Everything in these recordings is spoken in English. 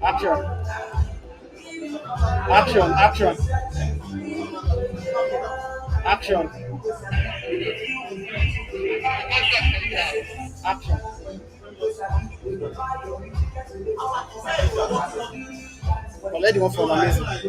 Action. Action. Action. Action. Action. Collect the one from amazing.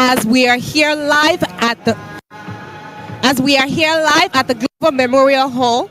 as we are here live at the Global Memorial Hall.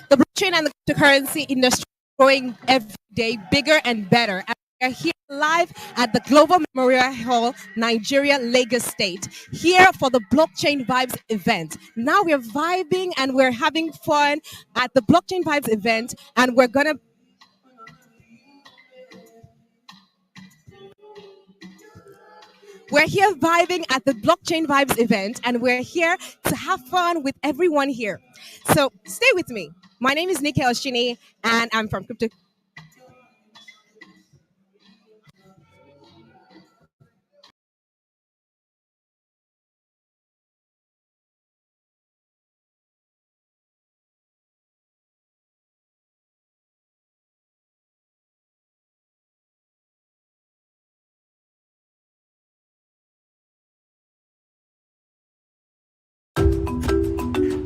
The blockchain and the cryptocurrency industry is growing every day bigger and better. And we are here live at the Global Memorial Hall, Nigeria, Lagos State, here for the Blockchain Vibes event. Now we're vibing and we're having fun at the Blockchain Vibes event, and we're here vibing at the Blockchain Vibes event, and we're here to have fun with everyone here. So stay with me. My name is Nikki Oshini, and I'm from Crypto.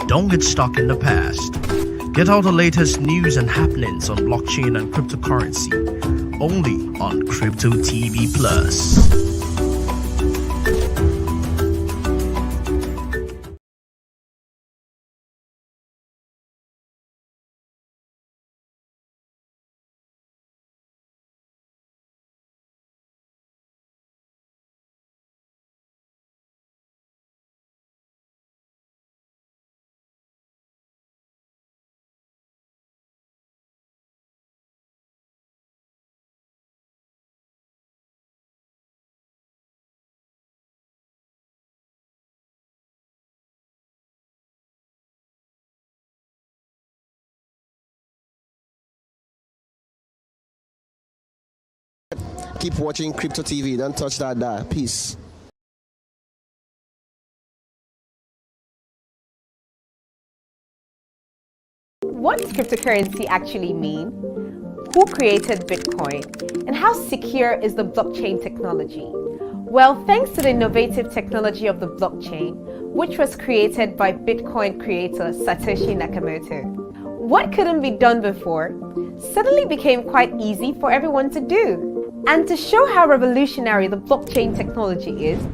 Don't get stuck in the past. Get all the latest news and happenings on blockchain and cryptocurrency only on Crypto TV Plus. Keep watching Crypto TV. Don't touch that dial. Peace. What does cryptocurrency actually mean? Who created Bitcoin? And how secure is the blockchain technology? Well, thanks to the innovative technology of the blockchain, which was created by Bitcoin creator Satoshi Nakamoto, what couldn't be done before suddenly became quite easy for everyone to do. And to show how revolutionary the blockchain technology is,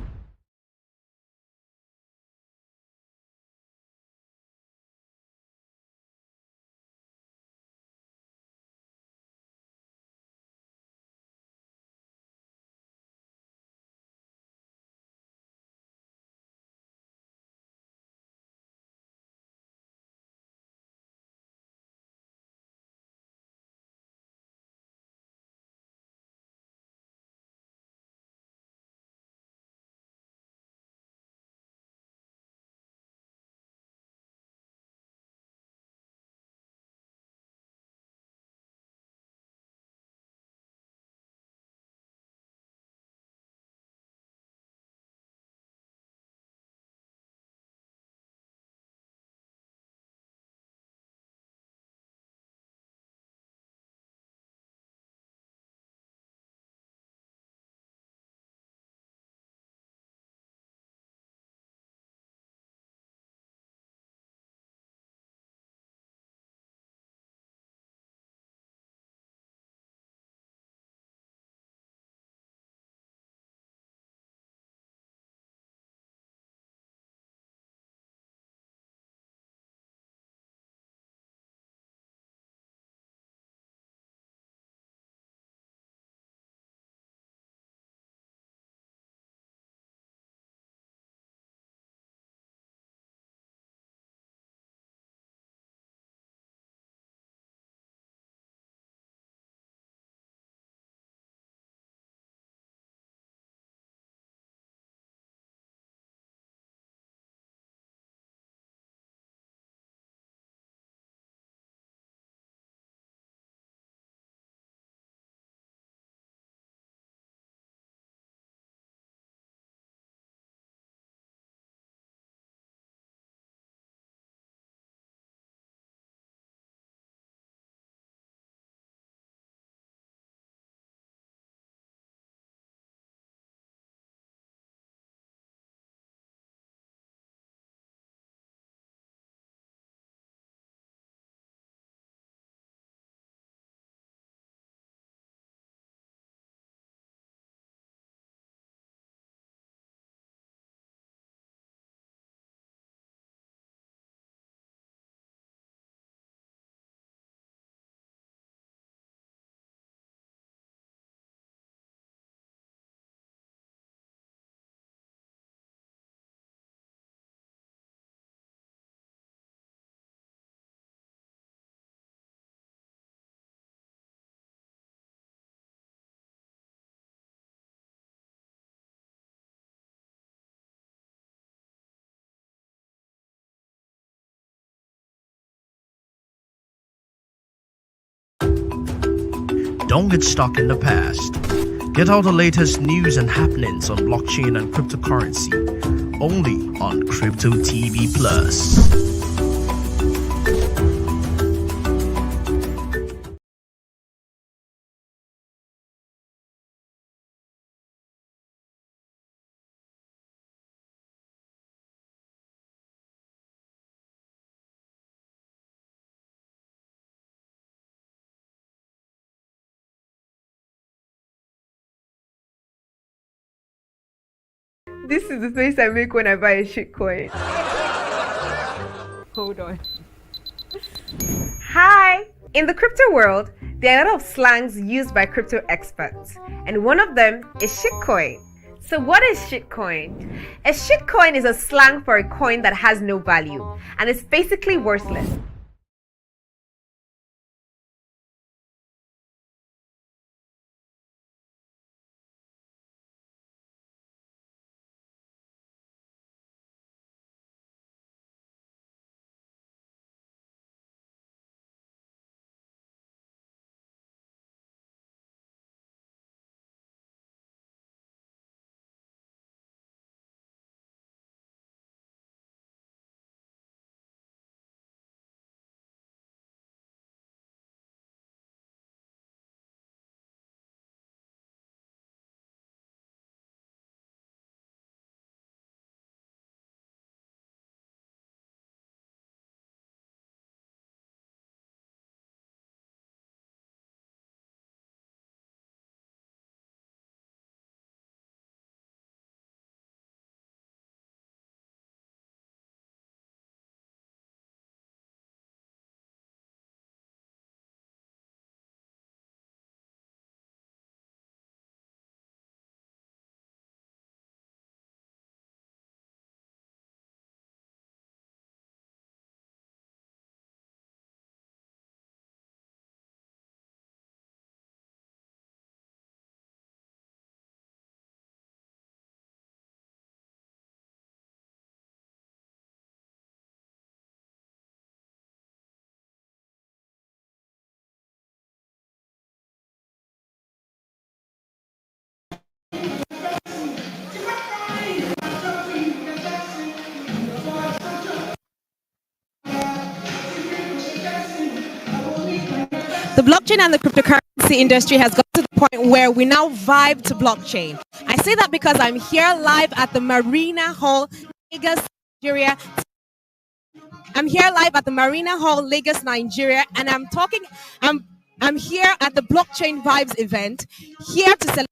Don't get stuck in the past. Get all the latest news and happenings on blockchain and cryptocurrency only on Crypto TV Plus. This is the face I make when I buy a shitcoin. Hold on. Hi! In the crypto world, there are a lot of slangs used by crypto experts, and one of them is shitcoin. So what is shitcoin? A shitcoin is a slang for a coin that has no value, and it's basically worthless. The blockchain and the cryptocurrency industry has got to the point where we now vibe to blockchain. I say that because I'm here live at the Marina Hall, Lagos, Nigeria. I'm here live at the Marina Hall, Lagos, Nigeria, and I'm here at the Blockchain Vibes event, here to celebrate.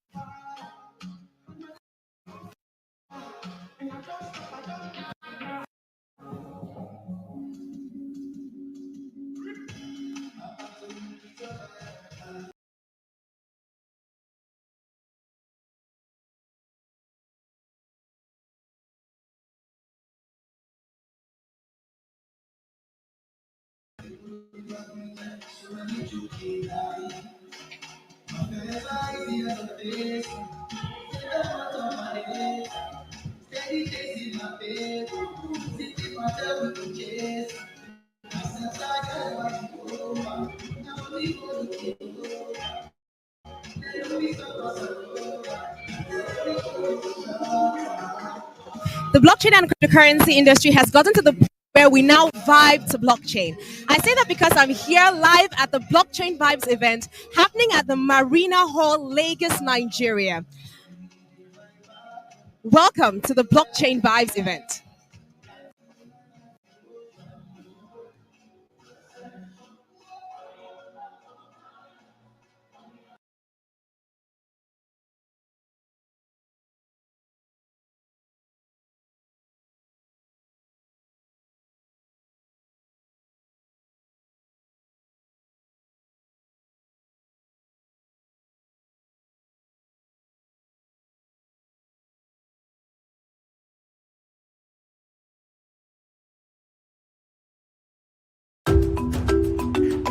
The blockchain and cryptocurrency industry has gotten to the point where we now vibe to blockchain. I say that because I'm here live at the Blockchain Vibes event happening at the Marina Hall, Lagos, Nigeria. Welcome to the Blockchain Vibes event.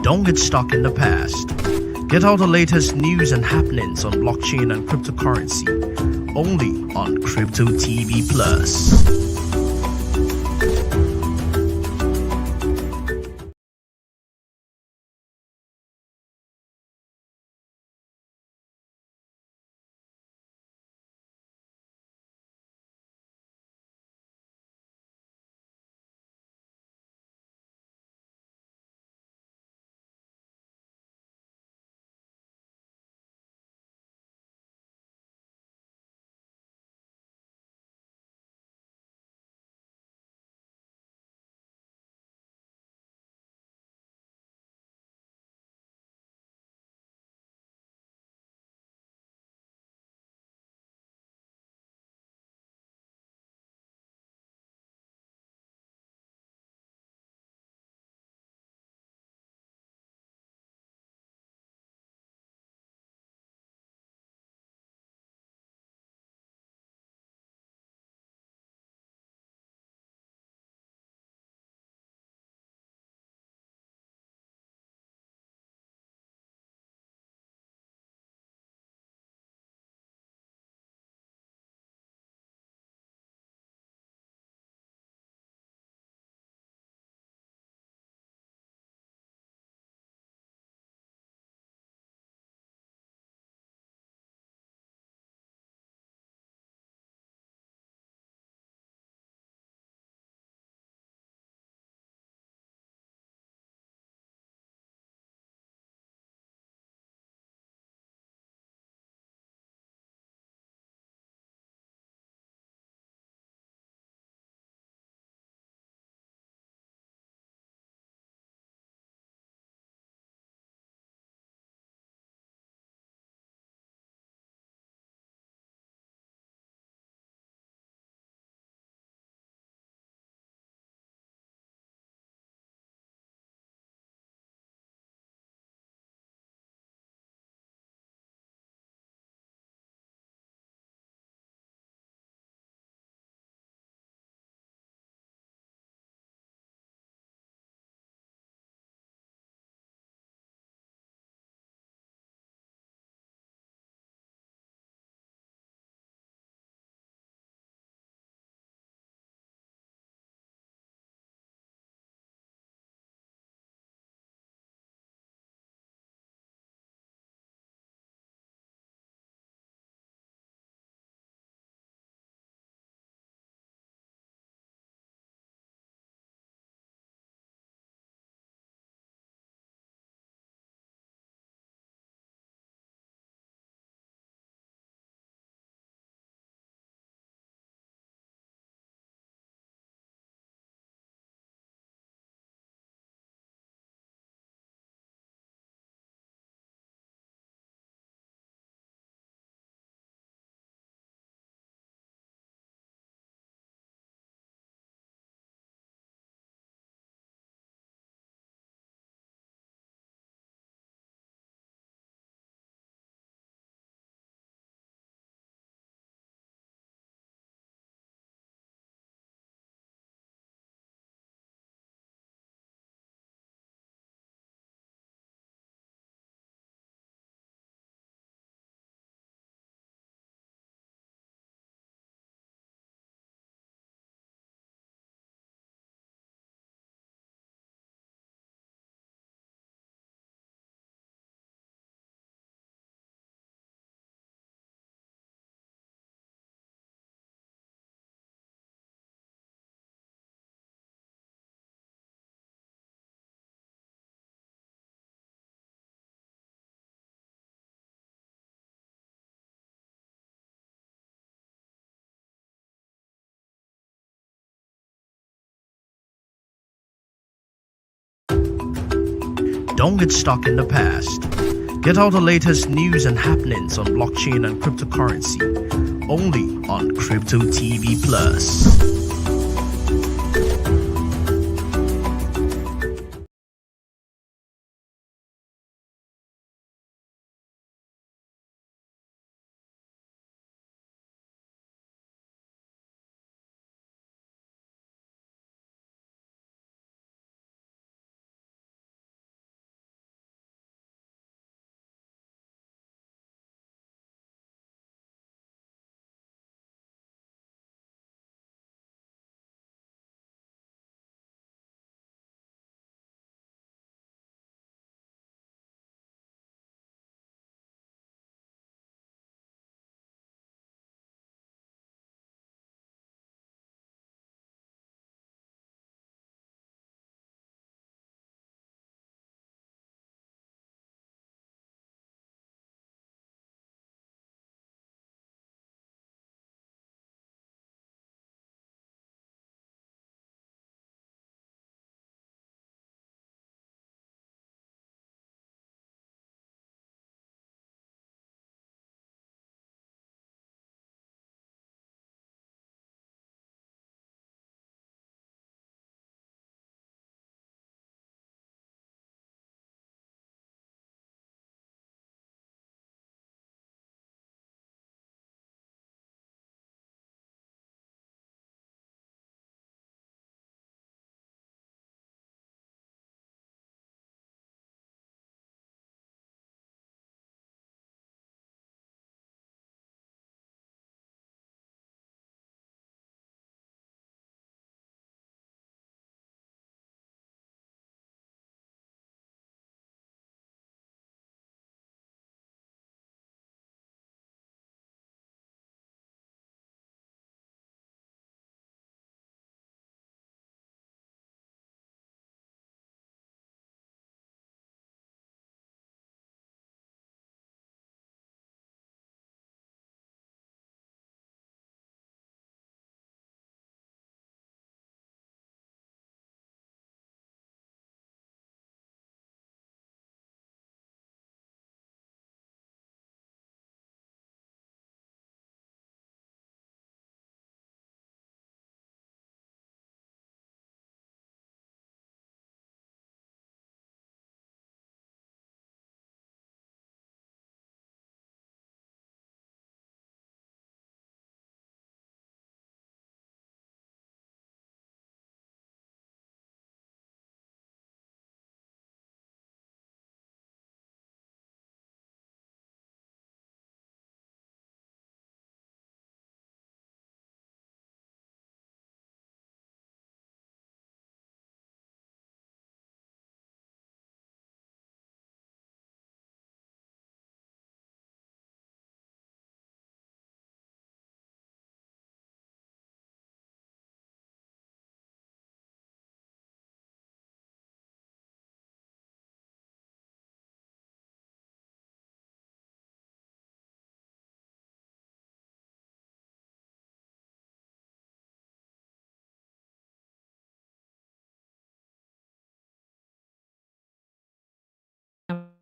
Don't get stuck in the past. Get all the latest news and happenings on blockchain and cryptocurrency only on Crypto TV Plus. Don't get stuck in the past. Get all the latest news and happenings on blockchain and cryptocurrency only on Crypto TV Plus.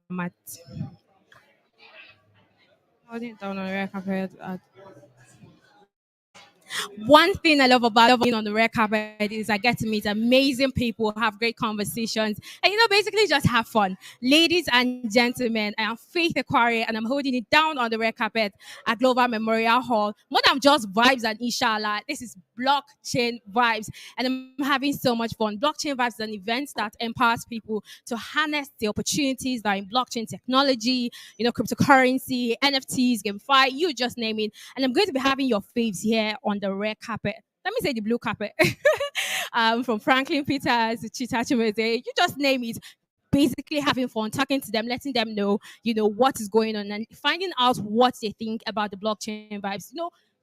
Matt. Holding it down on the red carpet. One thing I love about being on the red carpet is I get to meet amazing people, have great conversations, and basically just have fun. Ladies and gentlemen, I am Faith Equari, and I'm holding it down on the red carpet at Global Memorial Hall. More than just vibes and inshallah, this is blockchain vibes, and I'm having so much fun. Blockchain vibes is an event that empowers people to harness the opportunities that are in blockchain technology, cryptocurrency, NFTs, GameFi, you just name it. And I'm going to be having your faves here on the red carpet. Let me say the blue carpet. From Franklin Peters to Chita Chimeze, you just name it. Basically having fun, talking to them, letting them know, what is going on and finding out what they think about the blockchain vibes.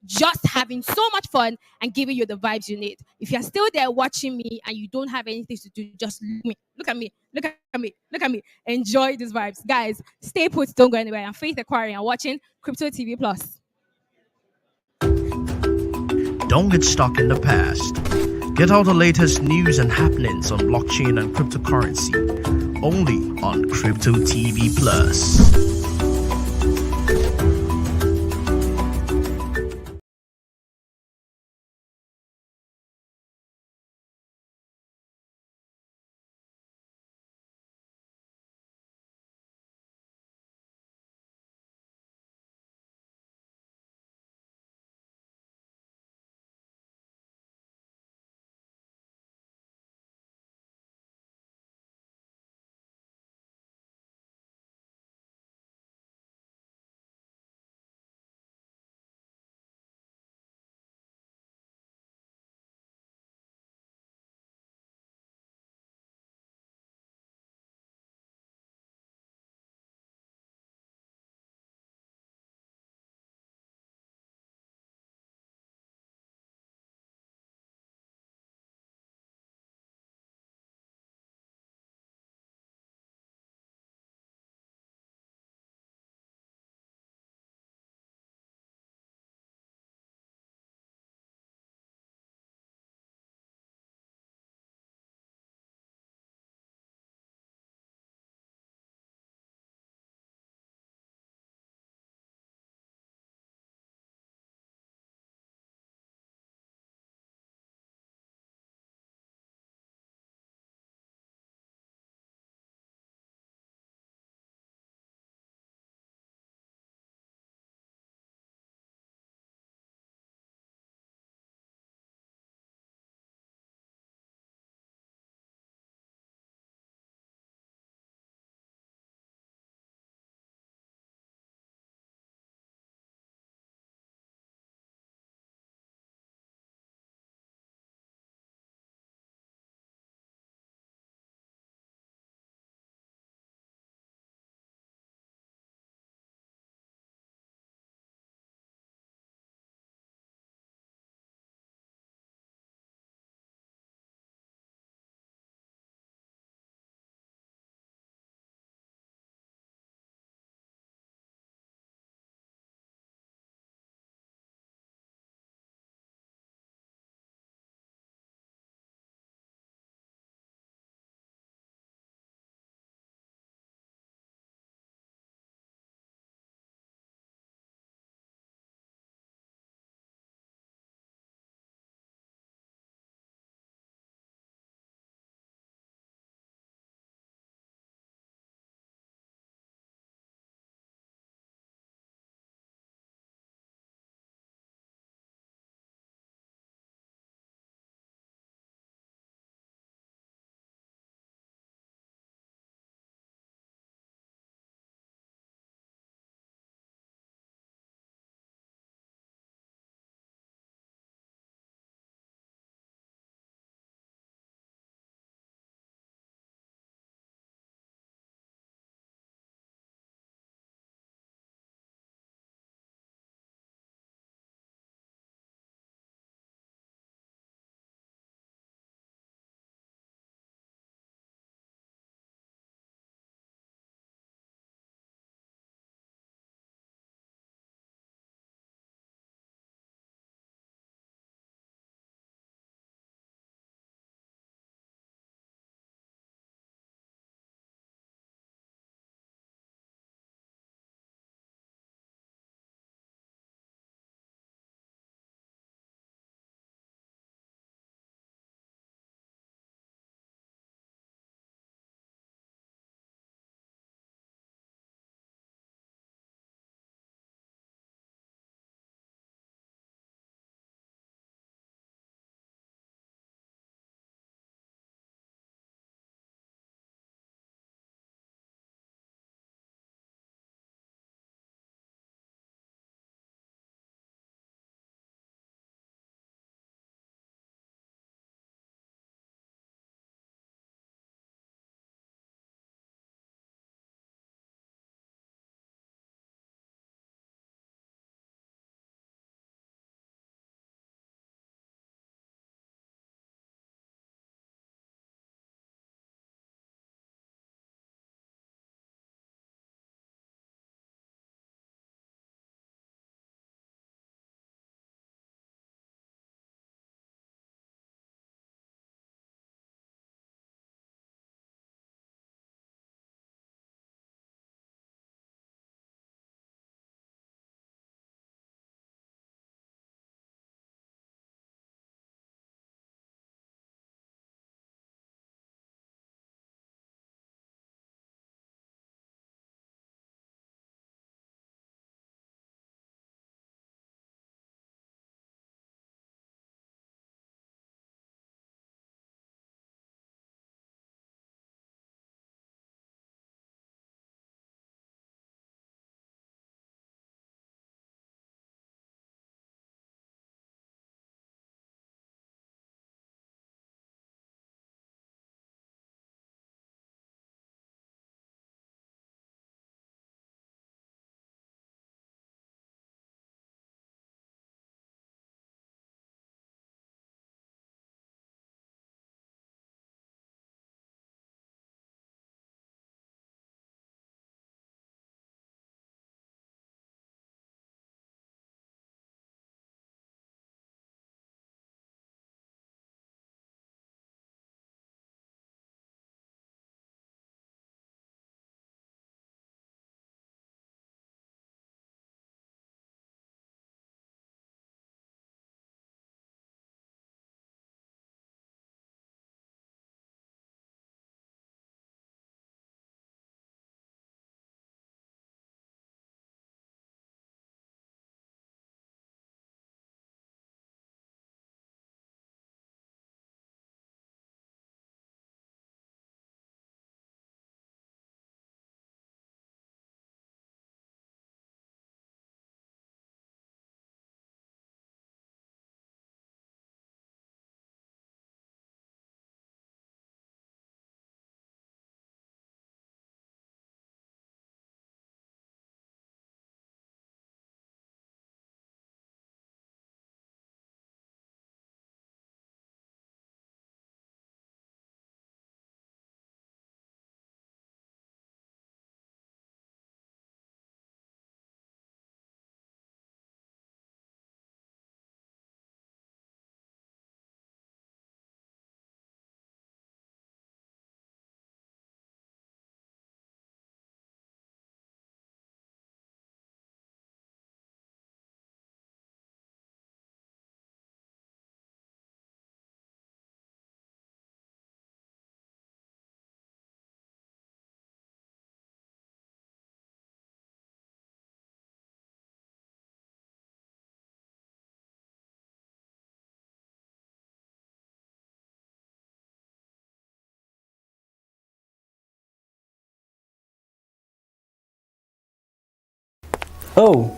Just having so much fun and giving you the vibes you need. If you're still there watching me and you don't have anything to do, just look at me. Enjoy these vibes. Guys, stay put, don't go anywhere. I'm Faith Equari and watching Crypto TV Plus. Don't get stuck in the past. Get all the latest news and happenings on blockchain and cryptocurrency only on Crypto TV Plus. Oh,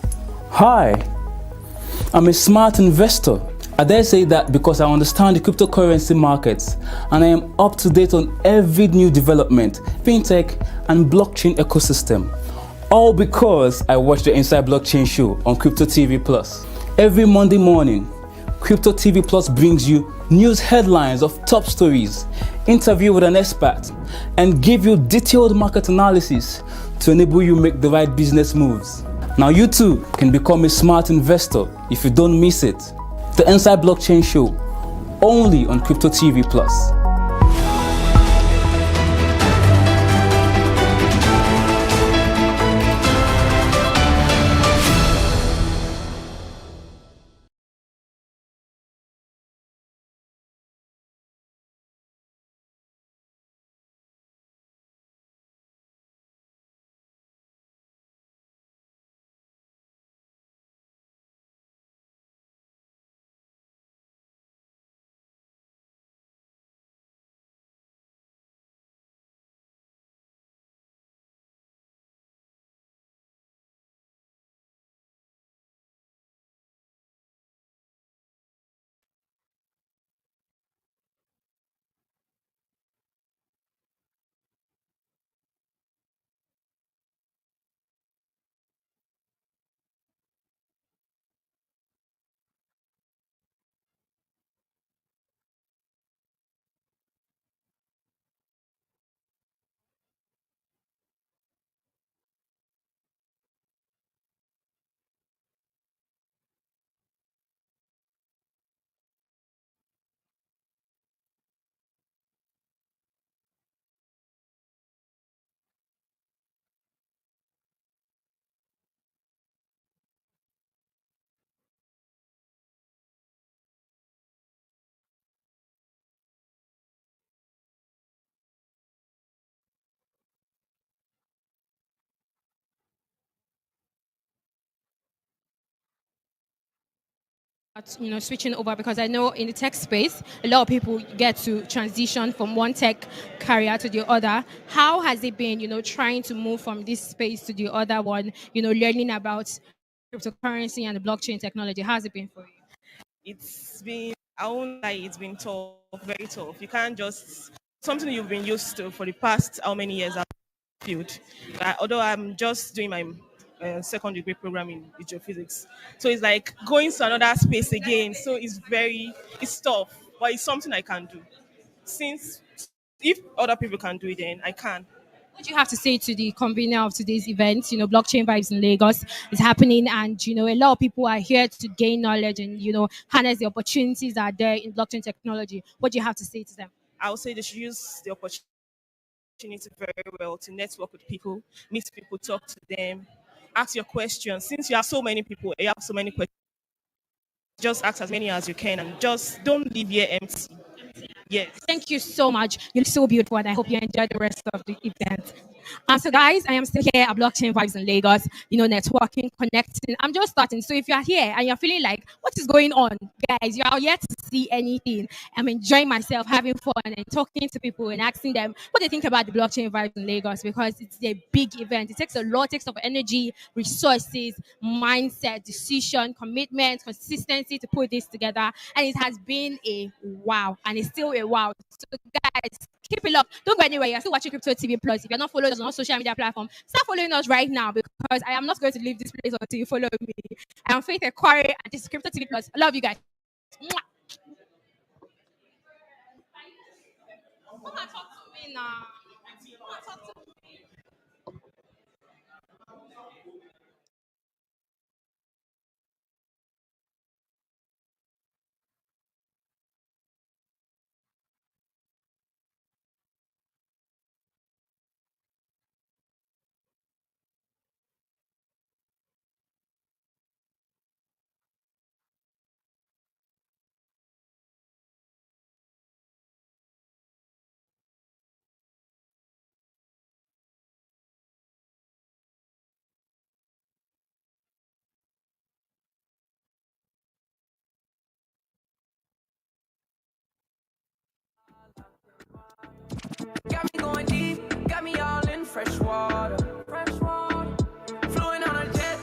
hi. I'm a smart investor. I dare say that because I understand the cryptocurrency markets and I am up to date on every new development, fintech and blockchain ecosystem. All because I watch the Inside Blockchain show on Crypto TV Plus. Every Monday morning, Crypto TV Plus brings you news headlines of top stories, interview with an expert, and give you detailed market analysis to enable you make the right business moves. Now you too can become a smart investor if you don't miss it. The Inside Blockchain Show, only on Crypto TV Plus. Switching over, because I know in the tech space a lot of people get to transition from one tech career to the other. How has it been, trying to move from this space to the other one, learning about cryptocurrency and the blockchain technology? How's it been for you? It's been, I won't lie, it's been tough, very tough. You can't just, something you've been used to for the past how many years I've field. Although I'm just doing my second degree program in geophysics. So it's like going to another space again. So it's tough, but it's something I can do. Since if other people can do it, then I can. What do you have to say to the convener of today's event? Blockchain Vibes in Lagos is happening, and a lot of people are here to gain knowledge and harness the opportunities that are there in blockchain technology. What do you have to say to them? I would say they should use the opportunity very well to network with people, meet people, talk to them, ask your questions. Since you have so many people, you have so many questions, just ask as many as you can and just don't leave here empty. Yes. Thank you so much. You look so beautiful, and I hope you enjoy the rest of the event. So, guys, I am still here at Blockchain Vibes in Lagos, networking, connecting. I'm just starting. So, if you're here and you're feeling like, what is going on, guys, you're yet to see anything. I'm enjoying myself, having fun, and talking to people and asking them what they think about the Blockchain Vibes in Lagos, because it's a big event. It takes a lot, takes of energy, resources, mindset, decision, commitment, consistency to put this together. And it has been a wow, and it's still a wow. So, guys, keep it up. Don't go anywhere. You're still watching Crypto TV Plus. If you're not following us on social media platform, start following us right now, because I am not going to leave this place until you follow me. I am Faith Ekwari, and this is Crypto TV Plus. I love you guys. Mwah. Come and talk to me now. Come and talk to me. Got me going deep, got me all in fresh water. Fresh water. Fluent on a jet,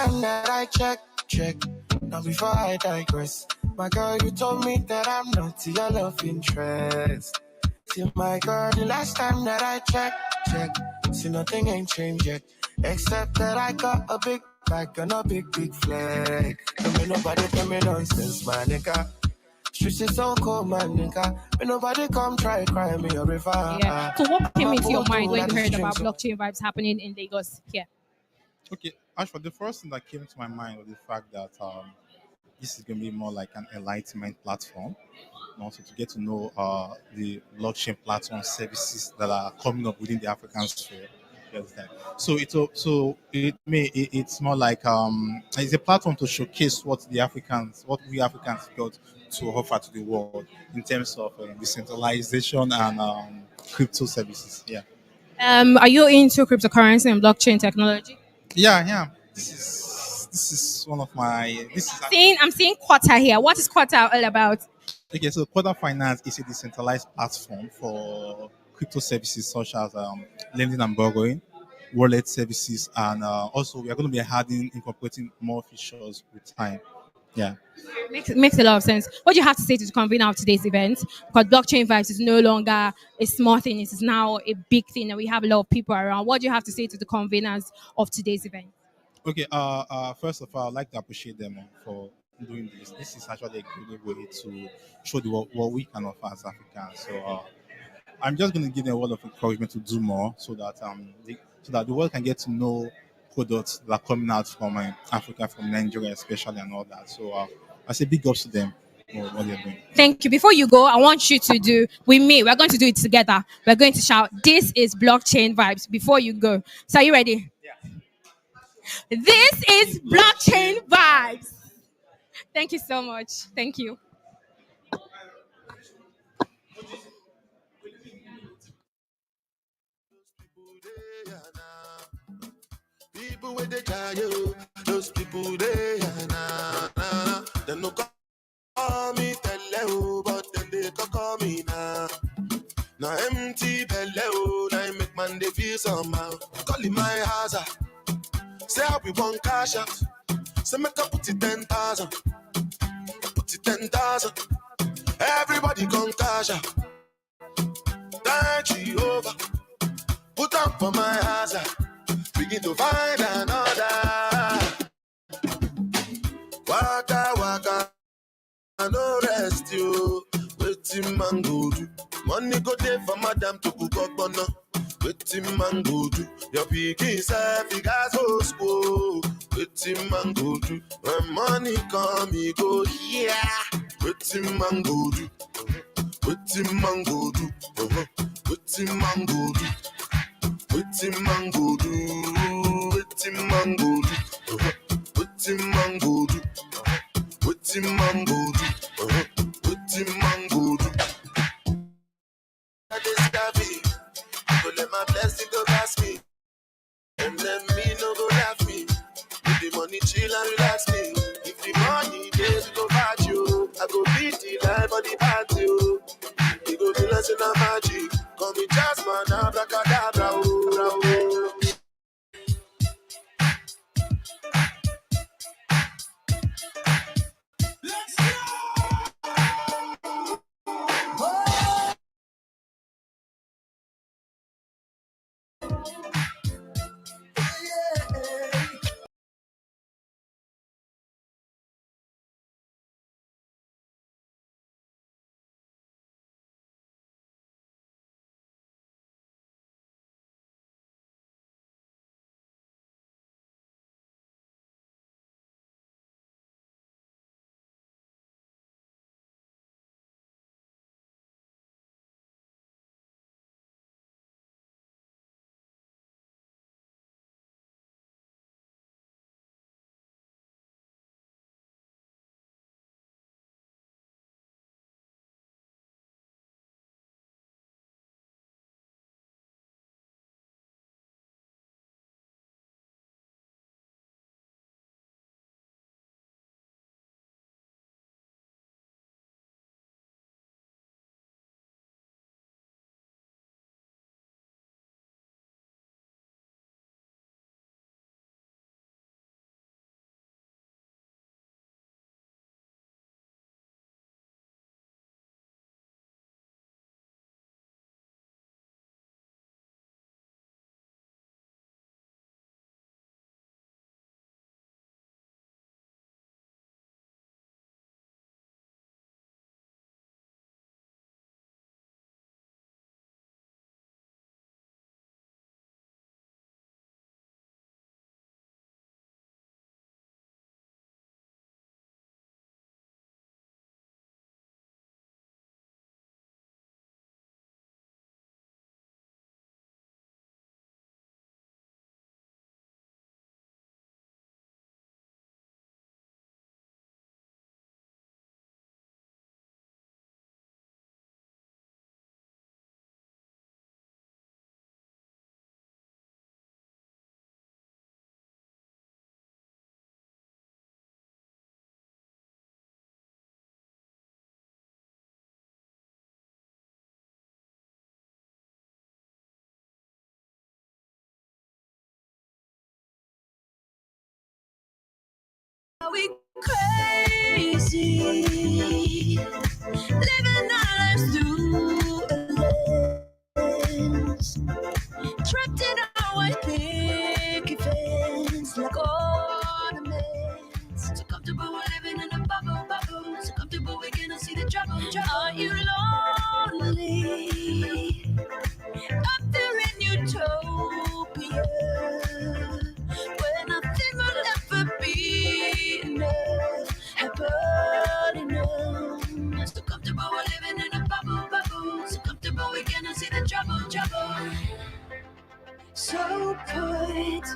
time that I check. Now before I digress, my girl, you told me that I'm not your love interest. See, my girl, the last time that I check. See, nothing ain't changed yet, except that I got a big bag and a big flag. Don't make nobody tell me nonsense, my nigga. Streets is so cold, my nigga. May nobody come try cry me a river. Yeah. So what came I'ma into your pull mind through when like you a heard string, about so- blockchain vibes happening in Lagos here? Okay, actually, the first thing that came to my mind was the fact that this is going to be more like an enlightenment platform, and also to get to know the blockchain platform services that are coming up within the African sphere. You understand? It's more like it's a platform to showcase what we Africans got to offer to the world in terms of decentralization and crypto services. Yeah, Are you into cryptocurrency and blockchain technology? yeah. This is one of my this is I'm seeing Quarter here. What is Quarter all about? Okay, so Quarter Finance is a decentralized platform for crypto services such as lending and borrowing, wallet services, and also we are going to be adding incorporating more features with time. Yeah. Makes a lot of sense. What do you have to say to the convener of today's event? Because blockchain vibes is no longer a small thing; it is now a big thing, and we have a lot of people around. What do you have to say to the conveners of today's event? Okay. First of all, I'd like to appreciate them for doing this. This is actually a good way to show the world what we can offer as Africans. So I'm just going to give them a word of encouragement to do more, so that the world can get to know products that are coming out from Africa, from Nigeria especially, and all that. So I say big ups to them for what they're doing. Thank you. Before you go, I want you to do with me. We're going to do it together. We're going to shout, "This is blockchain vibes." Before you go, so are you ready? This is blockchain vibes. Thank you so much. Thank you. People with the child, those people they na. They no call me tell but then they call me now. Now empty belly, now I make man they feel somehow. Call it my hazard. Say how we want cash out. Say make up put it 10,000. Put it 10,000. Everybody come cash out. Thank Jehovah. Put up for my hazard. Begin to find another. Waka waka, I no rest you. Waiting man go do. Money go there for madam to cook up on. Waiting man go do. Your picking self, you guys go school. Waiting man go do. When money come, you go here. Waiting man go do. Waiting man go do. Waiting man go do. Waiting man go do. Waiting man go do. Waiting man go do. Waiting man go do. Waiting man go do. I discover. Go let my blessing go pass me. And then me no go laugh me. With the money chill and relax me. If the money days go back you, I go beat the life on the party. You go be lesson of magic. Call me Jasmine, abracadabra. Oh, oh. We crazy, living our lives through a lens, trapped in our white picket fence like ornaments. So comfortable we're living in a bubble, so comfortable we cannot see the trouble. Are you lonely? Up there in utopia, where nothing will ever be enough, happily known. So comfortable we're living in a bubble, so comfortable we cannot see the trouble. So put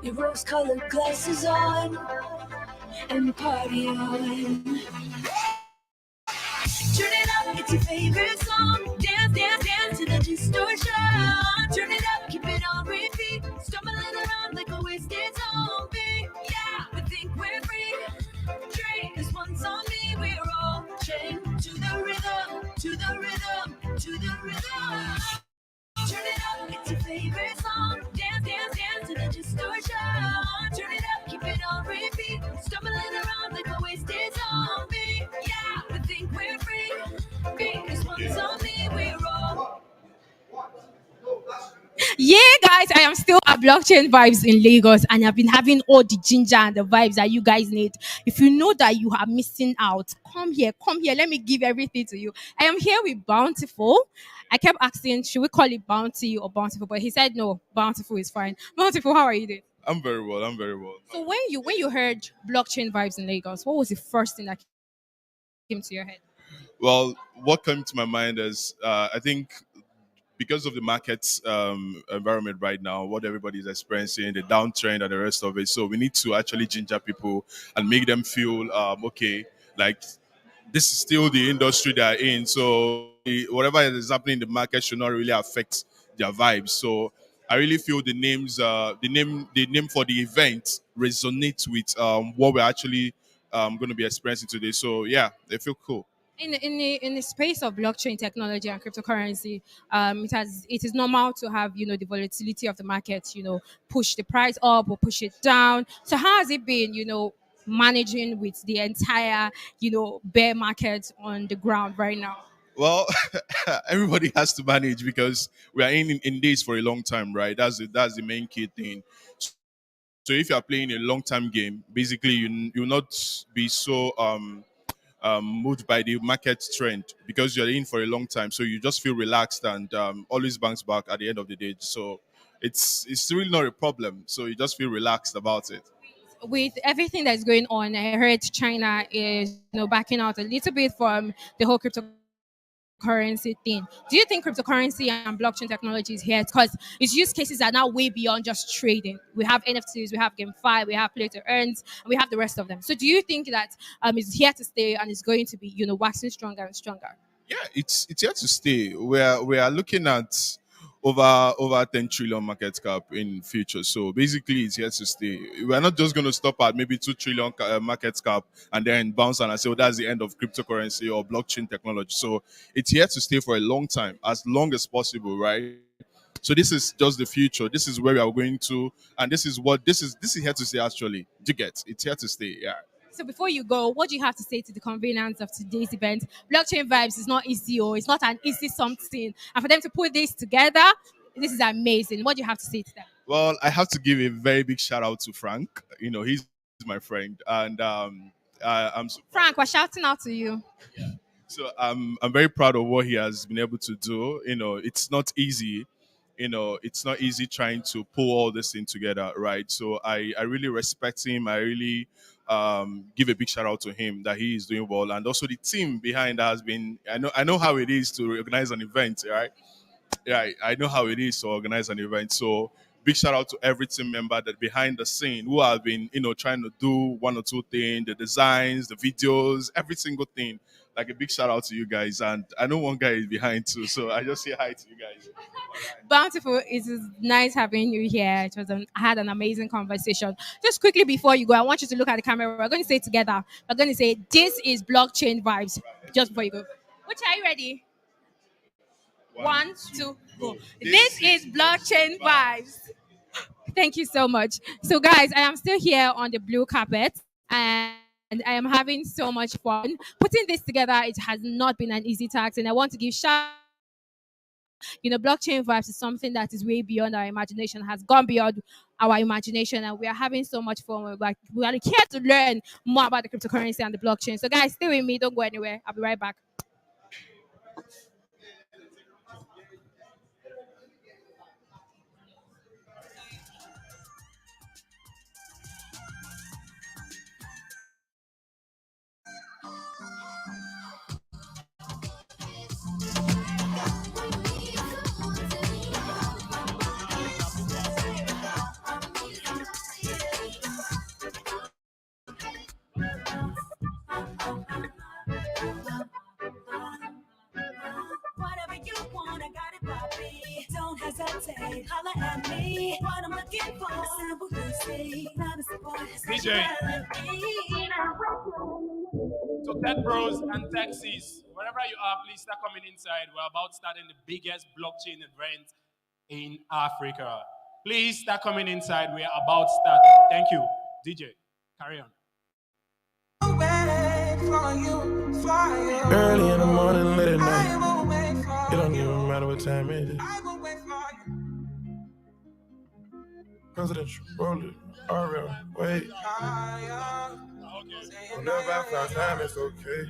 your rose-colored glasses on and party on. Turn it up, it's your favorite song. Dance, dance, dance to the distortion. Turn it up, keep it on repeat. Stumbling around like a wasted zombie. Yeah, we think we're free. Drink this one on me, we're all chained to the rhythm, to the rhythm, to the rhythm. Turn it up, it's your favorite song. Dance, dance, dance to the distortion. Turn it up, keep it on repeat. Stumbling around like a wasted zombie. Yeah, we think we're free. Because one's on me, we're all. Yeah, guys, I am still at Blockchain Vibes in Lagos, and I've been having all the ginger and the vibes that you guys need. If you know that you are missing out, come here, come here. Let me give everything to you. I am here with Bountiful. I kept asking, should we call it Bounty or Bountiful? But he said no, Bountiful is fine. Bountiful, how are you doing? I'm very well. I'm very well. So when you heard Blockchain Vibes in Lagos, what was the first thing that came to your head? Well, what came to my mind is I think because of the market environment right now, what everybody is experiencing, the downtrend and the rest of it. So we need to actually ginger people and make them feel okay, like this is still the industry they're in. So whatever is happening in the market should not really affect their vibes. So I really feel the name for the event resonates with what we're actually going to be experiencing today. So yeah, they feel cool. In the space of blockchain technology and cryptocurrency, it is normal to have the volatility of the market, push the price up or push it down. So how has it been, managing with the entire bear market on the ground right now? Well, everybody has to manage because we are in this for a long time, right? That's the main key thing. So if you are playing a long time game, basically you'll not be so moved by the market trend because you're in for a long time. So you just feel relaxed and always bounce back at the end of the day. So it's really not a problem. So you just feel relaxed about it. With everything that's going on, I heard China is backing out a little bit from the whole cryptocurrency thing. Do you think cryptocurrency and blockchain technology is here? Because its use cases are now way beyond just trading. We have NFTs, we have GameFi, we have play to earns, and we have the rest of them. So do you think that it's here to stay and it's going to be waxing stronger and stronger? Yeah, it's here to stay. We are looking at over 10 trillion market cap in future. So basically, it's here to stay. We're not just going to stop at maybe 2 trillion market cap and then bounce and say, oh, that's the end of cryptocurrency or blockchain technology. So it's here to stay for a long time, as long as possible, right? So this is just the future. This is where we are going to, and this is here to stay. Actually, do you get? It's here to stay. Yeah. So before you go, what do you have to say to the conveners of today's event? Blockchain Vibes is not easy, or it's not an easy something. And for them to put this together, this is amazing. What do you have to say to them? Well, I have to give a very big shout out to Frank. He's my friend, and I'm so Frank, we're shouting out to you. So I'm very proud of what he has been able to do. It's not easy. It's not easy trying to pull all this thing together, right? So I really respect him. I really give a big shout out to him that he is doing well, and also the team behind that has been. I know how it is to organize an event, right? Yeah, I know how it is to organize an event. So big shout out to every team member that behind the scene who have been, trying to do one or two things, the designs, the videos, every single thing. Like a big shout out to you guys. And I know one guy is behind too. So I just say hi to you guys. Bountiful, it is nice having you here. I had an amazing conversation. Just quickly before you go, I want you to look at the camera. We're going to say it together. We're going to say, this is blockchain vibes. Just before you go. Which are you ready? One, two, go. This is blockchain vibes. Thank you so much. So, guys, I am still here on the blue carpet. and I am having so much fun putting this together. It has not been an easy task, and I want to give shout. Blockchain vibes is something that is way beyond our imagination, has gone beyond our imagination, and we are having so much fun. We are here to learn more about the cryptocurrency and the blockchain. So, guys, stay with me. Don't go anywhere. I'll be right back. Whatever you want, I got it, Bobby. Don't hesitate, holla at me. What I'm looking for, simple to see. Love is support, DJ. So tech bros and taxis, wherever you are, please start coming inside. We're about starting the biggest blockchain event in Africa. Please start coming inside. We are about starting. Thank you. DJ, carry on. Early in the morning, late at night. It don't even matter what time it is. Presidential, roll it, RL, wait. Whenever I find time, it's okay.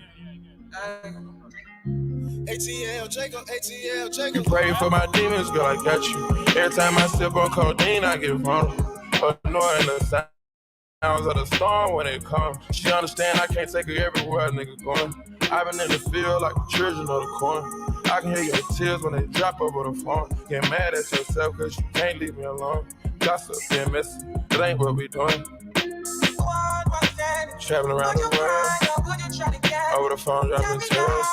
ATL, Jacob. You pray for my demons, girl, I got you. Every time I sip on codeine, I get vulnerable. Annoying the sounds of the storm when it comes. She understand I can't take her everywhere, nigga going. I've been in the field like the children of the corn. I can hear your tears when they drop over the phone. Get mad at yourself cause you can't leave me alone. Gossip, being messy, that ain't what we doing. Traveling around the world, over the phone dropping tears.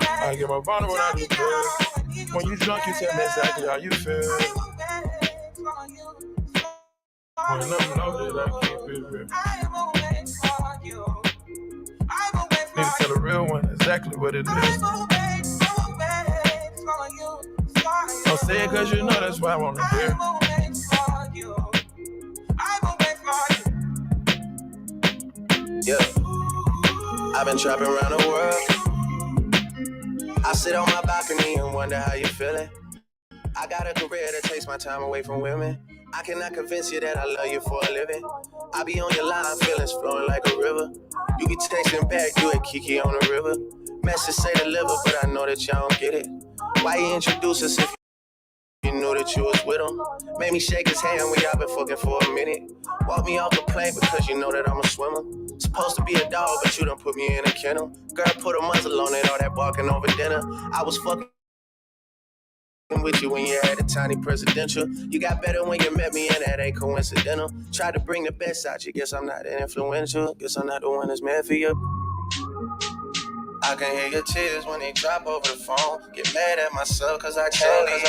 I get more vulnerable when I do drugs. When you drunk, you tell me exactly how you feel. When I'm loaded, I keep it real. Need to tell a real one exactly what it is. Don't say it cause you know that's why I wanna hear. Yeah, I've been trapping around the world. I sit on my balcony and wonder how you feeling. I got a career that takes my time away from women. I cannot convince you that I love you for a living. I be on your line, feelings flowing like a river. You be texting back, you and Kiki on the river. Message say deliver, but I know that y'all don't get it. Why you introduce us if you knew that you was with him? Made me shake his hand when y'all been fucking for a minute. Walk me off the plane because you know that I'm a swimmer. Supposed to be a dog, but you done put me in a kennel. Girl, put a muzzle on it, all that barking over dinner. I was fucking with you when you had a tiny presidential. You got better when you met me, and that ain't coincidental. Tried to bring the best out you, guess I'm not influential. Guess I'm not the one that's meant for you. I can hear your tears when they drop over the phone. Get mad at myself cause I can't leave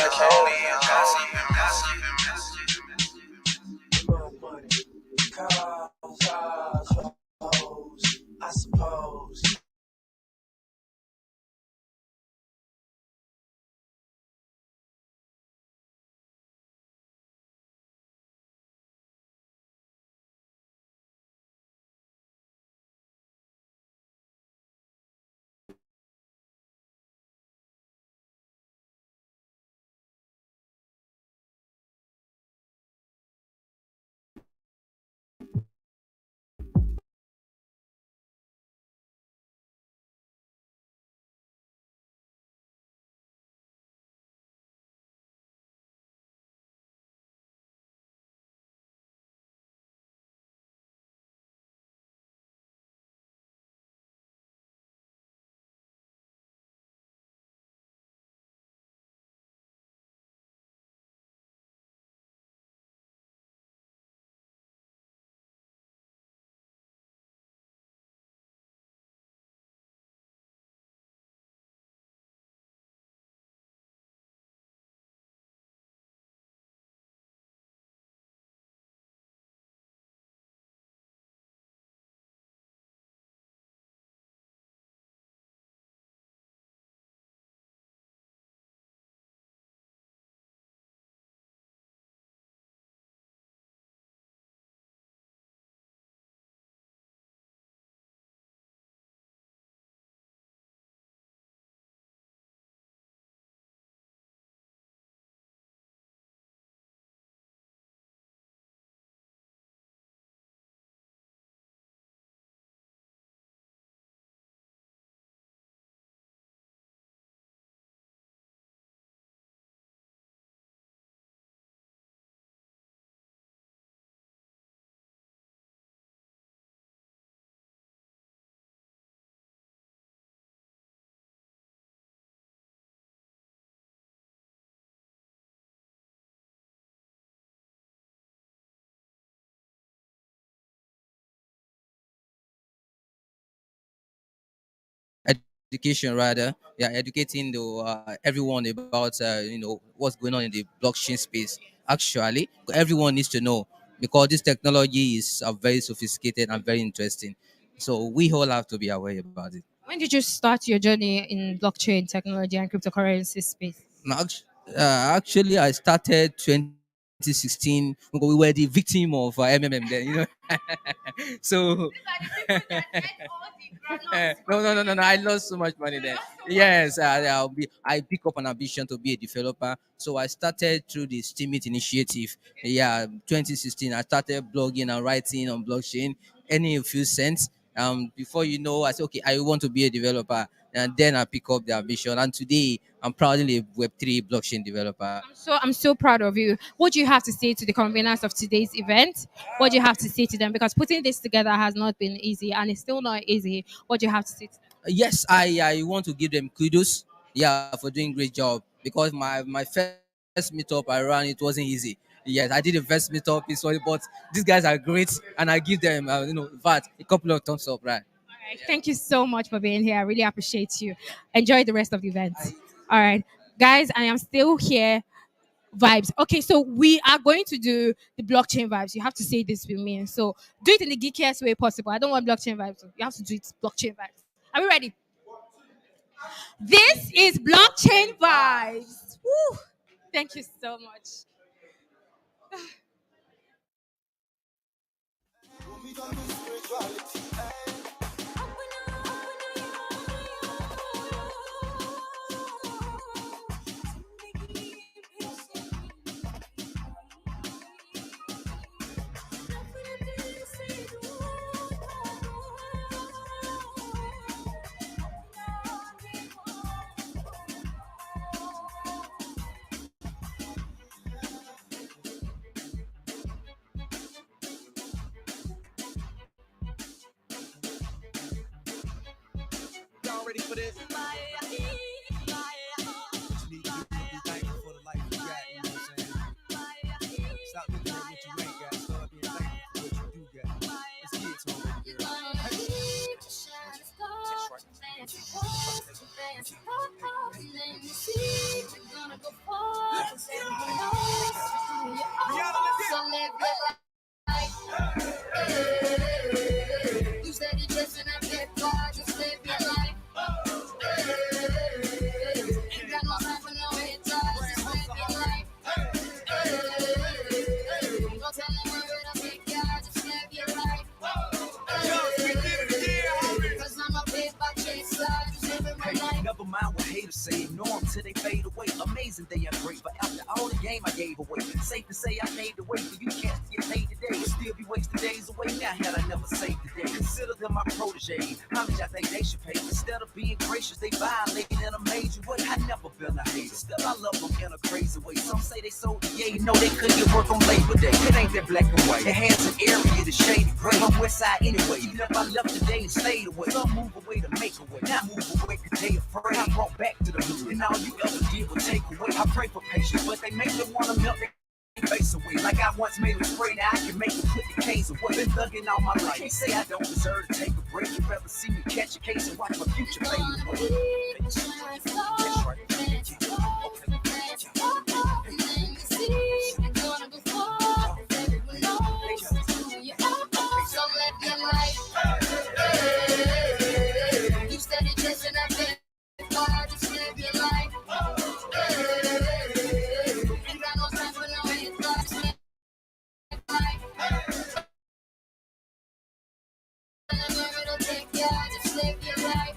I suppose. education rather. Yeah, educating everyone about what's going on in the blockchain space. Actually, everyone needs to know because this technology is very sophisticated and very interesting. So we all have to be aware about it. When did you start your journey in blockchain technology and cryptocurrency space? Now, actually, I started 2016. We were the victim of MMM then, so no. I lost so much money then. Yes, I pick up an ambition to be a developer. So I started through the Steemit initiative. Yeah, 2016. I started blogging and writing on blockchain, earning a few cents. Before you know, I said, okay, I want to be a developer, and then I pick up the ambition. And today, I'm proudly a Web3 blockchain developer. So I'm so proud of you. What do you have to say to the conveners of today's event? What do you have to say to them? Because putting this together has not been easy and it's still not easy. What do you have to say to them? Yes, I want to give them kudos, yeah, for doing great job because my first meetup I ran, it wasn't easy. Yes, I did the first meetup, it's sorry, but these guys are great, and I give them in fact a couple of thumbs up, right? All right. Thank you so much for being here. I really appreciate you. Enjoy the rest of the event. All right. Guys, I am still here. Vibes. Okay, so we are going to do the blockchain vibes. You have to say this with me. So do it in the geekiest way possible. I don't want blockchain vibes. You have to do it blockchain vibes. Are we ready? This is blockchain vibes. Woo. Thank you so much. Y'all ready for this? What you need to do is be thankful for the life you got, you know what I'm saying? Stop looking at what you ain't got, start being thankful for what you do got. Let's get to it, girl. You said it just and I get far, just live your life. Ain't got no time for no hit just live your life. Don't tell them where it'll take ya, just live your life. Cause I'm a paper chaser, just living my life. Never mind what haters say, ignore them till they fade away. Amazing they are great, but after all the game I gave away, safe to say I made the way for you cats to get paid today. Still be wasting days away now had I never saved the day. Consider them my protege. How much I think they should pay? Instead of being gracious, they violated in a major way. I never been a hater, still I love them in a crazy way. Some say they sold the yay, no they couldn't get work on Labor Day. It ain't that black and white. It has an area, the shady gray. I'm west side anyway. Even if I left today and stayed away, some move away to make a way. Now move away cause they afraid. I brought back to the hood, and all you ever did was take away. I pray for patience, but they make them wanna melt their face away. Like I once made them spray, now I can make them put the case away. Been thugging all my life. Can't say I don't deserve to take a break. You'd rather see me catch a case and watch my future fade away. That's right. You said it just and I feel just live your life. Ain't got no time for no hate, just live your life. Where it'll take ya, just live your life.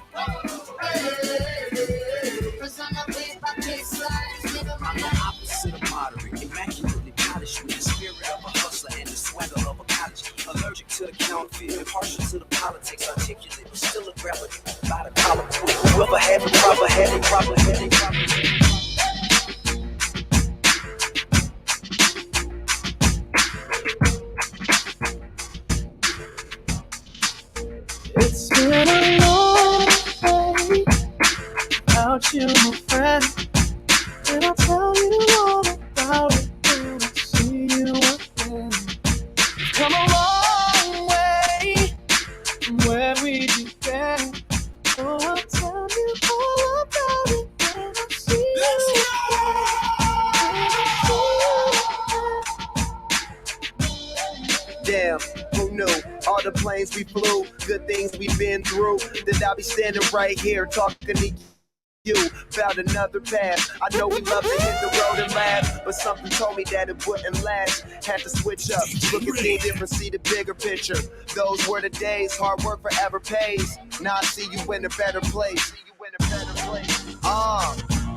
Cause I'm a paper chaser, just living my I'm the life. opposite of moderate, immaculately polished with the spirit of a hustler and the swagger of a college. Allergic to the counterfeit, impartial to the politics, articulate, but still a grabber by the collar. Whoever had the proper had it proper, had it proper. It's been a long way without you, my friend. And I'll tell you all about it when I see you again. We've come a long way from where we began. Oh, I'll tell you we flew, good things we've been through, then I'll be standing right here talking to you about another path. I know we love to hit the road and laugh, but something told me that it wouldn't last. Had to switch up, look at things different, see the bigger picture. Those were the days, hard work forever pays. Now I see you in a better place.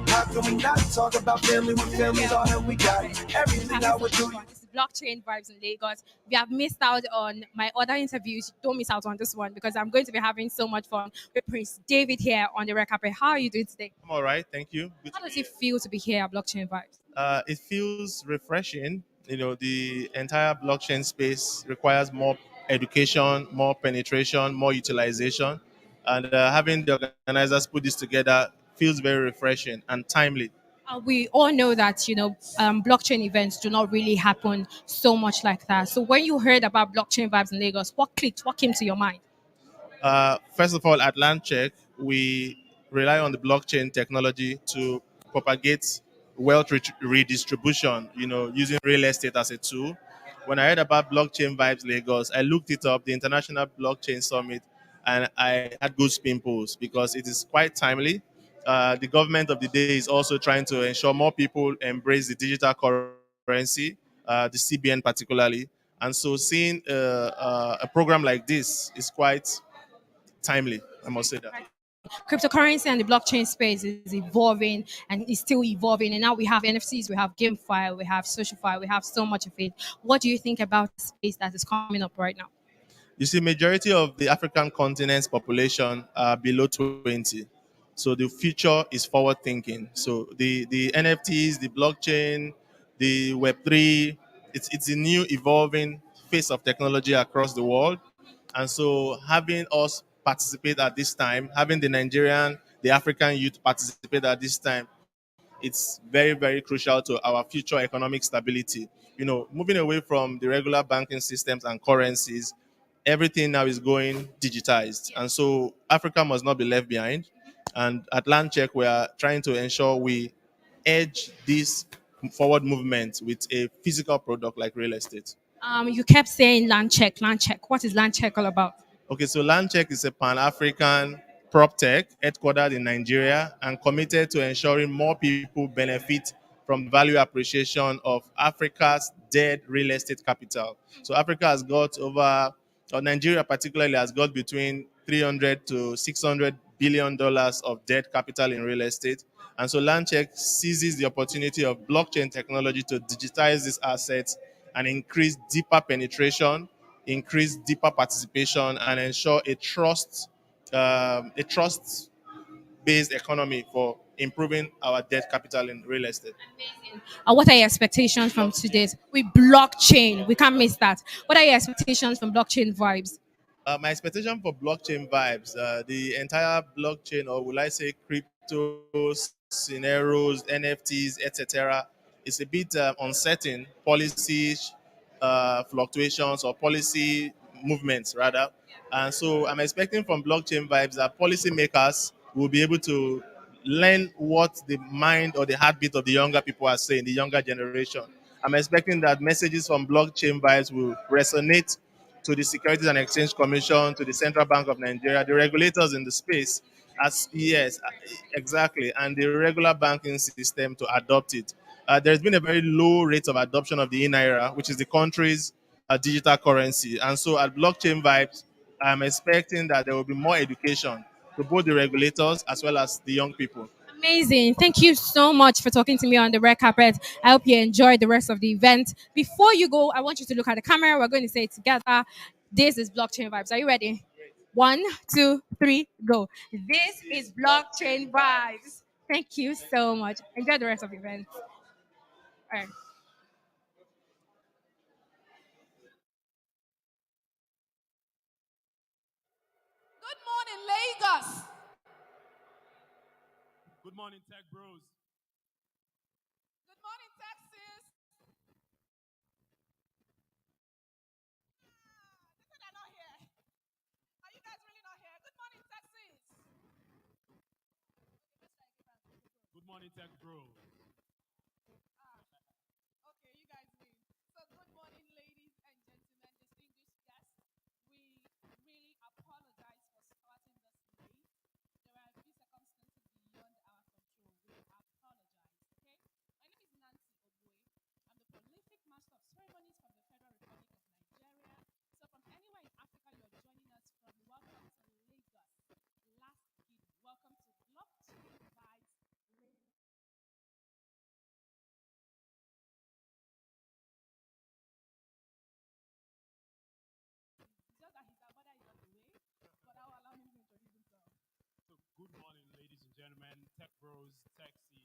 How can we not talk about family when family's all that we got? Everything I would do. This is blockchain vibes in Lagos. If you have missed out on my other interviews, don't miss out on this one because I'm going to be having so much fun with Prince David here on the red carpet. How are you doing today? I'm all right, thank you. How does it feel to be here at Blockchain Vibes? It feels refreshing. The entire blockchain space requires more education, more penetration, more utilization, and having the organizers put this together feels very refreshing and timely. We all know that blockchain events do not really happen so much like that. So when you heard about Blockchain Vibes in Lagos, what clicked? What came to your mind? First of all, at LandCheck, we rely on the blockchain technology to propagate wealth redistribution, using real estate as a tool. When I heard about Blockchain Vibes Lagos, I looked it up, the International Blockchain Summit, and I had goose pimples because it is quite timely. The government of the day is also trying to ensure more people embrace the digital currency, the CBN particularly. And so seeing a program like this is quite timely, I must say that. Cryptocurrency and the blockchain space is evolving and is still evolving. And now we have NFTs, we have GameFi, we have SocialFi, we have so much of it. What do you think about the space that is coming up right now? You see, majority of the African continent's population are below 20. So the future is forward thinking. So the NFTs, the blockchain, the Web3, it's a new evolving face of technology across the world. And so having us participate at this time, having the African youth participate at this time, it's very, very crucial to our future economic stability. Moving away from the regular banking systems and currencies, everything now is going digitized. And so Africa must not be left behind. And at LandCheck, we are trying to ensure we edge this forward movement with a physical product like real estate. You kept saying land check, land check. What is land check all about? Okay, so LandCheck is a Pan-African prop tech headquartered in Nigeria and committed to ensuring more people benefit from the value appreciation of Africa's dead real estate capital. So Africa has got or Nigeria particularly has got between 300 to 600 billion dollars of dead capital in real estate. And so LandCheck seizes the opportunity of blockchain technology to digitize these assets and increase deeper penetration, increase deeper participation, and ensure a trust-based economy for improving our debt capital in real estate. What are your expectations from today's with blockchain? We can't miss that. What are your expectations from blockchain vibes? My expectation for blockchain vibes, the entire blockchain, or will I say crypto scenarios, NFTs, etc., is a bit uncertain. Policy fluctuations or policy movements, rather. And so I'm expecting from blockchain vibes that policymakers will be able to learn what the mind or the heartbeat of the younger people are saying, the younger generation. I'm expecting that messages from blockchain vibes will resonate to the Securities and Exchange Commission, to the Central Bank of Nigeria, the regulators in the space, exactly, and the regular banking system to adopt it. There's been a very low rate of adoption of the e-naira, which is the country's digital currency. And so at Blockchain Vibes, I'm expecting that there will be more education to both the regulators as well as the young people. Amazing. Thank you so much for talking to me on the red carpet. I hope you enjoy the rest of the event. Before you go, I want you to look at the camera. We're going to say it together. This is Blockchain Vibes. Are you ready? 1, 2, 3, go. This is Blockchain Vibes. Thank you so much. Enjoy the rest of the event. All right. Good morning, Lagos. Good morning, Tech Bros. Good morning, Texas. They're not here. Are you guys really not here? Good morning, Texas. Good morning, Tech Bro. Okay, you guys win. So good morning, ladies and gentlemen, distinguished guests. We morning, ladies and gentlemen, tech bros, techies.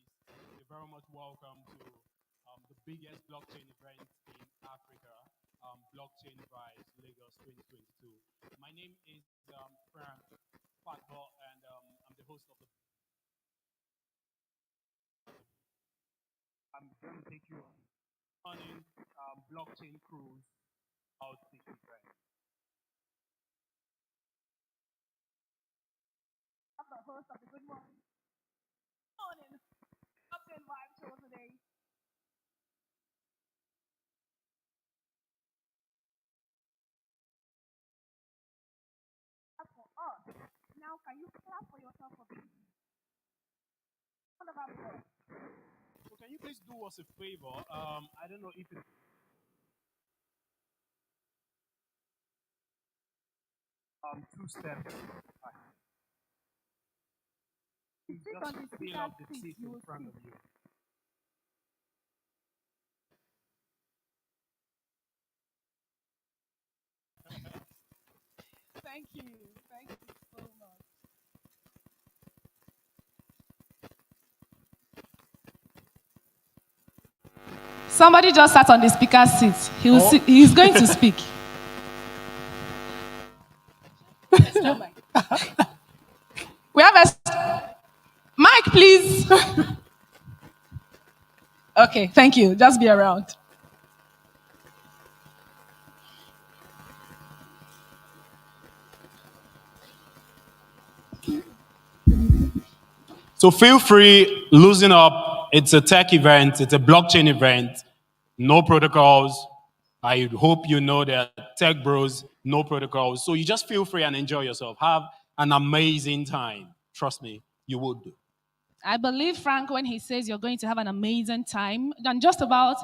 You're very much welcome to the biggest blockchain event in Africa, Blockchain Vibes Lagos 2022. My name is Frank Fatbo, and I'm the host of the. I'm going to take you on blockchain cruise out this event. I'm the host of the Good Morning Blockchain Vibe Show today. As for us, now can you clap for yourself for being one of our members? So can you please do us a favor? I don't know if it's two steps. You Sit just on the fill speaker up the seat, seat you in will front see. of you. Thank you. Thank you so much. Somebody just sat on the speaker seat. He's going to speak. We have a Mike, please. Okay, thank you. Just be around. So feel free, loosen up. It's a tech event. It's a blockchain event. No protocols. I hope you know that tech bros, no protocols. So you just feel free and enjoy yourself. Have an amazing time. Trust me, you would do. I believe Frank when he says you're going to have an amazing time. And just before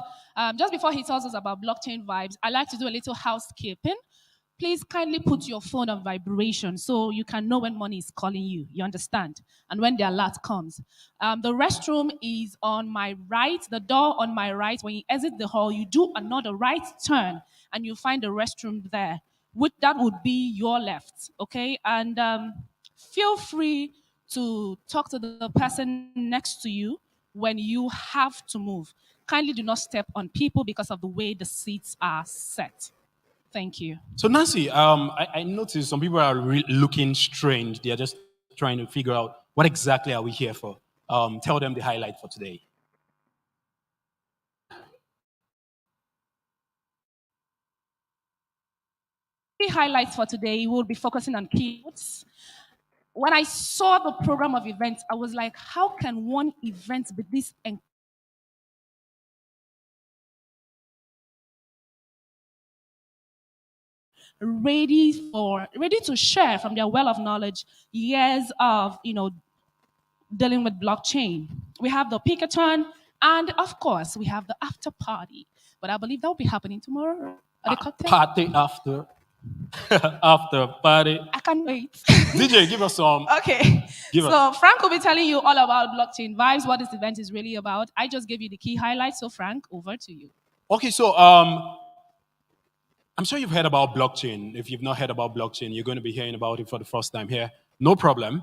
he tells us about blockchain vibes, I like to do a little housekeeping. Please kindly put your phone on vibration so you can know when money is calling you. You understand? And when the alert comes. The restroom is on my right, the door on my right. When you exit the hall, you do another right turn and you find the restroom there. That would be your left, okay? And feel free to talk to the person next to you when you have to move. Kindly do not step on people because of the way the seats are set. Thank you. So Nancy, I noticed some people are looking strange. They are just trying to figure out what exactly are we here for. Tell them the highlight for today. Key highlights for today, we'll be focusing on keynotes. When I saw the program of events, I was like, how can one event be this ready to share from their well of knowledge, years of dealing with blockchain. We have the pickathon, and of course, we have the after party. But I believe that will be happening tomorrow at the cocktail. Party after. After party. I can't wait. DJ, give us some. Okay. Give So us. Frank will be telling you all about blockchain vibes, what this event is really about. I just gave you the key highlights. So Frank, over to you. Okay, so I'm sure you've heard about blockchain. If you've not heard about blockchain, you're going to be hearing about it for the first time here. No problem.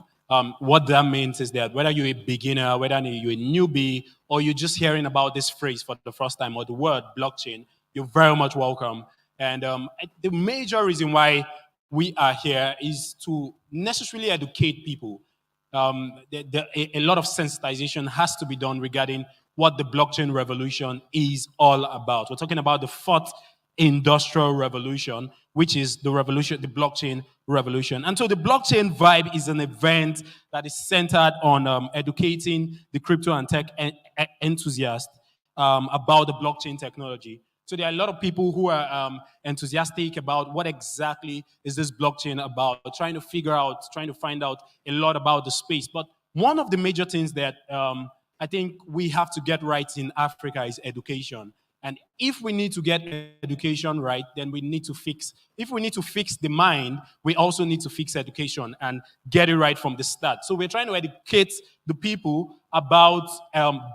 What that means is that whether you're a beginner, whether you're a newbie, or you're just hearing about this phrase for the first time or the word blockchain, you're very much welcome. And the major reason why we are here is to necessarily educate people. A lot of sensitization has to be done regarding what the blockchain revolution is all about. We're talking about the fourth industrial revolution, which is the revolution, the blockchain revolution. And so the blockchain vibe is an event that is centered on educating the crypto and tech enthusiasts about the blockchain technology. So there are a lot of people who are enthusiastic about what exactly is this blockchain about, trying to find out a lot about the space. But one of the major things that I think we have to get right in Africa is education. And if we need to get education right, then if we need to fix the mind, we also need to fix education and get it right from the start. So we're trying to educate the people about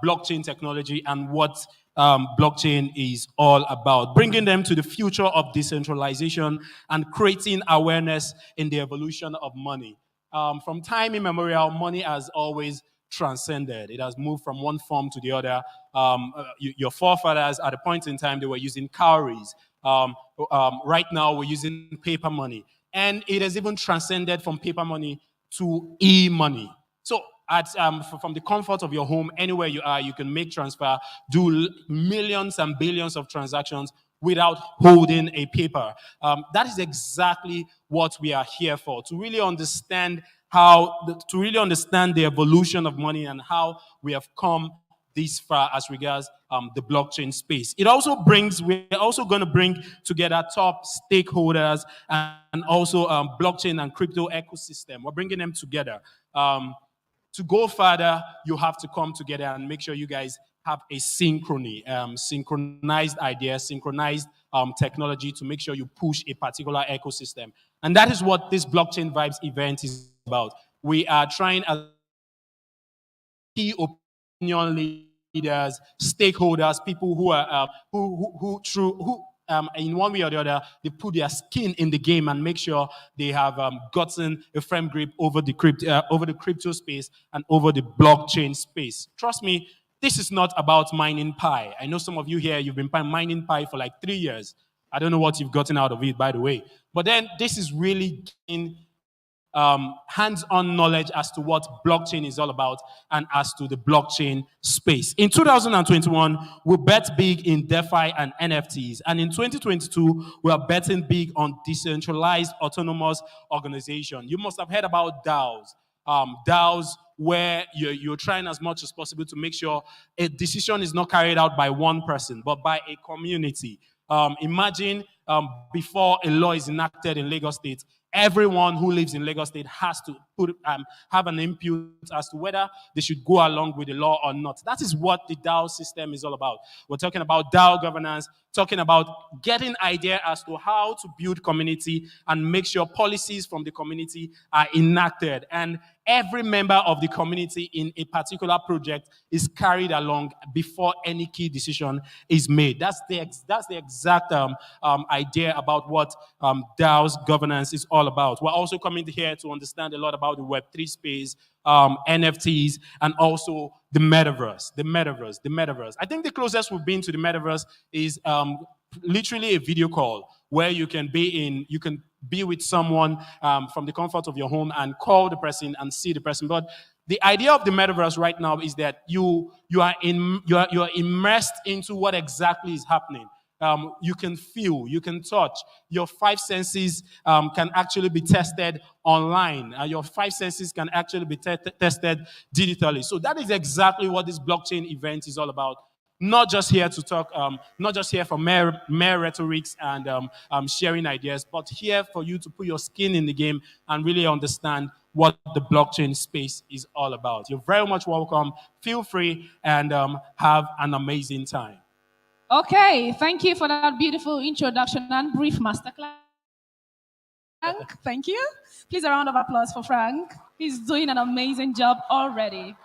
blockchain technology and what blockchain is all about, bringing them to the future of decentralization and creating awareness in the evolution of money. From time immemorial, money has always transcended. It has moved from one form to the other. Your forefathers, at a point in time, they were using cowries. Right now, we're using paper money. And it has even transcended from paper money to e-money. So from the comfort of your home, anywhere you are, you can make transfer, do millions and billions of transactions without holding a paper. That is exactly what we are here for, to really understand the evolution of money and how we have come this far as regards the blockchain space. We're also going to bring together top stakeholders and also blockchain and crypto ecosystem. We're bringing them together. To go further, you have to come together and make sure you guys have a synchrony, synchronized ideas, synchronized technology to make sure you push a particular ecosystem. And that is what this Blockchain Vibes event is about. We are trying as key opinion leaders, stakeholders, people who are in one way or the other, they put their skin in the game and make sure they have gotten a firm grip over the crypto space and over the blockchain space. Trust me, this is not about mining pie. I know some of you here, you've been mining pie for like 3 years. I don't know what you've gotten out of it, by the way. But then this is really getting hands-on knowledge as to what blockchain is all about and as to the blockchain space. In 2021, we bet big in DeFi and NFTs. And in 2022, we are betting big on decentralized autonomous organization. You must have heard about DAOs. DAOs where you're trying as much as possible to make sure a decision is not carried out by one person, but by a community. Imagine before a law is enacted in Lagos State, everyone who lives in Lagos State has to have an input as to whether they should go along with the law or not. That is what the DAO system is all about. We're talking about DAO governance, talking about getting idea as to how to build community and make sure policies from the community are enacted. And every member of the community in a particular project is carried along before any key decision is made. That's the exact idea about what DAO's governance is all about. We're also coming here to understand a lot about the Web3 space, NFTs, and also the metaverse. The metaverse. I think the closest we've been to the metaverse is literally a video call where you can be with someone from the comfort of your home and call the person and see the person. But the idea of the metaverse right now is that you are immersed into what exactly is happening. You can feel, you can touch. Your 5 senses can actually be tested online. Your 5 senses can actually be tested digitally. So that is exactly what this blockchain event is all about. Not just here to talk, not just here for mere rhetorics and sharing ideas, but here for you to put your skin in the game and really understand what the blockchain space is all about. You're very much welcome. Feel free and have an amazing time. Okay, thank you for that beautiful introduction and brief masterclass. Frank, thank you. Please a round of applause for Frank. He's doing an amazing job already.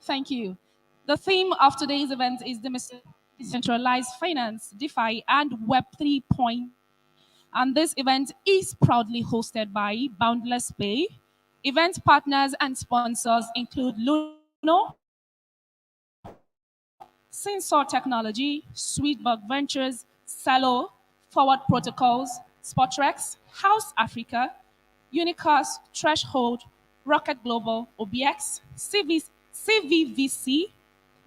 Thank you. The theme of today's event is decentralized finance, DeFi, and Web 3.0. And this event is proudly hosted by Boundless Pay. Event partners and sponsors include Luno, Sensor Technology, Sweetbug Ventures, Cello, Forward Protocols, Spotrex, House Africa, Unicast, Threshold, Rocket Global, OBX, CVVC,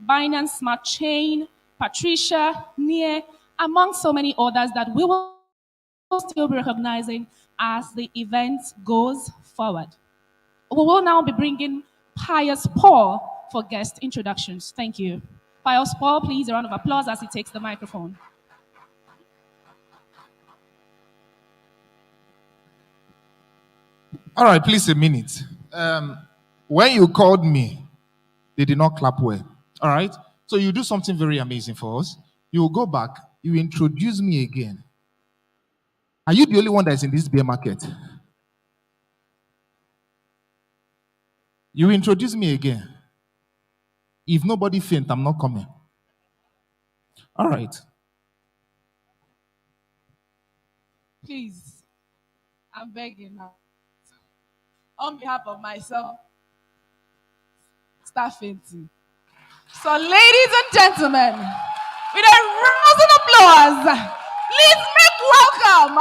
Binance Smart Chain, Patricia, Near, among so many others that we will still be recognizing as the event goes forward. We will now be bringing Pius Paul for guest introductions. Thank you. Pius Paul, please, a round of applause as he takes the microphone. All right, please, a minute. When you called me, they did not clap well. All right? So you do something very amazing for us. You will go back, you introduce me again. Are you the only one that's in this bear market? You introduce me again. If nobody faint, I'm not coming. All right. Please, I'm begging now. on behalf of myself, start fainting. So, ladies and gentlemen, with a rousing applause, please make welcome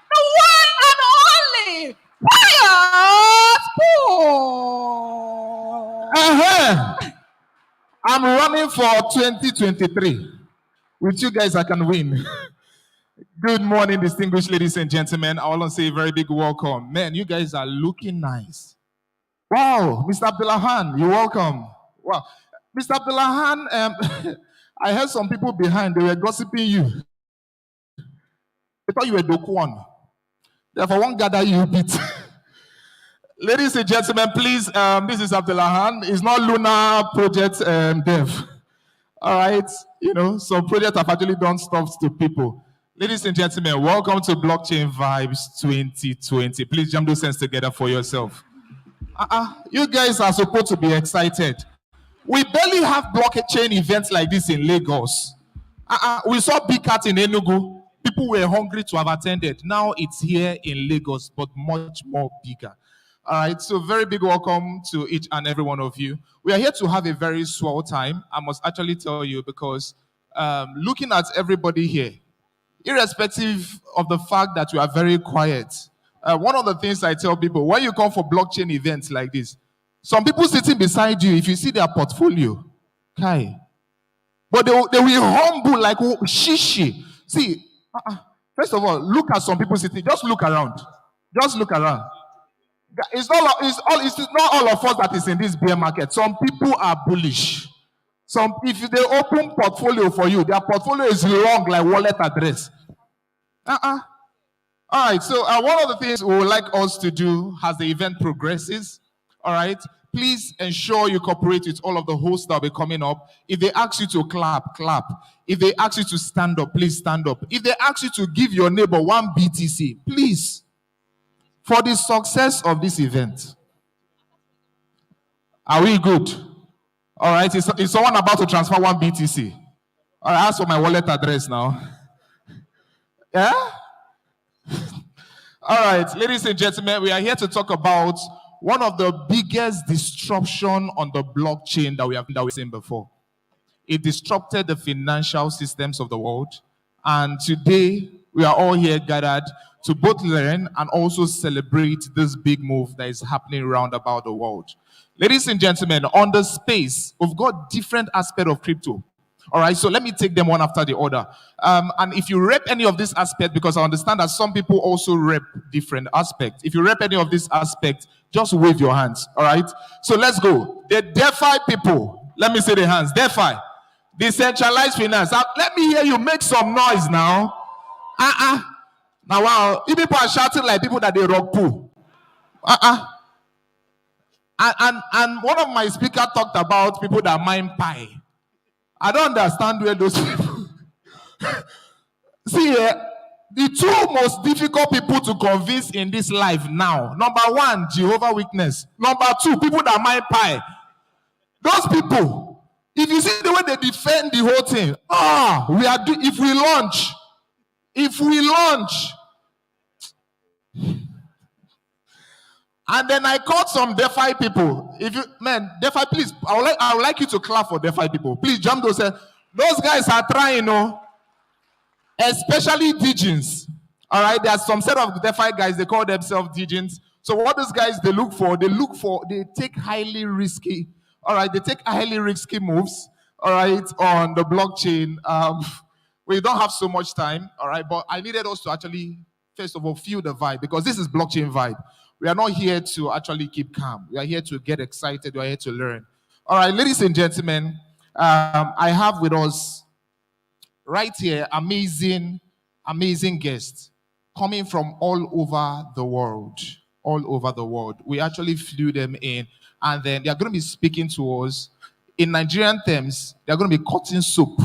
the one and only Pius Paul. I'm running for 2023. With you guys, I can win. Good morning, distinguished ladies and gentlemen. I want to say a very big welcome. Man, you guys are looking nice. Wow, Mr. Abdullahan, you're welcome. Wow. Mr. Abdullahan, I heard some people behind, they were gossiping you. They thought you were Dokwan. Therefore, one gather you bit. Ladies and gentlemen, please, this is Abdullahan. It's not Lunar Project Dev. All right, some projects have actually done stuff to people. Ladies and gentlemen, welcome to Blockchain Vibes 2020. Please jam those hands together for yourself. You guys are supposed to be excited. We barely have blockchain events like this in Lagos. We saw Big Cat in Enugu. People were hungry to have attended. Now it's here in Lagos, but much more bigger. All right, so very big welcome to each and every one of you. We are here to have a very swell time. I must actually tell you because looking at everybody here, irrespective of the fact that you are very quiet, one of the things I tell people, when you come for blockchain events like this, some people sitting beside you, if you see their portfolio, Kai, but they will humble like shishi. See, first of all, look at some people sitting. Just look around. Just look around. It's not all of us that is in this bear market. Some people are bullish. If they open portfolio for you, their portfolio is long like wallet address. All right, so one of the things we would like us to do as the event progresses, all right, please ensure you cooperate with all of the hosts that will be coming up. If they ask you to clap, clap. If they ask you to stand up, please stand up. If they ask you to give your neighbor one BTC, please. For the success of this event. Are we good? All right, is someone about to transfer one BTC? All right, ask for my wallet address now. Yeah? All right, ladies and gentlemen, we are here to talk about one of the biggest disruption on the blockchain that we have seen before. It disrupted the financial systems of the world. And today, we are all here gathered to both learn and also celebrate this big move that is happening around about the world. Ladies and gentlemen, on the space, we've got different aspects of crypto. All right, so let me take them one after the other. And if you rep any of this aspect, because I understand that some people also rep different aspects. If you rep any of this aspect, just wave your hands. All right, so let's go. The DeFi people, let me say the hands. DeFi, decentralized finance. Let me hear you make some noise now. Now, wow, if people are shouting like people that they rock pool. And one of my speakers talked about people that mine pie. I don't understand where those people. See, the two most difficult people to convince in this life now. Number one, Jehovah Witness. Number two, people that mine pie. Those people, if you see the way they defend the whole thing, if we launch, and then I caught some DeFi people. DeFi, please, I would like you to clap for DeFi people. Please jump those. Those guys are trying, especially Digins. All right, there's some set of DeFi guys, they call themselves Digins. So what those guys they take highly risky. All right, they take highly risky moves. All right, on the blockchain. We don't have so much time. All right, but I needed us to actually, first of all, feel the vibe because this is blockchain vibe. We are not here to actually keep calm. We are here to get excited. We are here to learn. All right, ladies and gentlemen, I have with us right here amazing guests coming from all over the world. All over the world. We actually flew them in, and then they are going to be speaking to us. In Nigerian terms, they are going to be cutting soup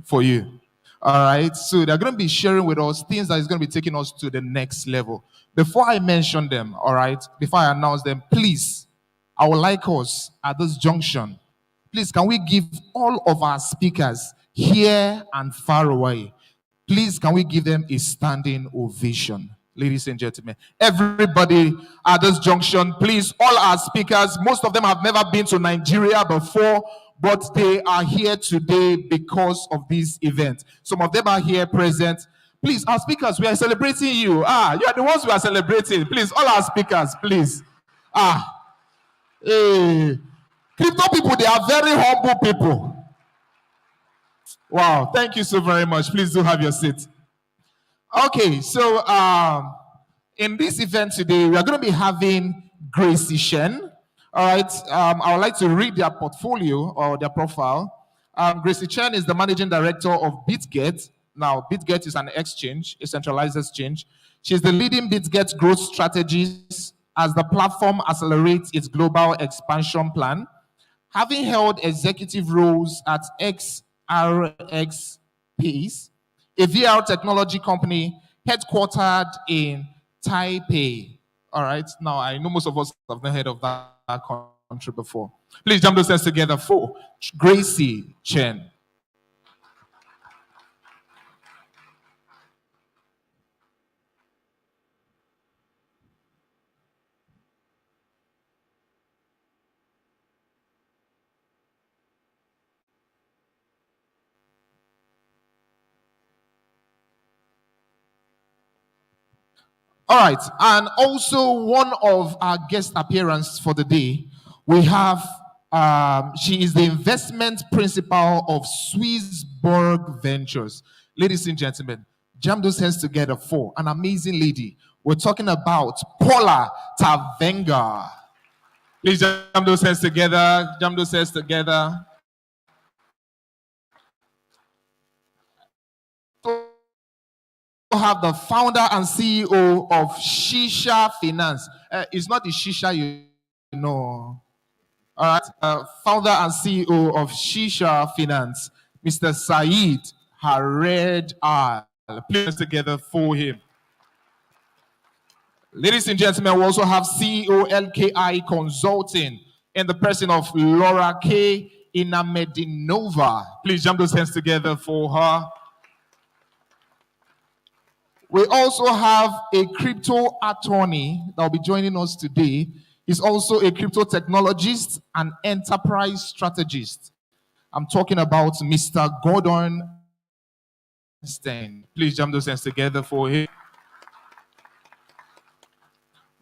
for you. All right, so they're going to be sharing with us things that is going to be taking us to the next level. Before I mention them, all right, before I announce them, please, I would like us at this junction, please, can we give all of our speakers here and far away, please, can we give them a standing ovation? ladies and gentlemen. Everybody at this junction, please, all our speakers, most of them have never been to Nigeria before, but they are here today because of this event. Some of them are here present. Please, our speakers, we are celebrating you. You are the ones we are celebrating. Please, all our speakers, please. Hey. Crypto people, they are very humble people. Wow, thank you so very much. Please do have your seat. Okay, so in this event today, we are going to be having Gracie Shen. All right, I would like to read their portfolio or their profile. Gracie Chen is the managing director of BitGet. Now, BitGet is an exchange, a centralized exchange. She's the leading BitGet growth strategist as the platform accelerates its global expansion plan. Having held executive roles at XRX Pace, a VR technology company headquartered in Taipei. All right, now I know most of us have not heard of that country before. Please jump those hands together for Gracie Chen. All right, and also one of our guest appearances for the day, we have, she is the investment principal of Swissborg Ventures. Ladies and gentlemen, jam those hands together for an amazing lady. We're talking about Paula Tavenga. Please jam those hands together, jam those hands together. Have the founder and CEO of Shisha Finance. It's not the Shisha you know. All right. Founder and CEO of Shisha Finance, Mr. Saeed Hared Al. Please together for him. Ladies and gentlemen, we also have CEO LKI Consulting in the person of Laura K. Inamedinova. Please jump those hands together for her. We also have a crypto attorney that will be joining us today. He's also a crypto technologist and enterprise strategist. I'm talking about Mr. Gordon Stein. Please jump those hands together for him.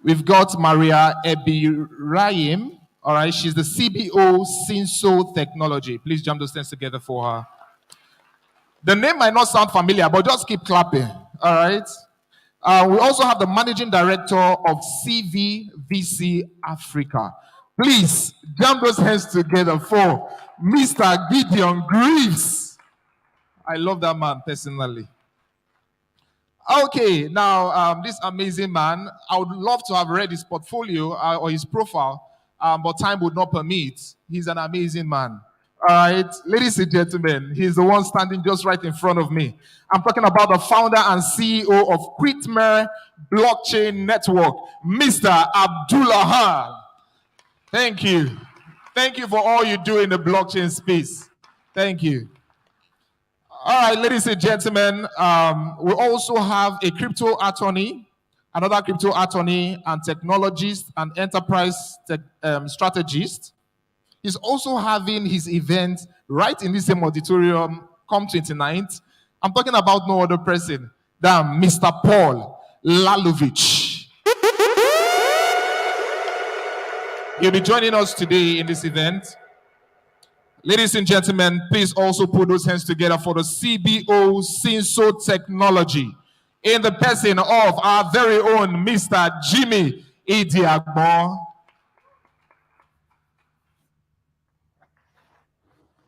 We've got Maria Ebirayim. All right, she's the CBO Sinso Technology. Please jump those hands together for her. The name might not sound familiar, but just keep clapping. All right. We also have the managing director of VC Africa. Please jump those hands together for Mr. Gideon Greaves. I love that man personally. Okay, now this amazing man, I would love to have read his portfolio or his profile, but time would not permit. He's an amazing man. All right, ladies and gentlemen, he's the one standing just right in front of me. I'm talking about the founder and CEO of Quitmer Blockchain Network, Mr. Abdullah Khan. Thank you. Thank you for all you do in the blockchain space. Thank you. All right, ladies and gentlemen, we also have a crypto attorney, another crypto attorney and technologist and enterprise strategist. He's also having his event right in this same auditorium come 29th. I'm talking about no other person than Mr. Paul Lalovich. He'll be joining us today in this event. Ladies and gentlemen, please also put those hands together for the CBO Sinso Technology in the person of our very own Mr. Jimmy Idiagbo.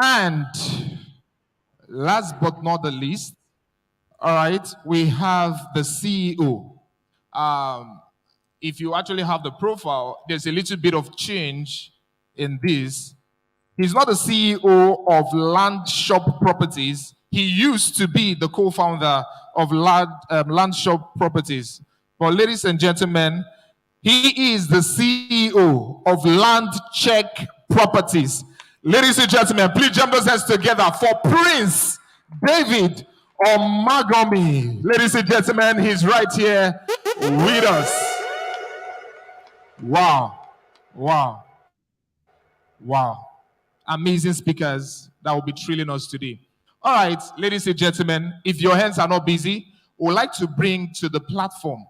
And last but not the least, all right, we have the CEO. If you actually have the profile, there's a little bit of change in this. He's not the CEO of Land Shop Properties. He used to be the co-founder of Land Shop Properties. But ladies and gentlemen, he is the CEO of Land Check Properties. Ladies and gentlemen, please jump those hands together for Prince David Omagomi. Ladies and gentlemen, he's right here with us. Wow. Wow. Wow. Amazing speakers that will be thrilling us today. All right, ladies and gentlemen, if your hands are not busy, we would like to bring to the platform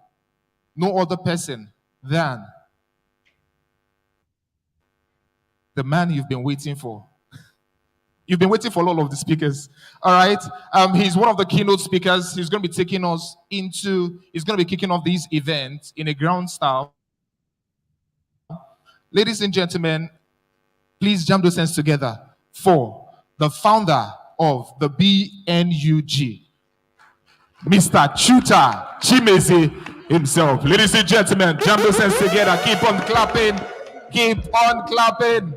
no other person than the man you've been waiting for. You've been waiting for all of the speakers. All right. He's one of the keynote speakers. He's going to be taking us into, he's going to be kicking off these events in a ground style. Ladies and gentlemen, please jam those hands together for the founder of the BNUG, Mr. Chuta Chimeze himself. Ladies and gentlemen, jam those hands together. Keep on clapping. Keep on clapping.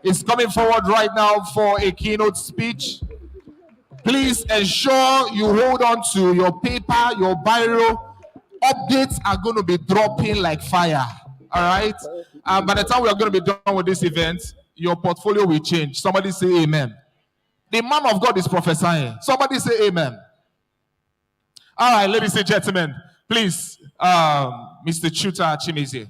He's coming forward right now for a keynote speech. Please ensure you hold on to your paper, your biro. Updates are going to be dropping like fire. All right? By the time we are going to be done with this event, your portfolio will change. Somebody say amen. The man of God is prophesying. Somebody say amen. All right, ladies and gentlemen, please, Mr. Chuta Chimeze.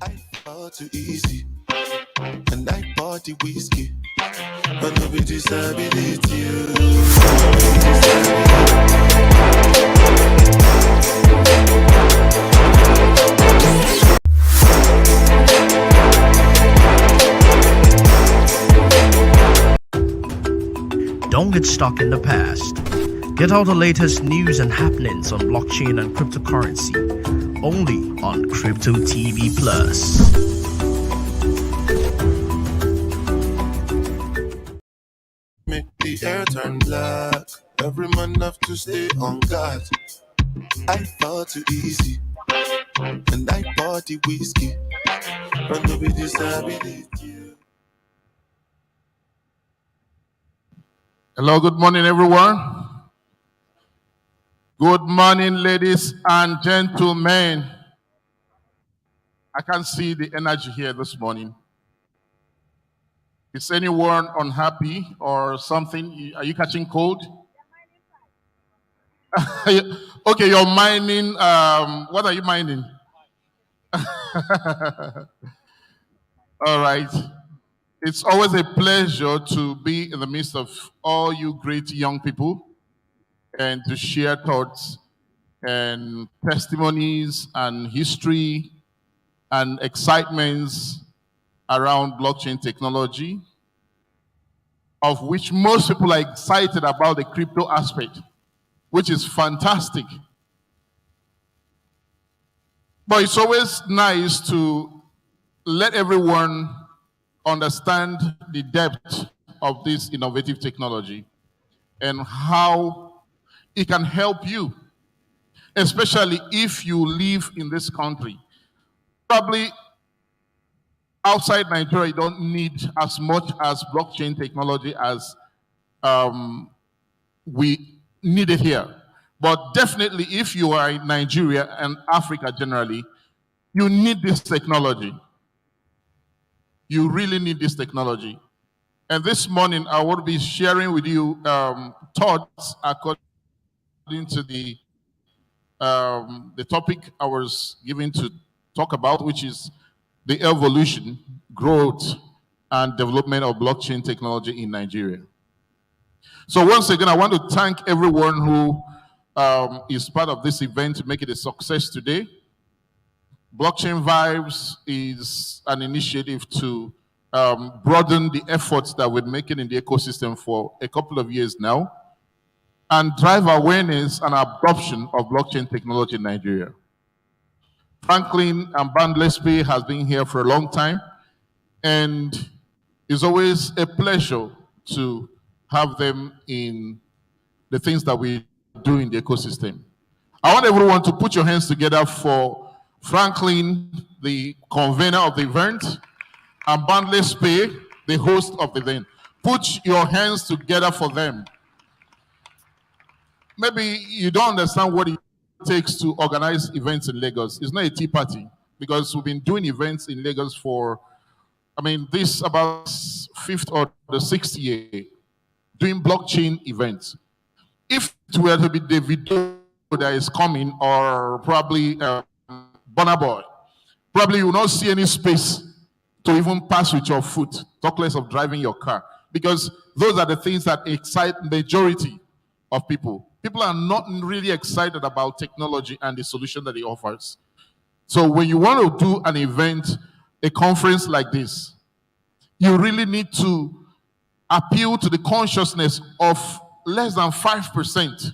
I fall too easy, and I party whiskey, but no be disability. Don't get stuck in the past. Get all the latest news and happenings on blockchain and cryptocurrency only on Crypto TV Plus. Make the air turn black. Every man have to stay on guard. I fall too easy, and I party whiskey, but no be disability. Hello, good morning, everyone. Good morning, ladies and gentlemen. I can see the energy here this morning. Is anyone unhappy or something? Are you catching cold? Okay, you're mining. What are you mining? All right. It's always a pleasure to be in the midst of all you great young people and to share thoughts and testimonies and history and excitements around blockchain technology, of which most people are excited about the crypto aspect, which is fantastic. But it's always nice to let everyone understand the depth of this innovative technology and how it can help you, especially if you live in this country. Probably outside Nigeria, you don't need as much as blockchain technology as we need it here. But definitely, if you are in Nigeria and Africa generally, you need this technology. You really need this technology. And this morning, I want to be sharing with you thoughts according to the topic I was given to talk about, which is the evolution, growth, and development of blockchain technology in Nigeria. So once again, I want to thank everyone who is part of this event to make it a success today. Blockchain Vibes is an initiative to broaden the efforts that we're making in the ecosystem for a couple of years now and drive awareness and adoption of blockchain technology in Nigeria. Franklin and Boundless Pay has been here for a long time, and it's always a pleasure to have them in the things that we do in the ecosystem. I want everyone to put your hands together for Franklin, the convener of the event, and Boundless Pay, the host of the event. Put your hands together for them. Maybe you don't understand what it takes to organize events in Lagos. It's not a tea party, because we've been doing events in Lagos for I mean, this about fifth or the sixth year doing blockchain events. If it were to be the video that is coming, or probably Burna Boy, probably you will not see any space to even pass with your foot, talk less of driving your car, because those are the things that excite majority of people. People are not really excited about technology and the solution that it offers. So when you want to do an event, a conference like this, you really need to appeal to the consciousness of less than 5%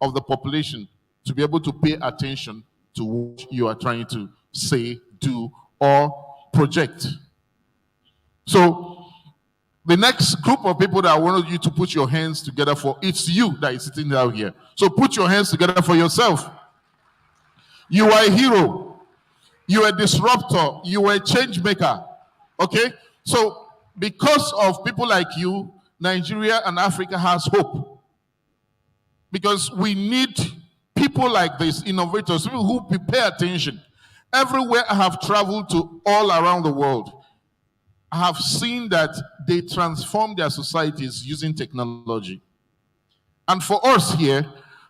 of the population to be able to pay attention to what you are trying to say, do, or project. So the next group of people that I wanted you to put your hands together for, it's you that is sitting down here. So put your hands together for yourself. You are a hero. You are a disruptor. You are a change maker. Okay? So because of people like you, Nigeria and Africa has hope. Because we need people like this, innovators, people who pay attention. Everywhere I have traveled to all around the world, I have seen that they transform their societies using technology. And for us here,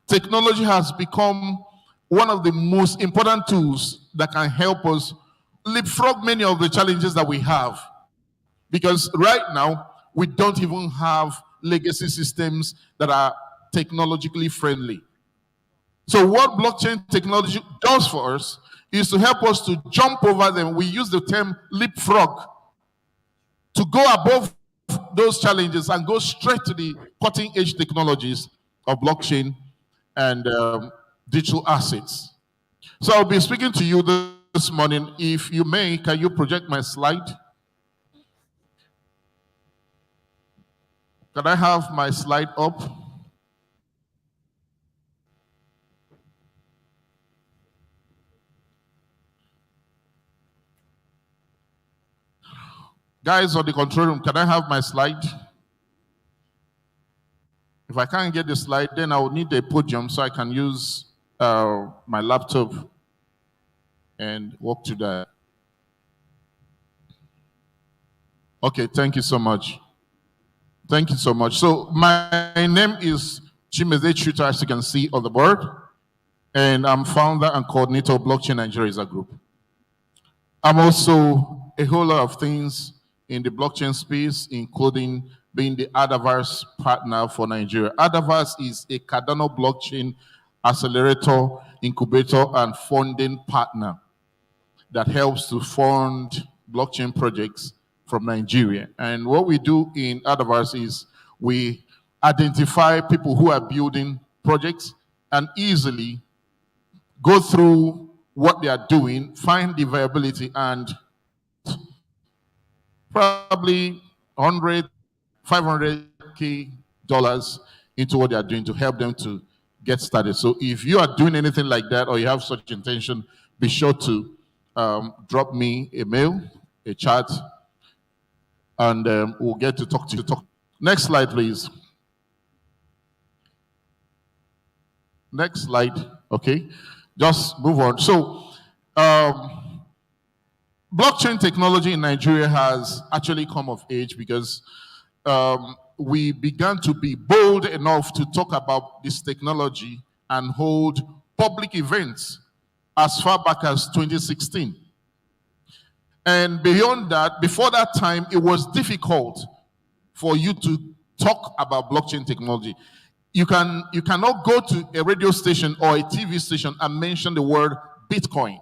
technology has become one of the most important tools that can help us leapfrog many of the challenges that we have. Because right now, we don't even have legacy systems that are technologically friendly. So what blockchain technology does for us is to help us to jump over them. We use the term leapfrog, to go above those challenges and go straight to the cutting edge technologies of blockchain and digital assets. So I'll be speaking to you this morning. If you may, can you project my slide? Can I have my slide up? Guys on the control room, can I have my slide? If I can't get the slide, then I will need a podium so I can use my laptop and walk to that. Okay, thank you so much. Thank you so much. So my name is Chimeze Chuta, as you can see on the board, and I'm founder and coordinator of Blockchain Nigeria Group. I'm also a whole lot of things in the blockchain space, including being the Adaverse partner for Nigeria. Adaverse is a Cardano blockchain accelerator, incubator, and funding partner that helps to fund blockchain projects from Nigeria. And what we do in Adaverse is we identify people who are building projects and easily go through what they are doing, find the viability, and probably 100, $500K into what they are doing to help them to get started. So if you are doing anything like that or you have such intention, be sure to drop me a mail, a chat, and we'll get to talk to you. Next slide, please. Next slide, okay. Just move on. So, blockchain technology in Nigeria has actually come of age because we began to be bold enough to talk about this technology and hold public events as far back as 2016. And beyond that, before that time, it was difficult for you to talk about blockchain technology. You cannot go to a radio station or a TV station and mention the word Bitcoin.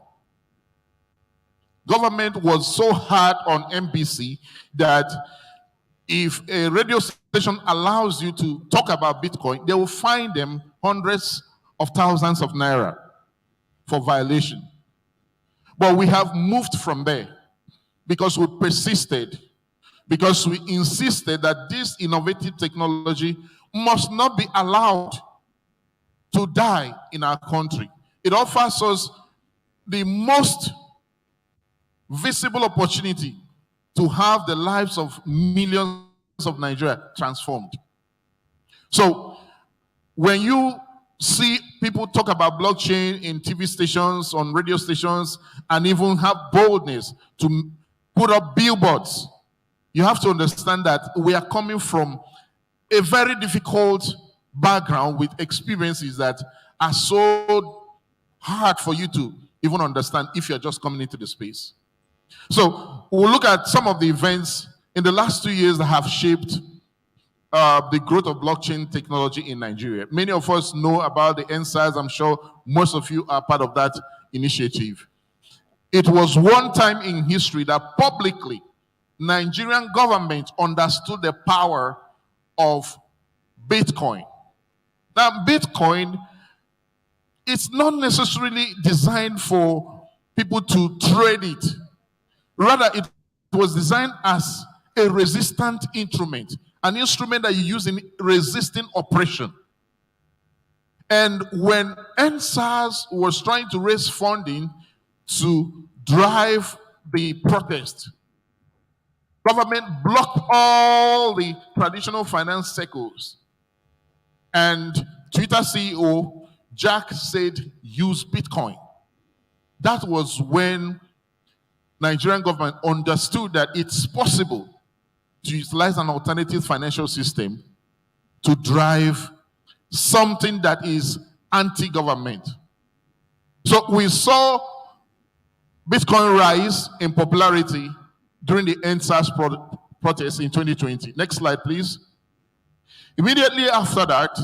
Government was so hard on MBC that if a radio station allows you to talk about Bitcoin, they will fine them hundreds of thousands of naira for violation. But we have moved from there because we persisted, because we insisted that this innovative technology must not be allowed to die in our country. It offers us the most visible opportunity to have the lives of millions of Nigeria transformed. So when you see people talk about blockchain in TV stations, on radio stations, and even have boldness to put up billboards you have to understand that we are coming from a very difficult background with experiences that are so hard for you to even understand if you're just coming into the space. So we'll look at some of the events in the last 2 years that have shaped the growth of blockchain technology in Nigeria. Many of us know about the NSAS. I'm sure most of you are part of that initiative. It was one time in history that publicly Nigerian government understood the power of Bitcoin. Now, Bitcoin, it's not necessarily designed for people to trade it. Rather, it was designed as a resistant instrument, an instrument that you use in resisting oppression. And when NSAS was trying to raise funding to drive the protest, government blocked all the traditional finance circles. And Twitter CEO Jack said, use Bitcoin. That was when Nigerian government understood that it's possible to utilize an alternative financial system to drive something that is anti-government. So we saw Bitcoin rise in popularity during the NSAS protest in 2020. Next slide, please. Immediately after that,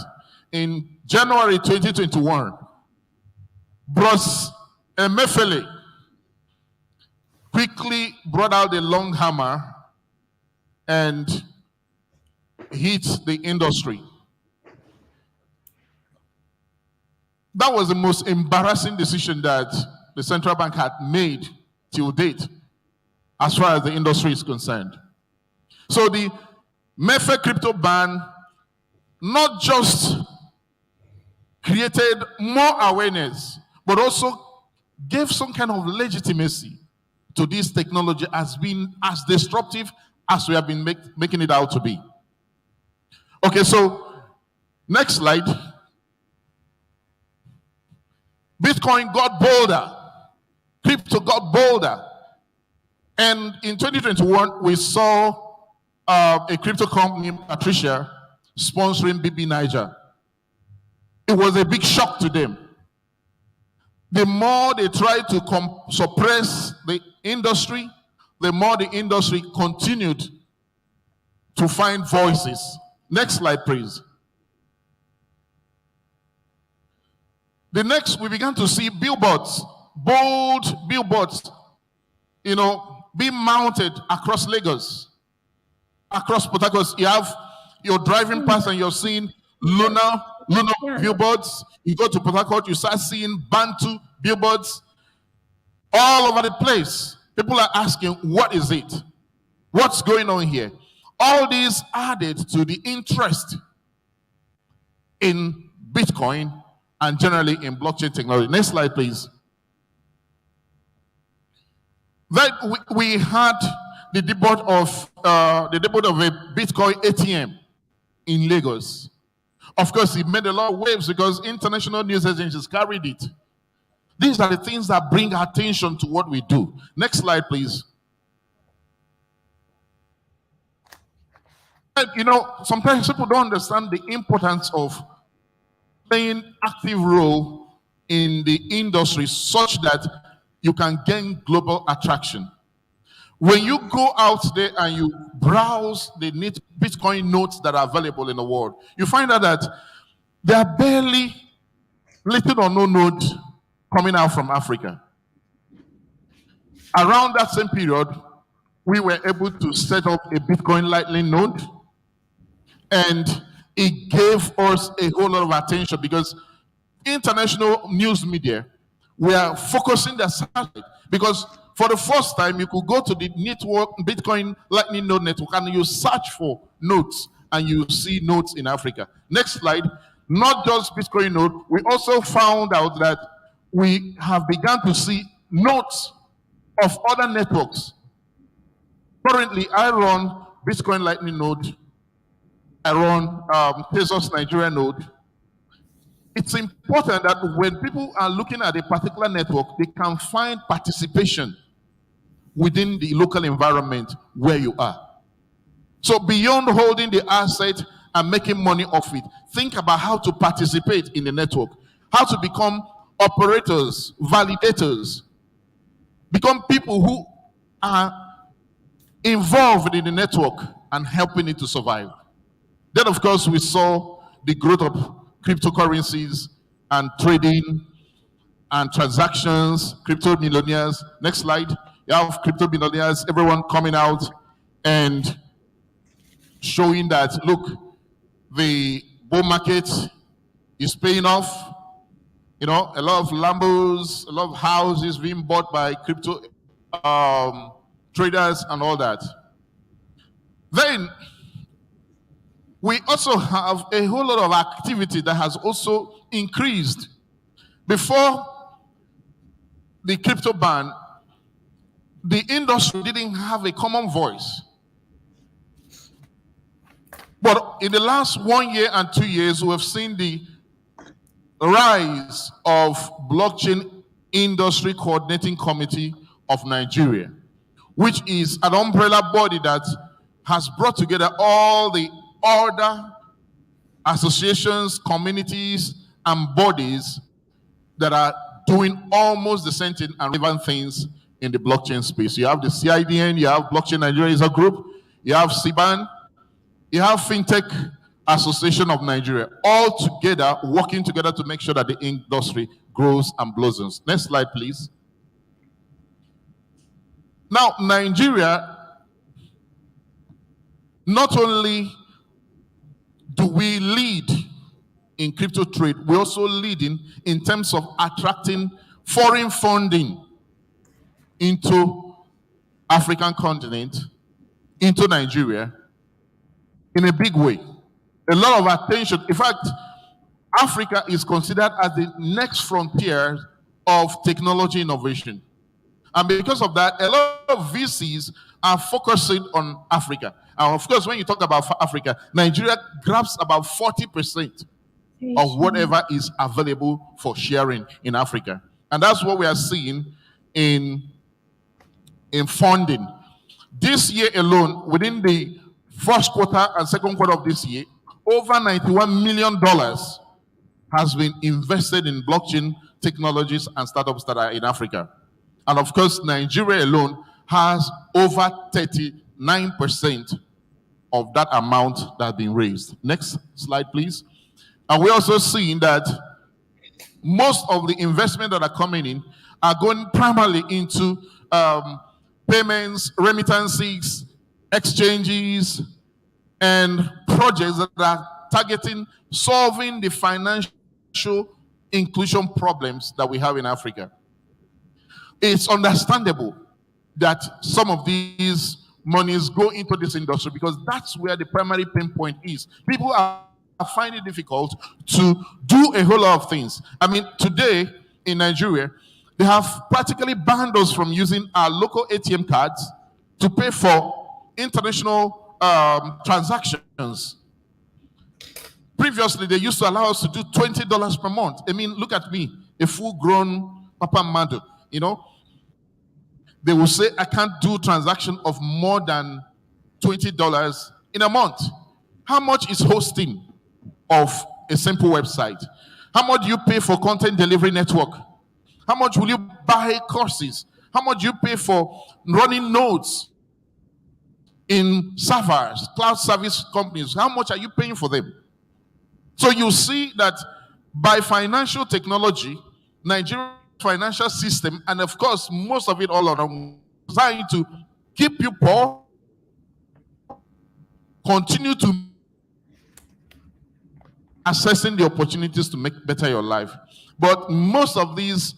in January 2021, Bros Emefiele quickly brought out a long hammer and hit the industry. That was the most embarrassing decision that the central bank had made till date, as far as the industry is concerned. So the MEFE crypto ban not just created more awareness, but also gave some kind of legitimacy to this technology as being as disruptive as we have been making it out to be. Okay, so next slide. Bitcoin got bolder. Crypto got bolder. And in 2021, we saw a crypto company, Patricia, sponsoring BB Niger. It was a big shock to them. The more they tried to suppress the industry, the more the industry continued to find voices. Next slide, please. The next, we began to see billboards, bold billboards, being mounted across Lagos, across Port Harcourt. You're driving past and you're seeing lunar billboards. You go to Port Harcourt, you start seeing Bantu billboards all over the place. People are asking, what is it? What's going on here? All these added to the interest in Bitcoin and generally in blockchain technology. Next slide, please. Then we had the debut of a Bitcoin ATM in Lagos. Of course, it made a lot of waves because international news agencies carried it. These are the things that bring attention to what we do. Next slide, please. Sometimes people don't understand the importance of playing active role in the industry such that you can gain global attraction. When you go out there and you browse the Bitcoin notes that are available in the world, you find out that there are barely little or no nodes coming out from Africa. Around that same period, we were able to set up a Bitcoin Lightning node, and it gave us a whole lot of attention because international news media were focusing their satellite, because for the first time you could go to the network Bitcoin Lightning node network and you search for nodes and you see nodes in Africa. Next slide. Not just Bitcoin node, we also found out that we have begun to see nodes of other networks. Currently, I run Bitcoin Lightning node. I run Tezos Nigeria node. It's important that when people are looking at a particular network, they can find participation within the local environment where you are. So beyond holding the asset and making money off it, think about how to participate in the network, how to become operators, validators, become people who are involved in the network and helping it to survive. Then, of course, we saw the growth of cryptocurrencies and trading and transactions, crypto millionaires. Next slide. You have crypto millionaires, everyone coming out and showing that, look, the bull market is paying off. You know, a lot of Lambos, a lot of houses being bought by crypto traders and all that. Then we also have a whole lot of activity that has also increased. Before the crypto ban, the industry didn't have a common voice. But in the last 1 year and 2 years, we have seen the rise of Blockchain Industry Coordinating Committee of Nigeria, which is an umbrella body that has brought together all the other associations, communities, and bodies that are doing almost the same thing and relevant things in the blockchain space. You have the CIDN, you have Blockchain Nigeria as a group, you have CBAN, you have FinTech Association of Nigeria, all together, working together to make sure that the industry grows and blossoms. Next slide, please. Now, Nigeria, not only do we lead in crypto trade, we also lead in terms of attracting foreign funding into African continent, into Nigeria, in a big way. A lot of attention. In fact, Africa is considered as the next frontier of technology innovation. And because of that, a lot of VCs are focusing on Africa. And of course, when you talk about Africa, Nigeria grabs about 40% of whatever is available for sharing in Africa. And that's what we are seeing in funding. This year alone, within the first quarter and second quarter of this year, over $91 million has been invested in blockchain technologies and startups that are in Africa. And of course, Nigeria alone has over 39% of that amount that has been raised. Next slide, please. And we're also seeing that most of the investment that are coming in are going primarily into payments, remittances, exchanges, and projects that are targeting solving the financial inclusion problems that we have in Africa. It's understandable that some of these monies go into this industry because that's where the primary pain point is. People are finding it difficult to do a whole lot of things. I mean, today in Nigeria, they have practically banned us from using our local ATM cards to pay for international transactions. Previously, they used to allow us to do $20 per month. I mean, look at me, a full-grown Papa Mando, you know. They will say, I can't do transaction of more than $20 in a month. How much is hosting of a simple website? How much do you pay for content delivery network? How much will you buy courses? How much do you pay for running nodes in servers, cloud service companies? How much are you paying for them? So you see that by financial technology, Nigeria's financial system, and of course, most of it all around, designed to keep you poor, continue to assessing the opportunities to make better your life. But most of these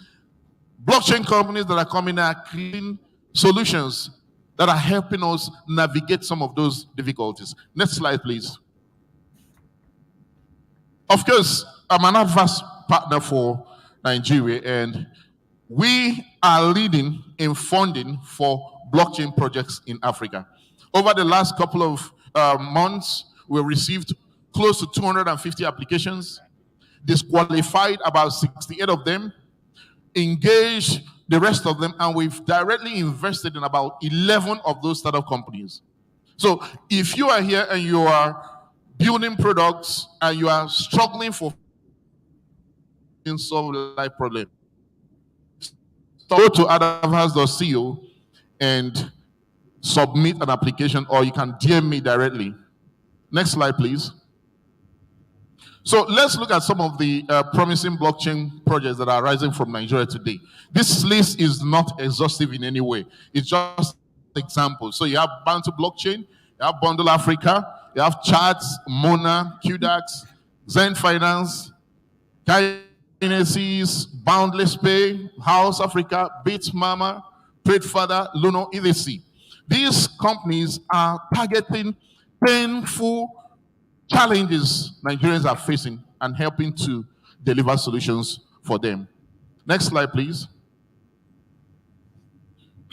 blockchain companies that are coming are creating solutions that are helping us navigate some of those difficulties. Next slide, please. Of course, I'm an adverse partner for Nigeria, and we are leading in funding for blockchain projects in Africa. Over the last couple of months, we received close to 250 applications, disqualified about 68 of them, engaged the rest of them, and we've directly invested in about 11 of those startup companies. So if you are here and you are building products and you are struggling for solve life problem, go to adavas.co and submit an application, or you can DM me directly. Next slide, please. So let's look at some of the promising blockchain projects that are rising from Nigeria today. This list is not exhaustive in any way. It's just examples. So you have Bantu Blockchain, you have Bundle Africa, you have Chats, Mona, QDAX, Zen Finance, Kinesis, Boundless Pay, House Africa, Bitmama, TradeFather, Luno, etc. These companies are targeting painful challenges Nigerians are facing and helping to deliver solutions for them. Next slide, please.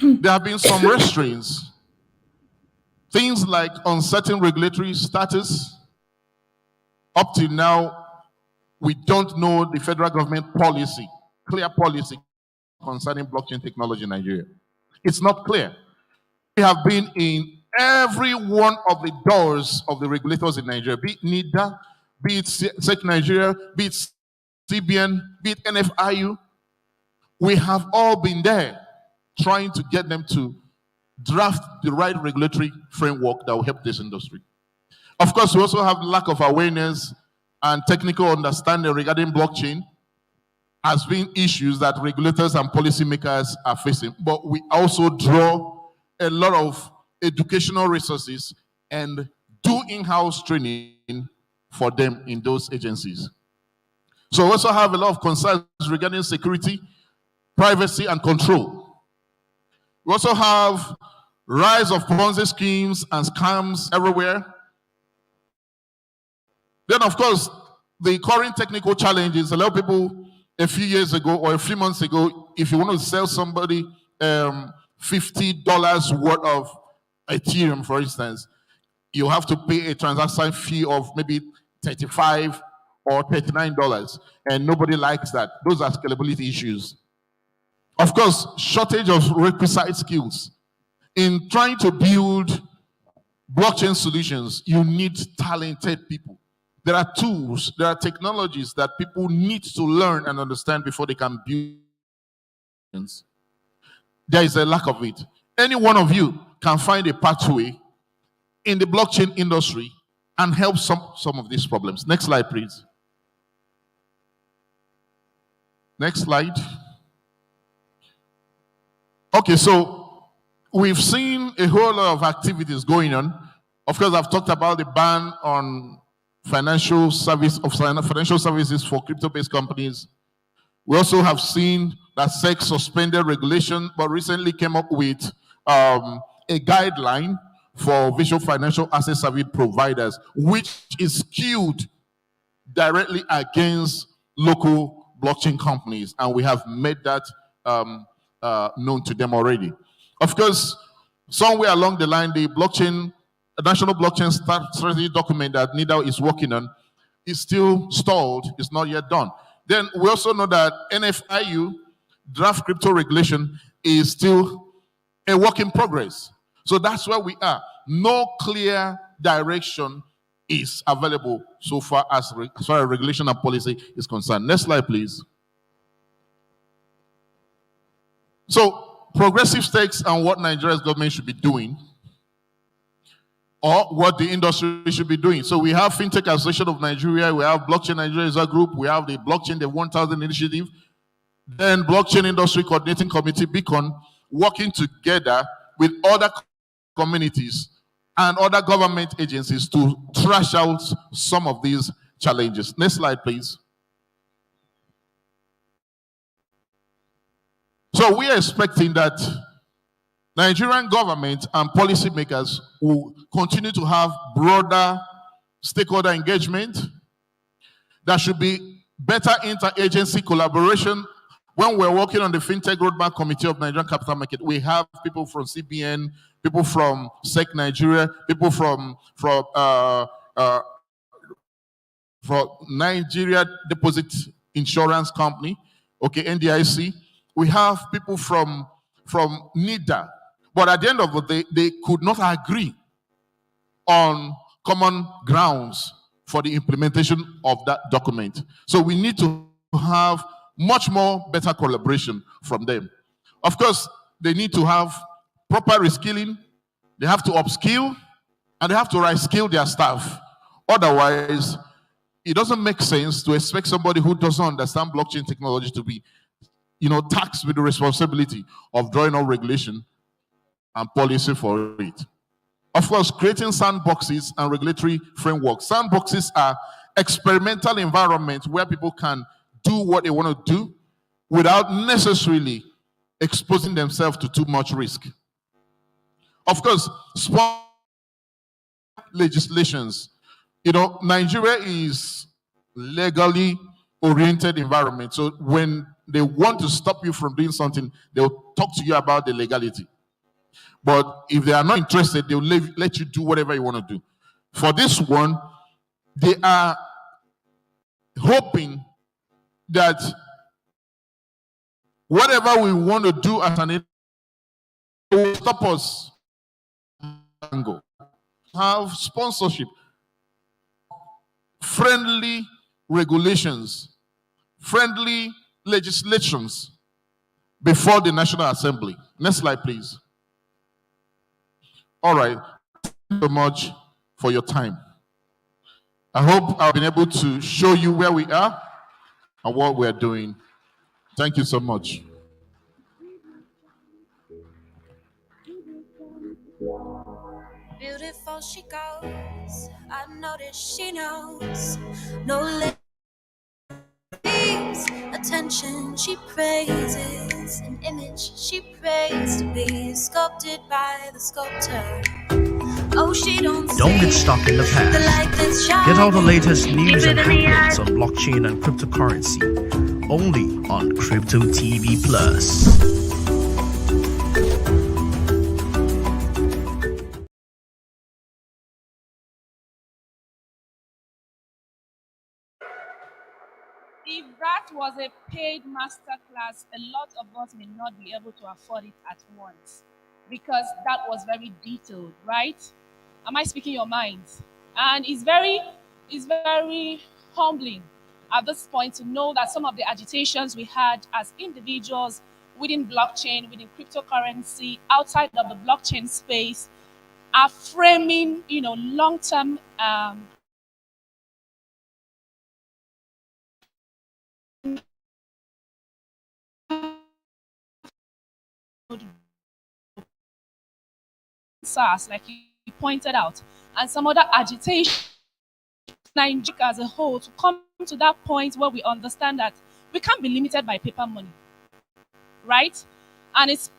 There have been some restraints. Things like uncertain regulatory status. Up till now, we don't know the federal government policy, clear policy concerning blockchain technology in Nigeria. It's not clear. We have been in every one of the doors of the regulators in Nigeria, be it NIDA, be it SEC Nigeria, be it CBN, be it NFIU. We have all been there trying to get them to draft the right regulatory framework that will help this industry. Of course, we also have lack of awareness and technical understanding regarding blockchain as being issues that regulators and policymakers are facing. But we also draw a lot of educational resources and do in-house training for them in those agencies. So we also have a lot of concerns regarding security, privacy, and control. We also have rise of Ponzi schemes and scams everywhere. Then, of course, the current technical challenges. A lot of people a few years ago or a few months ago, if you want to sell somebody $50 worth of Ethereum, for instance, you have to pay a transaction fee of maybe $35 or $39, and nobody likes that. Those are scalability issues. Of course, shortage of requisite skills. In trying to build blockchain solutions, you need talented people. There are tools, there are technologies that people need to learn and understand before they can build. There is a lack of it. Any one of you can find a pathway in the blockchain industry and help some of these problems. Next slide, please. Next slide. Okay, so we've seen a whole lot of activities going on. Of course, I've talked about the ban on financial services for crypto-based companies. We also have seen that SEC suspended regulation, but recently came up with a guideline for visual financial asset service providers, which is skewed directly against local blockchain companies, and we have made that known to them already. Of course, somewhere along the line, the national blockchain strategy document that NIDA is working on is still stalled, it's not yet done. Then we also know that NFIU draft crypto regulation is still a work in progress. So that's where we are. No clear direction is available so far as regulation and policy is concerned. Next slide, please. So progressive stakes and what Nigeria's government should be doing, or what the industry should be doing. So we have FinTech Association of Nigeria, we have Blockchain Nigeria as a group, we have the Blockchain the 1000 initiative, then Blockchain Industry Coordinating Committee, Beacon, working together with other communities and other government agencies to thrash out some of these challenges. Next slide, please. So we are expecting that Nigerian government and policymakers will continue to have broader stakeholder engagement. There should be better interagency collaboration. When we're working on the FinTech Roadmap Committee of Nigerian Capital Market, we have people from CBN, people from SEC Nigeria, people from Nigeria Deposit Insurance Company, okay, NDIC. We have people from NIDA. But at the end of the day, they could not agree on common grounds for the implementation of that document. So we need to have much more better collaboration from them. Of course, they need to have proper reskilling, they have to upskill, and they have to reskill their staff. Otherwise, it doesn't make sense to expect somebody who doesn't understand blockchain technology to be, taxed with the responsibility of drawing up regulation and policy for it. Of course, creating sandboxes and regulatory frameworks. Sandboxes are experimental environments where people can do what they want to do without necessarily exposing themselves to too much risk. Of course, small legislations. Nigeria is legally oriented environment. So when they want to stop you from doing something, they'll talk to you about the legality. But if they are not interested, they'll let you do whatever you want to do. For this one, they are hoping that whatever we want to do as an will stop us. Have sponsorship, friendly regulations, friendly legislations before the National Assembly. Next slide, please. All right. Thank you so much for your time. I hope I've been able to show you where we are and what we're doing. Thank you so much. Beautiful she goes, I notice she knows no leaves attention. She praises an image she prays to be sculpted by the sculptor. Oh, she don't get stuck in the past. Get all the latest news and happenings on blockchain and cryptocurrency only on Crypto TV Plus. If that was a paid masterclass, a lot of us may not be able to afford it at once because that was very detailed, right? Am I speaking your mind? And it's very humbling at this point to know that some of the agitations we had as individuals within blockchain, within cryptocurrency, outside of the blockchain space, are framing, long-term SARS, like you pointed out, and some other agitation, Nigeria as a whole, to come to that point where we understand that we can't be limited by paper money, right? And it's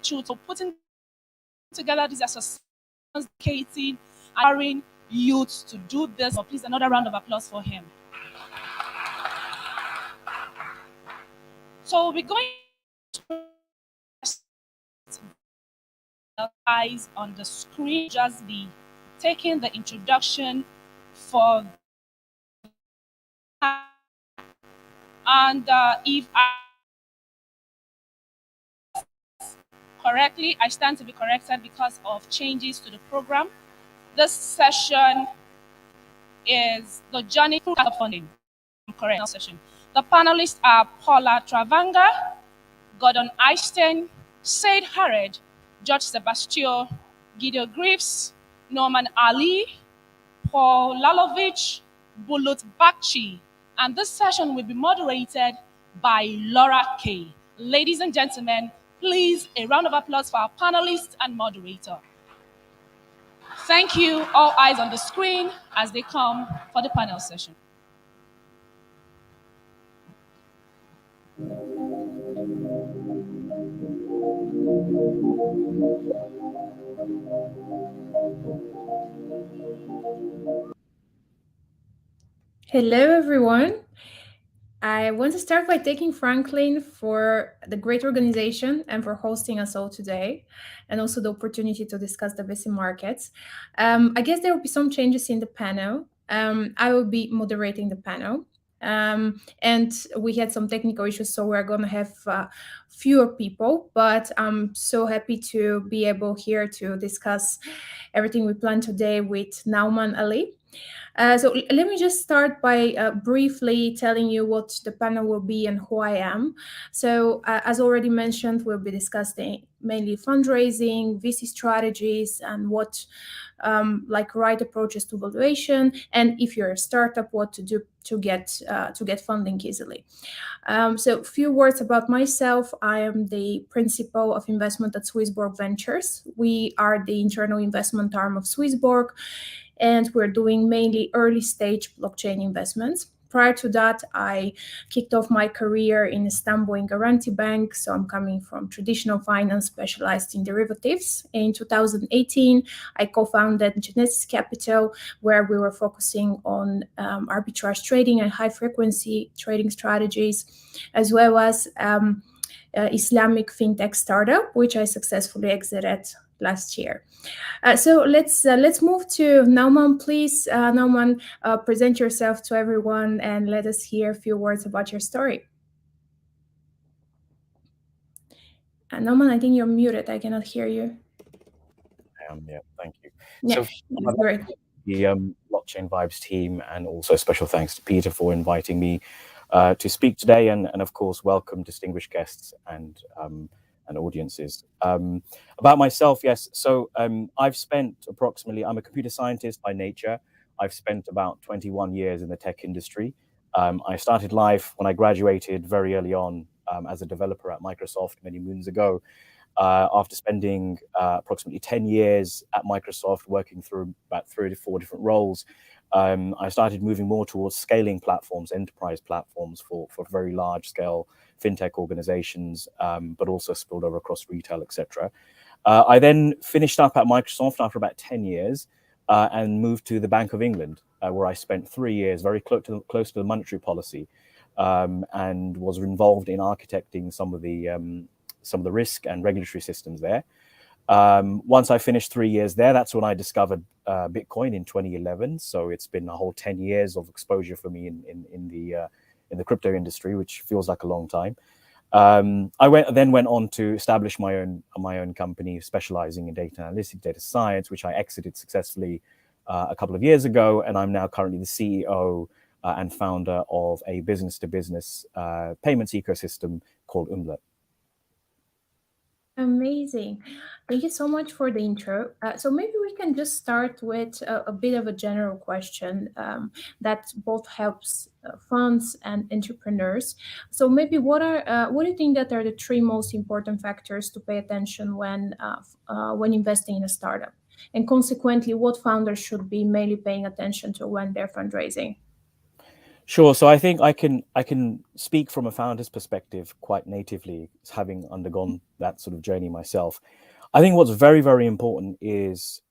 to putting together these associations, educating, empowering youths to do this. Oh, please, another round of applause for him. So we're going to eyes on the screen, just be taking the introduction for, and if I correctly, I stand to be corrected because of changes to the program. This session is the journey through funding. Correct session. The panelists are Paula Travanger, Gordon Einstein, Said Harred, George Sebastio, Guido Griffiths, Norman Ali, Paul Lalovich, Bulut Bakchi, and this session will be moderated by Laura Kay. Ladies and gentlemen, please a round of applause for our panelists and moderator. Thank you. All eyes on the screen as they come for the panel session. Hello, everyone. I want to start by thanking Franklin for the great organization and for hosting us all today, and also the opportunity to discuss the VC markets. I guess there will be some changes in the panel. I will be moderating the panel. And we had some technical issues, so we're going to have fewer people, but I'm so happy to be able here to discuss everything we planned today with Nauman Ali. So let me just start by briefly telling you what the panel will be and who I am. So as already mentioned, we'll be discussing mainly fundraising, VC strategies, and what like right approaches to valuation, and if you're a startup, what to do to get funding easily. So a few words about myself. I am the principal of investment at Swissborg Ventures. We are the internal investment arm of Swissborg, and we're doing mainly early stage blockchain investments. Prior to that, I kicked off my career in Istanbul in Garanti Bank. So I'm coming from traditional finance specialized in derivatives. In 2018, I co-founded Genesis Capital, where we were focusing on arbitrage trading and high frequency trading strategies, as well as Islamic fintech startup, which I successfully exited last year. So let's move to Nauman, please. Nauman, present yourself to everyone and let us hear a few words about your story. Nauman, I think you're muted. I cannot hear you. Yeah, thank you. Yeah, So great. The Blockchain Vibes team, and also special thanks to Peter for inviting me to speak today, and of course welcome distinguished guests and audiences. About myself, yes. So I've spent approximately, I'm a computer scientist by nature. I've spent about 21 years in the tech industry. I started life when I graduated very early on as a developer at Microsoft many moons ago. After spending approximately 10 years at Microsoft, working through about 3 to 4 different roles, I started moving more towards scaling platforms, enterprise platforms for very large scale fintech organizations, but also spilled over across retail, etc. I then finished up at Microsoft after about 10 years and moved to the Bank of England, where I spent 3 years very close to the monetary policy, and was involved in architecting some of the risk and regulatory systems there. Once I finished 3 years there, that's when I discovered Bitcoin in 2011. So it's been a whole 10 years of exposure for me in the crypto industry, which feels like a long time. I then went on to establish my own company specializing in data analytics, data science, which I exited successfully a couple of years ago, and I'm now currently the CEO and founder of a business-to-business payments ecosystem called Umlaut. Amazing. Thank you so much for the intro. So maybe we can just start with a bit of a general question that both helps funds and entrepreneurs. So maybe what do you think that are the 3 most important factors to pay attention when investing in a startup? And consequently, what founders should be mainly paying attention to when they're fundraising? Sure. So I think I can speak from a founder's perspective quite natively, having undergone that sort of journey myself. I think what's very, very important is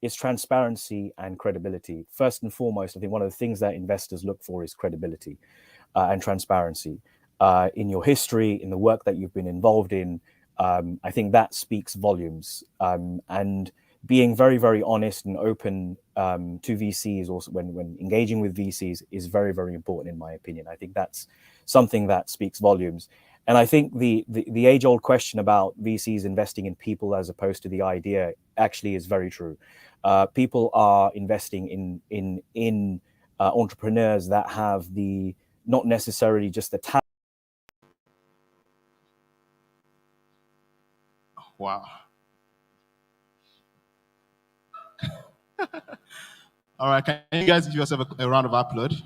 transparency and credibility. First and foremost, I think one of the things that investors look for is credibility and transparency in your history, in the work that you've been involved in. I think that speaks volumes. And being very, very honest and open to VCs, also when engaging with VCs, is very, very important in my opinion. I think that's something that speaks volumes. And I think the age-old question about VCs investing in people as opposed to the idea actually is very true. People are investing in entrepreneurs that have not necessarily just the talent. Wow. All right, can you guys give yourself a round of applause?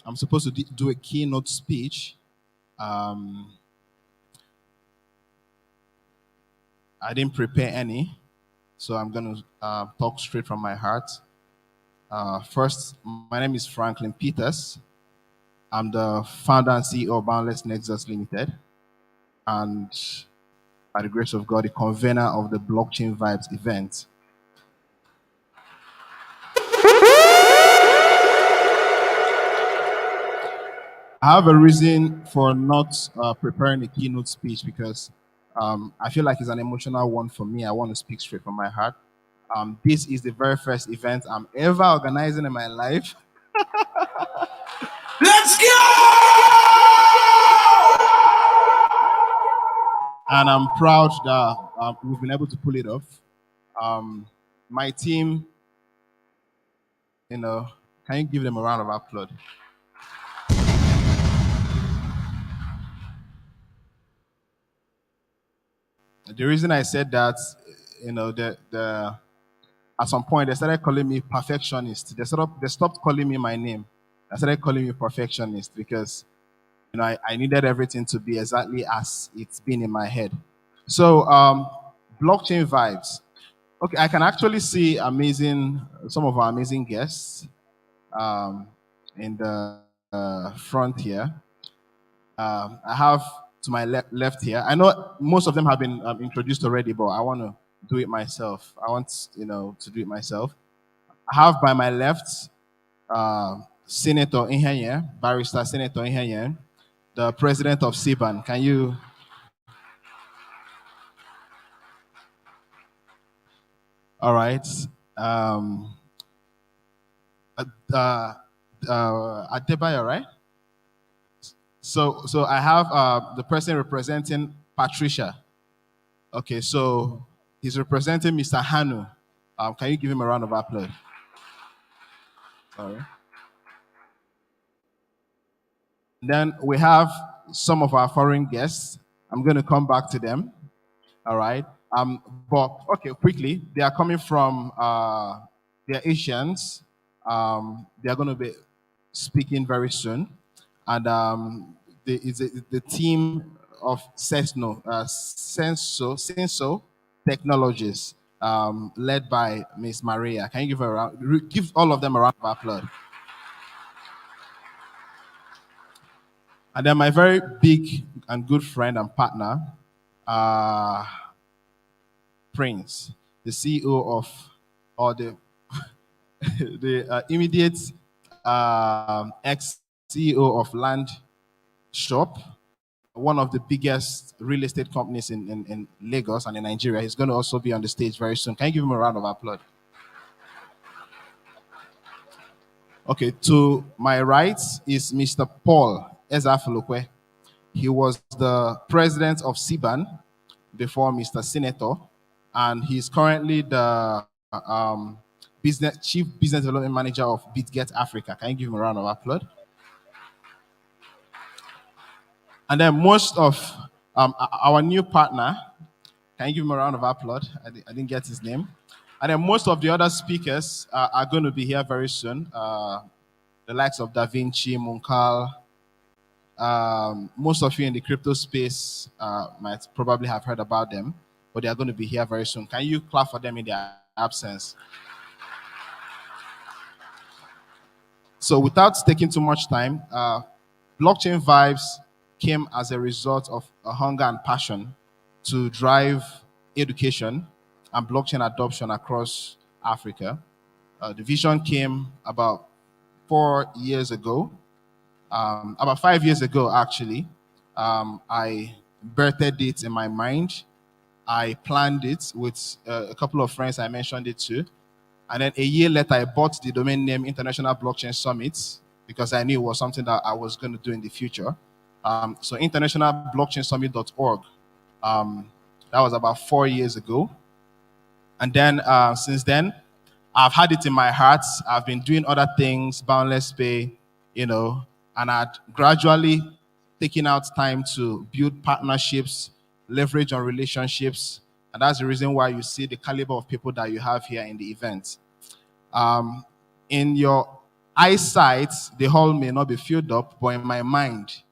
I'm supposed to do a keynote speech. I didn't prepare any, so I'm going to talk straight from my heart. First, my name is Franklin Peters. I'm the founder and CEO of Boundless Nexus Limited, and by the grace of God, the convener of the Blockchain Vibes event. I have a reason for not preparing a keynote speech because I feel like it's an emotional one for me. I want to speak straight from my heart. This is the very first event I'm ever organizing in my life. Let's go! And I'm proud that we've been able to pull it off. My team, can you give them a round of applause? The reason I said that, at some point they started calling me perfectionist. They stopped calling me my name. They started calling me perfectionist because I needed everything to be exactly as it's been in my head. So blockchain vibes. Okay, I can actually see some of our amazing guests in the front here. I have to my left here. I know most of them have been introduced already, but I want to do it myself. I want to do it myself. I have by my left Senator Inhenye, Barrister Senator Inhenye, the president of CBAN. Can you? All right. Adebayo, right? So I have the person representing Patricia. Okay, so he's representing Mr. Hanu. Can you give him a round of applause? Sorry. Then we have some of our foreign guests. I'm going to come back to them. All right. But okay, quickly, they are coming from they're Asians. They are going to be speaking very soon, and the team of Senso Technologies, led by Miss Maria. Can you give all of them a round of applause? And then my very big and good friend and partner, Prince, the CEO of, or the the immediate ex-CEO of Land Shop, one of the biggest real estate companies in Lagos and in Nigeria. He's going to also be on the stage very soon. Can you give him a round of applause? Okay, to my right is Mr. Paul Ezafulukwe. He was the president of CBAN before Mr. Senator, and he's currently the chief business development manager of BitGet Africa. Can you give him a round of applause? And then most of our new partner, can you give him a round of applause? I didn't get his name. And then most of the other speakers are going to be here very soon. The likes of Da Vinci, Munkal. Most of you in the crypto space might probably have heard about them, but they are going to be here very soon. Can you clap for them in their absence? So without taking too much time, Blockchain Vibes came as a result of a hunger and passion to drive education and blockchain adoption across Africa. The vision came about 4 years ago, about 5 years ago, actually. I birthed it in my mind. I planned it with a couple of friends I mentioned it to. And then a year later, I bought the domain name International Blockchain Summit because I knew it was something that I was going to do in the future. So internationalblockchainsummit.org. That was about 4 years ago. And then since then, I've had it in my heart. I've been doing other things, Boundless Pay, and I'd gradually taken out time to build partnerships, leverage on relationships. And that's the reason why you see the caliber of people that you have here in the event. In your eyesight, the hall may not be filled up, but in my mind,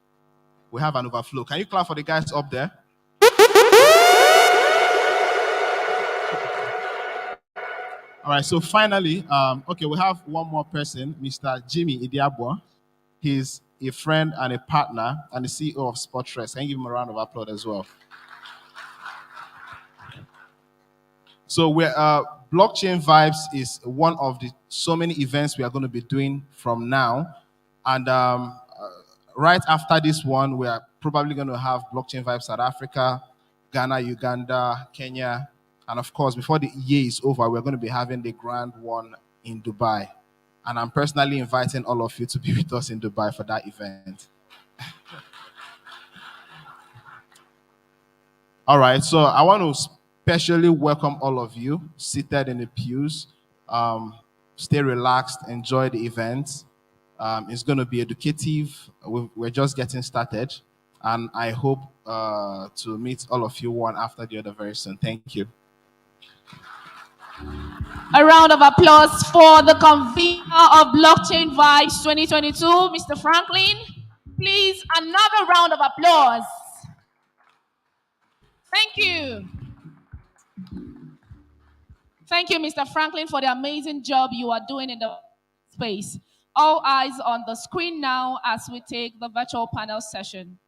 we have an overflow. Can you clap for the guys up there? All right, so finally, okay, we have one more person, Mr. Jimmy Idiabwa. He's a friend and a partner and the CEO of Spotress. Can you give him a round of applause as well? So we're Blockchain Vibes is one of the so many events we are going to be doing from now. And right after this one, we are probably going to have Blockchain Vibes South Africa, Ghana, Uganda, Kenya, and of course, before the year is over, we're going to be having the grand one in Dubai. And I'm personally inviting all of you to be with us in Dubai for that event. All right, so I want to especially welcome all of you seated in the pews. Stay relaxed, enjoy the event. It's going to be educative. We're just getting started, and I hope to meet all of you one after the other very soon. Thank you. A round of applause for the convener of Blockchain Vibes 2022, Mr. Franklin. Please, another round of applause. Thank you. Thank you, Mr. Franklin, for the amazing job you are doing in the space. All eyes on the screen now as we take the virtual panel session,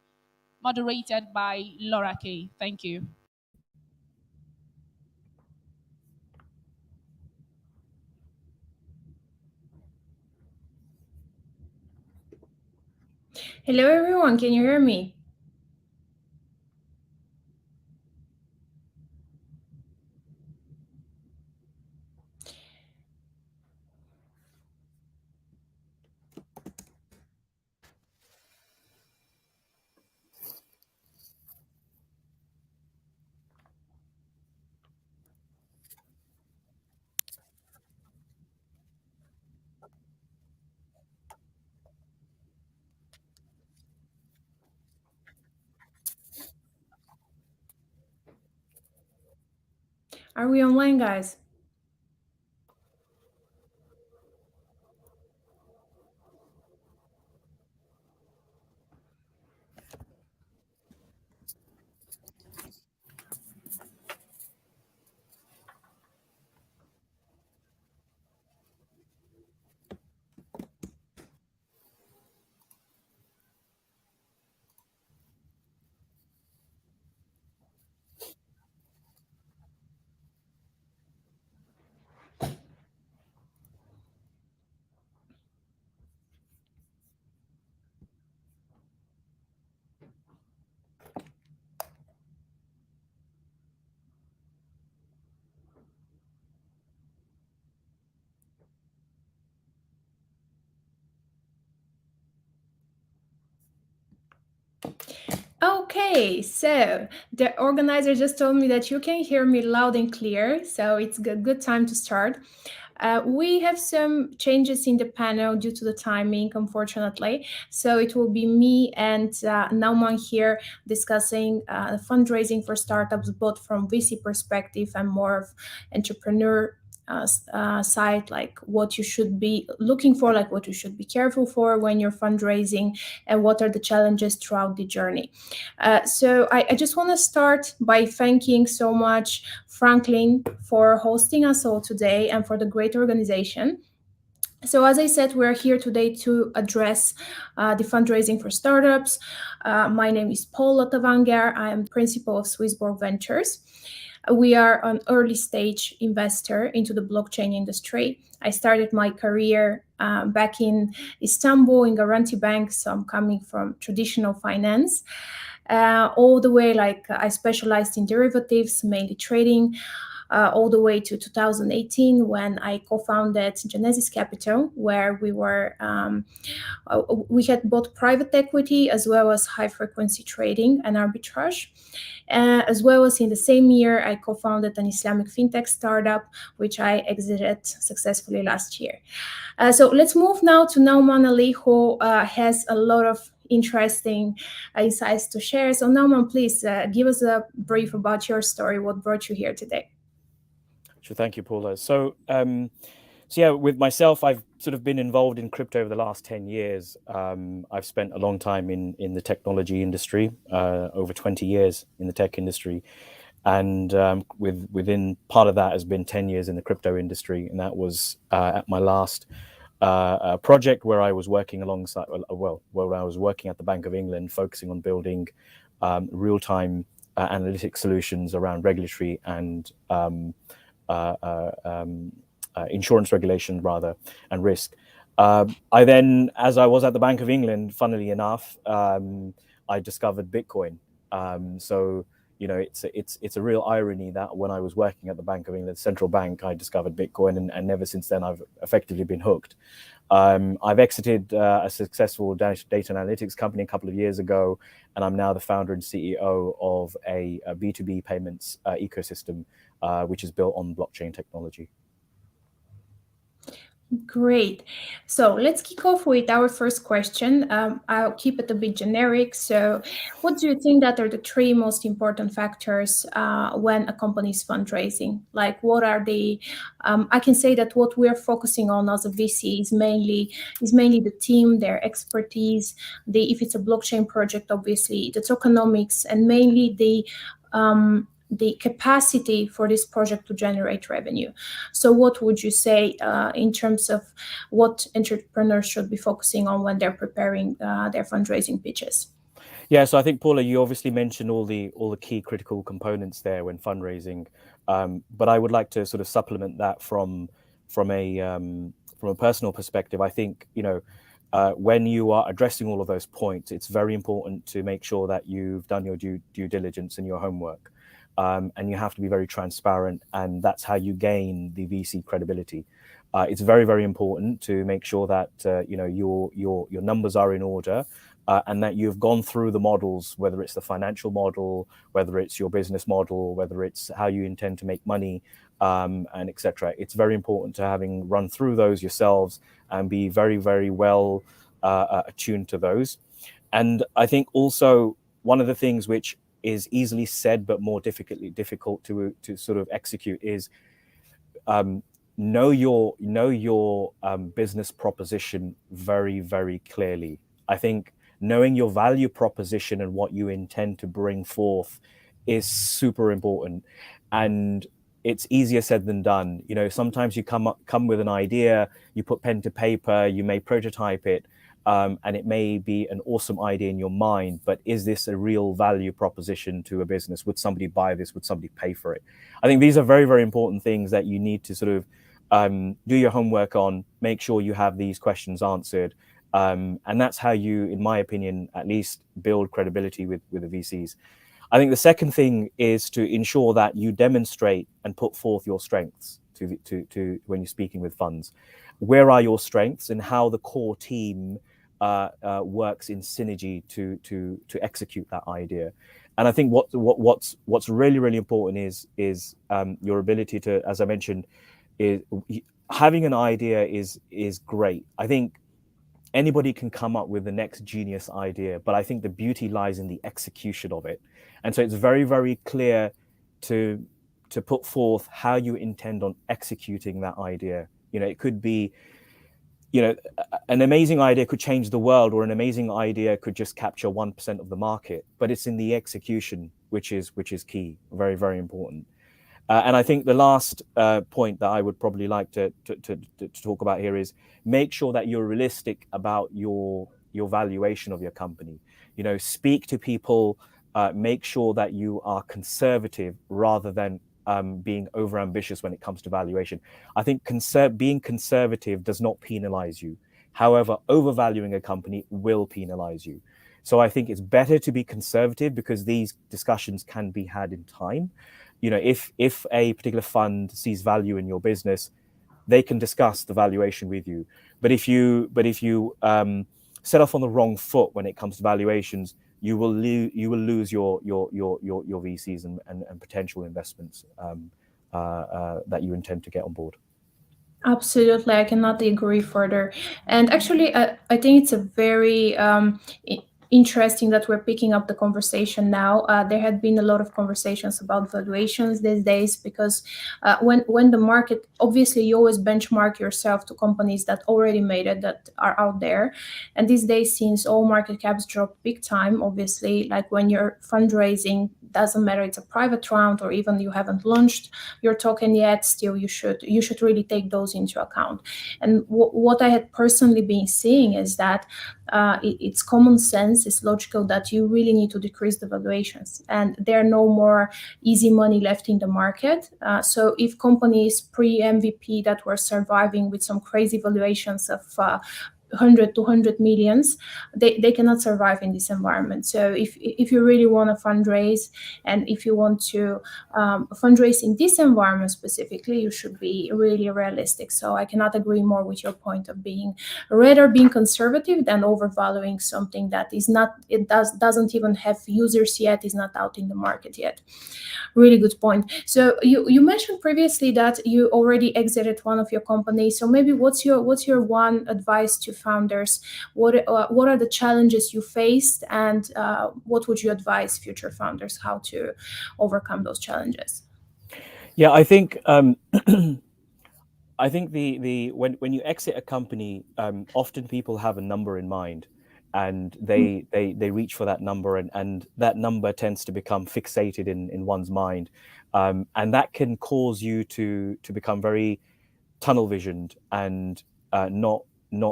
moderated by Laura Kay. Thank you. Hello, everyone. Can you hear me? Are we online, guys? Okay, so the organizer just told me that you can hear me loud and clear, so it's a good time to start. We have some changes in the panel due to the timing, unfortunately. So it will be me and Nauman here discussing fundraising for startups, both from VC perspective and more of entrepreneur side, like what you should be looking for, like what you should be careful for when you're fundraising, and what are the challenges throughout the journey. So I just want to start by thanking so much Franklin for hosting us all today and for the great organization. So as I said, we're here today to address the fundraising for startups. My name is Paul Ottavanger. I am principal of Swissborg Ventures. We are an early stage investor into the blockchain industry. I started my career back in Istanbul in Garanti Bank, so I'm coming from traditional finance. All the way, like I specialized in derivatives, mainly trading, all the way to 2018 when I co-founded Genesis Capital, where we had both private equity as well as high frequency trading and arbitrage. As well as in the same year, I co-founded an Islamic fintech startup, which I exited successfully last year. So let's move now to Nauman Ali, who has a lot of interesting insights to share. So Nauman, please give us a brief about your story. What brought you here today? Sure, thank you, Paula. So yeah, with myself, I've sort of been involved in crypto over the last 10 years. I've spent a long time in the technology industry, over 20 years in the tech industry. And within part of that has been 10 years in the crypto industry. And that was at my last project where I was working alongside, where I was working at the Bank of England, focusing on building real-time analytic solutions around regulatory and insurance regulation rather, and risk. I then, as I was at the Bank of England, funnily enough, I discovered Bitcoin. So You know, it's a real irony that when I was working at the Bank of England Central Bank, I discovered Bitcoin, and never since then I've effectively been hooked. I've exited a successful data analytics company a couple of years ago, and I'm now the founder and CEO of a B2B payments ecosystem, which is built on blockchain technology. Great. So let's kick off with our first question. I'll keep it a bit generic. So what do you think that are the three most important factors when a company is fundraising? Like, what are the, I can say that what we're focusing on as a VC is mainly the team, their expertise, if it's a blockchain project, obviously, the tokenomics, and mainly the capacity for this project to generate revenue. So what would you say in terms of what entrepreneurs should be focusing on when they're preparing their fundraising pitches? Yeah, so I think, Paula, you obviously mentioned all the key critical components there when fundraising, but I would like to sort of supplement that from a personal perspective. I think, you know, when you are addressing all of those points, it's very important to make sure that you've done your due diligence and your homework. And you have to be very transparent, and that's how you gain the VC credibility. It's very, very important to make sure that you know, your numbers are in order, and that you've gone through the models, whether it's the financial model, whether it's your business model, whether it's how you intend to make money, and etc. It's very important to having run through those yourselves and be very, very well attuned to those. And I think also one of the things which is easily said but more difficult to sort of execute is know your business proposition very, very clearly. I think knowing your value proposition and what you intend to bring forth is super important, and it's easier said than done. You know, sometimes you come with an idea, you put pen to paper, you may prototype it, and it may be an awesome idea in your mind, but is this a real value proposition to a business? Would somebody buy this? Would somebody pay for it? I think these are very, very important things that you need to sort of do your homework on, make sure you have these questions answered. And that's how you, in my opinion, at least build credibility with the VCs. I think the second thing is to ensure that you demonstrate and put forth your strengths to when you're speaking with funds. Where are your strengths, and how the core team works in synergy to execute that idea. And I think what's really, really important is your ability to, as I mentioned, is having an idea is great. I think anybody can come up with the next genius idea, but I think the beauty lies in the execution of it. And so it's very, very clear to put forth how you intend on executing that idea. You know, it could be, you know, an amazing idea could change the world, or an amazing idea could just capture 1% of the market, but it's in the execution which is key, very, very important. And I think the last point that I would probably like to talk about here is make sure that you're realistic about your valuation of your company. You know, speak to people, make sure that you are conservative rather than being overambitious when it comes to valuation. I think being conservative does not penalize you. However, overvaluing a company will penalize you. So I think it's better to be conservative, because these discussions can be had in time. You know, if a particular fund sees value in your business, they can discuss the valuation with you. But if you set off on the wrong foot when it comes to valuations, you will lose your VCs and potential investments that you intend to get on board. Absolutely, I cannot agree further. And actually, I think it's a very interesting that we're picking up the conversation now. There had been a lot of conversations about valuations these days, because when the market, obviously you always benchmark yourself to companies that already made it, that are out there. And these days, since all market caps dropped big time, obviously, like when you're fundraising, doesn't matter, it's a private round or even you haven't launched your token yet, still you should really take those into account. And what I had personally been seeing is that it's common sense, it's logical that you really need to decrease the valuations, and there are no more easy money left in the market. So if companies pre-MVP that were surviving with some crazy valuations of 100 200 millions, they cannot survive in this environment. So if you really want to fundraise, and if you want to fundraise in this environment specifically, you should be really realistic. So I cannot agree more with your point of being conservative than overvaluing something that is not, doesn't even have users yet, is not out in the market yet. Really good point. So you mentioned previously that you already exited one of your companies. So maybe what's your one advice to founders? What are the challenges you faced, and what would you advise future founders how to overcome those challenges? Yeah, I think I think the when you exit a company, often people have a number in mind, and they reach for that number, and that number tends to become fixated in one's mind, and that can cause you to become very tunnel visioned and not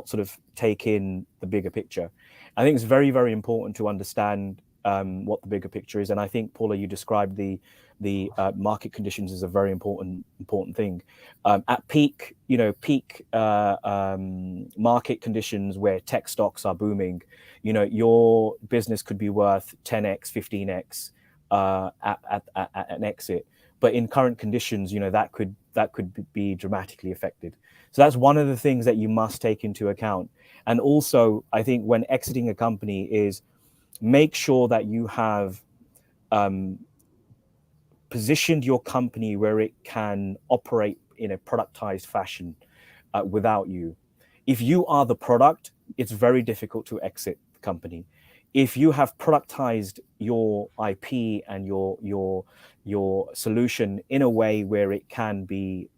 sort of take in the bigger picture. I think it's very, very important to understand what the bigger picture is, and I think, Paula, you described the market conditions as a very important thing. At peak market conditions where tech stocks are booming, your business could be worth 10x, 15x at an exit. But in current conditions, that could be dramatically affected. So that's one of the things that you must take into account. And also, I think when exiting a company is make sure that you have positioned your company where it can operate in a productized fashion without you. If you are the product, it's very difficult to exit the company. If you have productized your IP and your solution in a way where it can be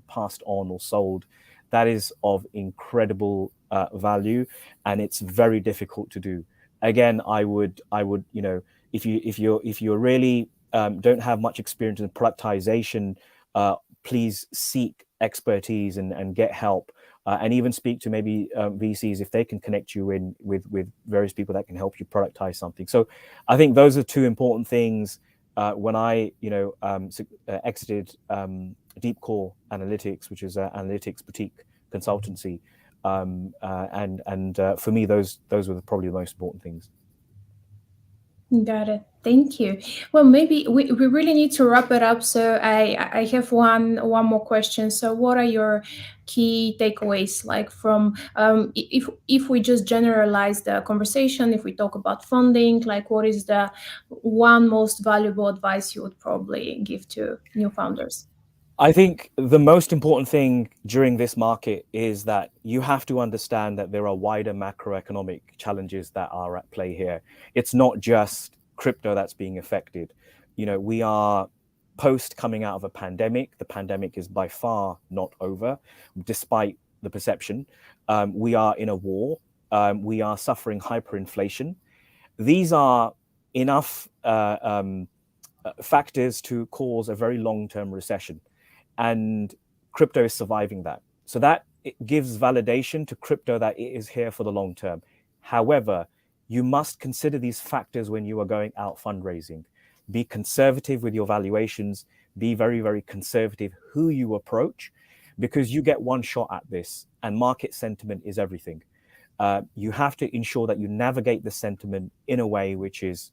passed on or sold, that is of incredible value, and it's very difficult to do. Again, I would if you're really don't have much experience in productization, please seek expertise and get help, and even speak to maybe VCs if they can connect you in with various people that can help you productize something. So I think those are two important things. When I exited Deep Core Analytics, which is an analytics boutique consultancy, and for me those were probably the most important things. Got it. Thank you. Well, maybe we really need to wrap it up. So I have one more question. So what are your key takeaways, like from if we just generalize the conversation, if we talk about funding, like what is the one most valuable advice you would probably give to new founders? I think the most important thing during this market is that you have to understand that there are wider macroeconomic challenges that are at play here. It's not just crypto that's being affected. We are post coming out of a pandemic. The pandemic is by far not over, despite the perception. We are in a war. We are suffering hyperinflation. These are enough factors to cause a very long-term recession. And crypto is surviving that. So that it gives validation to crypto that it is here for the long term. However, you must consider these factors when you are going out fundraising. Be conservative with your valuations. Be very, very conservative who you approach, because you get one shot at this, and market sentiment is everything. You have to ensure that you navigate the sentiment in a way which is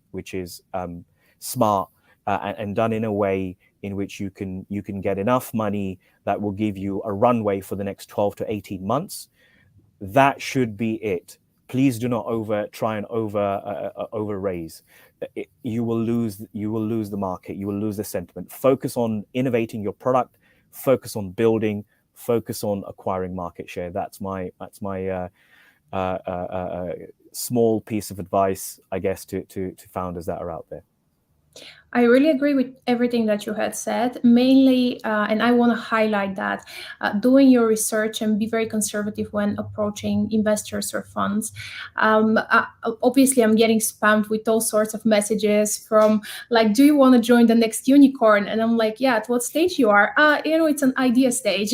smart and done in a way in which you can get enough money that will give you a runway for the next 12 to 18 months. That should be it. Please do not try and over raise. You will lose the market. You will lose the sentiment. Focus on innovating your product. Focus on building. Focus on acquiring market share. That's my small piece of advice, I guess, to founders that are out there. I really agree with everything that you had said, mainly, and I want to highlight that doing your research and be very conservative when approaching investors or funds. Obviously, I'm getting spammed with all sorts of messages from like, do you want to join the next unicorn? And I'm like, yeah, at what stage you are? It's an idea stage.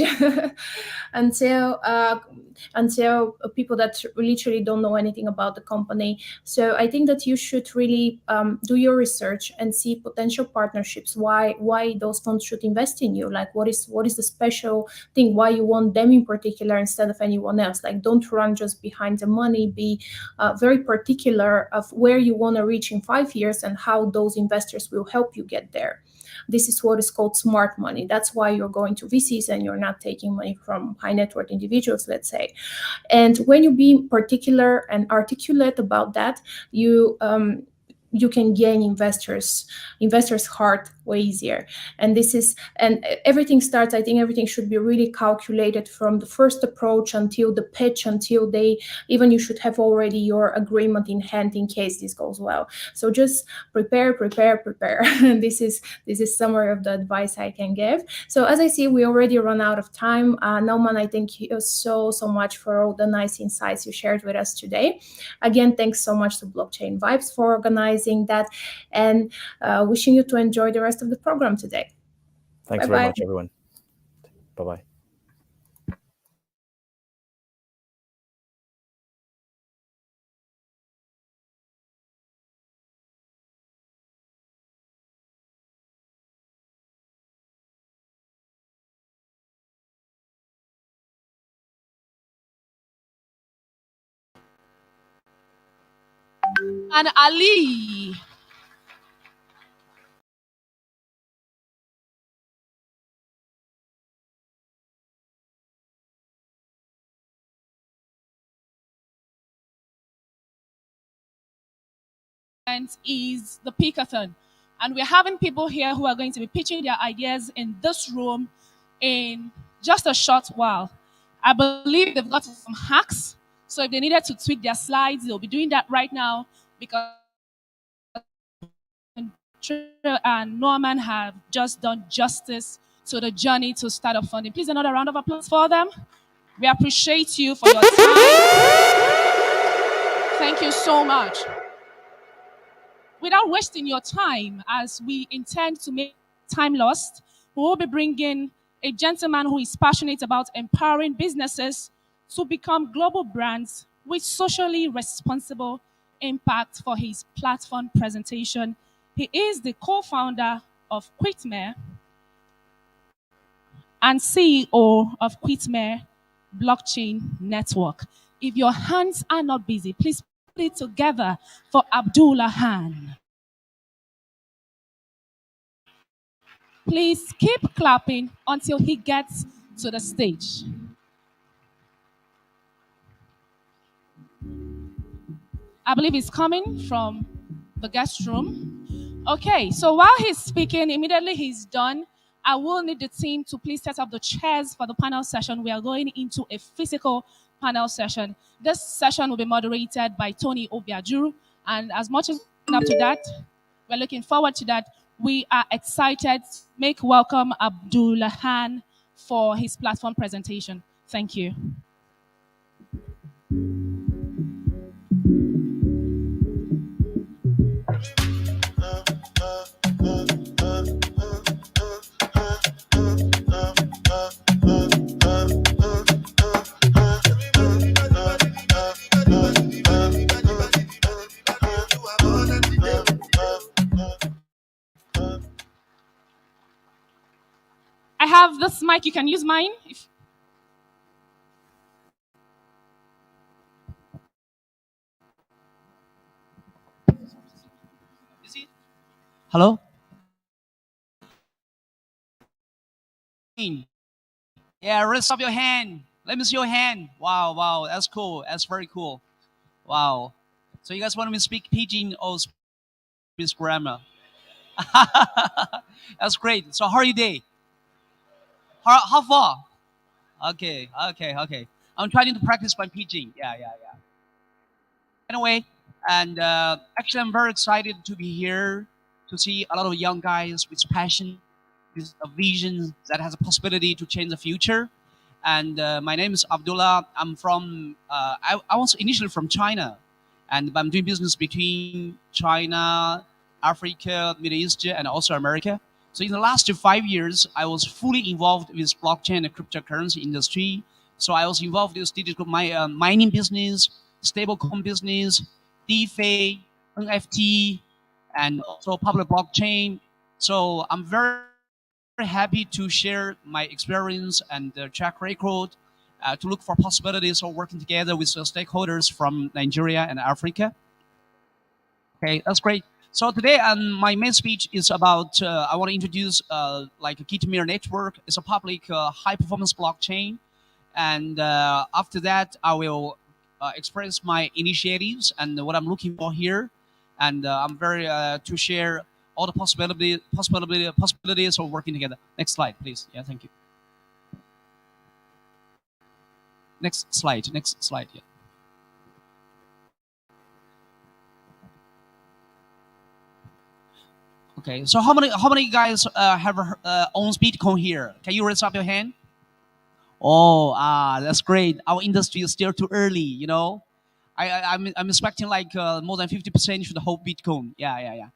until people that literally don't know anything about the company. So I think that you should really do your research and see potential partnerships, why those funds should invest in you, like what is the special thing, why you want them in particular instead of anyone else. Like, don't run just behind the money, be very particular of where you want to reach in 5 years and how those investors will help you get there. This is what is called smart money. That's why you're going to VCs and you're not taking money from high net worth individuals, let's say. And when you be particular and articulate about that, you can gain investors' heart way easier. And everything starts, I think everything should be really calculated from the first approach until the pitch, until you should have already your agreement in hand in case this goes well. So just prepare. This is summary of the advice I can give. So as I see, we already run out of time. Nauman, I thank you so much for all the nice insights you shared with us today. Again, thanks so much to Blockchain Vibes for organizing that, and wishing you to enjoy the rest of the program today. Thanks very much, everyone. Bye-bye. And Ali. Is the Pickathon. And we're having people here who are going to be pitching their ideas in this room in just a short while. I believe they've got some hacks. So if they needed to tweak their slides, they'll be doing that right now, because and Norman have just done justice to the journey to startup funding. Please, another round of applause for them. We appreciate you for your time. Thank you so much. Without wasting your time, as we intend to make time lost, we will be bringing a gentleman who is passionate about empowering businesses to become global brands with socially responsible impact for his platform presentation. He is the co-founder of Quitmare and CEO of Quitmare Blockchain Network. If your hands are not busy, please put it together for Abdullah Han. Please keep clapping until he gets to the stage. I believe he's coming from the guest room. Okay, so while he's speaking, immediately he's done, I will need the team to please set up the chairs for the panel session. We are going into a physical panel session. This session will be moderated by Tony Obiajuru. And as much as up to that, we're looking forward to that. We are excited to make welcome Abdullah Han for his platform presentation. Thank you. I have this mic. You can use mine. Hello? Yeah, raise up your hand. Let me see your hand. Wow, wow, that's cool. That's very cool. Wow. So you guys want me to speak pidgin or speak grammar? That's great. So how are you day? How far? Okay. I'm trying to practice my pidgin. Yeah. Anyway, and actually I'm very excited to be here to see a lot of young guys with passion, with a vision that has a possibility to change the future. And my name is Abdullah. I'm from, I was initially from China, and I'm doing business between China, Africa, Middle East, and also America. So in the last 5 years, I was fully involved with blockchain and cryptocurrency industry. So I was involved in this digital mining business, stablecoin business, DeFi, NFT, and also public blockchain. So I'm very happy to share my experience and track record to look for possibilities of working together with stakeholders from Nigeria and Africa. Okay, that's great. So today, my main speech is about, I want to introduce like a Kitamir network. It's a public high-performance blockchain. And after that, I will express my initiatives and what I'm looking for here. And I'm very to share all the possibilities of working together. Next slide, please. Yeah, thank you. Next slide. Yeah. Okay, so how many guys have owns Bitcoin here? Can you raise up your hand? Oh, that's great. Our industry is still too early, you know. I'm expecting like more than 50% should hold Bitcoin. Yeah.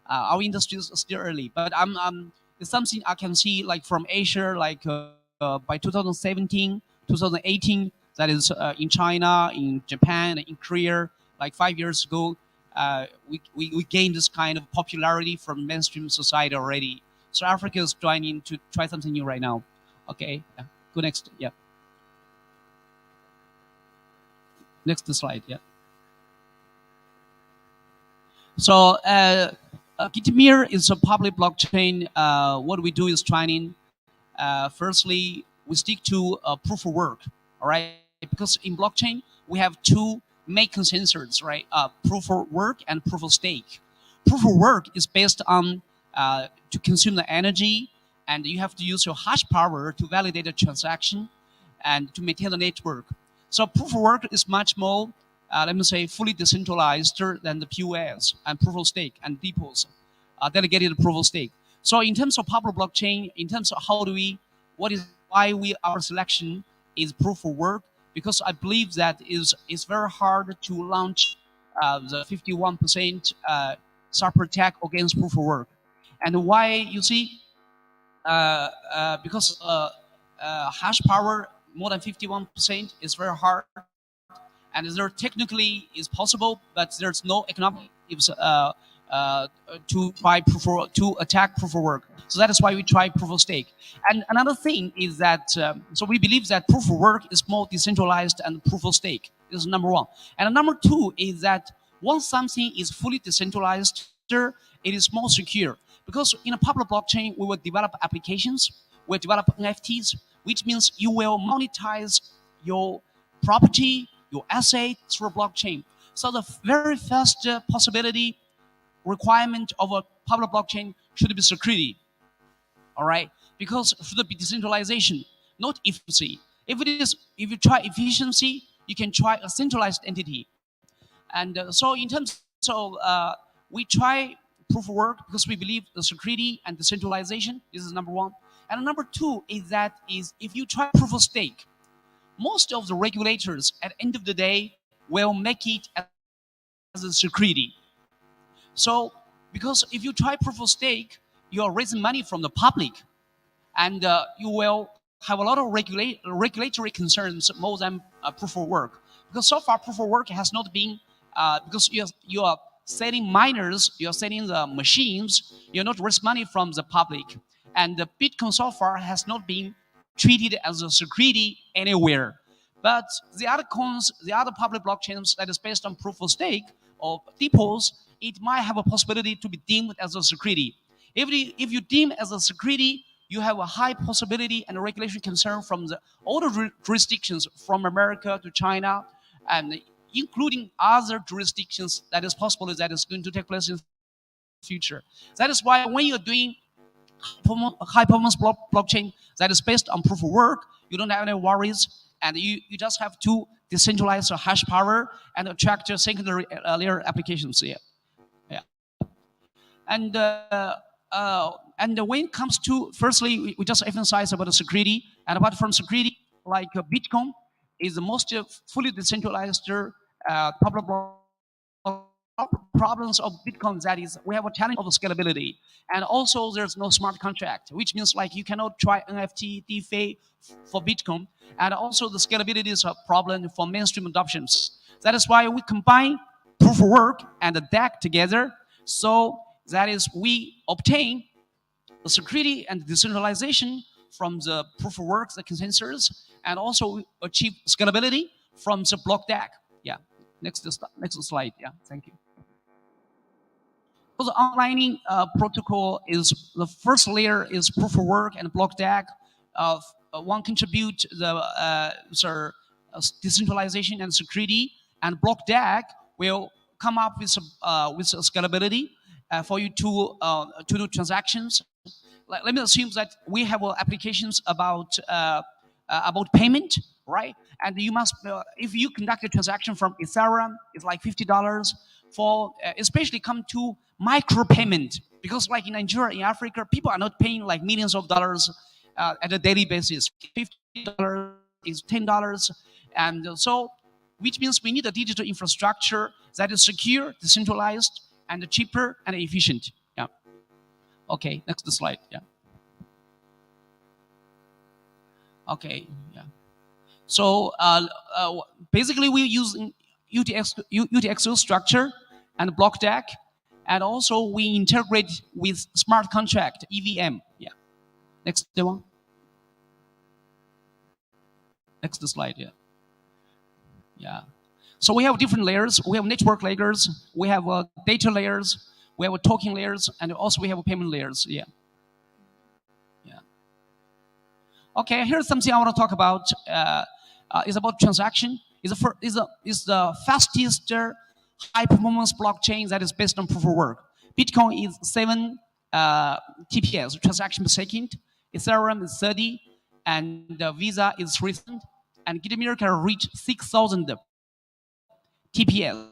Our industry is still early, but it's something I can see like from Asia, like by 2017, 2018, that is in China, in Japan, in Korea, like 5 years ago. We gained this kind of popularity from mainstream society already. So Africa is trying to try something new right now. Okay, yeah. Go next. Yeah. Next slide. Yeah. So Kitamir is a public blockchain. What we do is training. Firstly, we stick to proof of work. All right, because in blockchain we have two main consensus, right? Proof of work and proof of stake. Proof of work is based on to consume the energy, and you have to use your hash power to validate a transaction and to maintain the network. So proof of work is much more, let me say, fully decentralized than the POS and proof of stake and depots, delegated proof of stake. So in terms of public blockchain, in terms of our selection is proof of work, because I believe that it's very hard to launch the 51% cyber attack against proof of work. And why, you see, because hash power more than 51% is very hard, and there technically is possible, but there's no economic to attack proof of work. So that is why we try proof of stake. And another thing is that so we believe that proof of work is more decentralized than proof of stake. This is number one. And number two is that once something is fully decentralized, it is more secure. Because in a public blockchain, we will develop applications, we'll develop NFTs, which means you will monetize your property, your asset through a blockchain. So the very first possibility requirement of a public blockchain should be security. All right, because it should be decentralization, not efficiency. If you try efficiency, you can try a centralized entity. And so in terms of we try proof of work because we believe the security and decentralization. This is number one. And number two is if you try proof of stake, most of the regulators at the end of the day will make it as a security. So because if you try proof of stake, you are raising money from the public, and you will have a lot of regulatory concerns more than proof of work. Because so far proof of work has not been, because you are selling miners, you're selling the machines, you're not raising money from the public. And the Bitcoin so far has not been treated as a security anywhere. But the other coins, the other public blockchains that is based on proof of stake or depots, it might have a possibility to be deemed as a security. If you deem as a security, you have a high possibility and a regulation concern from all the jurisdictions from America to China, and including other jurisdictions that is possible that is going to take place in the future. That is why when you're doing high performance blockchain that is based on proof of work, you don't have any worries, and you just have to decentralize your hash power and attract your secondary layer applications here. Yeah. And when it comes to, firstly, we just emphasize about the security, and apart from security, like Bitcoin is the most fully decentralized public problems of Bitcoin, that is, we have a challenge of scalability, and also there's no smart contract, which means like you cannot try NFT, DeFi for Bitcoin, and also the scalability is a problem for mainstream adoptions. That is why we combine proof of work and the DAC together. So That is, we obtain the security and decentralization from the proof of work, the consensus, and also achieve scalability from the block DAG. Yeah, next slide. Yeah, thank you. So the onlining protocol is the first layer is proof of work and block DAG. One contribute the decentralization and security, and block DAG will come up with scalability for you to do transactions. Let me assume that we have applications about payment, right? And you must, if you conduct a transaction from Ethereum, it's like $50 for, especially come to micro payment, because like in Nigeria, in Africa, people are not paying like millions of dollars at a daily basis. $50 is $10, and so, which means we need a digital infrastructure that is secure, decentralized, and cheaper and efficient. Yeah. Okay, next slide. Yeah. Okay. Yeah. So basically, we're using UTXO structure and block DAG, and also we integrate with smart contract EVM. Yeah. Next one. Next slide. Yeah. Yeah. So we have different layers. We have network layers. We have data layers. We have token layers, and also we have payment layers. Yeah. Yeah. Okay. Here's something I want to talk about. Is about transaction. Is the fastest high performance blockchain that is based on proof of work. Bitcoin is 7 TPS, transaction per second. Ethereum is 30, and Visa is 3,000, and Gitmir can reach 6,000 TPS.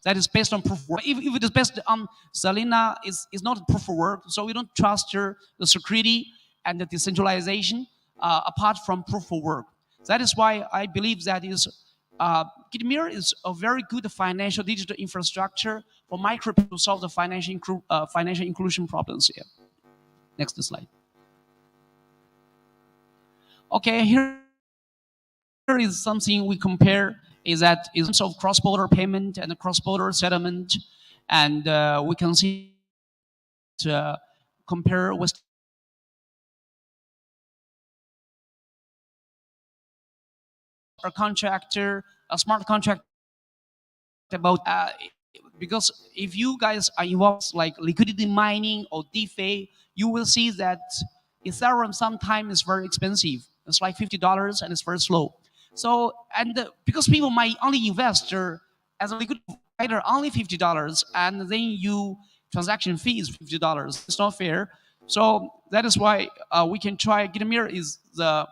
That is based on proof of work. If it is based on Selena, is not proof of work, so we don't trust the security and the decentralization apart from proof of work. That is why I believe that Gitmir is a very good financial digital infrastructure for micro to solve the financial inclusion problems here. Next slide. Okay, here is something we compare. Is that in terms of cross-border payment and cross-border settlement, and we can see compare with a contractor, a smart contract about because if you guys are involved like liquidity mining or DeFi, you will see that Ethereum sometimes is very expensive. It's like $50 and it's very slow. So, and because people might only invest as a liquidity provider only $50, and then you transaction fee is $50. It's not fair. So that is why we can try. Gitmir is the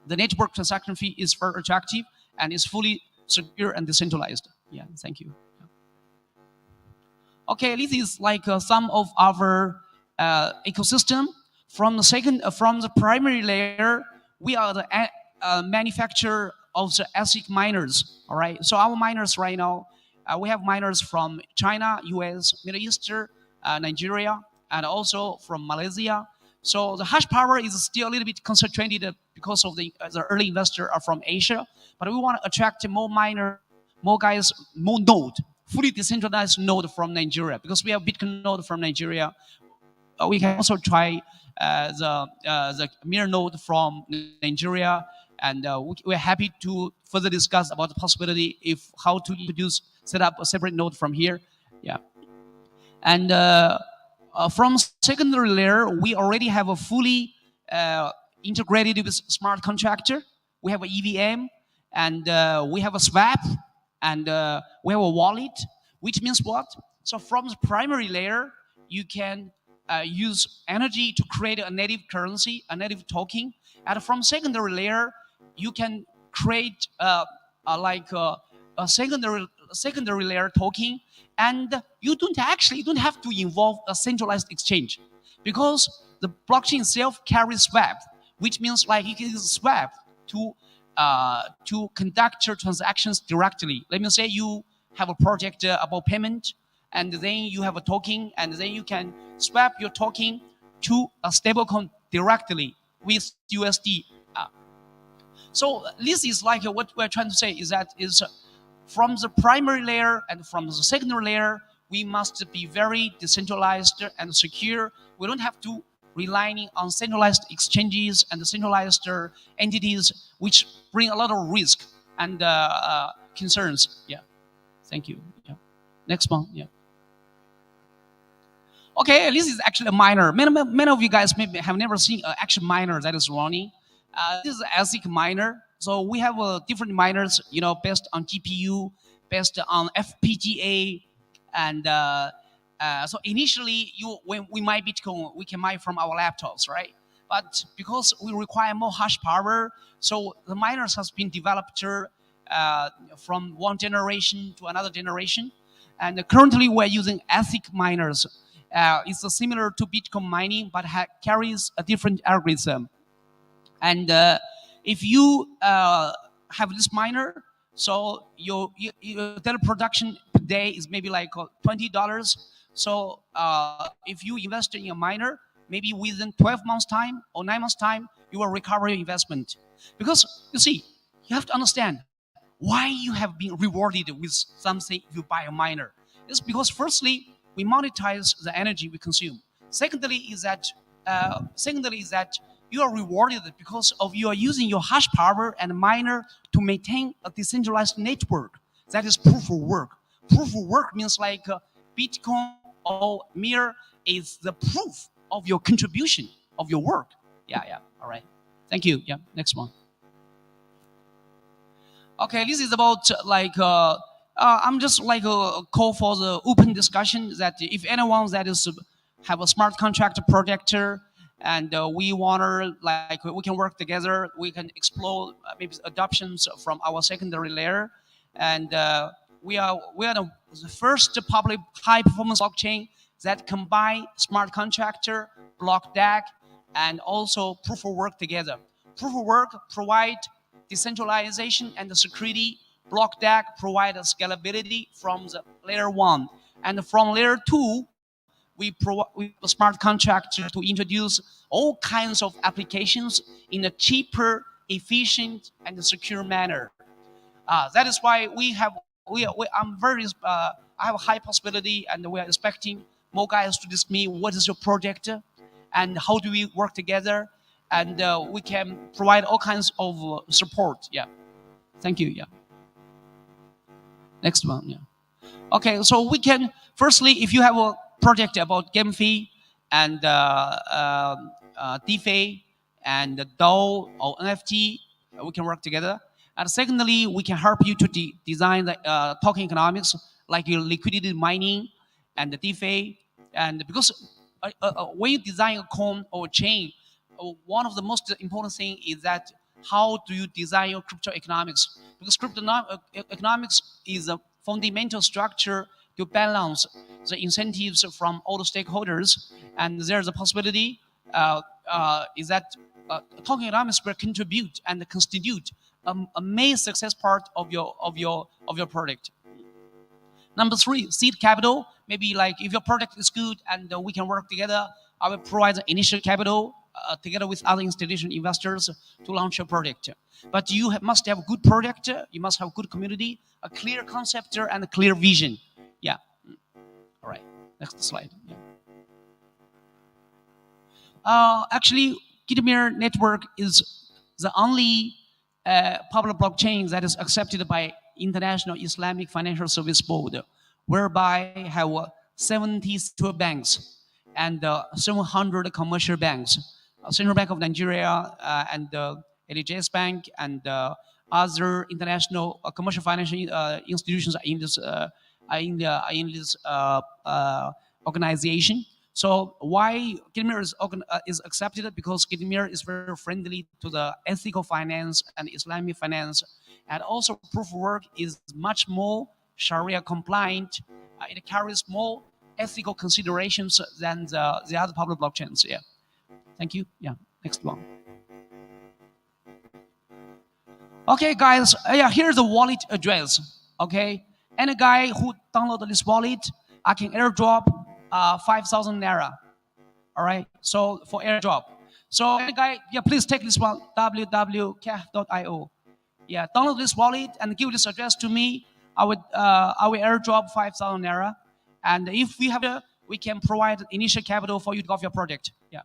network transaction fee is very attractive and is fully secure and decentralized. Yeah, thank you. Okay, this is like some of our ecosystem. From the primary layer, we are the manufacturer of the ASIC miners. All right, so our miners right now, we have miners from China, US, Middle East, Nigeria, and also from Malaysia. So the hash power is still a little bit concentrated because of the early investors are from Asia, but we want to attract more miner, more guys, more node, fully decentralized node from Nigeria, because we have Bitcoin node from Nigeria. We can also try the Mir node from Nigeria, and we're happy to further discuss about the possibility if how to set up a separate node from here. Yeah, and from secondary layer, we already have a fully integrated with smart contractor. We have an EVM, and we have a swap, and we have a wallet, which means what? So from the primary layer, you can use energy to create a native currency, a native token. And from secondary layer, you can create like a secondary layer token, and you don't have to involve a centralized exchange, because the blockchain itself carries swap, which means like you can swap to conduct your transactions directly. Let me say you have a project about payment, and then you have a token, and then you can swap your token to a stablecoin directly with USD. So this is like what we're trying to say is that from the primary layer and from the secondary layer, we must be very decentralized and secure. We don't have to relying on centralized exchanges and centralized entities, which bring a lot of risk and concerns. Yeah, thank you. Yeah, next one. Yeah. Okay, this is actually a miner. Many of you guys maybe have never seen an actual miner that is running. This is an ASIC miner. So we have different miners, based on GPU, based on FPGA, and so initially, when we mine Bitcoin, we can mine from our laptops, right? But because we require more hash power, so the miners has been developed from one generation to another generation, and currently we're using ASIC miners. It's similar to Bitcoin mining, but carries a different algorithm. And if you have this miner, so your daily production per day is maybe like $20. So if you invest in a miner, maybe within 12 months time or 9 months time, you will recover your investment. Because you see, you have to understand why you have been rewarded with something if you buy a miner. It's because firstly, we monetize the energy we consume. Secondly is that you are rewarded because of you are using your hash power and miner to maintain a decentralized network. That is proof of work. Proof of work means like Bitcoin or Mir is the proof of your contribution of your work. Yeah. All right. Thank you. Yeah. Next one. Okay, this is about I'm just like a call for the open discussion that if anyone that is have a smart contract project and we want to we can work together, we can explore maybe adoptions from our secondary layer, and we are the first public high performance blockchain that combine smart contractor, block DAG, and also proof of work together. Proof of work provide decentralization and the security. Block DAG provide a scalability from the layer 1, and from layer 2 we provide a smart contract to introduce all kinds of applications in a cheaper, efficient, and secure manner. That is why I have a high possibility, and we are expecting more guys to ask me what is your project and how do we work together, and we can provide all kinds of support. Yeah, thank you. Yeah. Next one. Yeah. Okay, so we can firstly, if you have a project about game fee and DeFi and DAO or NFT, we can work together. And secondly, we can help you to design the token economics, like your liquidity mining and the DeFi. And because when you design a coin or a chain, one of the most important things is that how do you design your crypto economics? Because crypto economics is a fundamental structure to balance the incentives from all the stakeholders, and there's a possibility is that token economics will contribute and constitute a main success part of your product. Number 3, seed capital. Maybe like if your product is good and we can work together, I will provide the initial capital together with other institutional investors to launch your product. But you must have a good product, you must have a good community, a clear concept, and a clear vision. Yeah. All right. Next slide. Yeah. Actually, Gitmir network is the only public blockchain that is accepted by International Islamic Financial Service Board, whereby have 72 banks and 700 commercial banks, Central Bank of Nigeria and LHS Bank and other international commercial financial institutions in this organization. So why Gitmir is accepted? Because Gitmir is very friendly to the ethical finance and Islamic finance, and also proof of work is much more Sharia compliant. It carries more ethical considerations than the other public blockchains. Yeah. Thank you. Yeah. Next one. Okay, guys. Yeah, here's the wallet address. Okay, any guy who download this wallet, I can airdrop 5,000 naira. All right. So for airdrop. So any guy, yeah, please take this one, www.caf.io. Yeah, download this wallet and give this address to me. I will airdrop 5,000 naira. And if we have we can provide initial capital for you to go off your project. Yeah.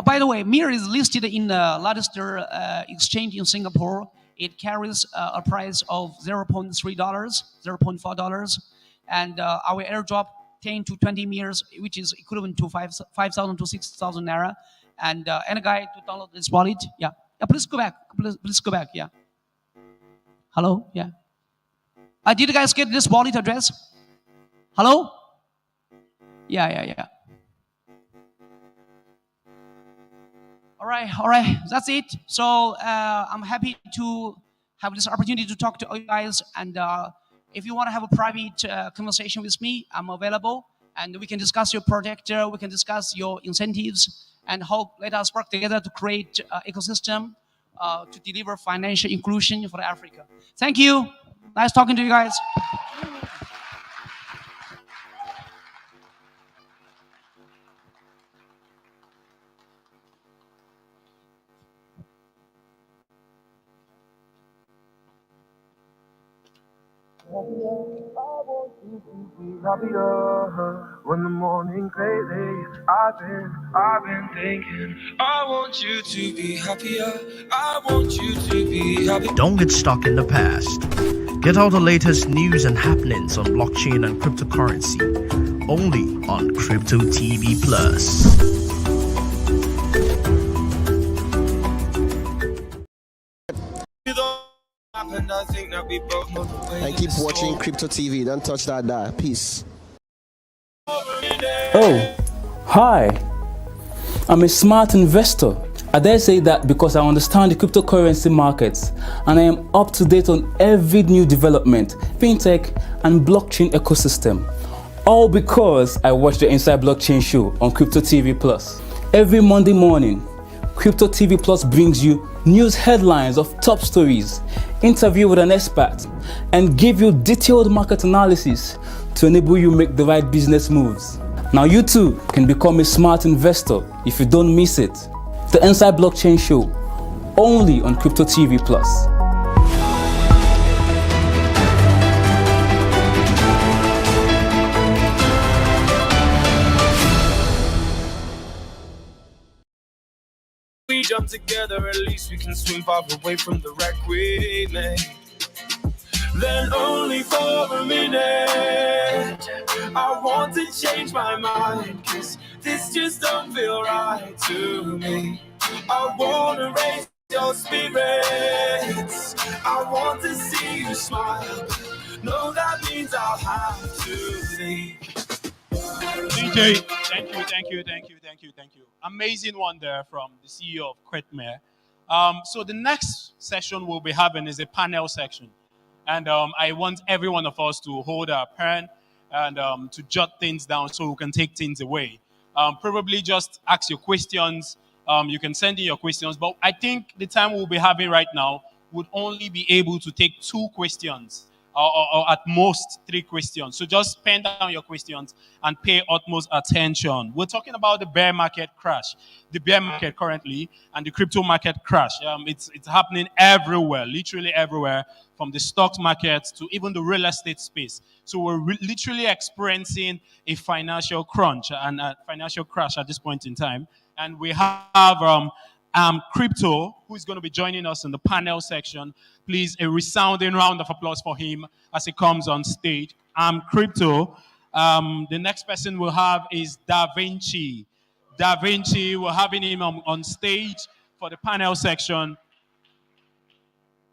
By the way, Mir is listed in the Register exchange in Singapore. It carries a price of $0.3, $0.4, and our airdrop 10 to 20 Mirs, which is equivalent to 5,000 to 6,000 naira. And any guy to download this wallet? Yeah. Yeah. Please go back. Please go back. Yeah. Hello. Yeah. Did you guys get this wallet address? Hello. Yeah. All right, that's it. So I'm happy to have this opportunity to talk to you guys. And if you want to have a private conversation with me, I'm available. And we can discuss your project, we can discuss your incentives, and how let us work together to create ecosystem to deliver financial inclusion for Africa. Thank you. Nice talking to you guys. Happier when the morning crazy. I've been thinking. I want you to be happier. I want you to be happy. Don't get stuck in the past. Get all the latest news and happenings on blockchain and cryptocurrency only on Crypto TV Plus. And keep watching Crypto TV. Don't touch that dial. Peace. Oh, hi. I'm a smart investor. I dare say that because I understand the cryptocurrency markets and I am up to date on every new development, fintech and blockchain ecosystem. All because I watch the Inside Blockchain show on Crypto TV Plus. Every Monday morning, Crypto TV Plus brings you news headlines of top stories, interview with an expert, and give you detailed market analysis to enable you make the right business moves. Now you too can become a smart investor if you don't miss it. The Inside Blockchain Show, only on Crypto TV Plus. We jump together, at least we can swim far away from the wreck we made. Then only for a minute, I want to change my mind, 'cause this just don't feel right to me. I wanna raise your spirits, I want to see you smile. No, that means I'll have to leave. DJ, thank you. Amazing one there from the CEO of Quetmere. So the next session we'll be having is a panel section. And I want every one of us to hold our pen and to jot things down so we can take things away. Probably just ask your questions. You can send in your questions. But I think the time we'll be having right now would only be able to take 2 questions. Or at most 3 questions. So just pen down your questions and pay utmost attention. We're talking about the bear market crash, the bear market currently, and the crypto market crash. It's happening everywhere, literally everywhere, from the stock market to even the real estate space. So we're literally experiencing a financial crunch and a financial crash at this point in time. And we have Crypto, who is going to be joining us in the panel section. Please, a resounding round of applause for him as he comes on stage. Crypto. The next person we'll have is Da Vinci. Da Vinci, we're having him on stage for the panel section.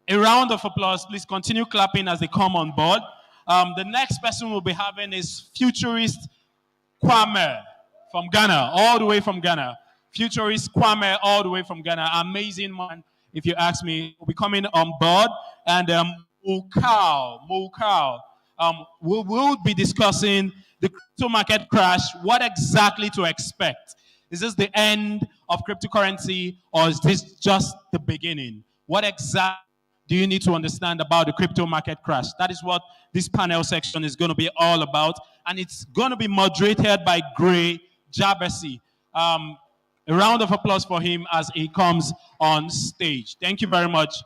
A round of applause. Please continue clapping as they come on board. The next person we'll be having is Futurist Kwame from Ghana, all the way from Ghana. Futurist Kwame, all the way from Ghana. Amazing man, if you ask me. Will be coming on board. And Mokau. We'll be discussing the crypto market crash, what exactly to expect. Is this the end of cryptocurrency, or is this just the beginning? What exactly do you need to understand about the crypto market crash? That is what this panel section is going to be all about. And it's going to be moderated by Gray Jabesi. A round of applause for him as he comes on stage. Thank you very much.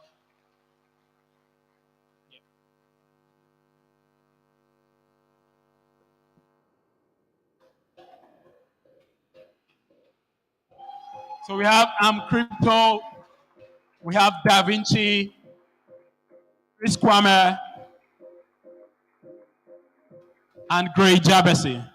So we have Crypto, we have Da Vinci, Chris Kwame, and Gray Jabesi.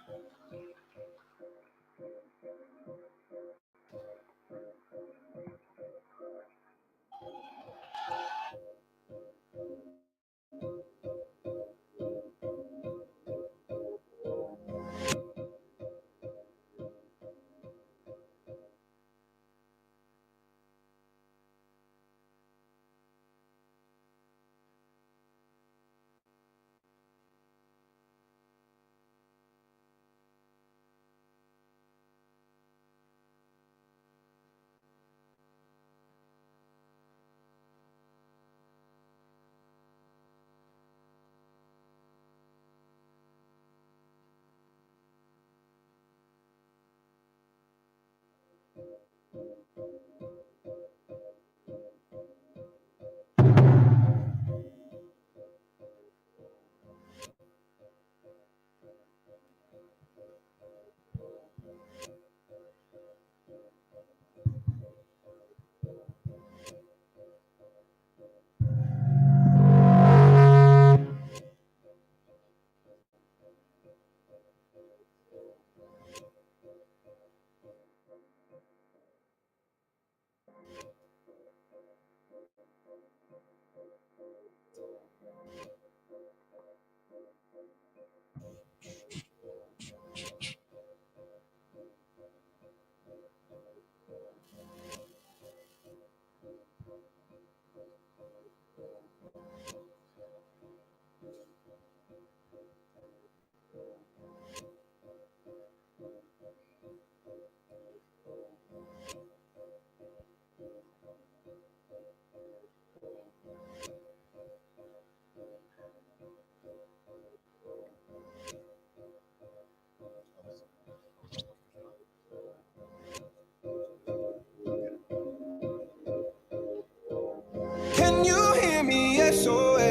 Can you hear me? SOS.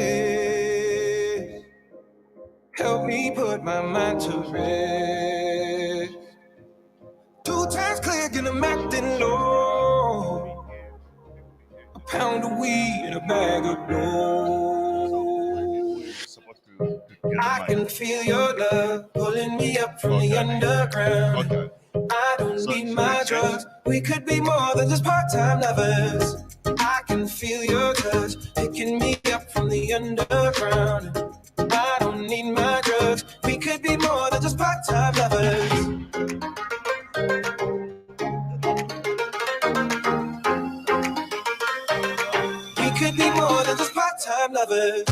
Help me put my mind to rest. 2 times clear, and I'm acting low. A pound of weed and a bag of dough. I can feel your love pulling me up from the underground. I don't need my drugs. We could be more than just part-time lovers. I can feel your touch picking me up from the underground. I don't need my drugs. We could be more than just part-time lovers. We could be more than just part-time lovers.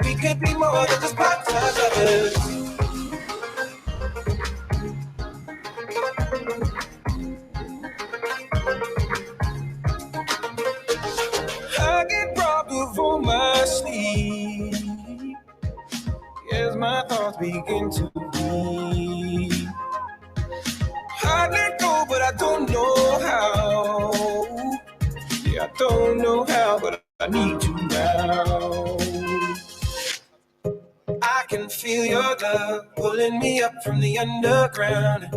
We could be more than just part-time lovers. I get robbed of all my sleep as my thoughts begin to bleed. I let go, but I don't know how. Yeah, I don't know how, but I need you now. I can feel your love pulling me up from the underground.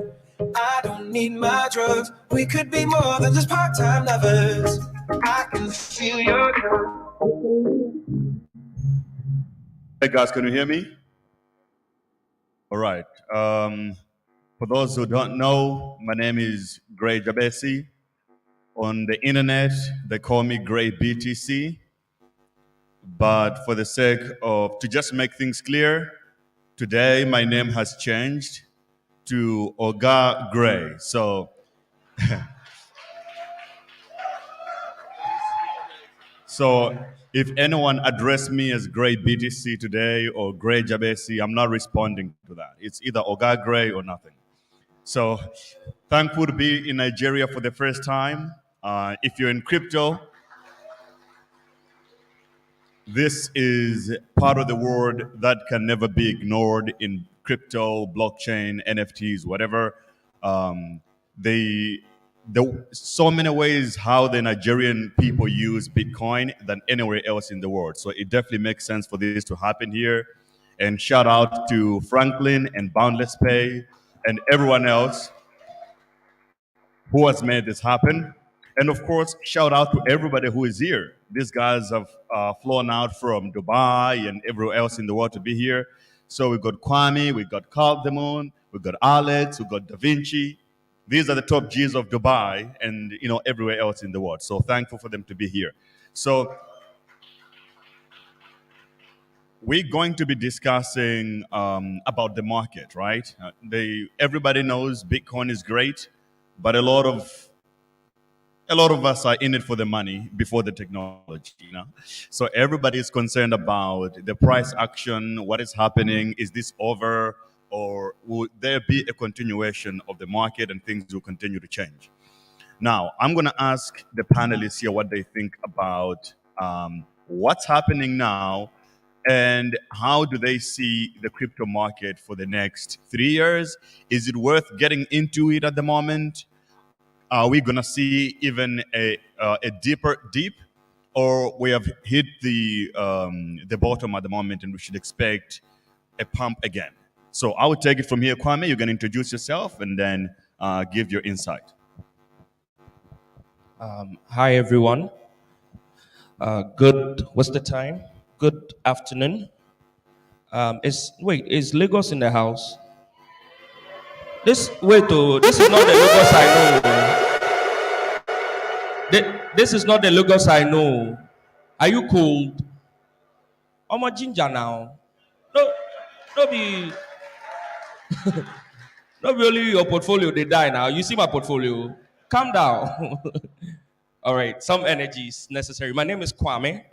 I don't need my drugs. We could be more than just part-time lovers. I can feel your love. Hey guys, can you hear me? All right. For those who don't know, my name is Gray Jabesi. On the internet, they call me Gray BTC. But for the sake of, to just make things clear, today my name has changed to Oga Gray. So, so if anyone addressed me as Gray BTC today or Gray Jabesi, I'm not responding to that. It's either Oga Gray or nothing. So thankful to be in Nigeria for the first time. If you're in crypto, this is part of the world that can never be ignored in crypto, blockchain, NFTs, whatever. So many ways how the Nigerian people use Bitcoin than anywhere else in the world. So it definitely makes sense for this to happen here. And shout out to Franklin and Boundless Pay and everyone else who has made this happen. And of course, shout out to everybody who is here. These guys have flown out from Dubai and everywhere else in the world to be here. So we've got Kwame, we've got Caldemon, we've got Alex, we've got Da Vinci. These are the top G's of Dubai and everywhere else in the world. So thankful for them to be here. So we're going to be discussing about the market, right? Everybody knows Bitcoin is great, but a lot of us are in it for the money before the technology, So everybody is concerned about the price action, what is happening, is this over, or will there be a continuation of the market and things will continue to change? Now, I'm going to ask the panelists here what they think about what's happening now and how do they see the crypto market for the next 3 years? Is it worth getting into it at the moment? Are we going to see even a deeper dip, or we have hit the bottom at the moment and we should expect a pump again? So I will take it from here. Kwame, you're going to introduce yourself and then give your insight. Hi, everyone. What's the time? Good afternoon. Is Lagos in the house? This is not the Lagos I know. This is not the Lagos I know. Are you cold? I'm a ginger now. Don't be only your portfolio they die now. You see my portfolio. Calm down. All right, some energy is necessary. My name is Kwame.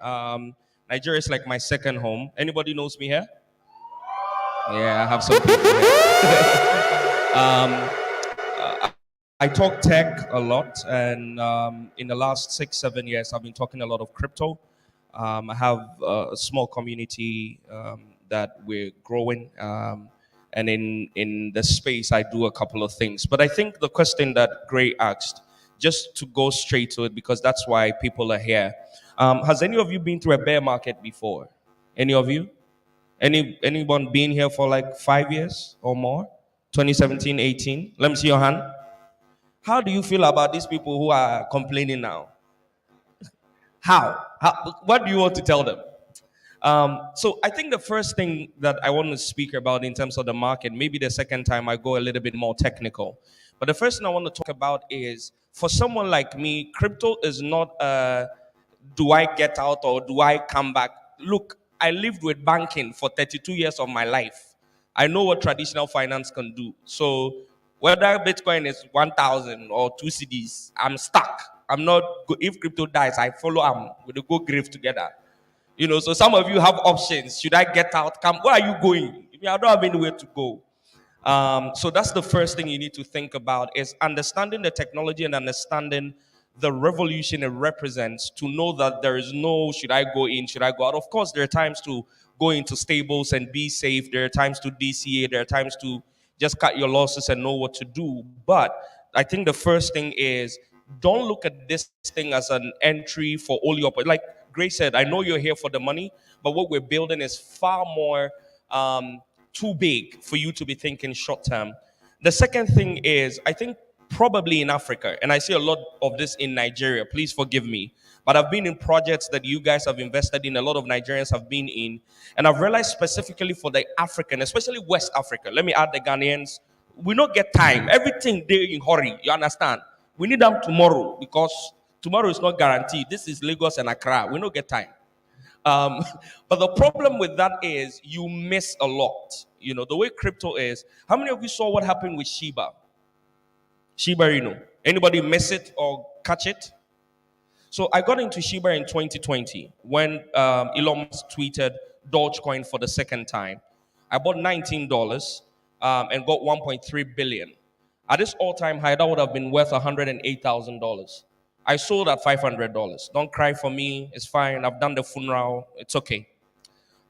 Nigeria is like my second home. Anybody knows me here? Yeah, I have some people here. I talk tech a lot, and in the last 6-7 years, I've been talking a lot of crypto. I have a small community that we're growing, and in the space, I do a couple of things. But I think the question that Gray asked, just to go straight to it, because that's why people are here. Has any of you been through a bear market before? Any of you? Anyone been here for like 5 years or more? 2017, 18? Let me see your hand. How do you feel about these people who are complaining now? How? What do you want to tell them? So I think the first thing that I want to speak about in terms of the market, maybe the second time I go a little bit more technical. But the first thing I want to talk about is, for someone like me, crypto is not do I get out or do I come back? Look, I lived with banking for 32 years of my life. I know what traditional finance can do. So whether Bitcoin is 1,000 or 2 CDs, I'm stuck. I'm not, if crypto dies, I follow them. We'll go grave together. So some of you have options. Should I get out? Come, where are you going? I don't have anywhere to go. So that's the first thing you need to think about, is understanding the technology and understanding the revolution it represents, to know that there is no should I go in, should I go out. Of course, there are times to go into stables and be safe. There are times to DCA. There are times to just cut your losses and know what to do. But I think the first thing is, don't look at this thing as an entry for all your, like Grace said, I know you're here for the money, but what we're building is far more too big for you to be thinking short term. The second thing is, I think probably in Africa, and I see a lot of this in Nigeria, please forgive me, but I've been in projects that you guys have invested in, a lot of Nigerians have been in, and I've realized specifically for the African, especially West Africa, let me add the Ghanaians, we don't get time. Everything there in hurry, you understand? We need them tomorrow, because tomorrow is not guaranteed. This is Lagos and Accra. We don't get time. But the problem with that is you miss a lot. The way crypto is, how many of you saw what happened with Shiba? Shiba, anybody miss it or catch it? So I got into Shiba in 2020 when Elon Musk tweeted Dogecoin for the second time. I bought $19 and got 1.3 billion. At this all-time high, that would have been worth $108,000. I sold at $500. Don't cry for me. It's fine. I've done the funeral. It's okay.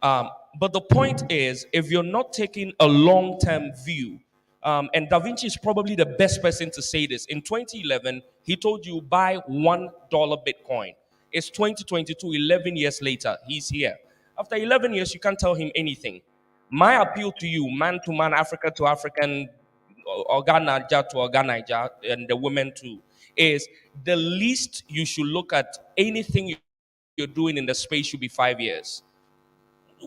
But the point is, if you're not taking a long-term view, and Da Vinci is probably the best person to say this. In 2011, he told you buy $1 Bitcoin. It's 2022, 11 years later. He's here. After 11 years, you can't tell him anything. My appeal to you, man to man, Africa to African, Organaja to Organaja, and the women too, is the least you should look at anything you're doing in the space should be 5 years.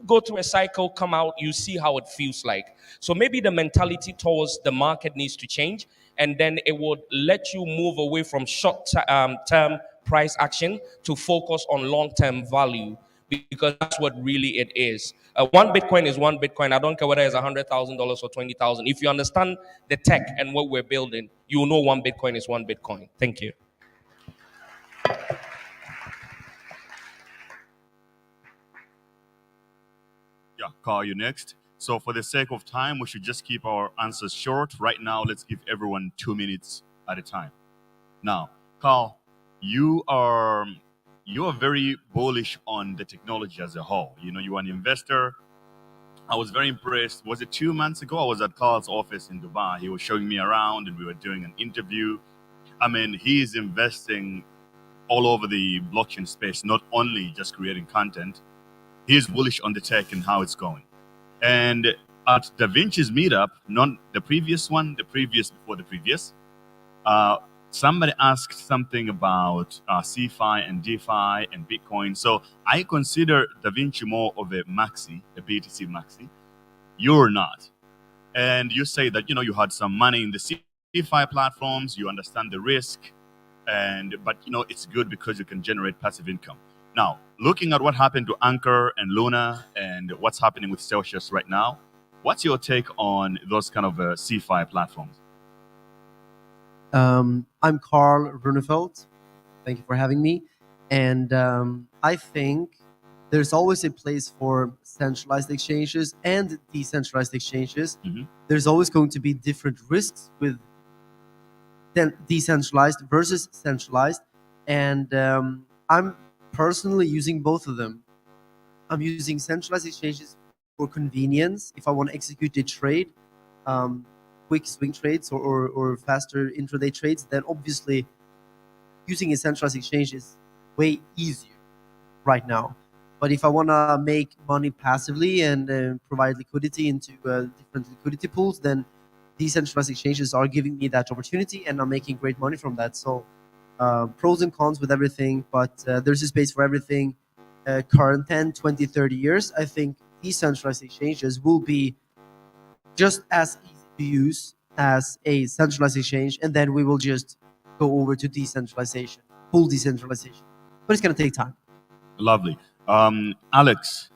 Go through a cycle, come out, you see how it feels like. So maybe the mentality towards the market needs to change, and then it would let you move away from short-term price action to focus on long-term value, because that's what really it is. One Bitcoin is one Bitcoin. I don't care whether it's $100,000 or 20,000. If you understand the tech and what we're building, you will know one Bitcoin is one Bitcoin. Thank you. Yeah, Carl, you next. So for the sake of time, we should just keep our answers short. Right now, let's give everyone 2 minutes at a time. Now, Carl, you are very bullish on the technology as a whole. You know, you are an investor. I was very impressed. Was it 2 months ago? I was at Carl's office in Dubai. He was showing me around and we were doing an interview. I mean, he is investing all over the blockchain space, not only just creating content. He is bullish on the tech and how it's going. And at Da Vinci's meetup, not the previous one, the previous before the previous, somebody asked something about CeFi and DeFi and Bitcoin. So I consider Da Vinci more of a maxi, a BTC maxi. You're not. And you say that, you know, you had some money in the CeFi platforms, you understand the risk, but, you know, it's good because you can generate passive income. Now, looking at what happened to Anchor and Luna and what's happening with Celsius right now, what's your take on those kind of CeFi platforms? I'm Carl Runefeld. Thank you for having me. And I think there's always a place for centralized exchanges and decentralized exchanges. Mm-hmm. There's always going to be different risks with decentralized versus centralized. And I'm personally using both of them. I'm using centralized exchanges for convenience. If I want to execute a trade, quick swing trades or faster intraday trades, then obviously using a centralized exchange is way easier right now. But if I want to make money passively and provide liquidity into different liquidity pools, then decentralized exchanges are giving me that opportunity and I'm making great money from that. So pros and cons with everything, but there's a space for everything. Current 10, 20, 30 years, I think decentralized exchanges will be just as easy to use as a centralized exchange, and then we will just go over to decentralization, full decentralization. But it's going to take time. Lovely. Alex,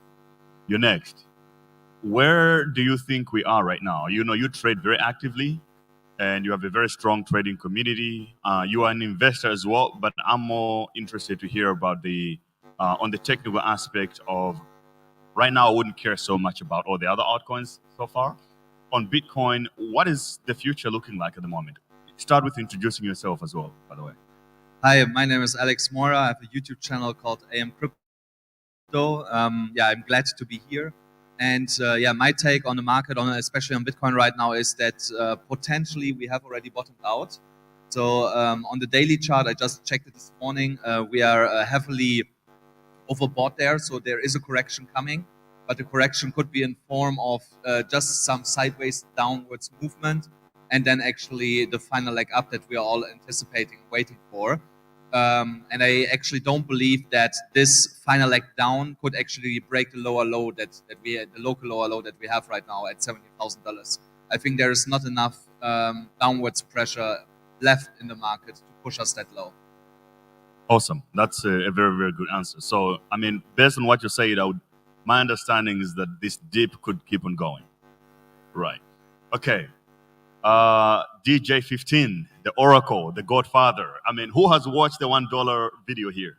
you're next. Where do you think we are right now? You know, you trade very actively and you have a very strong trading community. You are an investor as well, but I'm more interested to hear about on the technical aspect of right now. I wouldn't care so much about all the other altcoins so far. On Bitcoin, what is the future looking like at the moment? Start with introducing yourself as well, by the way. Hi, my name is Alex Mora. I have a YouTube channel called ON Crypto. I'm glad to be here. And my take on the market, especially on Bitcoin right now, is that potentially we have already bottomed out. So on the daily chart, I just checked it this morning. We are heavily overbought there, so there is a correction coming. But the correction could be in form of just some sideways downwards movement, and then actually the final leg up that we are all anticipating, waiting for. And I actually don't believe that this final leg down could actually break the lower low the local lower low that we have right now at $70,000. I think there is not enough downwards pressure left in the market to push us that low. Awesome. That's a very, very good answer. So, I mean, based on what you said, my understanding is that this dip could keep on going. Right. Okay. DJ15, the Oracle, the Godfather. I mean, who has watched the $1 video here?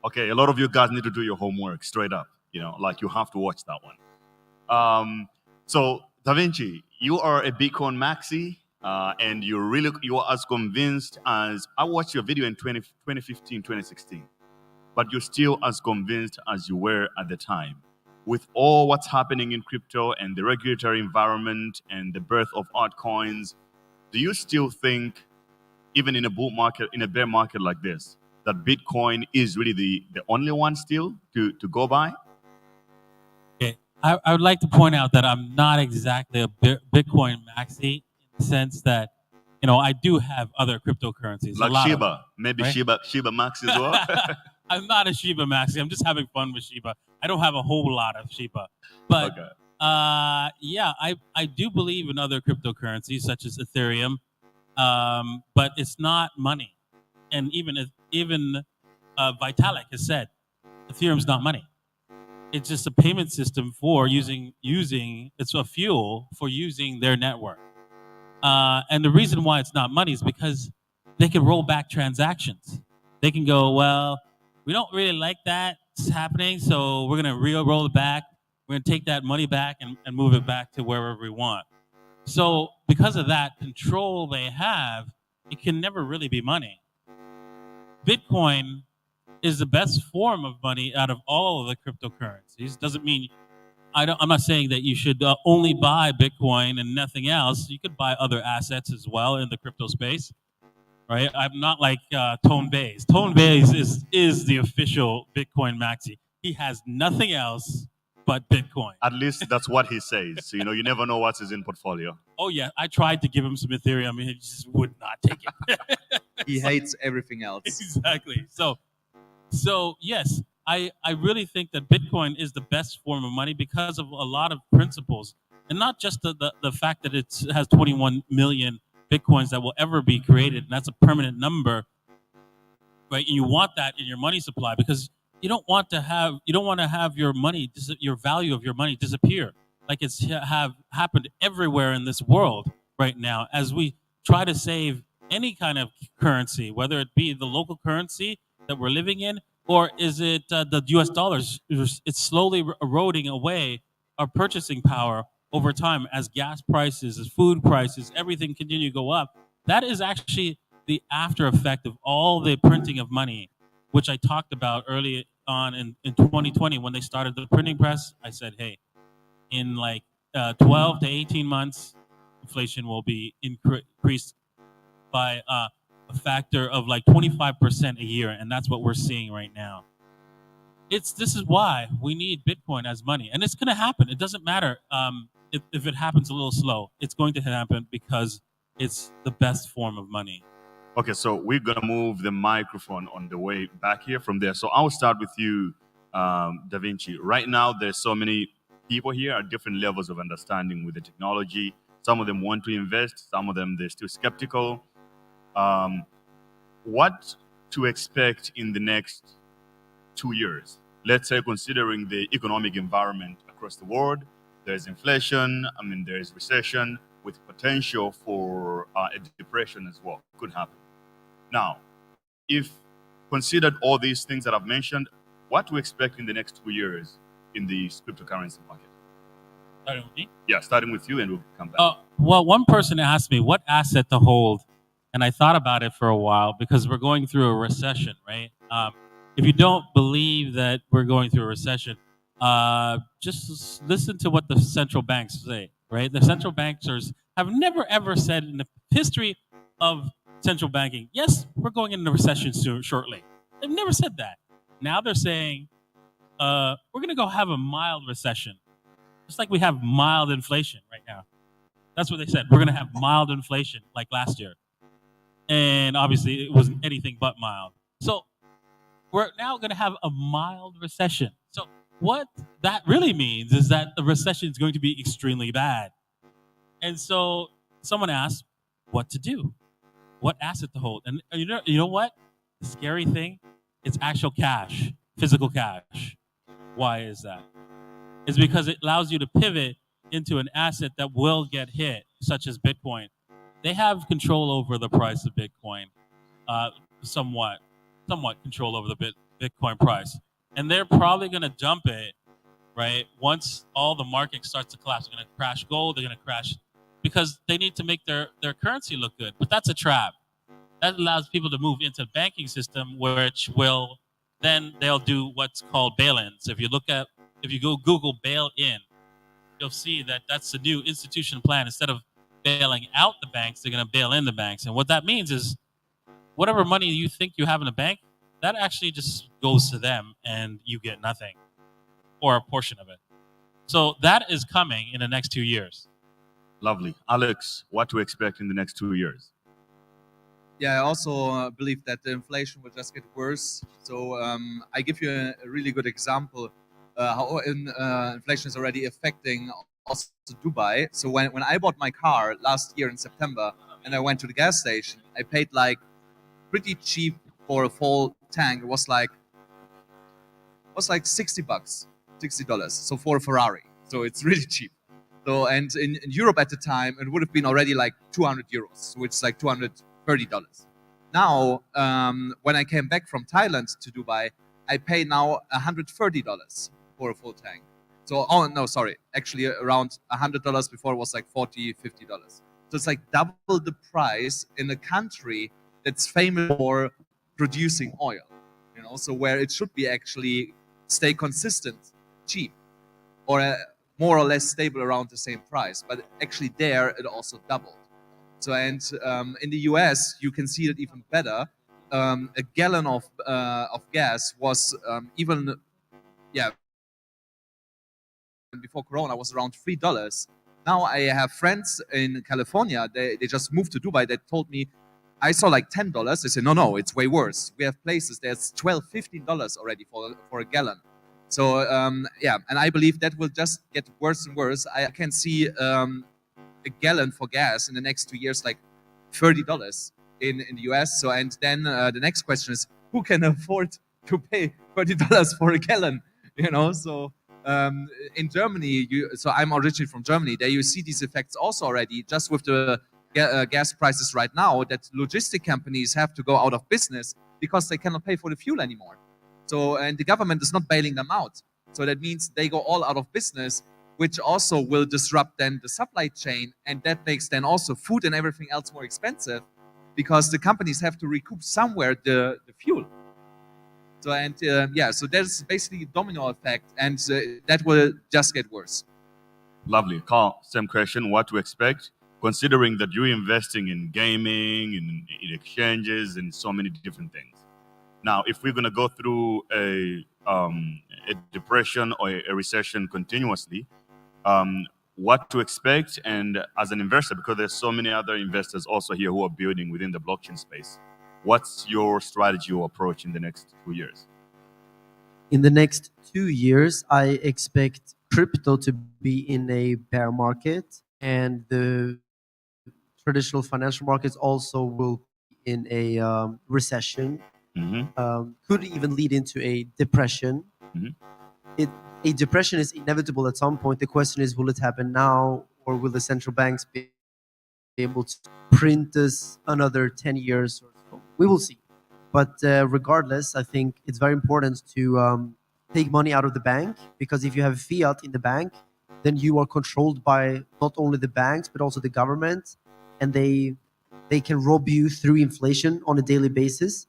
Okay, a lot of you guys need to do your homework straight up. You know, like you have to watch that one. So, Da Vinci, you are a Bitcoin maxi, and you are as convinced as I watched your video in 2015, 2016. But you're still as convinced as you were at the time. With all what's happening in crypto and the regulatory environment and the birth of altcoins, do you still think, even in a bull market, in a bear market like this, that Bitcoin is really the only one still to go by? I would like to point out that I'm not exactly a Bitcoin maxi in the sense that, you know, I do have other cryptocurrencies. Like a lot Shiba, of them, maybe right? Shiba Max as well. I'm not a Shiba maxi. I'm just having fun with Shiba. I don't have a whole lot of Shiba, but Okay. yeah, I do believe in other cryptocurrencies such as Ethereum, but it's not money. And even Vitalik has said Ethereum's not money. It's just a payment system for using it's a fuel for using their network. And the reason why it's not money is because they can roll back transactions. They can go, well, we don't really like that it's happening, so we're gonna roll it back. We're gonna take that money back and move it back to wherever we want. So because of that control they have, it can never really be money. Bitcoin is the best form of money out of all of the cryptocurrencies. Doesn't mean I'm not saying that you should only buy Bitcoin and nothing else. You could buy other assets as well in the crypto space, right? I'm not like Tone Bays. Tone Bays is the official Bitcoin maxi. He has nothing else but Bitcoin. At least that's what he says. So, you know, you never know what's his in portfolio. Oh yeah, I tried to give him some Ethereum, and he just would not take it. He hates everything else. Exactly. So yes, I really think that Bitcoin is the best form of money because of a lot of principles, and not just the fact that it has 21 million Bitcoins that will ever be created, and that's a permanent number, right? And you want that in your money supply because you don't want to have your money, your value of your money disappear, like it's have happened everywhere in this world right now as we try to save any kind of currency, whether it be the local currency that we're living in, or is it the U.S. dollars? It's slowly eroding away our purchasing power over time as gas prices, as food prices, everything continue to go up. That is actually the after effect of all the printing of money, which I talked about early on in 2020 when they started the printing press. I said, hey, in like 12 to 18 months, inflation will be increased by a factor of like 25% a year, and that's what we're seeing right now. This is why we need Bitcoin as money, and it's going to happen. It doesn't matter if it happens a little slow. It's going to happen because it's the best form of money. Okay, so we're gonna move the microphone on the way back here from there. So I'll start with you, Da Vinci. Right now, there's so many people here at different levels of understanding with the technology. Some of them want to invest. Some of them, they're still skeptical. What to expect in the next 2 years? Let's say, considering the economic environment across the world, there's inflation, there's recession with potential for a depression as well. Could happen. Now, if considered all these things that I've mentioned, what to expect in the next 2 years in the cryptocurrency market? Starting with me? Yeah, starting with you, and we'll come back. Well, one person asked me what asset to hold, and I thought about it for a while because we're going through a recession, right? If you don't believe that we're going through a recession, just listen to what the central banks say, right? The central bankers have never, ever said in the history of central banking, yes, we're going into recession soon, shortly. They've never said that. Now they're saying, we're going to go have a mild recession, just like we have mild inflation right now. That's what they said. We're going to have mild inflation like last year. And obviously, it wasn't anything but mild. So we're now going to have a mild recession. So what that really means is that the recession is going to be extremely bad. And so someone asked what to do, what asset to hold. And you know what? The scary thing, it's actual cash, physical cash. Why is that? It's because it allows you to pivot into an asset that will get hit, such as Bitcoin. They have control over the price of Bitcoin, somewhat control over the Bitcoin price. And they're probably going to dump it, right? Once all the market starts to collapse, they're going to crash gold, they're going to crash, because they need to make their currency look good. But that's a trap. That allows people to move into the banking system, which will, then they'll do what's called bail-ins. If you go Google bail-in, you'll see that that's the new institution plan. Instead of bailing out the banks, they're going to bail in the banks. And what that means is whatever money you think you have in a bank, that actually just goes to them and you get nothing or a portion of it. So that is coming in the next 2 years. Lovely. Alex, what to expect in the next 2 years? Yeah, I also believe that the inflation will just get worse. So I give you a really good example how inflation is already affecting also Dubai. So when I bought my car last year in September and I went to the gas station, I paid like pretty cheap for a full tank. It was like $60, $60. So for a Ferrari, so it's really cheap. So and in Europe at the time, it would have been already like 200 euros, which is like $230. Now, when I came back from Thailand to Dubai, I pay now $130 for a full tank. So, oh no, sorry, actually around $100 before it was like $40, $50. So it's like double the price in a country that's famous for producing oil, you know, so where it should be actually stay consistent, cheap, or more or less stable around the same price. But actually there, it also doubled. So, and in the US, you can see it even better. A gallon of gas was even, before Corona was around $3. Now I have friends in California, they just moved to Dubai, that told me, I saw like $10. They said, no, it's way worse. We have places there's $12, $15 already for a gallon. So yeah, and I believe that will just get worse and worse. I can see a gallon for gas in the next 2 years, like $30 in the US. So, and then the next question is, who can afford to pay $30 for a gallon? You know, so in Germany, so I'm originally from Germany. There you see these effects also already, just with the gas prices right now, that logistic companies have to go out of business because they cannot pay for the fuel anymore. So, and the government is not bailing them out. So that means they go all out of business, which also will disrupt then the supply chain. And that makes then also food and everything else more expensive because the companies have to recoup somewhere the fuel. So, and yeah, so there's basically a domino effect, and that will just get worse. Lovely. Carl, same question. What to expect, considering that you're investing in gaming, in exchanges, and so many different things. Now, if we're going to go through a depression or a recession continuously, what to expect, and as an investor, because there's so many other investors also here who are building within the blockchain space, what's your strategy or approach in the next 2 years? In the next 2 years, I expect crypto to be in a bear market, and the traditional financial markets also will be in a recession. Could even lead into a depression. A depression is inevitable at some point. The question is, will it happen now, or will the central banks be able to print this another 10 years or so? We will see. But regardless, I think it's very important to take money out of the bank, because if you have fiat in the bank, then you are controlled by not only the banks but also the government, and they can rob you through inflation on a daily basis.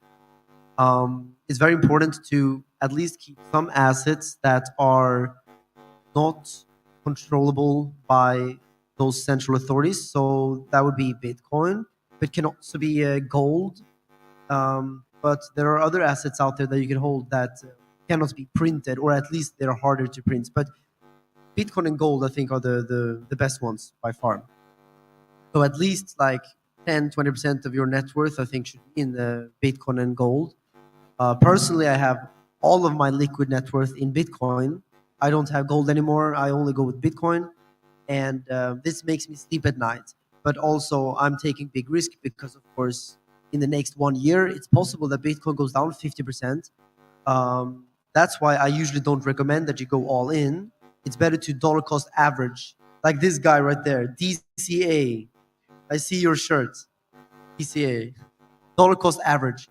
It's very important to at least keep some assets that are not controllable by those central authorities. So that would be Bitcoin, but can also be gold. But there are other assets out there that you can hold that cannot be printed, or at least they're harder to print. But Bitcoin and gold, I think, are the best ones by far. So at least like 10-20% of your net worth, I think, should be in the Bitcoin and gold. Personally, I have all of my liquid net worth in Bitcoin. I don't have gold anymore. I only go with Bitcoin. And this makes me sleep at night. But also, I'm taking big risk because, of course, in the next 1 year, it's possible that Bitcoin goes down 50%. That's why I usually don't recommend that you go all in. It's better to dollar cost average. Like this guy right there, DCA. I see your shirt. DCA. Dollar cost average.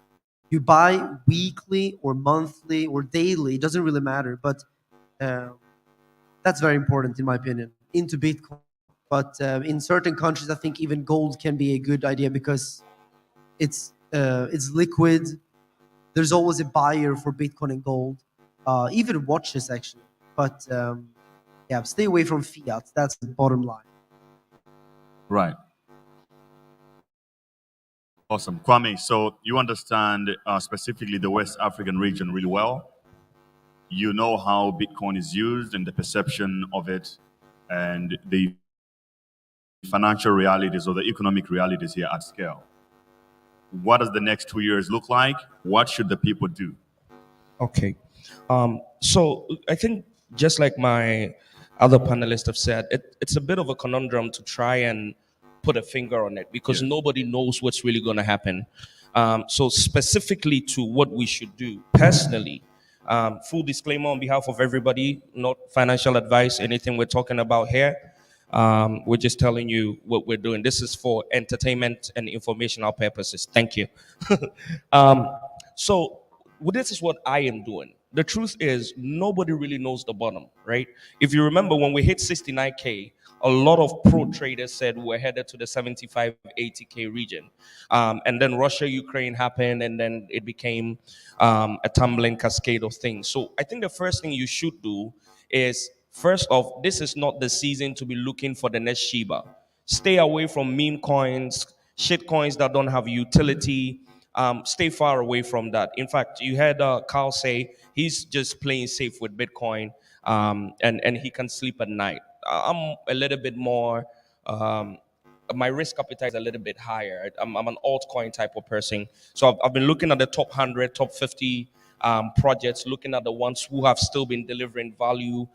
You buy weekly or monthly or daily, it doesn't really matter, but that's very important in my opinion, into Bitcoin. But in certain countries, I think even gold can be a good idea because it's liquid. There's always a buyer for Bitcoin and gold, even watches actually. But yeah, stay away from fiat. That's the bottom line. Right. Awesome. Kwame, so you understand specifically the West African region really well. you know how Bitcoin is used and the perception of it and the financial realities or the economic realities here at scale. What does the next 2 years look like? What should the people do? Okay. So I think just like my other panelists have said, it's a bit of a conundrum to try and put a finger on it because nobody knows what's really going to happen. So specifically to what we should do personally, full disclaimer on behalf of everybody, not financial advice, anything we're talking about here. We're just telling you what we're doing. This is for entertainment and informational purposes. Thank you. So this is what I am doing. The truth is, nobody really knows the bottom, right? If you remember, when we hit 69K, a lot of pro traders said we're headed to the 75, 80K region. And then Russia, Ukraine happened, and then it became a tumbling cascade of things. So I think the first thing you should do is, first off, this is not the season to be looking for the next Shiba. Stay away from meme coins, shit coins that don't have utility. Stay far away from that. In fact, you heard Carl say he's just playing safe with Bitcoin, and he can sleep at night. I'm a little bit more, my risk appetite is a little bit higher. I'm an altcoin type of person. So I've been looking at the top 100, top 50 projects, looking at the ones who have still been delivering value,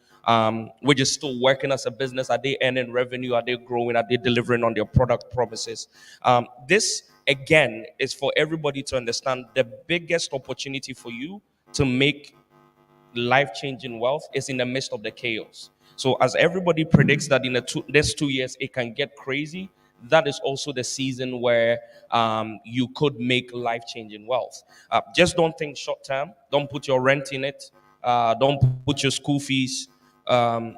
which is still working as a business. Are they earning revenue? Are they growing? Are they delivering on their product promises? This, again, is for everybody to understand the biggest opportunity for you to make life-changing wealth is in the midst of the chaos. So as everybody predicts that in the next 2 years, it can get crazy, that is also the season where you could make life-changing wealth. Just don't think short-term. Don't put your rent in it. Don't put your school fees. Let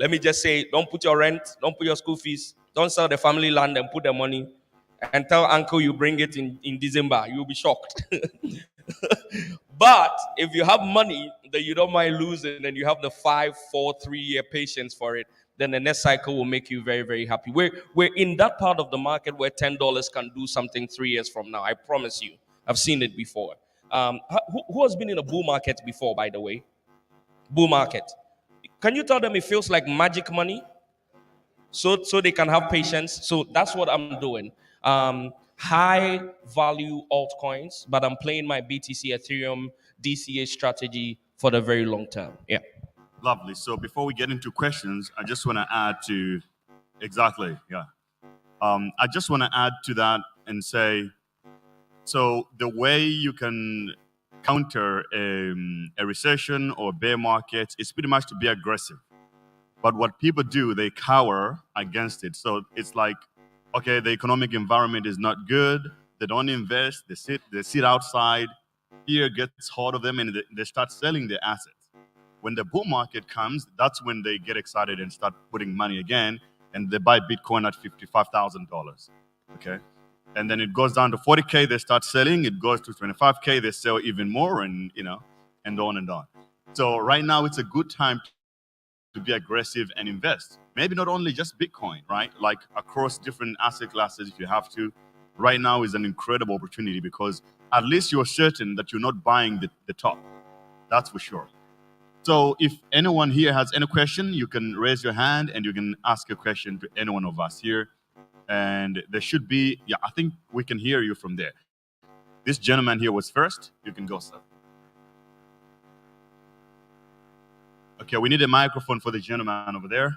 me just say, don't put your rent, don't put your school fees, don't sell the family land and put the money and tell uncle you bring it in December. You'll be shocked. But if you have money that you don't mind losing and you have the 5, 4, 3-year patience for it, then the next cycle will make you very, very happy. We're in that part of the market where $10 can do something 3 years from now. I promise you. I've seen it before. Who has been in a bull market before, by the way? Bull market. Can you tell them it feels like magic money? So they can have patience. So that's what I'm doing. High value altcoins, but I'm playing my BTC Ethereum DCA strategy for the very long term. Yeah. Lovely. So before we get into questions, I just want to add to exactly. Yeah. I just want to add to that and say, so the way you can counter a recession or bear market is pretty much to be aggressive. But what people do, they cower against it. So it's like, okay, the economic environment is not good. They don't invest. They sit outside. Fear gets hold of them, and they start selling their assets. When the bull market comes, that's when they get excited and start putting money again, and they buy Bitcoin at $55,000. Okay, and then it goes down to 40K. They start selling. It goes to 25K. They sell even more, and and on and on. So right now, it's a good time to be aggressive and invest. Maybe not only just Bitcoin, right? Like across different asset classes, if you have to. Right now is an incredible opportunity because at least you're certain that you're not buying the top. That's for sure. So if anyone here has any question, you can raise your hand and you can ask a question to any one of us here. And there should be, I think we can hear you from there. This gentleman here was first. You can go, sir. Okay, we need a microphone for the gentleman over there.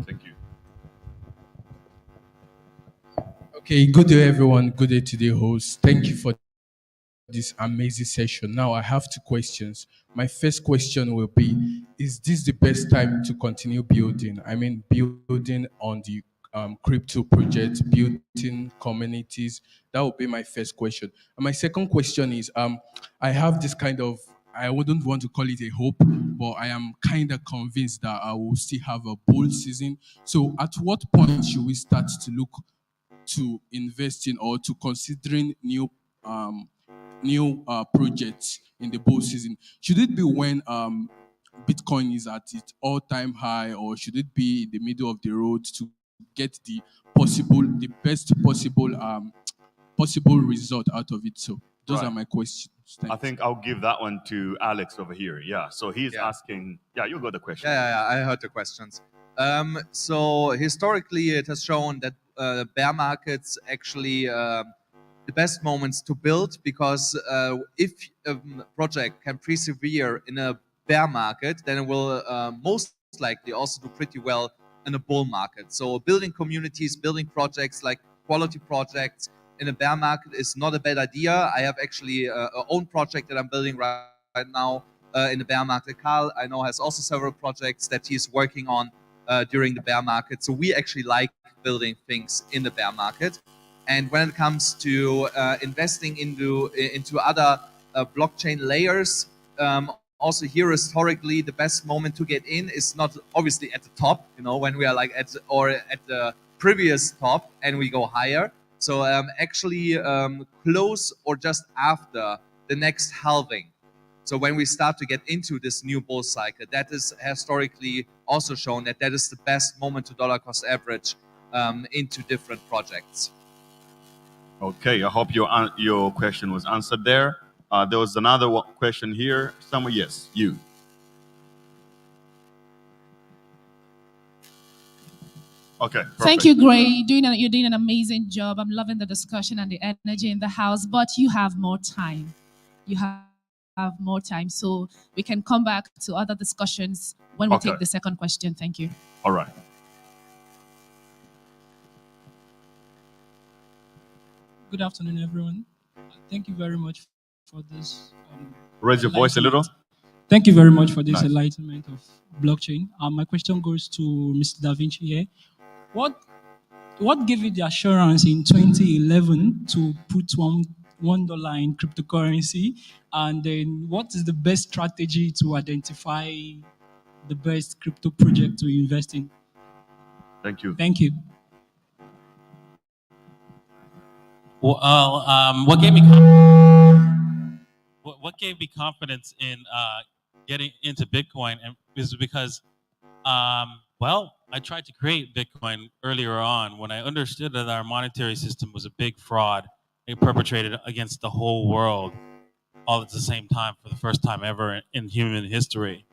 Thank you. Okay, good day, everyone. Good day to the host. Thank you for this amazing session. Now, I have 2 questions. My first question will be, is this the best time to continue building? I mean, building on the crypto project, building communities. That would be my first question. And my second question is, I have this kind of, I wouldn't want to call it a hope, but I am kind of convinced that I will still have a bull season. So at what point should we start to look to investing or to considering new projects in the bull season? Should it be when Bitcoin is at its all-time high, or should it be in the middle of the road to get the best possible result out of it? So those Right. are my questions. I think I'll give that one to Alex over here. Yeah. So he's Yeah. asking. Yeah, you got the question. Yeah, I heard the questions. So historically, it has shown that bear markets actually the best moments to build, because if a project can persevere in a bear market, then it will most likely also do pretty well in a bull market. So building communities, building projects like quality projects in a bear market is not a bad idea. I have actually a own project that I'm building right now in the bear market. Carl, I know, has also several projects that he's working on during the bear market. So we actually like building things in the bear market. And when it comes to investing into other blockchain layers, also here historically, the best moment to get in is not obviously at the top, when we are like at the previous top and we go higher. So actually close or just after the next halving. So when we start to get into this new bull cycle, that is historically also shown that is the best moment to dollar cost average into different projects. Okay, I hope your question was answered there. There was another question here. Somewhere, yes, you. Okay. Perfect. Thank you, Gray. You're doing an amazing job. I'm loving the discussion and the energy in the house, but you have more time. You have more time, so we can come back to other discussions when we take the second question. Thank you. All right. Good afternoon, everyone. Thank you very much for this. Raise your voice a little. Thank you very much for this Nice. enlightenment of blockchain. My question goes to Mr. Da Vinci here. What gave you the assurance in 2011 to put $1 in cryptocurrency? And then what is the best strategy to identify the best crypto project to invest in? Thank you. Thank you. Well, what gave me confidence in getting into Bitcoin is because, well, I tried to create Bitcoin earlier on when I understood that our monetary system was a big fraud. It perpetrated against the whole world all at the same time for the first time ever in human history.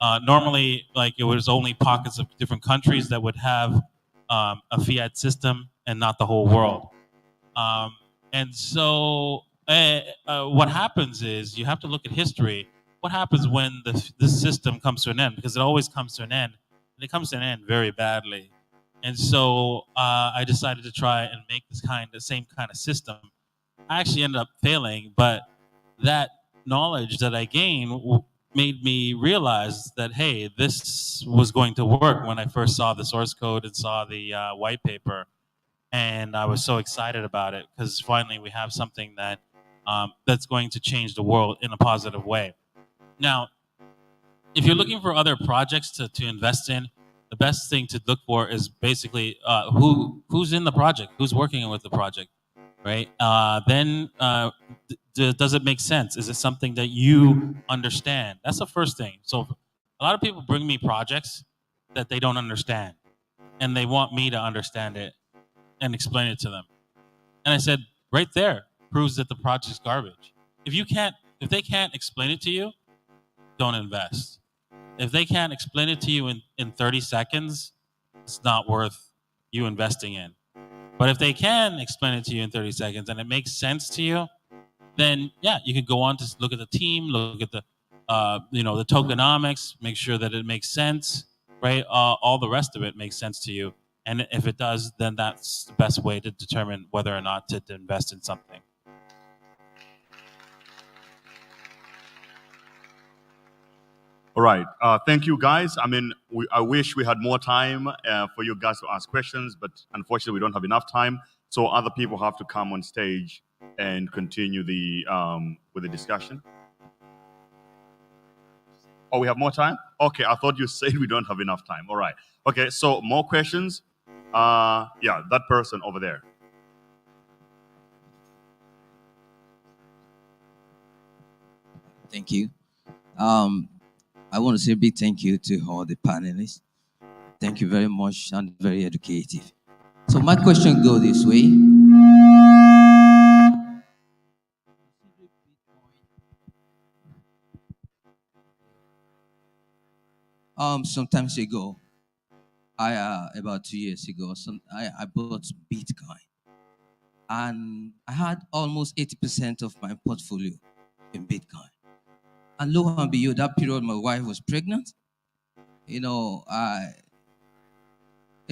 Normally, like, it was only pockets of different countries that would have a fiat system and not the whole world. And so what happens is you have to look at history. What happens when this system comes to an end? Because it always comes to an end, and it comes to an end very badly. And so I decided to try and make the same kind of system. I actually ended up failing, but that knowledge that I gained made me realize that, hey, this was going to work when I first saw the source code and saw the white paper. And I was so excited about it because finally we have something that that's going to change the world in a positive way. Now, if you're looking for other projects to invest in, the best thing to look for is basically who's in the project, who's working with the project, right? Then does it make sense? Is it something that you understand? That's the first thing. So a lot of people bring me projects that they don't understand, and they want me to understand it and explain it to them. And I said, right there proves that the project's garbage. If they can't explain it to you, don't invest. If they can't explain it to you in 30 seconds, it's not worth you investing in. But if they can explain it to you in 30 seconds and it makes sense to you, then yeah, you can go on to look at the team, look at the the tokenomics, make sure that it makes sense, right? All the rest of it makes sense to you. And if it does, then that's the best way to determine whether or not to invest in something. All right. Thank you, guys. I mean, I wish we had more time for you guys to ask questions, but unfortunately, we don't have enough time. So other people have to come on stage and continue with the discussion. Oh, we have more time? Okay, I thought you said we don't have enough time. All right. Okay, so more questions? Yeah, that person over there. Thank you. I want to say a big thank you to all the panelists. Thank you very much and very educative. So my question goes this way. Sometimes ago, about 2 years ago, I bought Bitcoin, and I had almost 80% of my portfolio in Bitcoin. And lo and behold, that period my wife was pregnant. In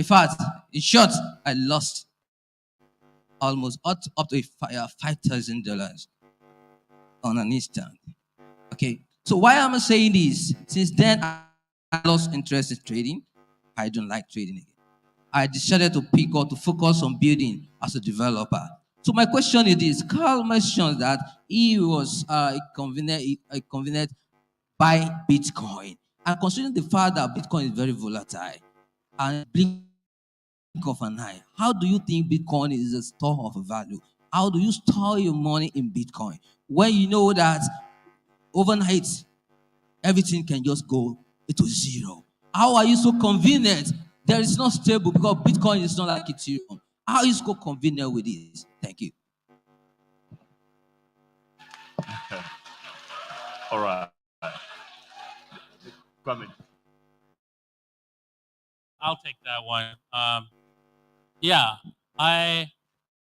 fact, in short, I lost almost up to $5,000 on an instant. Okay, so why am I saying this? Since then, I lost interest in trading. I don't like trading again. I decided to focus on building as a developer. So my question is this: Carl mentioned that he was a convenient buy Bitcoin, and considering the fact that Bitcoin is very volatile and blink of an eye, how do you think Bitcoin is a store of value? How do you store your money in Bitcoin when you know that overnight everything can just go into zero? How are you so convenient? There is not stable because Bitcoin is not like Ethereum. How are you so convenient with this? Thank you. All right. Come in. I'll take that one. Yeah, a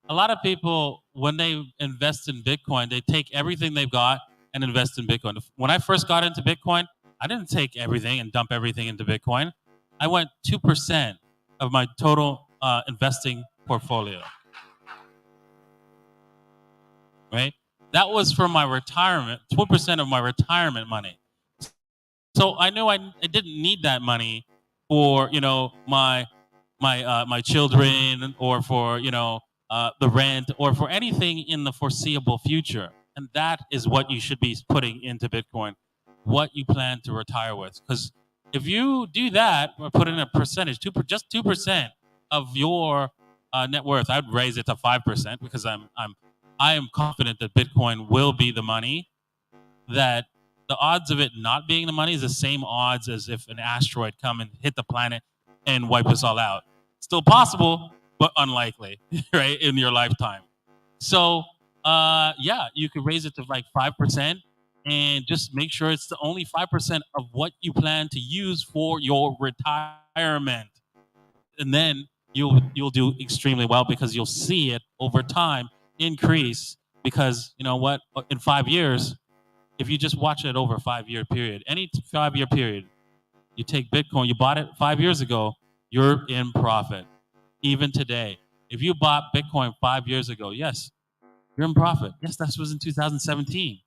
lot of people, when they invest in Bitcoin, they take everything they've got and invest in Bitcoin. When I first got into Bitcoin, I didn't take everything and dump everything into Bitcoin. I went 2% of my total investing portfolio. Right? That was for my retirement, 2% of my retirement money. So I knew I didn't need that money for, my children, or for, the rent, or for anything in the foreseeable future. And that is what you should be putting into Bitcoin, what you plan to retire with. Because if you do that, or put in a percentage, just 2% of your net worth, I'd raise it to 5%, because I am confident that Bitcoin will be the money. That the odds of it not being the money is the same odds as if an asteroid come and hit the planet and wipe us all out. Still possible, but unlikely, right, in your lifetime. So, yeah, you could raise it to like 5%, and just make sure it's the only 5% of what you plan to use for your retirement. And then you'll do extremely well, because you'll see it over time increase. Because you know what, in 5 years, if you just watch it over a 5-year period, any 5-year period, you take Bitcoin, you bought it 5 years ago, you're in profit. Even today, if you bought Bitcoin 5 years ago, yes, you're in profit. Yes, that was in 2017.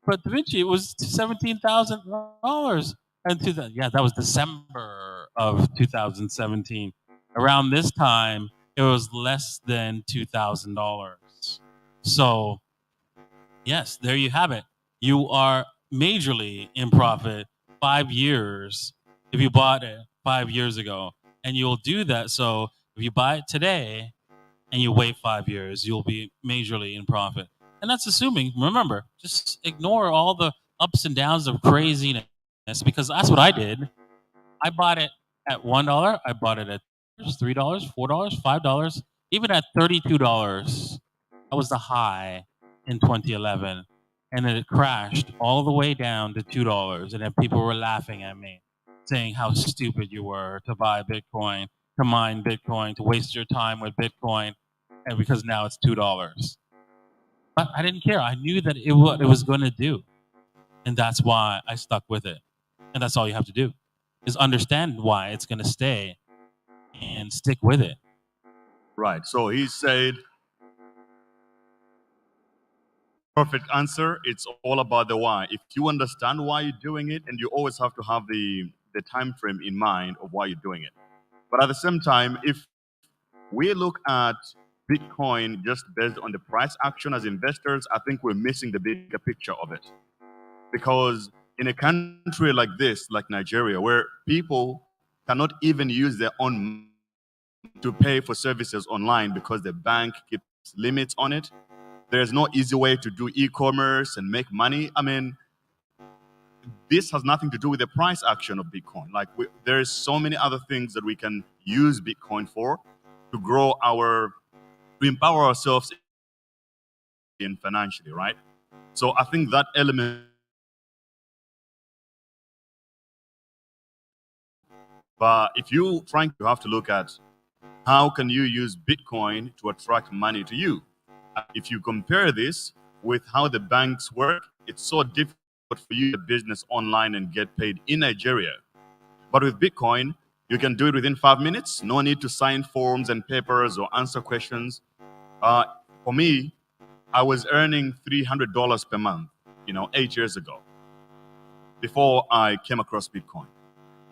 But Da Vinci, it was $17,000. And yeah, that was December of 2017. Around this time, it was less than $2,000. So, yes, there you have it. You are majorly in profit 5 years if you bought it 5 years ago. And you'll do that. So if you buy it today and you wait 5 years, you'll be majorly in profit. And that's assuming, remember, just ignore all the ups and downs of craziness, because that's what I did. I bought it at $1. I bought it at $3, $4, $5, even at $32. That was the high in 2011. And then it crashed all the way down to $2. And then people were laughing at me, saying how stupid you were to buy Bitcoin, to mine Bitcoin, to waste your time with Bitcoin, and because now it's $2. But I didn't care. I knew that what it was going to do. And that's why I stuck with it. And that's all you have to do, is understand why it's going to stay and stick with it. Right. So he said, perfect answer. It's all about the why. If you understand why you're doing it, and you always have to have the time frame in mind of why you're doing it. But at the same time, if we look at Bitcoin just based on the price action as investors, I think we're missing the bigger picture of it. Because in a country like this, like Nigeria, where people cannot even use their own money to pay for services online because the bank keeps limits on it, there's no easy way to do e-commerce and make money. I mean, this has nothing to do with the price action of Bitcoin. Like there's so many other things that we can use Bitcoin for to grow to empower ourselves in financially, right? So I think that element. But if you, frankly, you have to look at how can you use Bitcoin to attract money to you. If you compare this with how the banks work, it's so difficult for you to business online and get paid in Nigeria. But with Bitcoin, you can do it within 5 minutes. No need to sign forms and papers or answer questions. For me, I was earning $300 per month, 8 years ago, before I came across Bitcoin.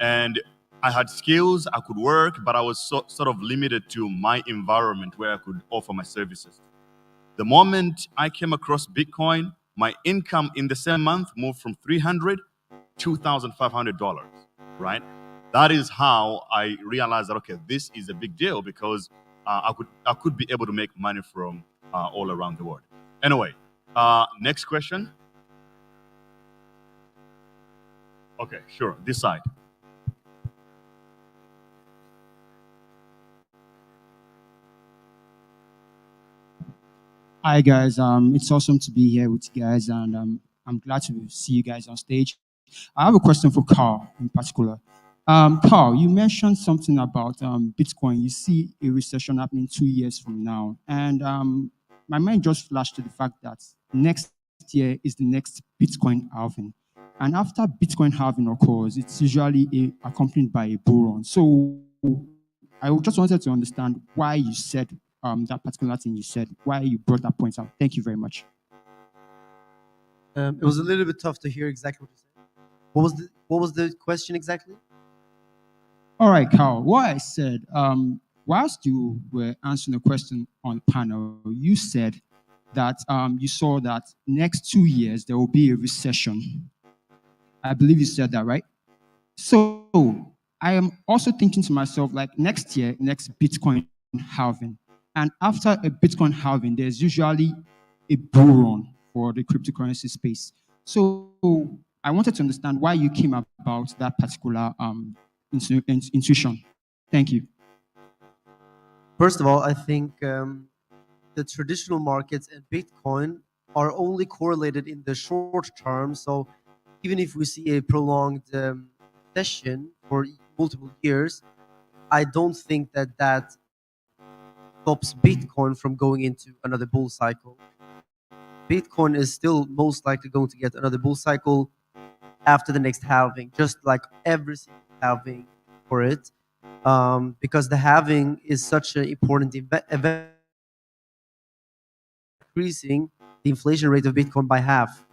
And I had skills, I could work, but I was sort of limited to my environment where I could offer my services. The moment I came across Bitcoin, my income in the same month moved from $300 to $2,500, right? That is how I realized that, okay, this is a big deal because I could be able to make money from all around the world. Anyway, next question. Okay, sure, this side. Hi guys, it's awesome to be here with you guys, and I'm glad to see you guys on stage. I have a question for Carl in particular. Carl, you mentioned something about Bitcoin. You see a recession happening 2 years from now, and my mind just flashed to the fact that next year is the next Bitcoin halving, and after Bitcoin halving occurs, it's usually accompanied by a bull run. So I just wanted to understand why you said that particular thing you said, why you brought that point out. Thank you very much. It was a little bit tough to hear exactly what you said. What was the question exactly? All right, Carl. What I said, whilst you were answering the question on the panel, you said that you saw that next 2 years there will be a recession. I believe you said that, right? So I am also thinking to myself, like next year, next Bitcoin halving. And after a Bitcoin halving, there's usually a bull run for the cryptocurrency space. So I wanted to understand why you came about that particular intuition. Thank you. First of all, I think the traditional markets and Bitcoin are only correlated in the short term. So even if we see a prolonged session for multiple years, I don't think that stops Bitcoin from going into another bull cycle. Bitcoin is still most likely going to get another bull cycle after the next halving, just like every single halving for it, because the halving is such an important event, increasing the inflation rate of Bitcoin by half.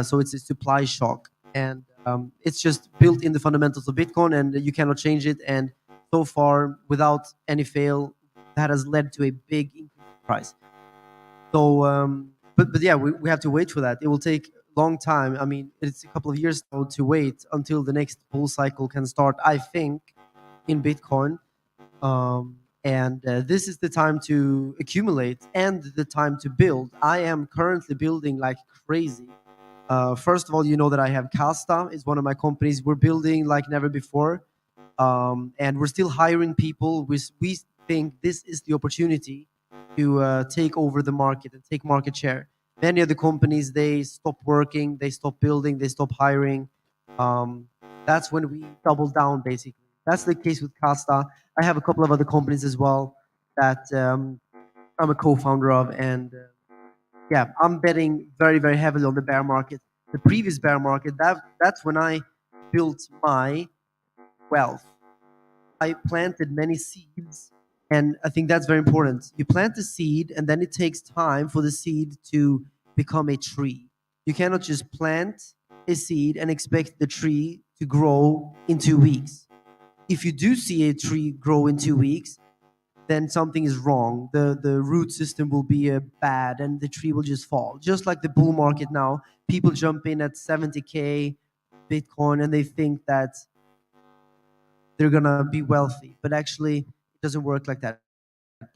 So it's a supply shock, and it's just built in the fundamentals of Bitcoin, and you cannot change it. And so far, without any fail, that has led to a big increase in price. So, but yeah, we have to wait for that. It will take a long time. I mean, it's a couple of years now to wait until the next bull cycle can start, I think, in Bitcoin. And this is the time to accumulate and the time to build. I am currently building like crazy. First of all, you know that I have Casta. It's one of my companies. We're building like never before. And we're still hiring people. We think this is the opportunity to take over the market and take market share. Many of the companies, they stop working, they stop building, they stop hiring. That's when we double down, basically. That's the case with Casta. I have a couple of other companies as well that I'm a co-founder of. And yeah, I'm betting very, very heavily on the bear market. The previous bear market, that's when I built my wealth. I planted many seeds, and I think that's very important. You plant the seed, and then it takes time for the seed to become a tree. You cannot just plant a seed and expect the tree to grow in 2 weeks. If you do see a tree grow in 2 weeks, then something is wrong. The root system will be bad, and the tree will just fall. Just like the bull market now, people jump in at 70K Bitcoin, and they think that they're gonna be wealthy, but actually it doesn't work like that.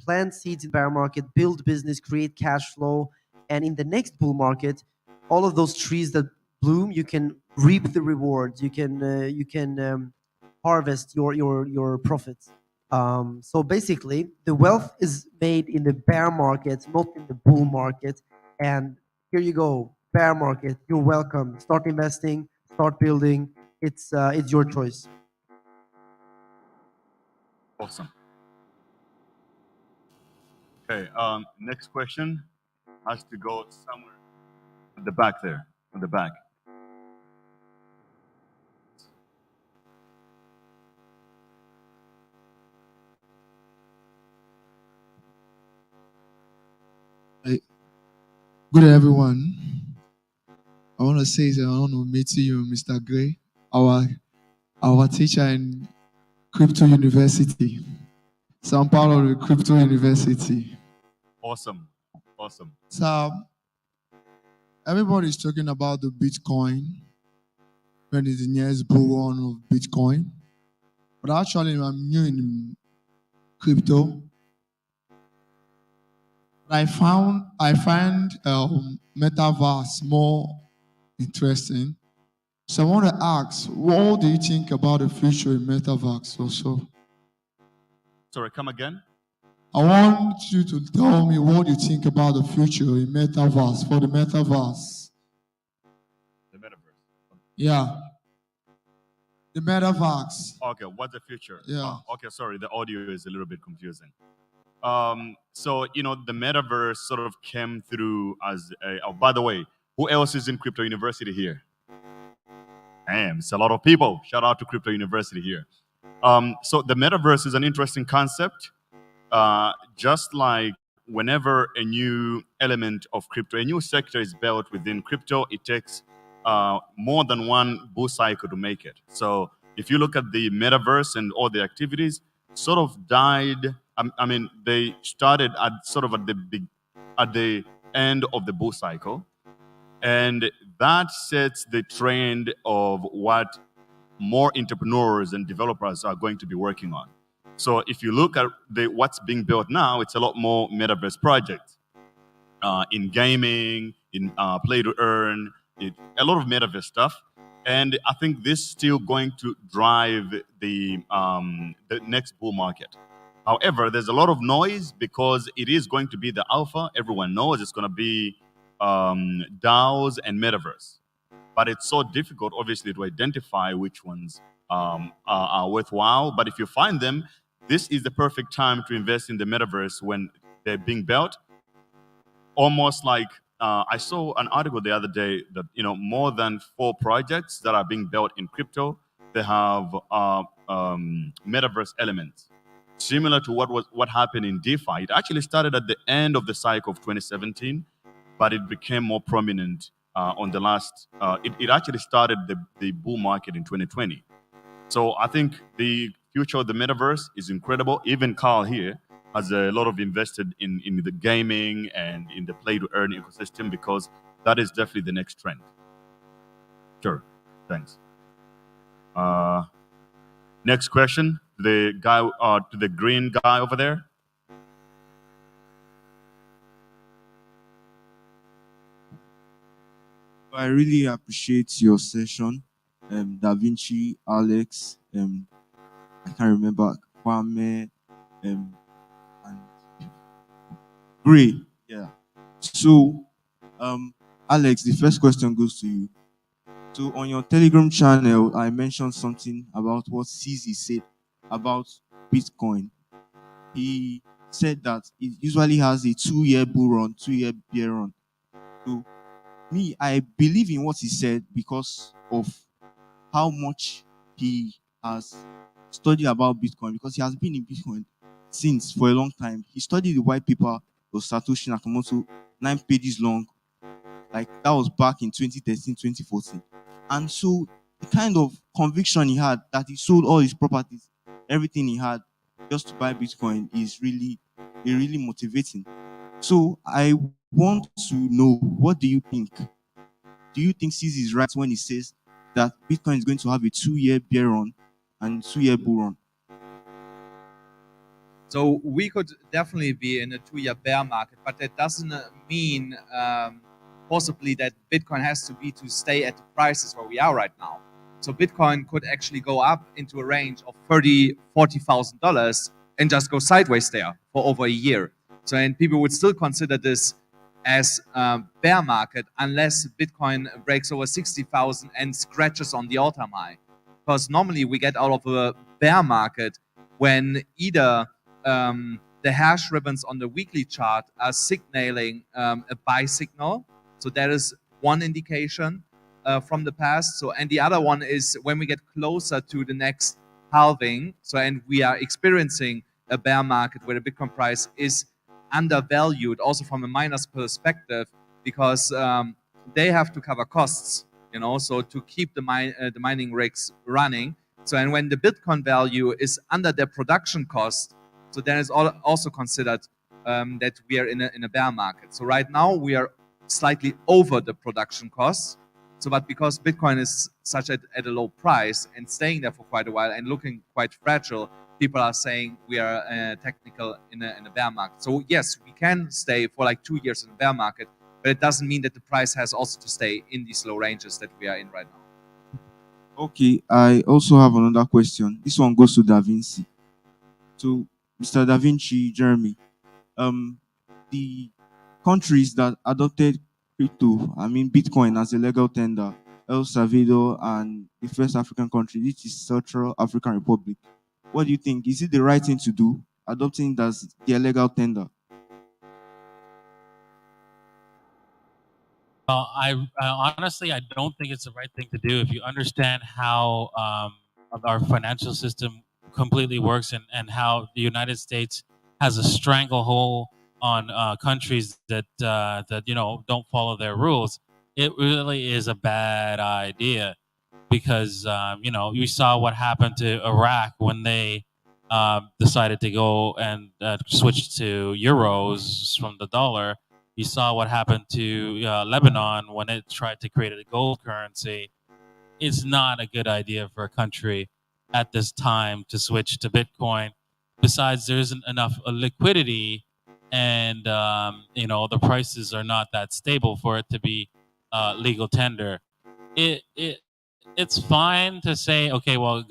Plant seeds in bear market, build business, create cash flow, and in the next bull market, all of those trees that bloom, you can reap the rewards. You can harvest your profits. So basically, the wealth is made in the bear market, not in the bull market. And here you go, bear market. You're welcome. Start investing. Start building. It's your choice. Awesome. Okay, next question has to go somewhere at the back there, at the back. Hey, good day, everyone. I want to say that I want to meet you, Mr. Gray, our teacher in Crypto University, Sao Paulo Crypto University. Awesome, awesome. So everybody's talking about the Bitcoin, when it's the nearest bull run of Bitcoin. But actually, I'm new in crypto. I find metaverse more interesting. So I want to ask, what do you think about the future in metaverse also? Sorry, come again? I want you to tell me what you think about the future in metaverse, for the metaverse. The metaverse. Yeah. The metaverse. Okay, what's the future? Yeah. Okay, sorry, the audio is a little bit confusing. So, the metaverse sort of came through as a, oh, by the way, who else is in Crypto University here? Damn, it's a lot of people. Shout out to Crypto University here. So the metaverse is an interesting concept. Just like whenever a new element of crypto, a new sector is built within crypto, it takes more than one bull cycle to make it. So if you look at the metaverse and all the activities, sort of died. I mean, they started at sort of at the end of the bull cycle, and that sets the trend of what more entrepreneurs and developers are going to be working on. So if you look at what's being built now, it's a lot more metaverse projects in gaming, in play to earn, a lot of metaverse stuff. And I think this is still going to drive the next bull market. However, there's a lot of noise because it is going to be the alpha. Everyone knows it's going to be DAOs and metaverse. But it's so difficult, obviously, to identify which ones are worthwhile. But if you find them, this is the perfect time to invest in the metaverse when they're being built. Almost like I saw an article the other day that more than 4 projects that are being built in crypto, they have metaverse elements, similar to what happened in DeFi. It actually started at the end of the cycle of 2017, but it became more prominent on the last. It actually started the bull market in 2020. So I think the future of the metaverse is incredible. Even Carl here has a lot of invested in the gaming and in the play to earn ecosystem because that is definitely the next trend. Sure, thanks. Next question, the guy to the green guy over there. I really appreciate your session, Da Vinci, Alex, I can't remember Kwame, and Gray. Yeah. So, Alex, the first question goes to you. So on your Telegram channel, I mentioned something about what CZ said about Bitcoin. He said that it usually has a 2-year bull run, 2-year bear run. So me, I believe in what he said because of how much he has studied about Bitcoin, because he has been in Bitcoin since for a long time. He studied the white paper of Satoshi Nakamoto, 9 pages long. Like that was back in 2013, 2014. And so the kind of conviction he had that he sold all his properties, everything he had just to buy Bitcoin is really motivating. So I want to know, what do you think? Do you think CZ is right when he says that Bitcoin is going to have a 2-year bear run and 2-year bull run? So we could definitely be in a 2-year bear market, but that doesn't mean possibly that Bitcoin has to stay at the prices where we are right now. So Bitcoin could actually go up into a range of $40,000 and just go sideways there for over a year. So, and people would still consider this as a bear market unless Bitcoin breaks over 60,000 and scratches on the all-time high. Because normally we get out of a bear market when either the hash ribbons on the weekly chart are signaling a buy signal. So that is one indication from the past. So, and the other one is when we get closer to the next halving. So, and we are experiencing a bear market where the Bitcoin price is undervalued, also from a miner's perspective, because they have to cover costs, you know, so to keep the mining rigs running. So, and when the Bitcoin value is under their production cost, so then it's also considered that we are in a bear market. So right now we are slightly over the production costs. So, but because Bitcoin is such at a low price and staying there for quite a while and looking quite fragile, people are saying we are technical in a bear market. So yes, we can stay for like 2 years in a bear market, but it doesn't mean that the price has also to stay in these low ranges that we are in right now. Okay, I also have another question. This one goes to Da Vinci. To Mr. Da Vinci, Jeremy, the countries that adopted crypto, I mean Bitcoin as a legal tender, El Salvador and the first African country, which is Central African Republic. What do you think? Is it the right thing to do, adopting it as their legal tender? I honestly, I don't think it's the right thing to do. If you understand how our financial system completely works and how the United States has a stranglehold on countries that you know don't follow their rules, it really is a bad idea. Because you know, you saw what happened to Iraq when they decided to go and switch to euros from the dollar. You saw what happened to Lebanon when it tried to create a gold currency. It's not a good idea for a country at this time to switch to Bitcoin. Besides, there isn't enough liquidity, and you know, the prices are not that stable for it to be legal tender. It's fine to say, okay, well,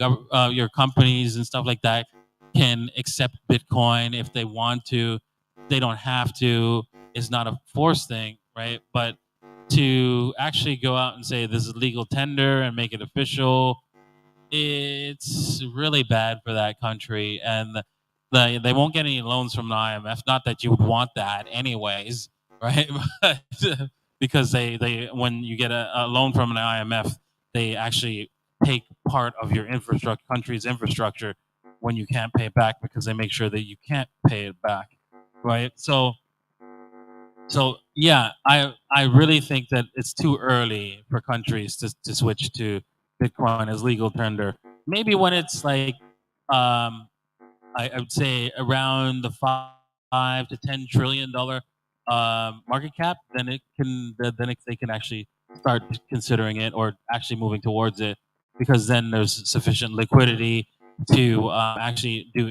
your companies and stuff like that can accept Bitcoin if they want to. They don't have to. It's not a forced thing, right? But to actually go out and say this is legal tender and make it official, it's really bad for that country. And they won't get any loans from the IMF. Not that you would want that anyways, right? Because they when you get a loan from an IMF, they actually take part of your infrastructure, country's infrastructure, when you can't pay it back, because they make sure that you can't pay it back, right? So yeah, I really think that it's too early for countries to switch to Bitcoin as legal tender. Maybe when it's like I would say around the $5 to $10 trillion market cap, then they can actually start considering it or actually moving towards it, because then there's sufficient liquidity to actually do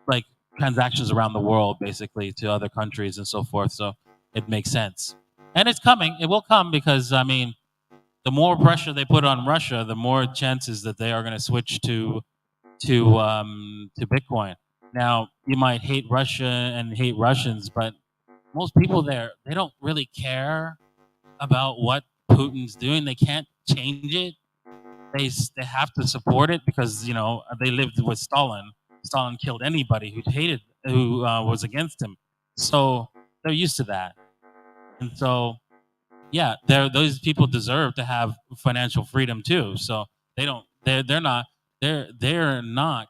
like transactions around the world, basically to other countries and so forth. So it makes sense, and it's coming. It will come, because I mean, the more pressure they put on Russia, the more chances that they are going to switch to Bitcoin. Now, you might hate Russia and hate Russians, but most people there, they don't really care about what Putin's doing. They can't change it. They have to support it because, you know, they lived with Stalin. Stalin killed anybody who was against him. So they're used to that. And so, yeah, those people deserve to have financial freedom too. So they're not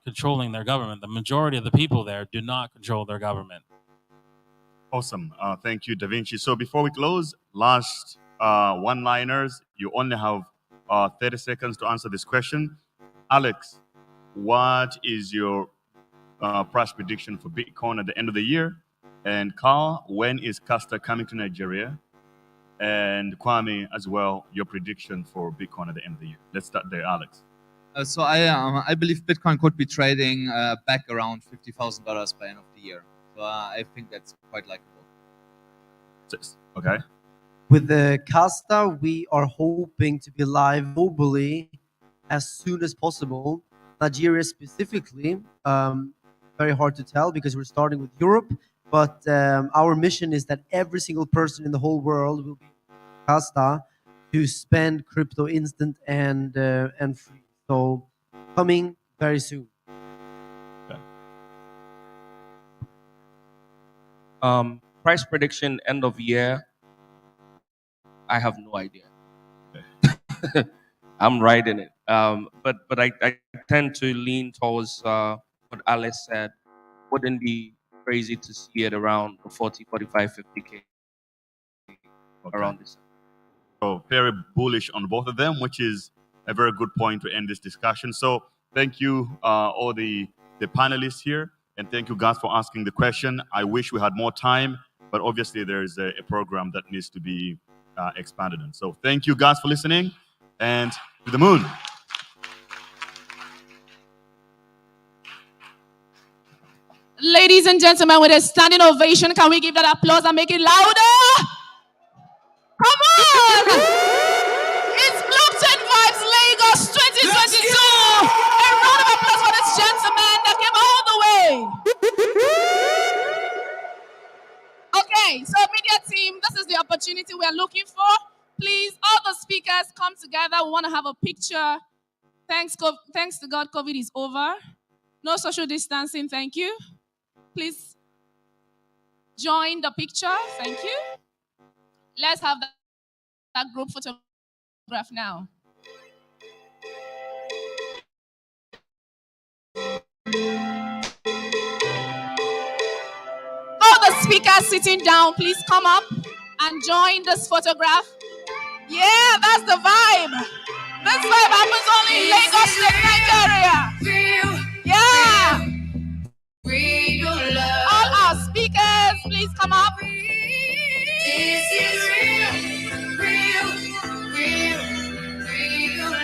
controlling their government. The majority of the people there do not control their government. Awesome. Thank you, Da Vinci. So before we close, last one-liners. You only have 30 seconds to answer this question. Alex, what is your price prediction for Bitcoin at the end of the year? And Carl, when is Castor coming to Nigeria? And Kwame, as well, your prediction for Bitcoin at the end of the year. Let's start there, Alex. So I believe Bitcoin could be trading back around $50,000 by end of the year. So I think that's quite likable. Okay. With the Casta, we are hoping to be live globally as soon as possible. Nigeria specifically, very hard to tell because we're starting with Europe, but our mission is that every single person in the whole world will be Casta to spend crypto instant and free. So coming very soon. Price prediction end of year. I have no idea. I'm writing it. But I tend to lean towards what Alice said. Wouldn't be crazy to see it around 40, 45, 50K around this. So very bullish on both of them, which is a very good point to end this discussion. So thank you, all the panelists here, and thank you guys for asking the question. I wish we had more time, but obviously there is a program that needs to be expanded on. So thank you guys for listening, and to the moon. Ladies and gentlemen, with a standing ovation, can we give that applause and make it louder? Come on! It's Blockchain Vibes Lagos 2022. A round of applause for this gentleman that came all the way. Okay, so media team, this is the opportunity we are looking for. Please, all the speakers come together. We want to have a picture. Thanks to God, COVID is over. No social distancing, thank you. Please join the picture, thank you. Let's have that group photograph now. All the speakers sitting down, please come up and join this photograph. Yeah, that's the vibe. This vibe happens only in Lagos State, Nigeria. Yeah. All our speakers, please come up. This is real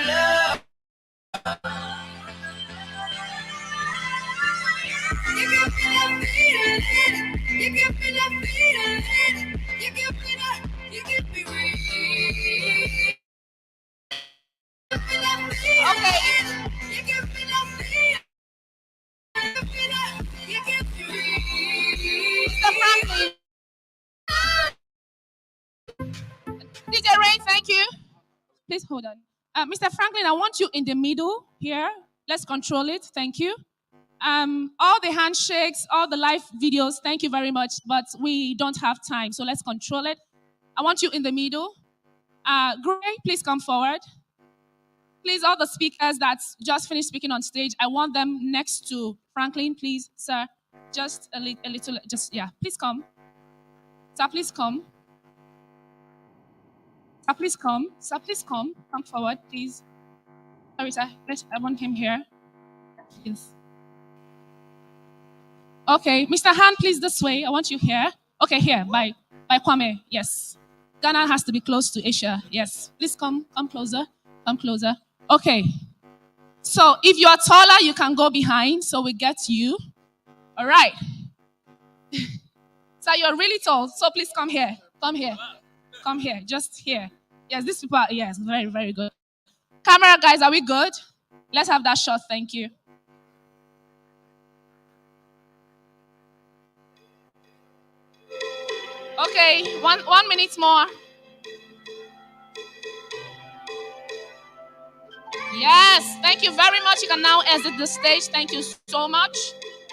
love. You can feel that feeling. You can feel that feeling. You can feel that. You can feel it. Okay. You can feel that feeling. You can feel it. Mr. Franklin. DJ Rain, thank you. Please hold on. Mr. Franklin, I want you in the middle here. Let's control it. Thank you. All the handshakes, all the live videos, thank you very much, but we don't have time, so let's control it. I want you in the middle. Gray, please come forward. Please, all the speakers that just finished speaking on stage, I want them next to Franklin, please, sir. Just a little, just, yeah, please come. Sir, please come. Sir, please come. Sir, please come. Come forward, please. Sorry, sir. I want him here. Yes. Okay, Mr. Han, please this way. I want you here. Okay, here, by Kwame. Yes. Ghana has to be close to Asia. Yes. Please come closer. Come closer. Okay. So if you are taller, you can go behind. So we get you. All right. So you're really tall. So please come here. Come here. Come here. Just here. Yes, these people are, yes, very, very good. Camera guys, are we good? Let's have that shot. Thank you. Okay, one minute more. Yes, thank you very much. You can now exit the stage. Thank you so much.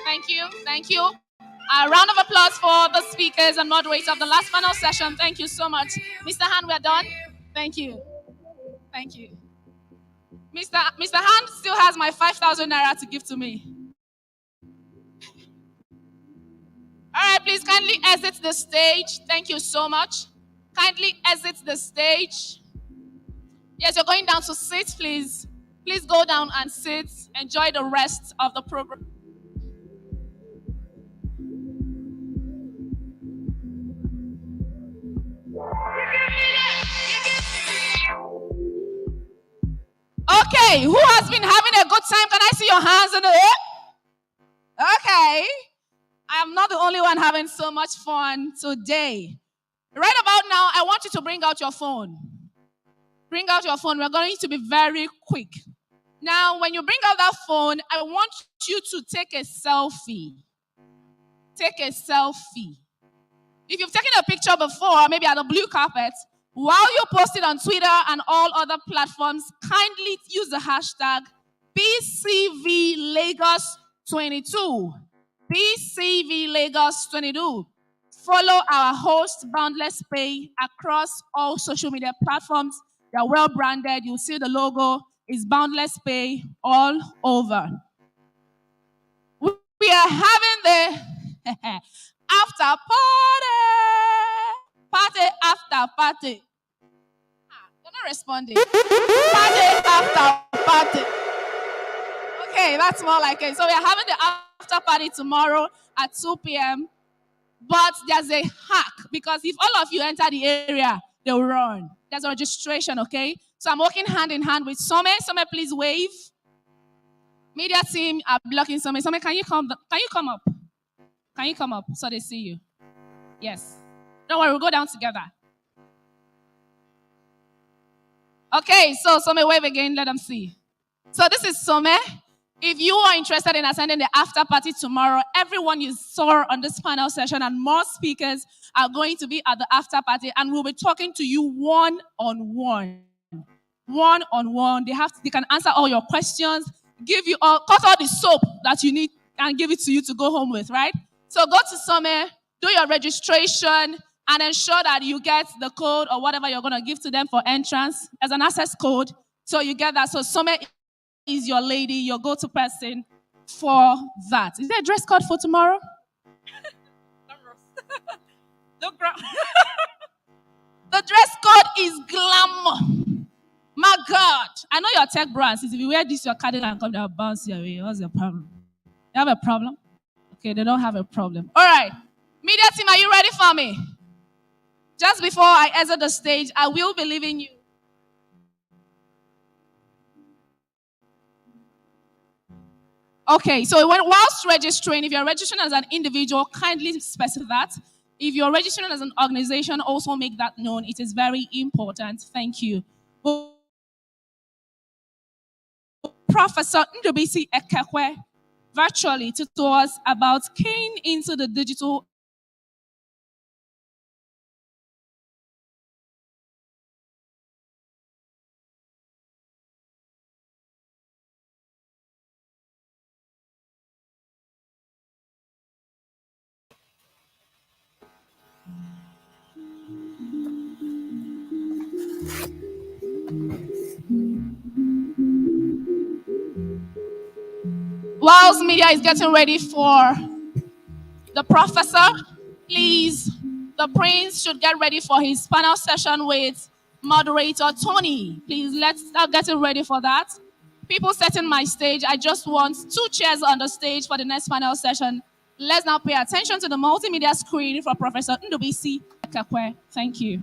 Thank you. Thank you. A round of applause for the speakers and moderators of the last panel session. Thank you so much. Mr. Han, we're done. Thank you. Thank you. Mr. Han still has my 5,000 naira to give to me. All right, please kindly exit the stage. Thank you so much. Kindly exit the stage. Yes, you're going down to sit, please. Please go down and sit. Enjoy the rest of the program. Okay, who has been having a good time? Can I see your hands in the air? Okay. I am not the only one having so much fun today. Right about now, I want you to bring out your phone. Bring out your phone. We're going to be very quick. Now, when you bring out that phone, I want you to take a selfie. Take a selfie. If you've taken a picture before, maybe at a blue carpet, while you post it on Twitter and all other platforms, kindly use the hashtag BCVLagos22. BCVLagos22. Follow our host, Boundless Pay, across all social media platforms. They're well branded. You'll see the logo is Boundless Pay all over. We are having the after party. Party after party. They're not responding. Party after party. Okay, that's more like it. So we are having the after party tomorrow at 2 p.m. But there's a hack, because if all of you enter the area, they'll run. There's a registration, okay? So I'm working hand in hand with Some. Some, please wave. Media team are blocking Some. Some, can you come up? Can you come up so they see you? Yes. Don't worry, we'll go down together. Okay, so Some, wave again, let them see. So this is Some. If you are interested in attending the after party tomorrow, everyone you saw on this panel session and more speakers are going to be at the after party, and we'll be talking to you one-on-one. One-on-one. They can answer all your questions, cut all the soap that you need and give it to you to go home with, right? So go to Some, do your registration, and ensure that you get the code or whatever you're going to give to them for entrance as an access code. So you get that. So Some is your lady, your go-to person for that. Is there a dress code for tomorrow? The dress code is glamour. My God. I know your tech brands. If you wear this, your cardigan and come down, bounce your way. What's your problem? You have a problem? Okay, they don't have a problem. All right. Media team, are you ready for me? Just before I exit the stage, I will be leaving you. Okay, so whilst registering, if you're registering as an individual, kindly specify that. If you're registering as an organization, also make that known. It is very important. Thank you. Professor Ndubisi Ekekwe virtually to tell us about keying into the digital whilst media is getting ready for the professor, please, the prince should get ready for his panel session with moderator Tony. Please, let's start getting ready for that. People setting my stage. I just want 2 chairs on the stage for the next panel session. Let's now pay attention to the multimedia screen for Professor Ndubisi Ekekwe. Thank you.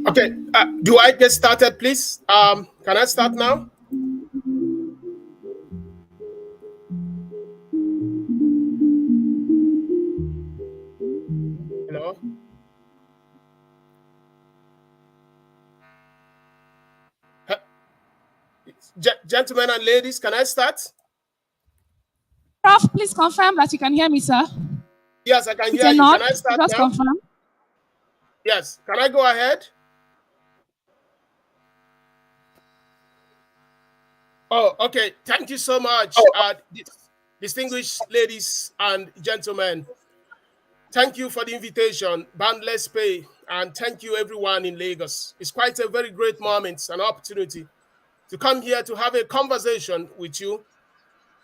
Okay, do I get started, please? Can I start now? Hello? Gentlemen and ladies, can I start? Prof, please confirm that you can hear me, sir. Yes, I can hear you. Can I start just now? Confirm. Yes, can I go ahead? Oh, okay. Thank you so much, distinguished ladies and gentlemen. Thank you for the invitation, Boundless Pay, and thank you everyone in Lagos. It's quite a very great moment, an opportunity to come here to have a conversation with you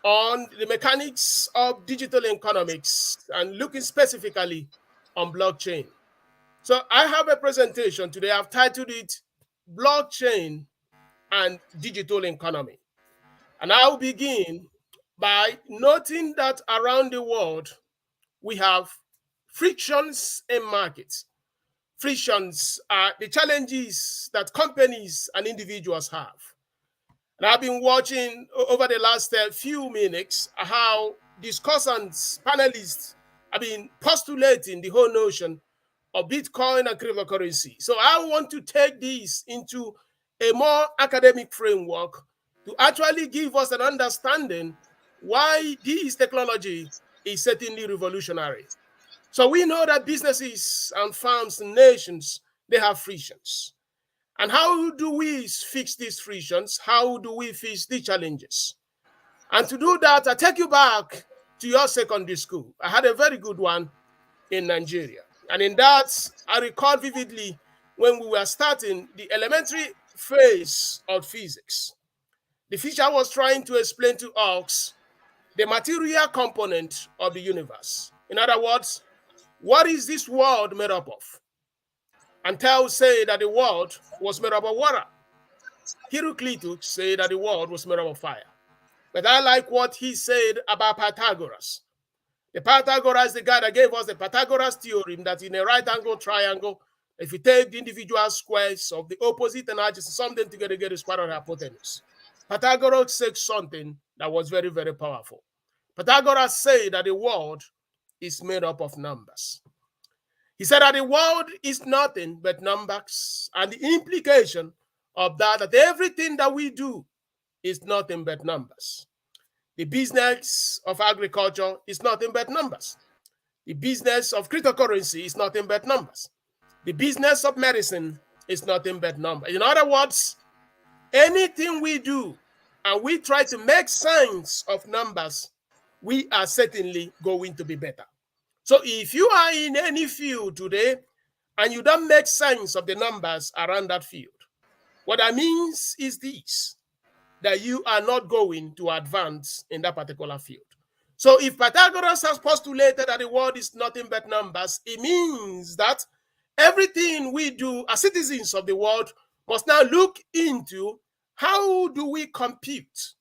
on the mechanics of digital economics and looking specifically on blockchain. So I have a presentation today. I've titled it Blockchain and Digital Economy. And I'll begin by noting that around the world, we have frictions in markets. frictions are the challenges that companies and individuals have. And I've been watching over the last few minutes how discussants, panelists have been postulating the whole notion of Bitcoin and cryptocurrency. So I want to take this into a more academic framework to actually give us an understanding why this technology is certainly revolutionary. So we know that businesses and firms and nations, they have frictions. And how do we fix these frictions? How do we fix the challenges? And to do that, I take you back to your secondary school. I had a very good one in Nigeria. And in that, I recall vividly when we were starting the elementary phase of physics. The teacher was trying to explain to us the material component of the universe. In other words, what is this world made up of? And Thales said that the world was made up of water. Heraclitus said that the world was made up of fire. But I like what he said about Pythagoras. The Pythagoras, the guy that gave us the Pythagoras theorem that in a right angle triangle, if you take the individual squares of the opposite and adjacent, sum them together, get the square of the hypotenuse. Pythagoras said something that was very, very powerful. Pythagoras said that the world is made up of numbers. He said that the world is nothing but numbers, and the implication of that everything that we do is nothing but numbers. The business of agriculture is nothing but numbers. The business of cryptocurrency is nothing but numbers. The business of medicine is nothing but numbers. In other words, anything we do and we try to make sense of numbers, we are certainly going to be better. So if you are in any field today and you don't make sense of the numbers around that field, what that means is this, that you are not going to advance in that particular field. So if Pythagoras has postulated that the world is nothing but numbers, it means that everything we do as citizens of the world must now look into how do we compute,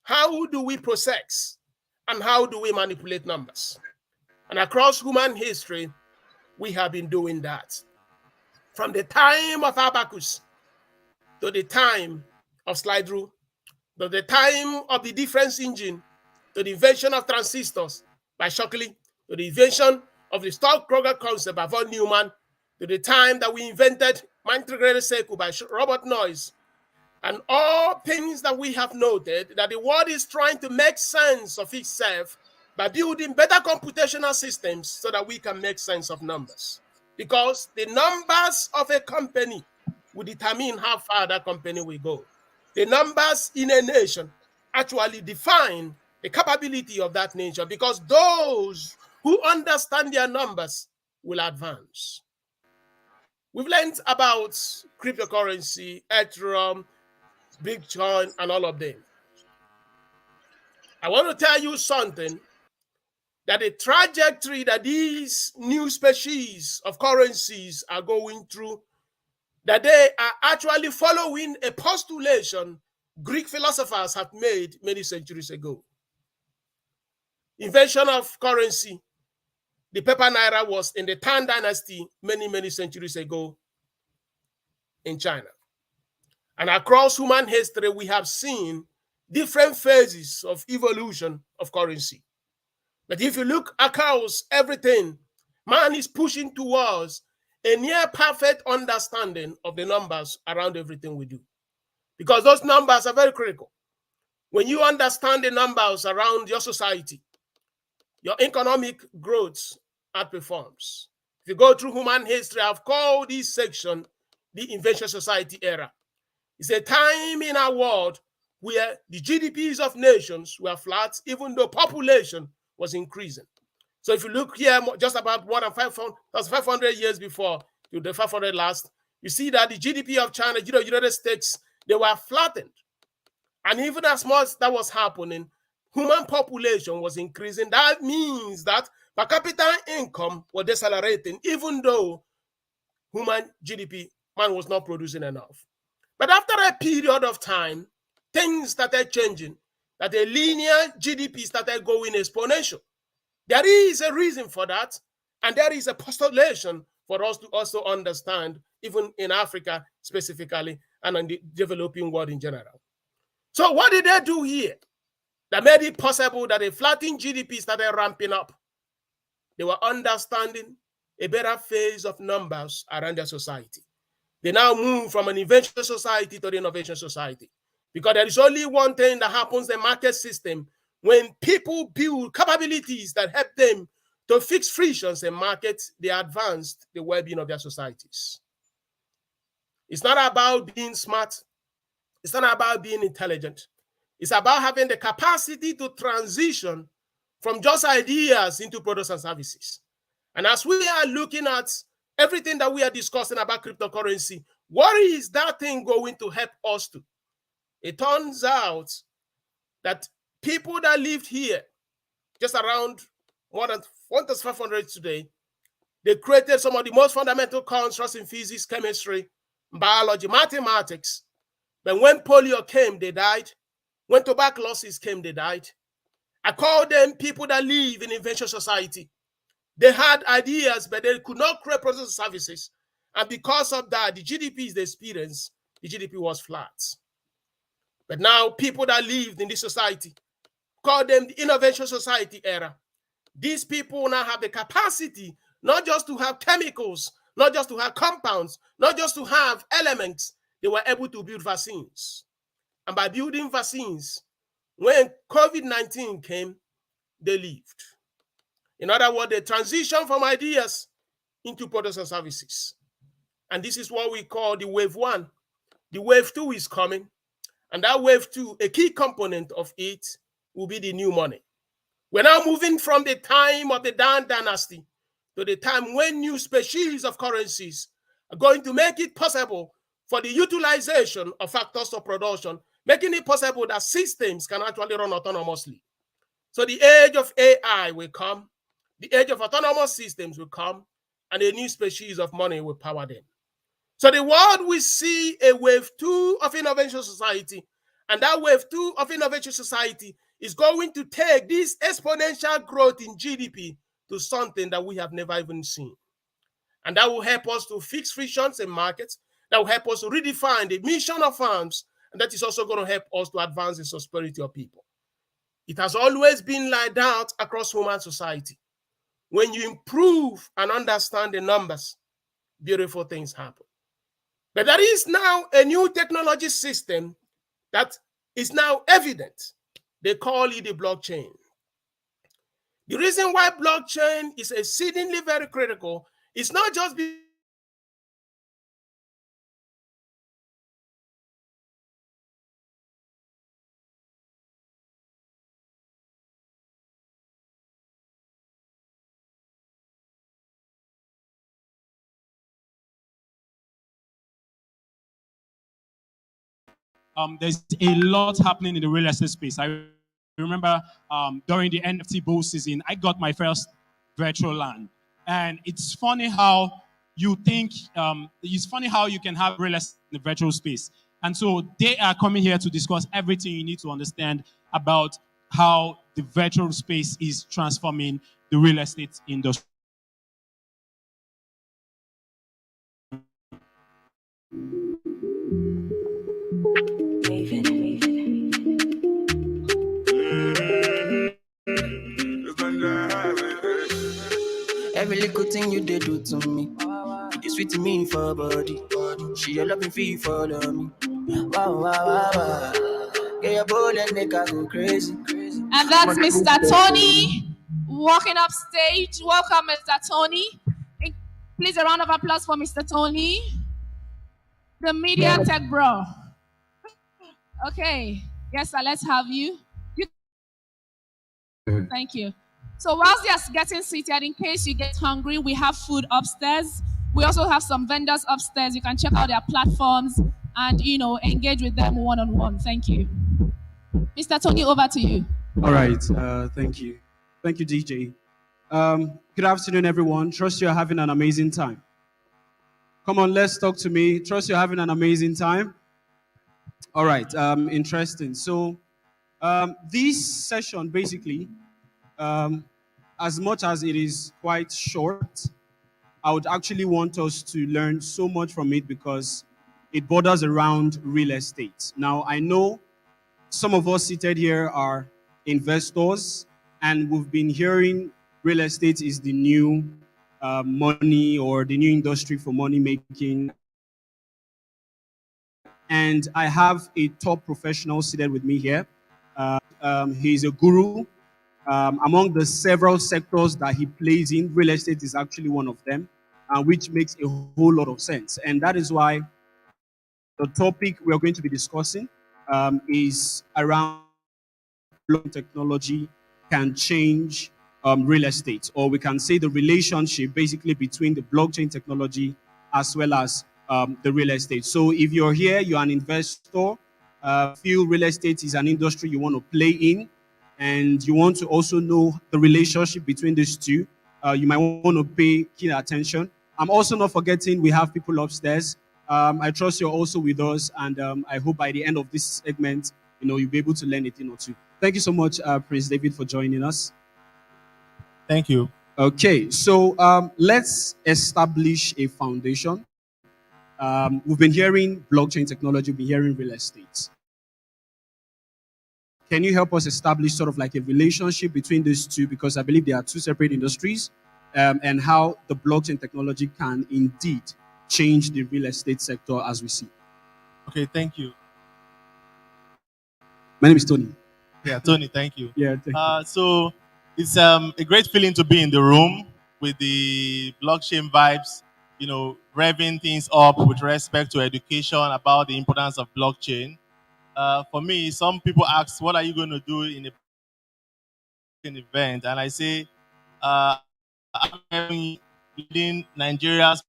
how do we process, and how do we manipulate numbers. And across human history, we have been doing that. From the time of Abacus to the time of slide rule, to the time of the difference engine, to the invention of transistors by Shockley, to the invention of the Stockbroker concept by von Neumann, to the time that we invented integrated circle by Robert Noyce, and all things that we have noted, that the world is trying to make sense of itself by building better computational systems so that we can make sense of numbers. Because the numbers of a company will determine how far that company will go. The numbers in a nation actually define the capability of that nation, because those who understand their numbers will advance. We've learned about cryptocurrency, Ethereum, Bitcoin, and all of them. I want to tell you something, that the trajectory that these new species of currencies are going through, that they are actually following a postulation Greek philosophers have made many centuries ago. Invention of currency, the paper naira, was in the Tang Dynasty many centuries ago in China. And across human history, we have seen different phases of evolution of currency. But if you look across everything, man is pushing towards a near perfect understanding of the numbers around everything we do. Because those numbers are very critical. When you understand the numbers around your society, your economic growth outperforms. If you go through human history, I've called this section the Invention Society era. It's a time in our world where the GDPs of nations were flat, even though population was increasing. So if you look here, just about more than 500 years before the 500 last, you see that the GDP of China, United States, they were flattened. And even as much as that was happening, human population was increasing. That means that per capita income was decelerating, even though human GDP, man was not producing enough. But after a period of time, things started changing, that a linear GDP started going exponential. There is a reason for that, and there is a postulation for us to also understand, even in Africa specifically, and in the developing world in general. So what did they do here that made it possible that a flattened GDP started ramping up? They were understanding a better phase of numbers around their society. They now move from an invention society to the innovation society, because there is only one thing that happens in the market system: when people build capabilities that help them to fix frictions in markets, they advance the well-being of their societies. It's not about being smart. It's not about being intelligent. It's about having the capacity to transition from just ideas into products and services. And as we are looking at everything that we are discussing about cryptocurrency, what is that thing going to help us to? It turns out that people that lived here, just around more than 1,500 today, they created some of the most fundamental constructs in physics, chemistry, biology, mathematics. But when polio came, they died. When tuberculosis came, they died. I call them people that live in invention society. They had ideas, but they could not create products and services. And because of that, the GDPs they experienced, the GDP was flat. But now people that lived in this society, call them the innovation society era. These people now have the capacity not just to have chemicals, not just to have compounds, not just to have elements. They were able to build vaccines. And by building vaccines, when COVID-19 came, they lived. In other words, they transitioned from ideas into products and services. And this is what we call the wave one. The wave two is coming. And that wave two, a key component of it will be the new money. We're now moving from the time of the Dan Dynasty to the time when new species of currencies are going to make it possible for the utilization of factors of production, making it possible that systems can actually run autonomously. So the age of AI will come, the age of autonomous systems will come, and a new species of money will power them. So the world will see a wave two of innovation society, and that wave two of innovation society is going to take this exponential growth in GDP to something that we have never even seen. And that will help us to fix frictions in markets, that will help us to redefine the mission of firms, and that is also going to help us to advance the prosperity of people. It has always been like that across human society. When you improve and understand the numbers, beautiful things happen. But there is now a new technology system that is now evident. They call it the blockchain. The reason why blockchain is exceedingly very critical is not just because there's a lot happening in the real estate space. I remember during the NFT bull season, I got my first virtual land. And it's funny how you think, it's funny how you can have real estate in the virtual space. And so they are coming here to discuss everything you need to understand about how the virtual space is transforming the real estate industry. Every little thing you did do to me, it's sweet to me for body. She your loving feel follow me. Wow, wow, wow, wow. Get your ball and make her go crazy. And that's Mr. Tony walking up stage. Welcome, Mr. Tony. Please, a round of applause for Mr. Tony, the media tech bro. Okay, yes, sir, let's have you. Thank you. So whilst you're getting seated, in case you get hungry, we have food upstairs. We also have some vendors upstairs. You can check out their platforms and, engage with them one-on-one. Thank you. Mr. Tony, over to you. All right. Thank you. Thank you, DJ. Good afternoon, everyone. Trust you're having an amazing time. Come on, let's talk to me. Trust you're having an amazing time. All right. Interesting. So this session, basically, as much as it is quite short, I would actually want us to learn so much from it because it borders around real estate. Now, I know some of us seated here are investors, and we've been hearing real estate is the new money or the new industry for money making. And I have a top professional seated with me here. He's a guru. Among the several sectors that he plays in, real estate is actually one of them, which makes a whole lot of sense. And that is why the topic we're going to be discussing is around blockchain technology can change real estate, or we can say the relationship basically between the blockchain technology as well as the real estate. So if you're here, you're an investor, feel real estate is an industry you want to play in, and you want to also know the relationship between these two, you might want to pay keen attention. I'm also not forgetting we have people upstairs. I trust you're also with us, and I hope by the end of this segment, you'll be able to learn a thing or two. Thank you so much, Prince David, for joining us. Thank you. Okay, so let's establish a foundation. We've been hearing blockchain technology, we've been hearing real estate. Can you help us establish sort of like a relationship between these two? Because I believe they are two separate industries, and how the blockchain technology can indeed change the real estate sector as we see. Okay, thank you. My name is Tony. Yeah, Tony, thank you. Yeah, thank you. So it's a great feeling to be in the room with the blockchain vibes, revving things up with respect to education about the importance of blockchain. For me, some people ask, what are you going to do in an event? And I say, I'm leading Nigeria's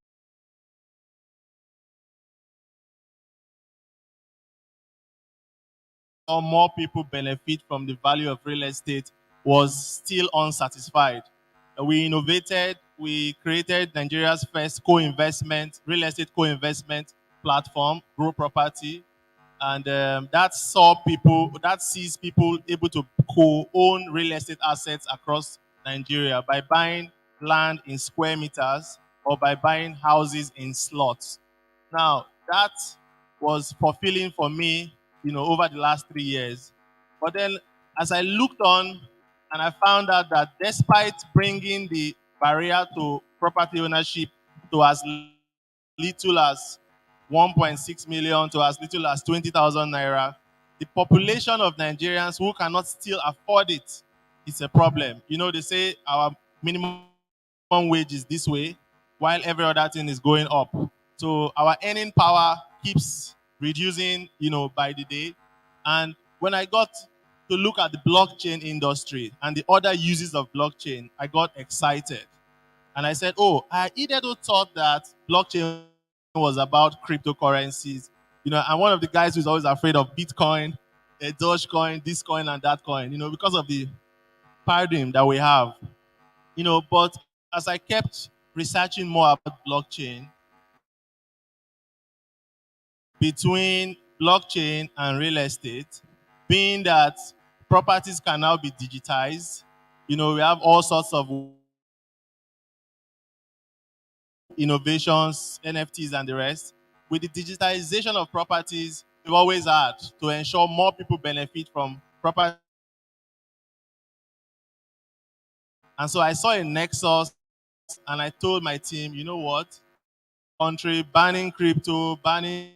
or more people benefit from the value of real estate was still unsatisfied. We innovated, we created Nigeria's first real estate co-investment platform, Grow Property, and that sees people able to co-own real estate assets across Nigeria by buying land in square meters or by buying houses in slots. Now, that was fulfilling for me, over the last 3 years. But then, as I looked on and I found out that despite bringing the barrier to property ownership to as little as 1.6 million to as little as 20,000 naira, the population of Nigerians who cannot still afford it is a problem. They say our minimum wage is this way, while every other thing is going up. So our earning power keeps reducing, by the day. And when I got to look at the blockchain industry and the other uses of blockchain, I got excited. And I said, I either thought that blockchain was about cryptocurrencies. I'm one of the guys who's always afraid of Bitcoin, Dogecoin, this coin and that coin, because of the paradigm that we have. But as I kept researching more about blockchain, between blockchain and real estate, being that properties can now be digitized, we have all sorts of innovations, NFTs and the rest. With the digitalization of properties, we've always had to ensure more people benefit from property. And so I saw a nexus and I told my team, you know what? Country banning crypto, banning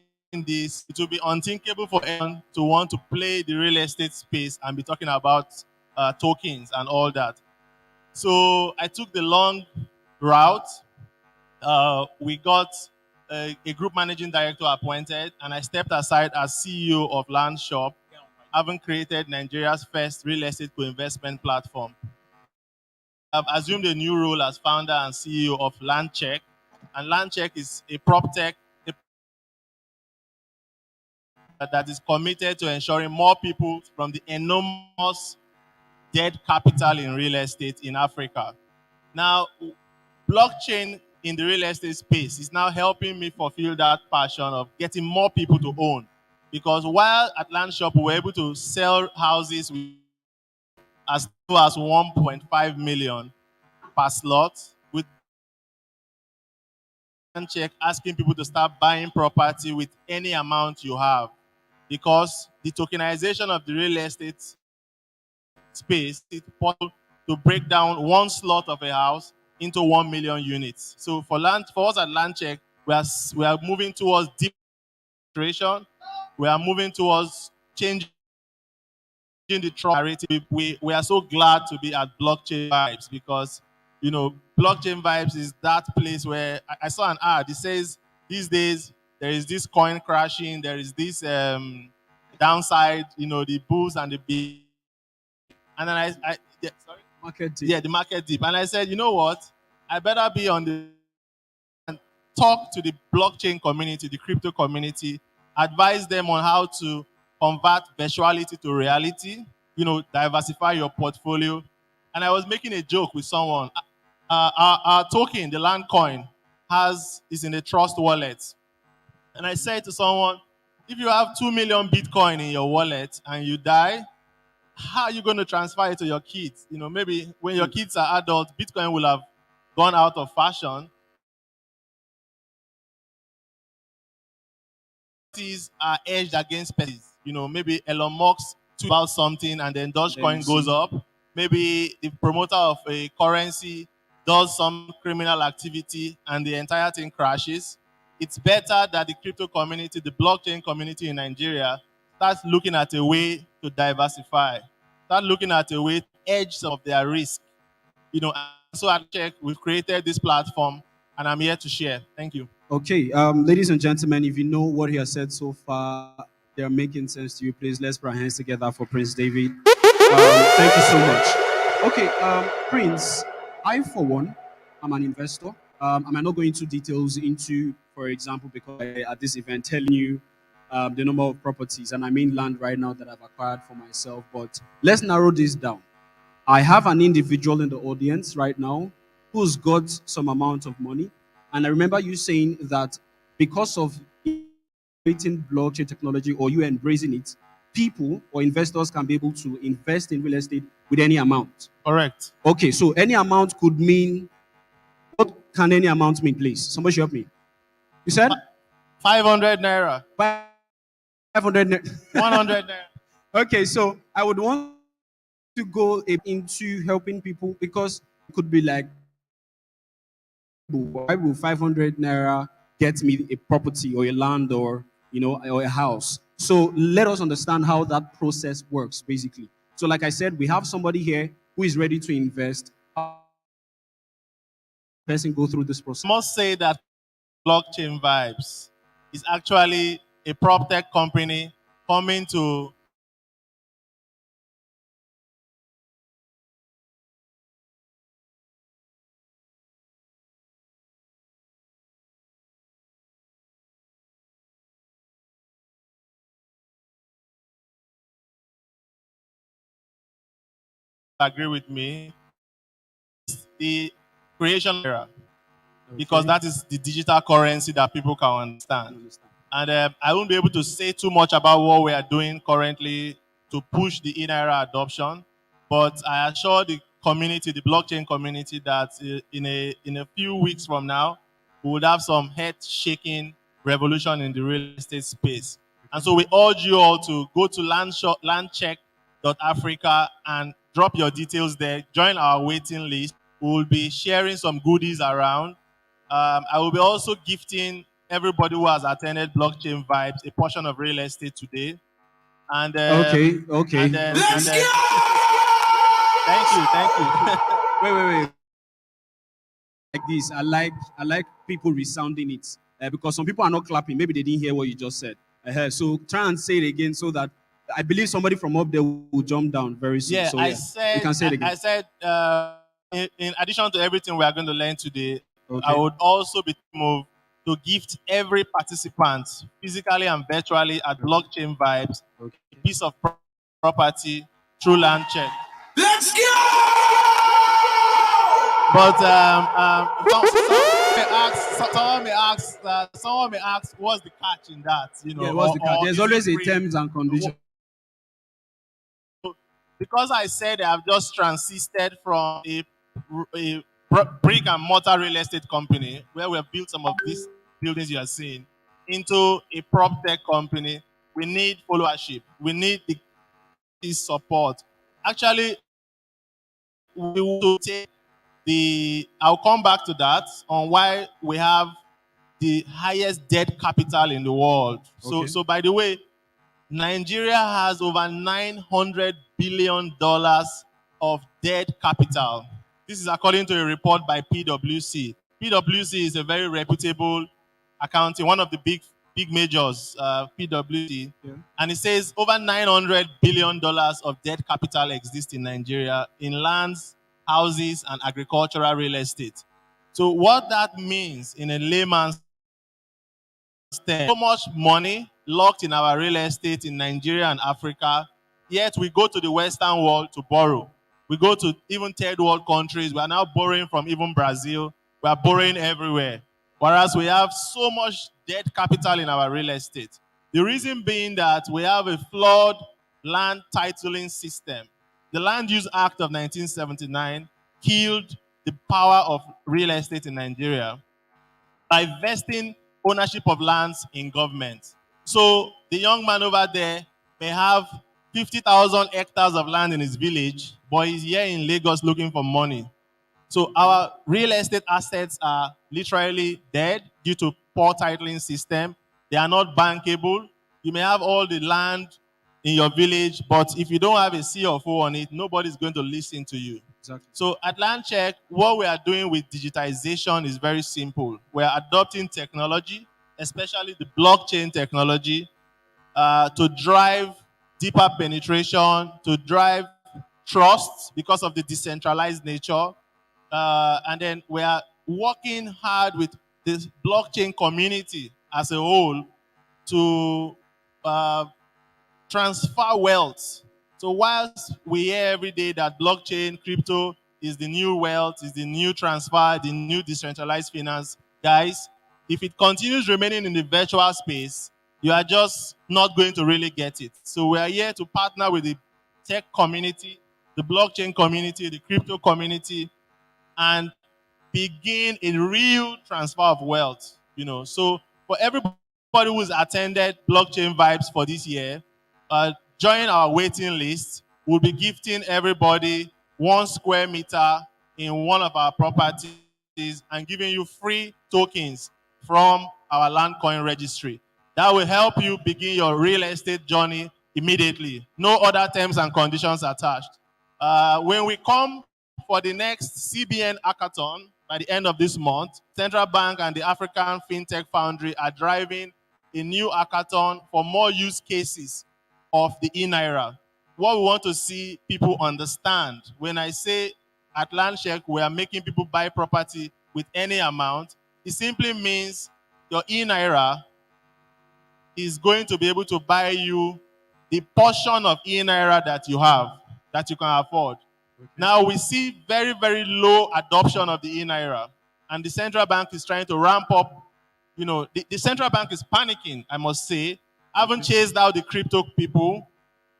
this, it will be unthinkable for anyone to want to play the real estate space and be talking about tokens and all that. So I took the long route. We got a group managing director appointed, and I stepped aside as CEO of Land Shop, having created Nigeria's first real estate co-investment platform. I've assumed a new role as founder and CEO of LandCheck, and LandCheck is a Proptech that is committed to ensuring more people from the enormous dead capital in real estate in Africa. Now, blockchain in the real estate space is now helping me fulfill that passion of getting more people to own. Because while at Land Shop, we were able to sell houses as low as 1.5 million per slot, with check asking people to start buying property with any amount you have, because the tokenization of the real estate space is possible to break down one slot of a house into 1 million units. So for us at Land Check, we are moving towards deep creation. We are moving towards changing the trust narrative. We are so glad to be at Blockchain Vibes, because Blockchain Vibes is that place where I saw an ad. It says these days there is this coin crashing, there is this downside, the bulls and the bears. And then sorry? Market dip. Yeah, the market dip. And I said, you know what? I better be on the and talk to the blockchain community, the crypto community, advise them on how to convert virtuality to reality, diversify your portfolio. And I was making a joke with someone. Our token, the Land coin, is in a trust wallet. And I said to someone, if you have 2 million Bitcoin in your wallet and you die, how are you going to transfer it to your kids? Maybe when your kids are adults, Bitcoin will have gone out of fashion. Are edged against pests. Maybe Elon Musk tweets about something and then Dogecoin goes up. Maybe the promoter of a currency does some criminal activity and the entire thing crashes. It's better that the crypto community, the blockchain community in Nigeria, starts looking at a way to diversify, start looking at a way to edge some of their risk. So at Check, we've created this platform and I'm here to share. Thank you. Okay, ladies and gentlemen, if you know what he has said so far, they are making sense to you. Please, let's put our hands together for Prince David. Thank you so much. Okay, Prince, I, for one, I'm an investor. I might not go into details for example, because at this event, telling you the number of properties, and I mean land right now that I've acquired for myself. But let's narrow this down. I have an individual in the audience right now who's got some amount of money. And I remember you saying that because of creating blockchain technology or you embracing it, people or investors can be able to invest in real estate with any amount. Correct. Okay, so any amount could mean, what can any amount mean, please? Somebody should help me. You said? 500 naira. 500 naira. 100 naira. Okay, so I would want to go into helping people, because it could be like, why will 500 naira get me a property or a land or or a house? So let us understand how that process works, basically. So like I said, we have somebody here who is ready to invest. Person go through this process. I must say that Blockchain Vibes is actually a Proptech company coming to agree with me. The creation era, because that is the digital currency that people can understand. And I won't be able to say too much about what we are doing currently to push the in-era adoption, but I assure the community, the blockchain community, that in a few weeks from now, we would have some head-shaking revolution in the real estate space. And so we urge you all to go to landcheck.africa and drop your details there. Join our waiting list. We will be sharing some goodies around. I will be also gifting everybody who has attended Blockchain Vibes a portion of real estate today. And okay. And then, thank you. Wait. Like this, I like people resounding it, because some people are not clapping. Maybe they didn't hear what you just said. So try and say it again, so that I believe somebody from up there will jump down very soon. Yeah, so, I said. You can say it again. I said, in addition to everything we are going to learn today, I would also be moved to gift every participant, physically and virtually, at Blockchain Vibes, a piece of property through Land Check. Let's go! But someone may ask, what's the catch in that? Yeah, what's the catch? There's always a terms and conditions. Because I said I've just transisted from a brick and mortar real estate company where we have built some of these buildings you are seeing into a prop tech company, we need followership. We need the support. Actually, we want to take I'll come back to that on why we have the highest debt capital in the world. Okay. So by the way, Nigeria has over $900 billion of debt capital. This is according to a report by PwC. PwC is a very reputable accounting, one of the big majors, PwC. Yeah. And it says over $900 billion of debt capital exists in Nigeria in lands, houses, and agricultural real estate. So what that means in a layman's terms, so much money locked in our real estate in Nigeria and Africa, yet we go to the Western world to borrow. We go to even third world countries. We are now borrowing from even Brazil. We are borrowing everywhere. Whereas we have so much debt capital in our real estate. The reason being that we have a flawed land titling system. The Land Use Act of 1979 killed the power of real estate in Nigeria by vesting ownership of lands in government. So the young man over there may have 50,000 hectares of land in his village, but he's here in Lagos looking for money. So our real estate assets are literally dead due to poor titling system. They are not bankable. You may have all the land in your village, but if you don't have a CFO on it, nobody's going to listen to you. Exactly. So at LandCheck, what we are doing with digitization is very simple. We are adopting technology, especially the blockchain technology, to drive deeper penetration, to drive trust because of the decentralized nature. And then we are working hard with this blockchain community as a whole to transfer wealth. So whilst we hear every day that blockchain, crypto is the new wealth, is the new transfer, the new decentralized finance, guys, if it continues remaining in the virtual space, you are just not going to really get it. So we are here to partner with the tech community, the blockchain community, the crypto community, and begin a real transfer of wealth. So for everybody who's attended Blockchain Vibes for this year, join our waiting list. We'll be gifting everybody 1 square meter in one of our properties and giving you free tokens from our Landcoin registry. That will help you begin your real estate journey immediately. No other terms and conditions attached. When we come for the next CBN hackathon by the end of this month, Central Bank and the African FinTech Foundry are driving a new hackathon for more use cases of the e-Naira. What we want to see people understand, when I say at LandCheck we are making people buy property with any amount, it simply means your e-Naira is going to be able to buy you the portion of e-Naira that you have, that you can afford. Okay. Now we see very, very low adoption of the e-Naira, and the central bank is trying to ramp up. The central bank is panicking, I must say. Haven't chased out the crypto people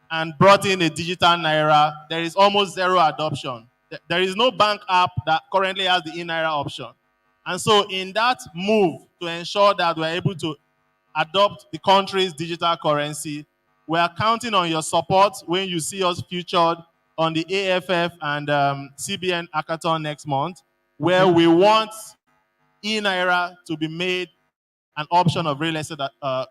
and brought in a digital Naira. There is almost zero adoption. There is no bank app that currently has the e-Naira option. And so in that move to ensure that we're able to adopt the country's digital currency, we are counting on your support when you see us featured on the AFF and CBN hackathon next month, where we want e-Naira to be made an option of real estate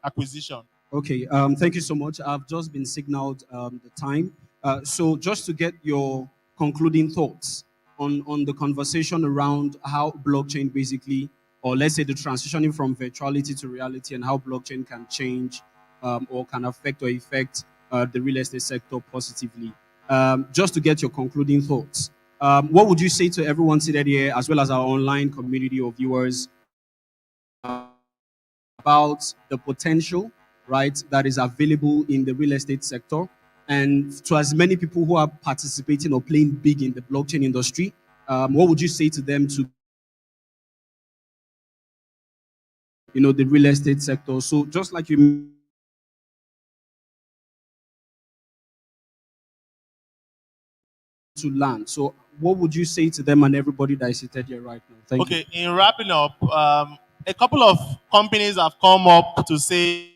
acquisition. Okay, thank you so much. I've just been signaled the time. So just to get your concluding thoughts on the conversation around how blockchain basically, or let's say the transitioning from virtuality to reality, and how blockchain can change or can affect or affect the real estate sector positively. Just to get your concluding thoughts, what would you say to everyone seated here, as well as our online community of viewers, about the potential, right, that is available in the real estate sector, and to as many people who are participating or playing big in the blockchain industry, what would you say to them to, the real estate sector? So just like you to land. So what would you say to them and everybody that is seated here right now? Thank you. Okay, in wrapping up, a couple of companies have come up to say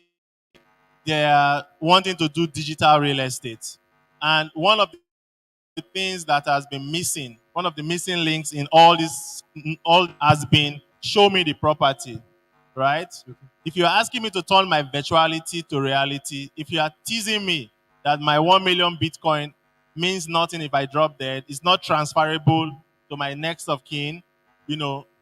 they are wanting to do digital real estate. And one of the things that has been missing, one of the missing links in all this, all has been show me the property, right? If you're asking me to turn my virtuality to reality, if you are teasing me that my 1 million Bitcoin means nothing if I drop dead, it's not transferable to my next of kin,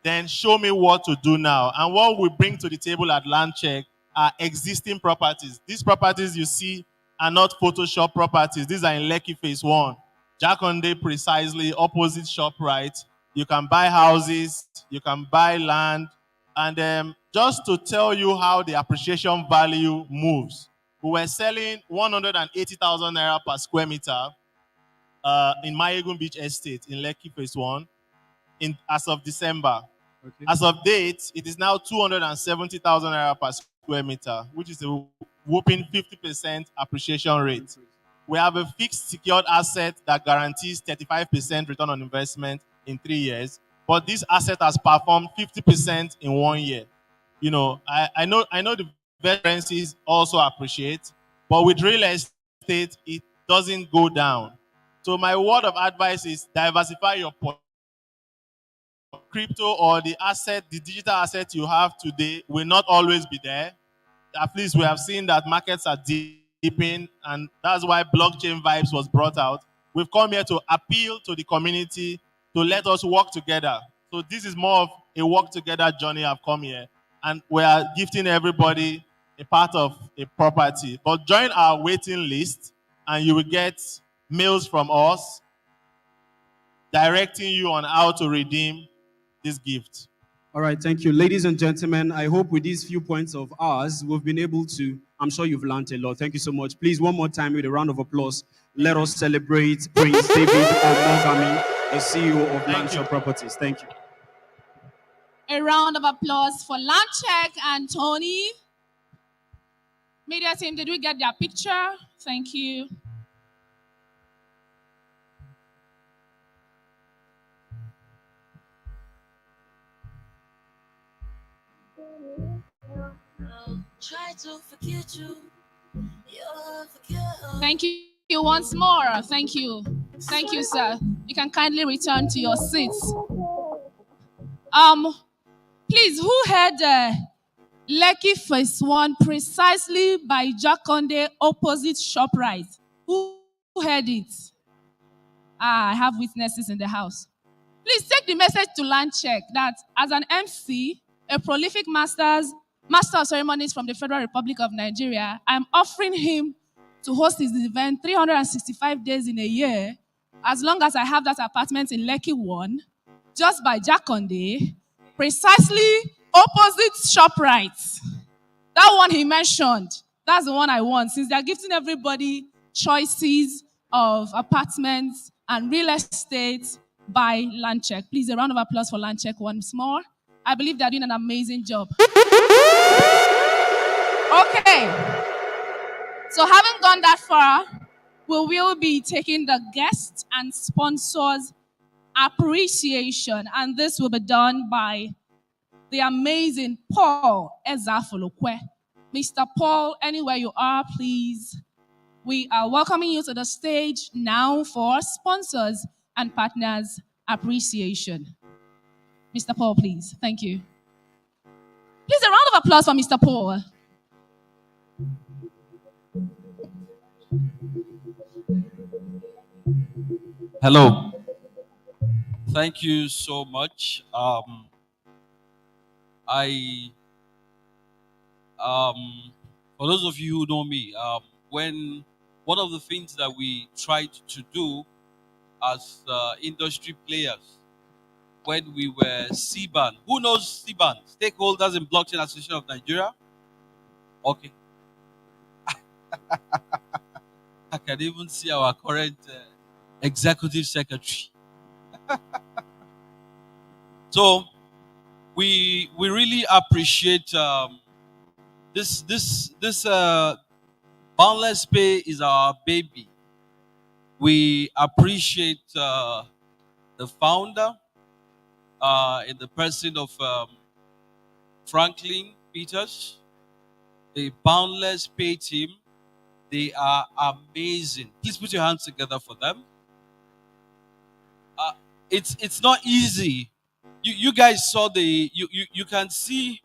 then show me what to do now. And what we bring to the table at LandCheck are existing properties. These properties you see are not Photoshop properties. These are in Lekki Phase 1. Jakonde precisely opposite ShopRite. You can buy houses, you can buy land, and just to tell you how the appreciation value moves, we were selling 180,000 naira per square meter in Mayegun Beach Estate in Lekki Phase 1 as of December. Okay. As of date, it is now 270,000 naira per square meter, which is a whopping 50% appreciation rate. We have a fixed secured asset that guarantees 35% return on investment in 3 years, but this asset has performed 50% in 1 year. I know the currencies also appreciate, but with real estate, it doesn't go down. So my word of advice is diversify your portfolio. Crypto or the digital asset you have today will not always be there. At least we have seen that markets are dipping, and that's why blockchain vibes was brought out. We've come here to appeal to the community to let us work together. So this is more of a work together journey. I've come here, and we are gifting everybody a part of a property. But join our waiting list, and you will get mails from us directing you on how to redeem this gift. All right, thank you. Ladies and gentlemen, I hope with these few points of ours, we've been able to, I'm sure you've learned a lot. Thank you so much. Please, one more time with a round of applause, let us celebrate Prince David Omogami, the CEO of Landshore Properties. Thank you. A round of applause for LandCheck and Tony. Media team, did we get their picture? Thank you. Try to forget you. Thank you once more. Thank you. Thank you, sir. You can kindly return to your seats. Please, who heard Lekki Phase 1 precisely by Jakonde opposite ShopRite? Who heard it? I have witnesses in the house. Please take the message to LandCheck that as an MC, a prolific master of ceremonies from the Federal Republic of Nigeria, I'm offering him to host his event 365 days in a year, as long as I have that apartment in Lekki 1, just by Jakonde, precisely opposite ShopRite. That one he mentioned, that's the one I want, since they're giving everybody choices of apartments and real estate by LandCheck. Please, a round of applause for LandCheck once more. I believe they're doing an amazing job. Okay. So having gone that far, we will be taking the guests and sponsors appreciation, and this will be done by the amazing Paul Ezafolokwe. Mr. Paul, anywhere you are, please. We are welcoming you to the stage now for sponsors and partners appreciation. Mr. Paul, please. Thank you. Please, a round of applause for Mr. Paul. Hello. Thank you so much. For those of you who know me, when one of the things that we tried to do as industry players when we were CBAN, who knows CBAN? Stakeholders in Blockchain Association of Nigeria. Okay. I can even see our current executive secretary. So we really appreciate this Boundless Pay is our baby. We appreciate the founder in the person of Franklin Peters, the Boundless Pay team. They are amazing. Please put your hands together for them. It's not easy. You guys saw you can see,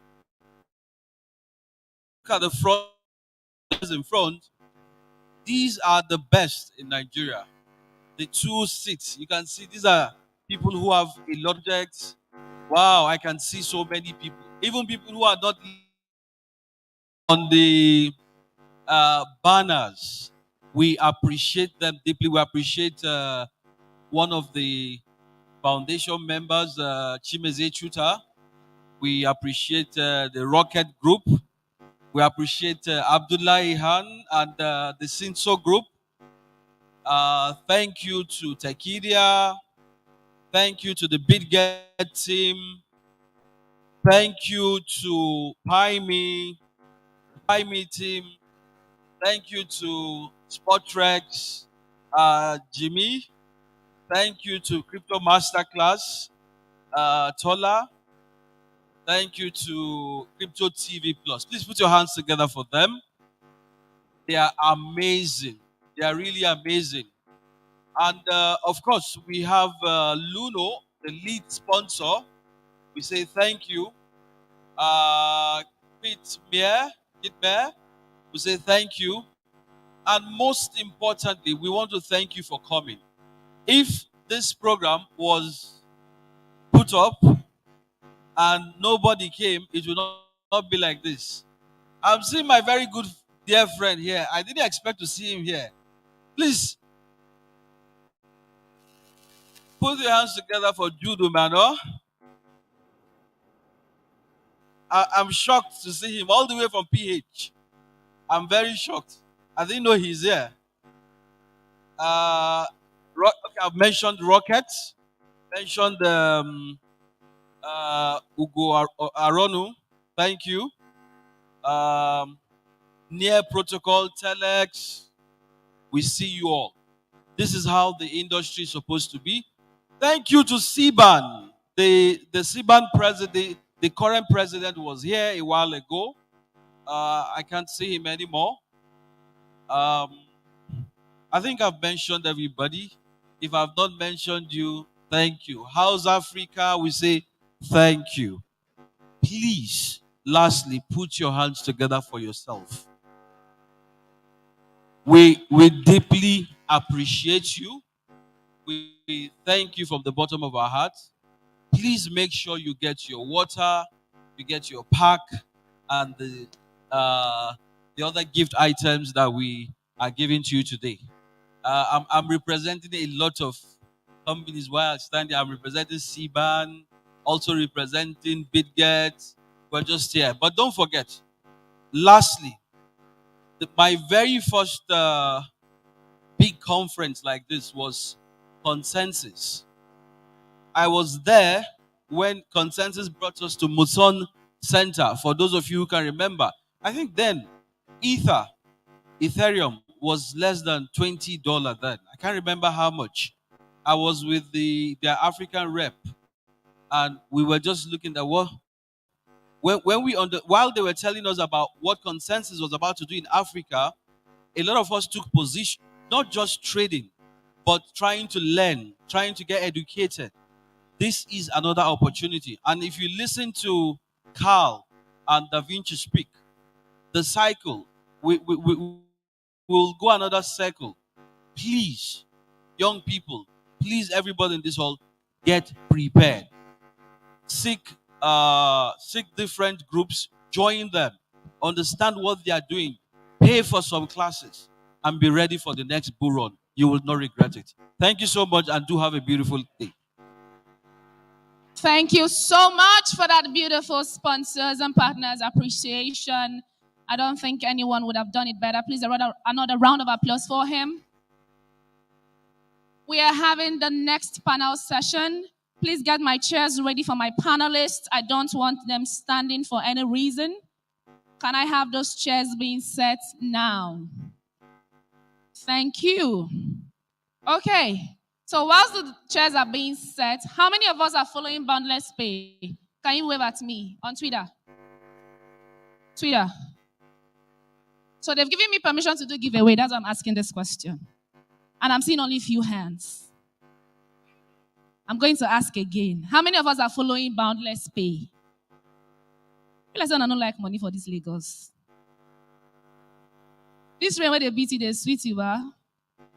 look at the front in front. These are the best in Nigeria. The 2 seats, you can see these are people who have a lot of projects. Wow, I can see so many people. Even people who are not on the banners. We appreciate them deeply. We appreciate one of the foundation members, Chimeze Chuta. We appreciate the Rocket Group. We appreciate Abdullah Ihan and the Sinso Group. Thank you to Tekidia. Thank you to the BitGet team. Thank you to Paimi team. Thank you to Sportrex, Jimmy. Thank you to Crypto Masterclass, Tola. Thank you to Crypto TV Plus. Please put your hands together for them. They are amazing. They are really amazing. And of course, we have Luno, the lead sponsor. We say thank you. Pete Meir, we say thank you. And most importantly, we want to thank you for coming. If this program was put up and nobody came, it would not be like this. I'm seeing my very good dear friend here. I didn't expect to see him here. Please put your hands together for Judo Mano. I'm shocked to see him all the way from PH. I'm very shocked. I didn't know he's here. I've mentioned Rockets, mentioned Ugo Aronu. Thank you. Near Protocol, Telex. We see you all. This is how the industry is supposed to be. Thank you to CBAN. The CBAN president, the current president was here a while ago. I can't see him anymore. I think I've mentioned everybody. If I've not mentioned you, thank you. How's Africa? We say thank you. Please, lastly, put your hands together for yourself. We deeply appreciate you. We thank you from the bottom of our hearts. Please make sure you get your water, you get your pack, and the other gift items that we are giving to you today. I'm representing a lot of companies while standing. I'm representing CBAN, also representing BitGet. We're just here. But don't forget, lastly, my very first big conference like this was Consensus. I was there when Consensus brought us to Muson Center. For those of you who can remember, I think then Ethereum was less than $20 then. I can't remember how much. I was with their African rep, and we were just looking at what while they were telling us about what Consensus was about to do in Africa. A lot of us took position, not just trading, but trying to learn, trying to get educated. This is another opportunity. And if you listen to Carl and Da Vinci speak, the cycle, we'll go another cycle. Please, young people, please, everybody in this hall, get prepared. Seek different groups, join them, understand what they are doing, pay for some classes, and be ready for the next bull run. You will not regret it. Thank you so much, and do have a beautiful day. Thank you so much for that beautiful sponsors and partners appreciation. I don't think anyone would have done it better. Please, another round of applause for him. We are having the next panel session. Please get my chairs ready for my panelists. I don't want them standing for any reason. Can I have those chairs being set now? Thank you. Okay. So whilst the chairs are being set, how many of us are following Boundless Pay? Can you wave at me on Twitter? Twitter. So they've given me permission to do giveaway. That's why I'm asking this question. And I'm seeing only a few hands. I'm going to ask again. How many of us are following Boundless Pay? I don't like money for this Lagos. This rain where they beat you, they sweet you, huh?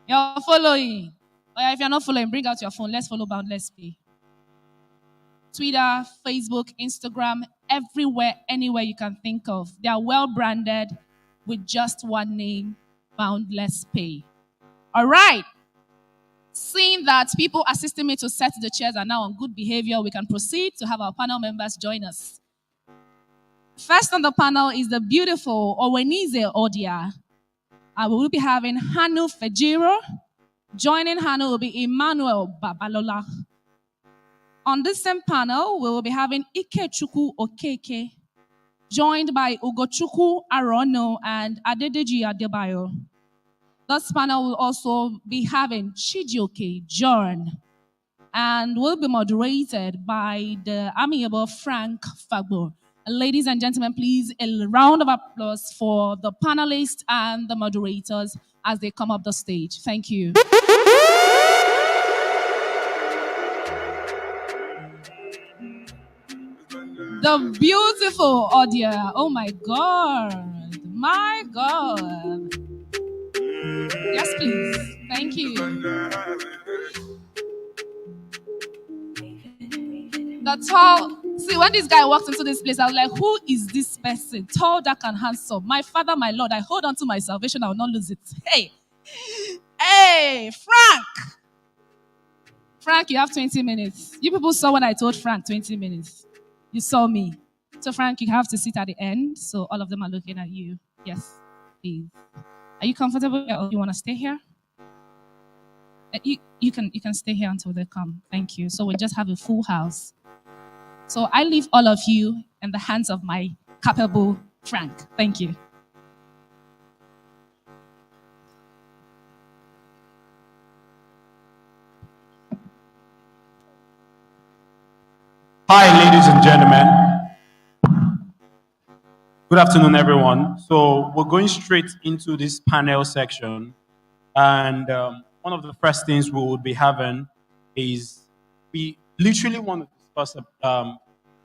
You're following. Or if you're not following, bring out your phone. Let's follow Boundless Pay. Twitter, Facebook, Instagram, everywhere, anywhere you can think of. They are well branded with just one name, Boundless Pay. All right. Seeing that people assisting me to set the chairs are now on good behavior, we can proceed to have our panel members join us. First on the panel is the beautiful Owenize Odia. We will be having Hanu Fejiro. Joining Hanu will be Emmanuel Babalola. On this same panel, we will be having Ikechukwu Okeke, joined by Ugochukwu Arono and Adedeji Adebayo. This panel will also be having Chijioke John and will be moderated by the amiable Frank Fagbo. Ladies and gentlemen, please a round of applause for the panelists and the moderators as they come up the stage. Thank you. The beautiful Odia. Oh my God. My God. Yes, please. Thank you. The tall, see, when this guy walked into this place, I was like, who is this person? Tall, dark, and handsome. My father, my Lord, I hold on to my salvation, I will not lose it. Hey, hey, Frank. Frank, you have 20 minutes. You people saw when I told Frank 20 minutes. You saw me. So, Frank, you have to sit at the end, so all of them are looking at you. Yes, please. Are you comfortable or you want to stay here? You can stay here until they come. Thank you. So we'll just have a full house. So I leave all of you in the hands of my capable Frank. Thank you. Hi, ladies and gentlemen. Good afternoon, everyone. So we're going straight into this panel section. And one of the first things we will be having is we literally want to discuss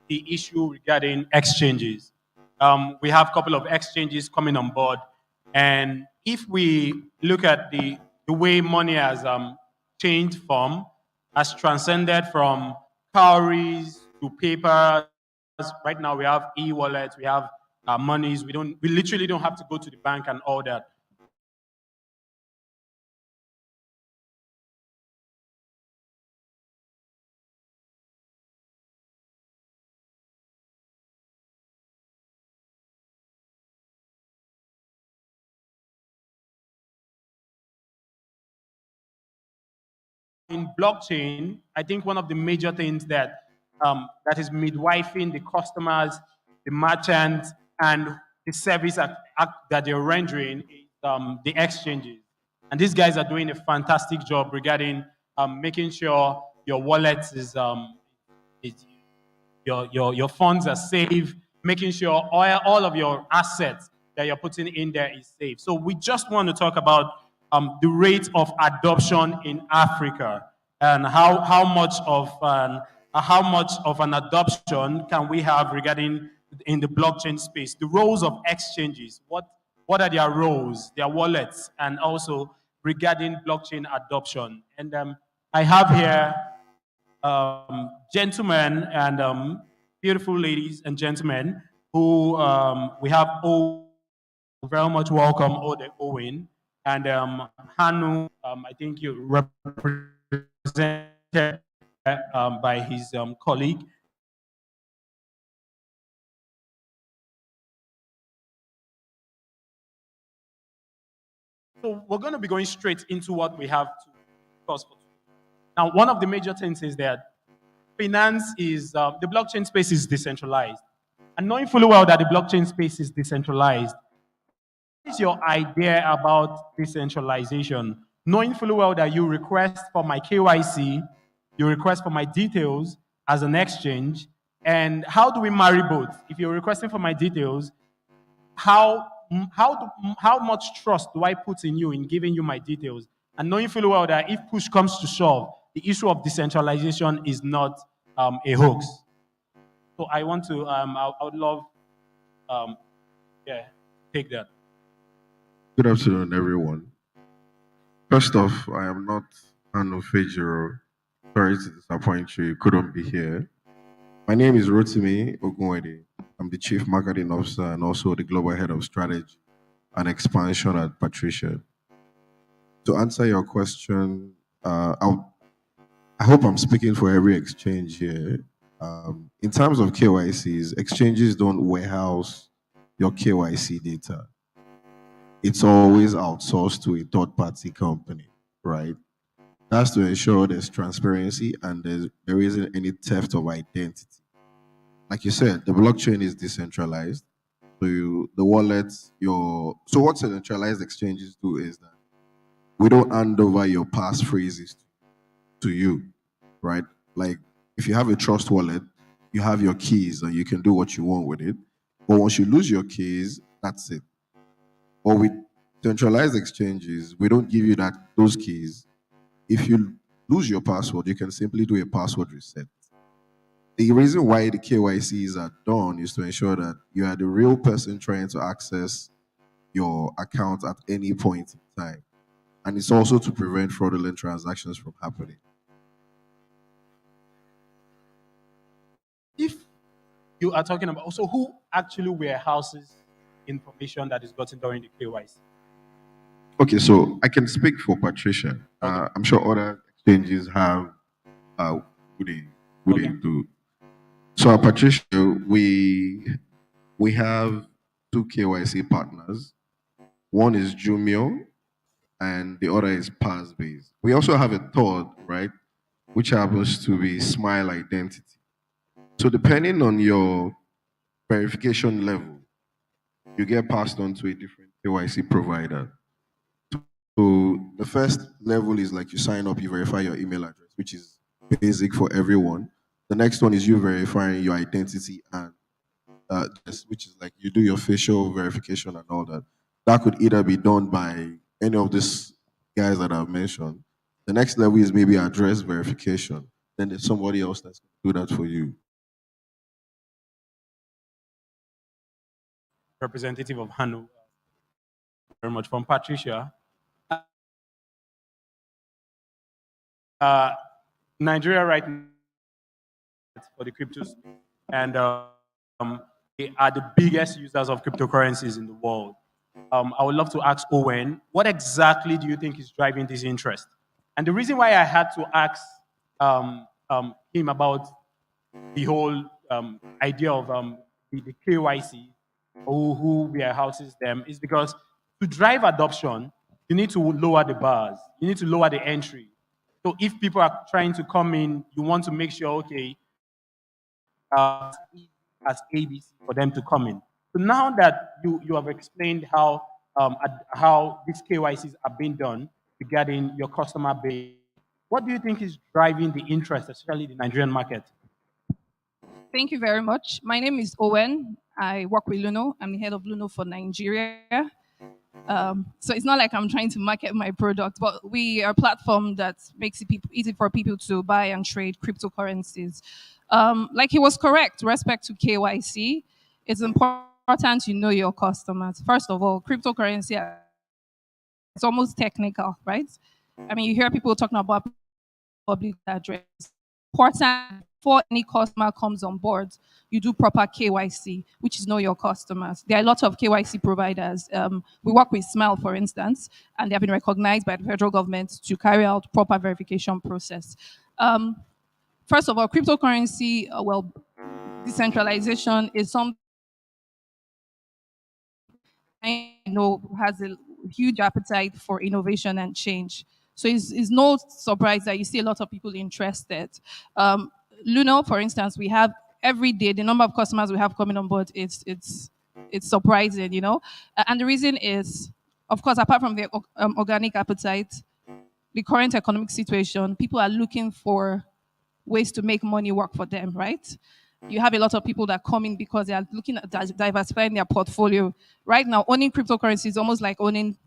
the issue regarding exchanges. We have a couple of exchanges coming on board. And if we look at the way money has changed from, has transcended from cowries to paper. Right now we have e-wallets, we have monies. We literally don't have to go to the bank and all that. In blockchain, I think one of the major things that that is midwifing the customers, the merchants, and the service that they're rendering is the exchanges. And these guys are doing a fantastic job regarding making sure your wallet is your funds are safe, making sure all of your assets that you're putting in there is safe. So we just want to talk about the rate of adoption in Africa and how much of an adoption can we have regarding in the blockchain space, the roles of exchanges, what are their roles, their wallets, and also regarding blockchain adoption. And I have here gentlemen and beautiful ladies and gentlemen who we have all very much welcome Owen and Hanu. I think you represented by his colleague. So we're going to be going straight into what we have to discuss for today. Now, one of the major things is that finance is, the blockchain space is decentralized. And knowing fully well that the blockchain space is decentralized, what is your idea about decentralization? knowing fully well that you request for my KYC, you request for my details as an exchange, and how do we marry both? If you're requesting for my details, how much trust do I put in you in giving you my details? And knowing fully well that if push comes to shove, the issue of decentralization is not a hoax. So I want to, I would love, take that. Good afternoon, everyone. First off, I am not Anu Fejiro. Sorry to disappoint you. You couldn't be here. My name is Rotimi Ogunwede. I'm the Chief Marketing Officer and also the Global Head of Strategy and Expansion at Patricia. To answer your question, I hope I'm speaking for every exchange here. In terms of KYCs, exchanges don't warehouse your KYC data. It's always outsourced to a third-party company, right? That's to ensure there's transparency and there isn't any theft of identity. Like you said, the blockchain is decentralized. So the wallets, so what centralized exchanges do is that we don't hand over your passphrases to you, right? Like if you have a trust wallet, you have your keys and you can do what you want with it. But once you lose your keys, that's it. But with centralized exchanges, we don't give you those keys. If you lose your password, you can simply do a password reset. The reason why the KYCs are done is to ensure that you are the real person trying to access your account at any point in time. And it's also to prevent fraudulent transactions from happening. If you are talking about, also who actually warehouses information that is gotten during the KYC? Okay, so I can speak for Patricia. I'm sure other exchanges have who they do. So at Patricia, we have two KYC partners. One is Jumio, and the other is Passbase. We also have a third, right, which happens to be Smile Identity. So depending on your verification level, you get passed on to a different KYC provider. So the first level is like you sign up, you verify your email address, which is basic for everyone. The next one is you verifying your identity and which is like you do your facial verification and all that. That could either be done by any of these guys that I've mentioned. The next level is maybe address verification. Then there's somebody else that's going to do that for you. Representative of Hanu, very much from Patricia. Nigeria right now for the cryptos, and they are the biggest users of cryptocurrencies in the world. I would love to ask Owen, what exactly do you think is driving this interest? And the reason why I had to ask him about the whole idea of the KYC, or who warehouses them, is because to drive adoption, you need to lower the bars. You need to lower the entry. So if people are trying to come in, you want to make sure, okay, as ABC for them to come in. So now that you have explained how these KYCs are being done regarding your customer base, what do you think is driving the interest, especially the Nigerian market? Thank you very much. My name is Owen. I work with Luno. I'm the head of Luno for Nigeria. So it's not like I'm trying to market my product, but we are a platform that makes it easy for people to buy and trade cryptocurrencies. Like he was correct, respect to KYC, it's important you know your customers. First of all, cryptocurrency, it's almost technical, right? I mean, you hear people talking about public address. Important before any customer comes on board, you do proper KYC, which is know your customers. There are a lot of KYC providers. We work with Smile, for instance, and they have been recognized by the federal government to carry out proper verification process. First of all, cryptocurrency, decentralization is something I know has a huge appetite for innovation and change. So it's no surprise that you see a lot of people interested. Luno, for instance, we have every day, the number of customers we have coming on board, it's surprising, you know? And the reason is, of course, apart from the organic appetite, the current economic situation, people are looking for ways to make money work for them, right? You have a lot of people that come in because they are looking at diversifying their portfolio. Right now, owning cryptocurrency is almost like owning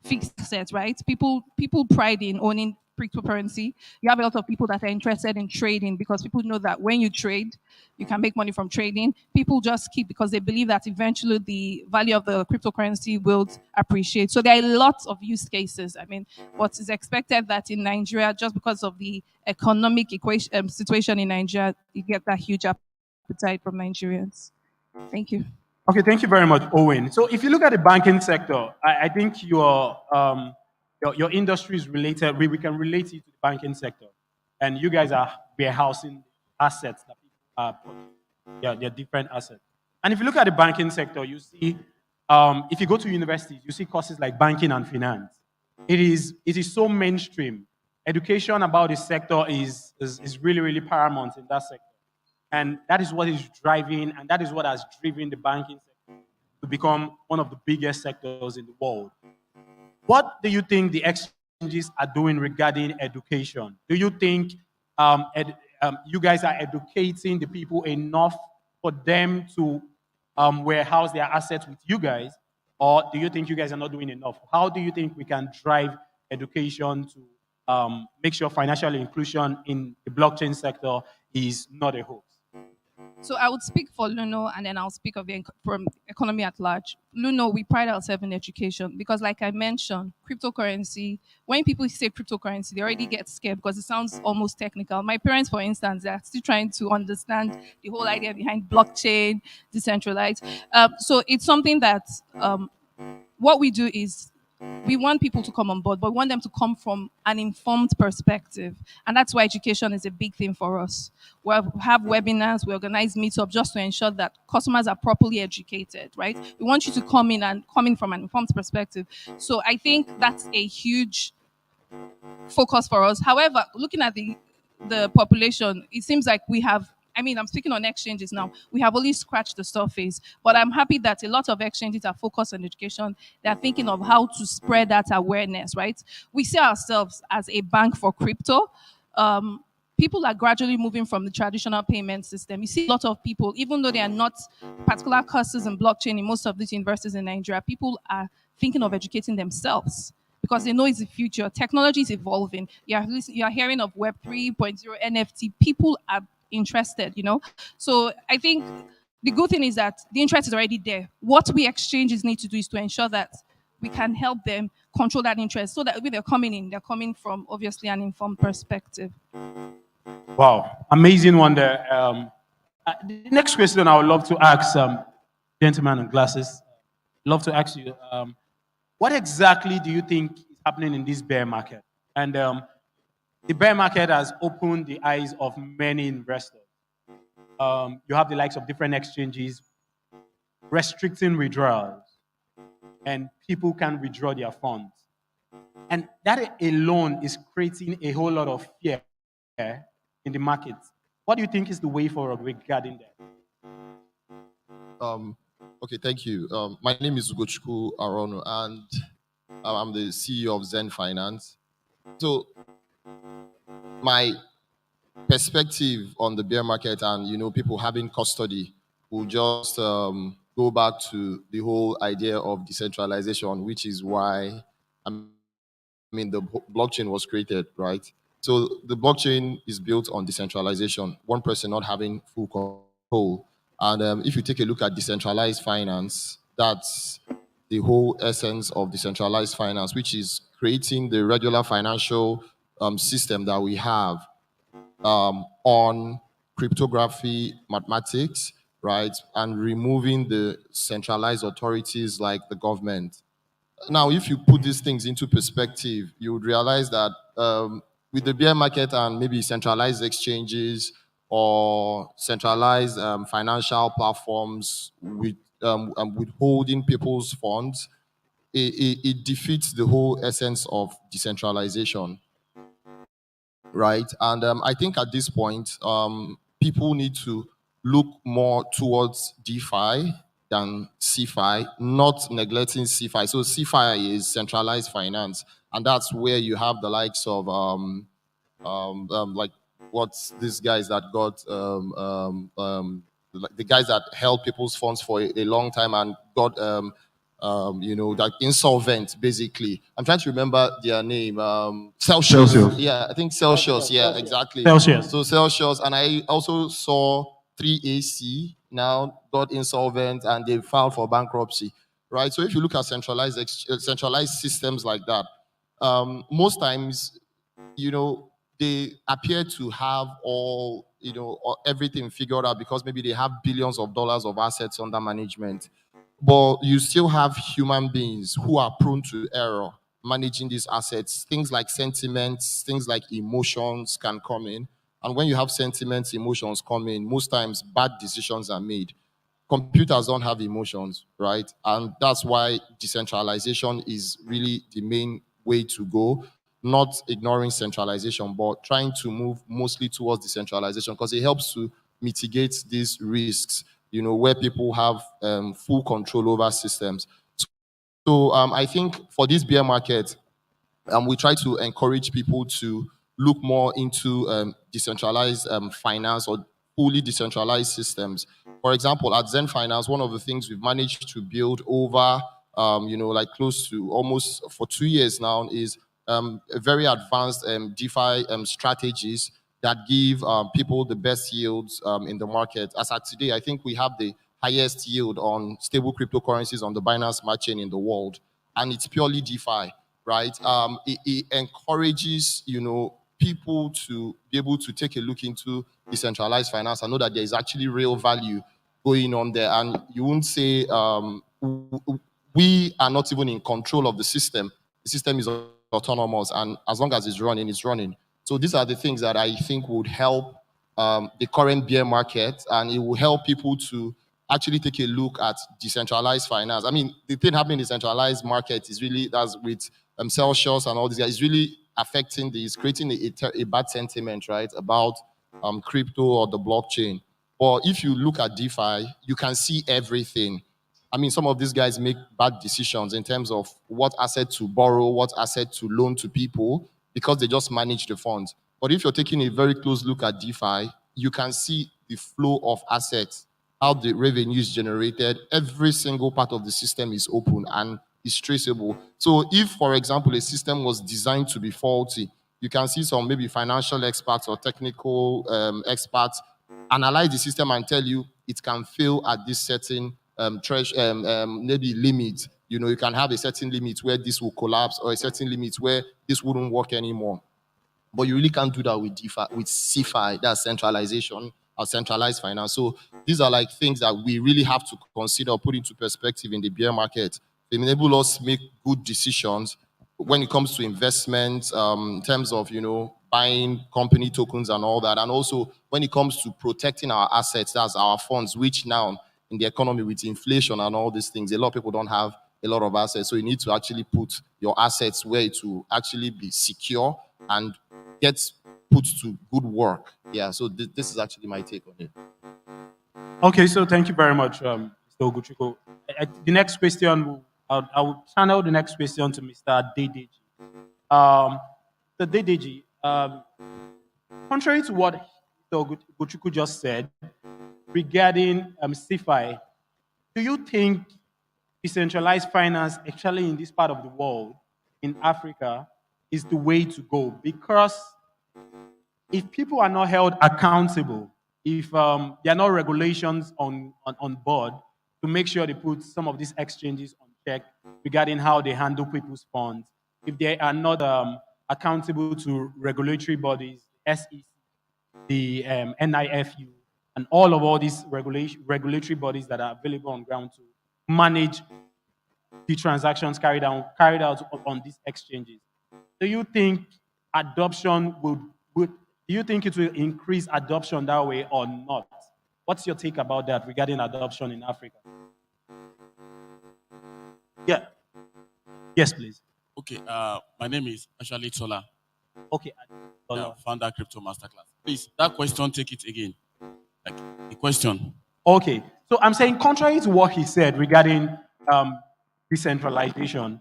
fixed assets, right? People pride in owning cryptocurrency. You have a lot of people that are interested in trading because people know that when you trade, you can make money from trading. People just keep because they believe that eventually the value of the cryptocurrency will appreciate. So there are lots of use cases. I mean, what is expected that in Nigeria, just because of the economic situation in Nigeria, you get that huge appetite from Nigerians. Thank you. Okay, thank you very much, Owen. So if you look at the banking sector, I think your industry is related. We can relate it to the banking sector, and you guys are warehousing assets that people are putting. Yeah, they're different assets. And if you look at the banking sector, you see, if you go to universities, you see courses like banking and finance. It is so mainstream. Education about this sector is really paramount in that sector. And that is what is driving, and that is what has driven the banking sector to become one of the biggest sectors in the world. What do you think the exchanges are doing regarding education? Do you think you guys are educating the people enough for them to warehouse their assets with you guys? Or do you think you guys are not doing enough? How do you think we can drive education to make sure financial inclusion in the blockchain sector is not a hoax? So I would speak for Luno, and then I'll speak of from economy at large. Luno, we pride ourselves in education because, like I mentioned, cryptocurrency. When people say cryptocurrency, they already get scared because it sounds almost technical. My parents, for instance, they're still trying to understand the whole idea behind blockchain, decentralized. So it's something that what we do is we want people to come on board, but we want them to come from an informed perspective. And that's why education is a big thing for us. We have webinars, we organize meetups just to ensure that customers are properly educated, right? We want you to come in from an informed perspective. So I think that's a huge focus for us. However, looking at the population, it seems like we have, I mean, I'm speaking on exchanges now. We have only scratched the surface, but I'm happy that a lot of exchanges are focused on education. They're thinking of how to spread that awareness, right? We see ourselves as a bank for crypto. People are gradually moving from the traditional payment system. You see a lot of people, even though they are not particular courses in blockchain in most of these universities in Nigeria, people are thinking of educating themselves because they know it's the future. Technology is evolving. You are hearing of Web 3.0, NFT. People are interested, you know? So I think the good thing is that the interest is already there. What we exchanges need to do is to ensure that we can help them control that interest so that when they're coming from obviously an informed perspective. Wow, amazing one there. The next question I would love to ask gentleman in glasses, love to ask you, what exactly do you think is happening in this bear market? And the bear market has opened the eyes of many investors. You have the likes of different exchanges restricting withdrawals, and people can withdraw their funds. And that alone is creating a whole lot of fear in the market. What do you think is the way forward regarding that? Okay, thank you. My name is Ugochukwu Arono, and I'm the CEO of Zen Finance. So, my perspective on the bear market and people having custody will just go back to the whole idea of decentralization, which is why the blockchain was created, right? So the blockchain is built on decentralization, one person not having full control. And if you take a look at decentralized finance, that's the whole essence of decentralized finance, which is creating the regular financial system that we have on cryptography mathematics, right? And removing the centralized authorities like the government. Now, if you put these things into perspective, you would realize that with the bear market and maybe centralized exchanges or centralized financial platforms with withholding people's funds, it defeats the whole essence of decentralization, right? And I think at this point, people need to look more towards DeFi than CFI, not neglecting CFI. So CFI is centralized finance, and that's where you have the likes of like what's these guys that got like the guys that held people's funds for a long time and got like insolvent basically. I'm trying to remember their name. Celsius. Yeah, I think Celsius. Yeah, exactly. Celsius. So Celsius, and I also saw 3AC now got insolvent and they filed for bankruptcy. Right. So if you look at centralized systems like that, most times, they appear to have all, or everything figured out because maybe they have billions of dollars of assets under management. But you still have human beings who are prone to error managing these assets. Things like sentiments, things like emotions can come in. And when you have sentiments, emotions come in, most times bad decisions are made. Computers don't have emotions, right? And that's why decentralization is really the main way to go, not ignoring centralization, but trying to move mostly towards decentralization because it helps to mitigate these risks, where people have full control over systems. So I think for this bear market, we try to encourage people to look more into decentralized finance or fully decentralized systems. For example, at Zen Finance, one of the things we've managed to build over, like close to almost for 2 years now is a very advanced DeFi strategies that give people the best yields in the market. As at today, I think we have the highest yield on stable cryptocurrencies on the Binance Smart Chain in the world, and it's purely DeFi, right? It encourages, people to be able to take a look into decentralized finance and know that there is actually real value going on there. And you won't say we are not even in control of the system. The system is autonomous, and as long as it's running, it's running. So these are the things that I think would help the current bear market, and it will help people to actually take a look at decentralized finance. I mean, the thing happening in the decentralized market is really, that's with Celsius and all these guys, is really affecting this, creating a bad sentiment, right, about crypto or the blockchain. But if you look at DeFi, you can see everything. I mean, some of these guys make bad decisions in terms of what asset to borrow, what asset to loan to people, because they just manage the funds. But if you're taking a very close look at DeFi, you can see the flow of assets, how the revenue is generated. Every single part of the system is open and is traceable. So if, for example, a system was designed to be faulty, you can see some maybe financial experts or technical experts analyze the system and tell you it can fail at this certain maybe limit. You can have a certain limit where this will collapse, or a certain limit where this wouldn't work anymore. But you really can't do that with DeFi, with CFI, that's centralization or centralized finance. So these are like things that we really have to consider, put into perspective in the bear market. They enable us make good decisions when it comes to investment, in terms of, buying company tokens and all that. And also when it comes to protecting our assets, that's our funds, which now in the economy with inflation and all these things, a lot of people don't have a lot of assets. So you need to actually put your assets where it will actually be secure and gets put to good work. Yeah, so this is actually my take on it. Okay, so thank you very much, Mr. Oguchukwu. The next question, I will channel the next question to Mr. Dedeji. The Dedeji, contrary to what Mr. Oguchukwu just said regarding CFI, do you think decentralized finance actually in this part of the world, in Africa, is the way to go? Because if people are not held accountable, if there are no regulations on board to make sure they put some of these exchanges on check regarding how they handle people's funds, if they are not accountable to regulatory bodies, SEC, the NIFU, and all these regulatory bodies that are available on ground to manage the transactions carried out on these exchanges, do you think adoption do you think it will increase adoption that way or not? What's your take about that regarding adoption in Africa? Yeah. Yes, please. Okay, my name is actually Tola. Okay, Tola. Founder Crypto Masterclass. Please, that question, take it again. Like the question. Okay, So I'm saying, contrary to what he said regarding decentralization,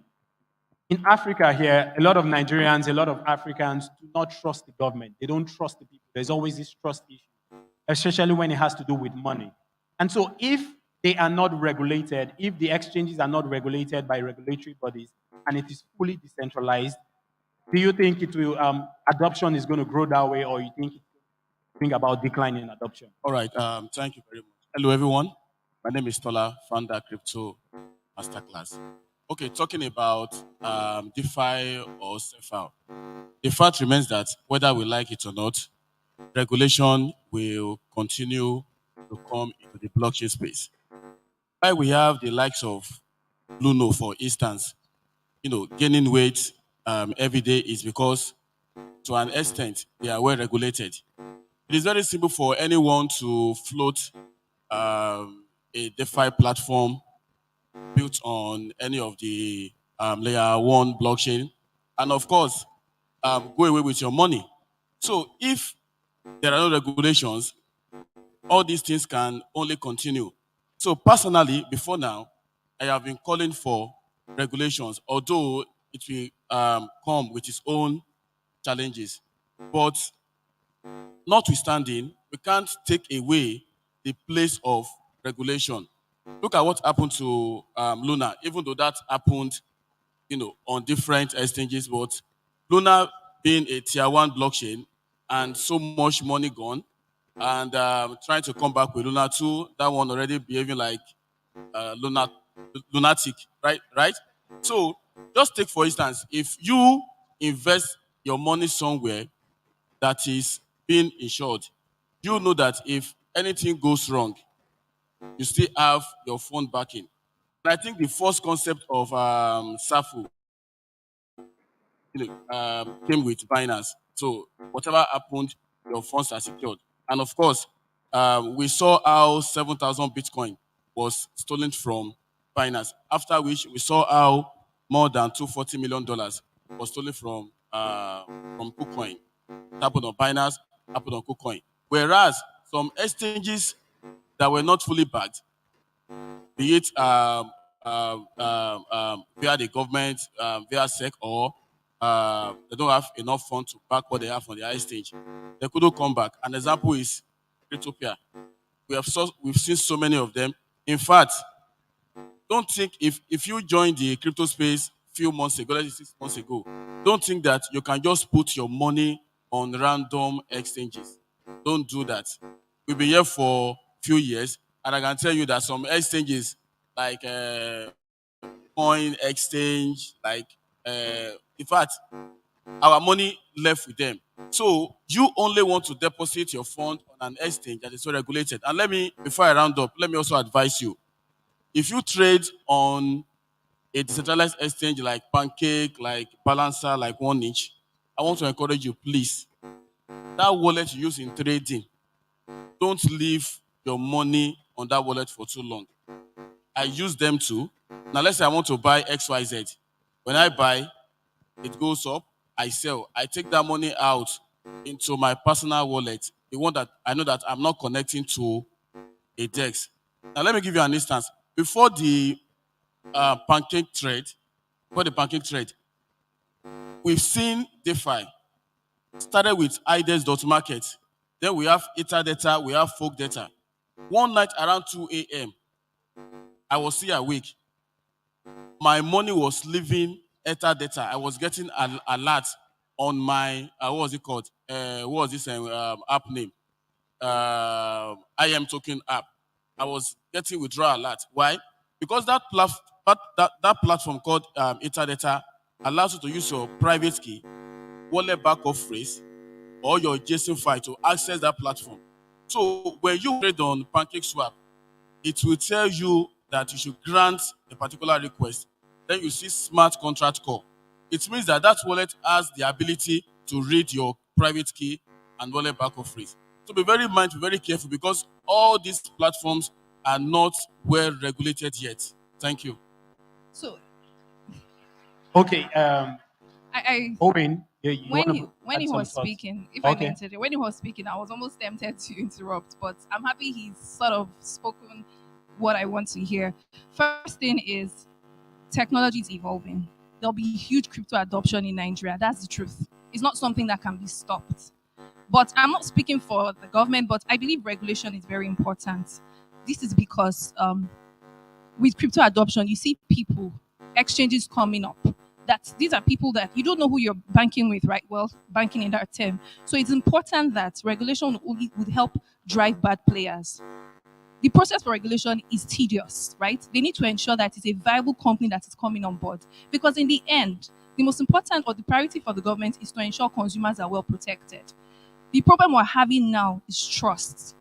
in Africa here, a lot of Nigerians, a lot of Africans do not trust the government. They don't trust the people. There's always this trust issue, especially when it has to do with money. And so if they are not regulated, if the exchanges are not regulated by regulatory bodies, and it is fully decentralized, do you think it will adoption is going to grow that way, or you think it's bring about decline in adoption? All right. Thank you very much. Hello, everyone. My name is Tola, founder Crypto Masterclass. Okay, talking about DeFi or CFA. The fact remains that whether we like it or not, regulation will continue to come into the blockchain space. Why we have the likes of Luno, for instance, gaining weight every day is because, to an extent, they are well regulated. It is very simple for anyone to float a DeFi platform built on any of the layer one blockchain, and of course, go away with your money. So if there are no regulations, all these things can only continue. So personally, before now, I have been calling for regulations, although it will come with its own challenges. But notwithstanding, we can't take away the place of regulation. Look at what happened to Luna, even though that happened, on different exchanges, but Luna being a tier one blockchain and so much money gone, and trying to come back with Luna 2, that one already behaving like lunatic, right? Right? So just take, for instance, if you invest your money somewhere that is being insured, you know that if anything goes wrong, you still have your phone backing. And I think the first concept of SAFU came with Binance. So whatever happened, your funds are secured. And of course, we saw how 7,000 Bitcoin was stolen from Binance. After which, we saw how more than $240 million was stolen from KuCoin. It happened on Binance, happened on KuCoin. Whereas some exchanges that were not fully backed, be it via the government, via SEC, or they don't have enough funds to back what they have on the high stage, they couldn't come back. An example is Cryptopia. We've seen so many of them. In fact, don't think if you joined the crypto space few months ago, let's say 6 months ago, don't think that you can just put your money on random exchanges. Don't do that. We've been here for few years, and I can tell you that some exchanges like Coin Exchange, like in fact, our money left with them. So you only want to deposit your fund on an exchange that is so regulated. And before I round up, let me also advise you: if you trade on a decentralized exchange like Pancake, like Balancer, like OneInch, I want to encourage you, please, that wallet you use in trading, don't leave your money on that wallet for too long. I use them too. Now, let's say I want to buy XYZ. When I buy, it goes up, I sell. I take that money out into my personal wallet, the one that I know that I'm not connecting to a DEX. Now, let me give you an instance. Before the pancake trade, we've seen DeFi. Started with IDEX.market. Then we have Ether data, we have folk data. One night around 2 a.m., I was still awake. My money was leaving Ether data. I was getting an alert on my, what was it called? What was this app name? IM token app. I was getting withdrawal alert. Why? Because that platform called Ether data allows you to use your private key, wallet backup phrase, or your JSON file to access that platform. So when you trade on PancakeSwap, it will tell you that you should grant a particular request. Then you see smart contract call. It means that that wallet has the ability to read your private key and wallet backup phrase. So be very mindful, very careful, because all these platforms are not well regulated yet. Thank you. So, Okay. Owen, when he some was thoughts? speaking, if I may Okay. interject, when he was speaking, I was almost tempted to interrupt, but I'm happy he's sort of spoken what I want to hear. First thing is technology is evolving. There'll be huge crypto adoption in Nigeria. That's the truth. It's not something that can be stopped. But I'm not speaking for the government, but I believe regulation is very important. This is because with crypto adoption, you see people, exchanges coming up. That these are people that you don't know who you're banking with, right? Well, banking in that term. So it's important that regulation would help drive bad players. The process for regulation is tedious, right? They need to ensure that it's a viable company that is coming on board. Because in the end, the most important or the priority for the government is to ensure consumers are well protected. The problem we're having now is trust.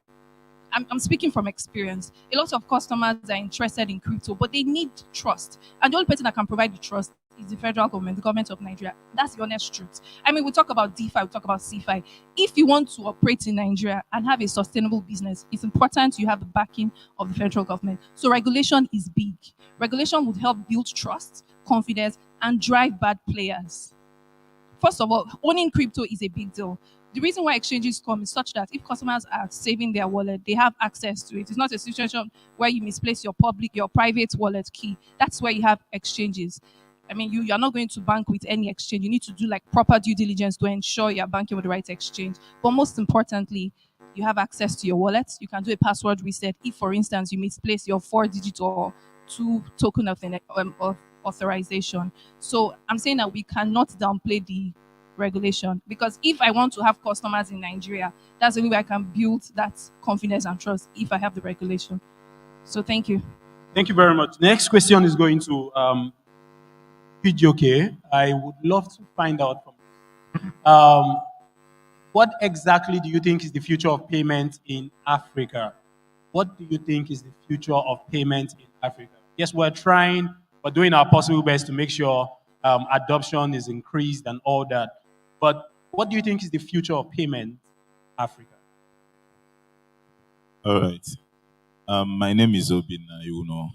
I'm speaking from experience. A lot of customers are interested in crypto, but they need trust. And the only person that can provide the trust is the federal government, the government of Nigeria. That's the honest truth. I mean, we talk about DeFi, we talk about CeFi. If you want to operate in Nigeria and have a sustainable business, it's important you have the backing of the federal government. So regulation is big. Regulation would help build trust, confidence, and drive bad players. First of all, owning crypto is a big deal. The reason why exchanges come is such that if customers are saving their wallet, they have access to it. It's not a situation where you misplace your private wallet key. That's where you have exchanges. I mean, you're not going to bank with any exchange. You need to do like proper due diligence to ensure you're banking with the right exchange. But most importantly, you have access to your wallet. You can do a password reset if, for instance, you misplace your 4-digit or 2 token of authorization. So I'm saying that we cannot downplay the regulation, because if I want to have customers in Nigeria, that's the only way I can build that confidence and trust if I have the regulation. So thank you. Thank you very much. Next question is going to PJK. I would love to find out from you. What exactly do you think is the future of payment in Africa? What do you think is the future of payment in Africa? Yes, we're doing our possible best to make sure adoption is increased and all that. But what do you think is the future of payment in Africa? All right. My name is Obina Iuno,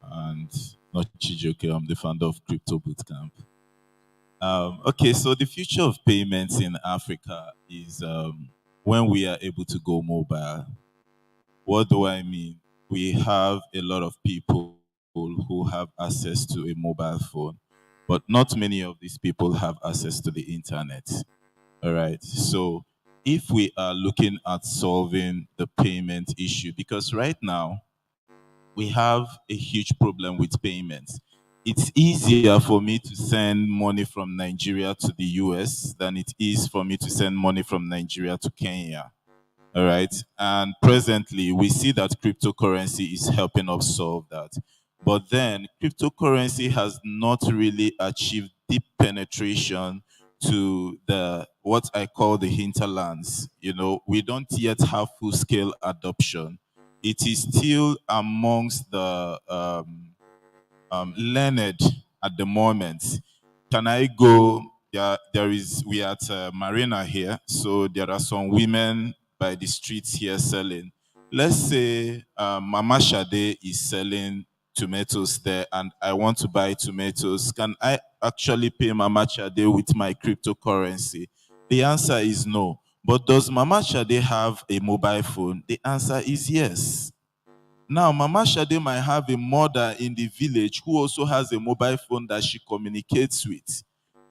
and not Chijoke. I'm the founder of Crypto Bootcamp. Okay, so the future of payments in Africa is when we are able to go mobile. What do I mean? We have a lot of people who have access to a mobile phone, but not many of these people have access to the internet. All right. So if we are looking at solving the payment issue, because right now we have a huge problem with payments. It's easier for me to send money from Nigeria to the US than it is for me to send money from Nigeria to Kenya. All right. And presently, we see that cryptocurrency is helping us solve that. But then, cryptocurrency has not really achieved deep penetration to the what I call the hinterlands. You know, we don't yet have full-scale adoption. It is still amongst the learned at the moment. Can I go? Yeah, we are at Marina here, so there are some women by the streets here selling. Let's say Mama Shade is selling tomatoes there, and I want to buy tomatoes. Can I actually pay Mama Shade with my cryptocurrency? The answer is no. But does Mama Shade have a mobile phone? The answer is yes. Now, Mama Shade might have a mother in the village who also has a mobile phone that she communicates with.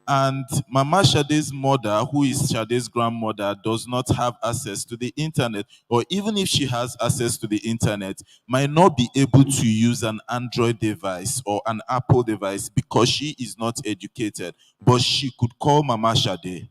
And Mama Shade's mother, who is Shade's grandmother, does not have access to the internet. Or even if she has access to the internet, might not be able to use an Android device or an Apple device because she is not educated. But she could call Mama Shade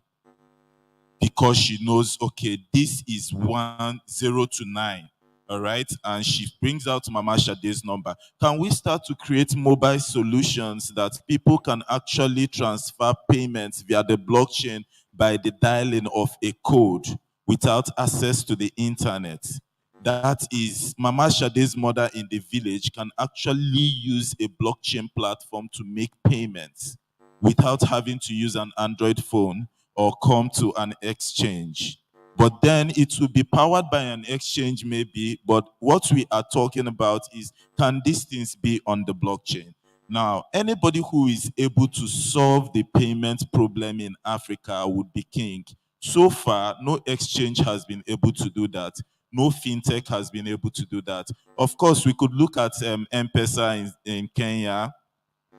because she knows, okay, this is 10 to 9. All right, and she brings out Mama Shade's number. Can we start to create mobile solutions that people can actually transfer payments via the blockchain by the dialing of a code without access to the internet? That is, Mama Shade's mother in the village can actually use a blockchain platform to make payments without having to use an Android phone or come to an exchange. But then it will be powered by an exchange maybe, but what we are talking about is, can these things be on the blockchain? Now, anybody who is able to solve the payment problem in Africa would be king. So far, no exchange has been able to do that. No fintech has been able to do that. Of course, we could look at M-Pesa in Kenya.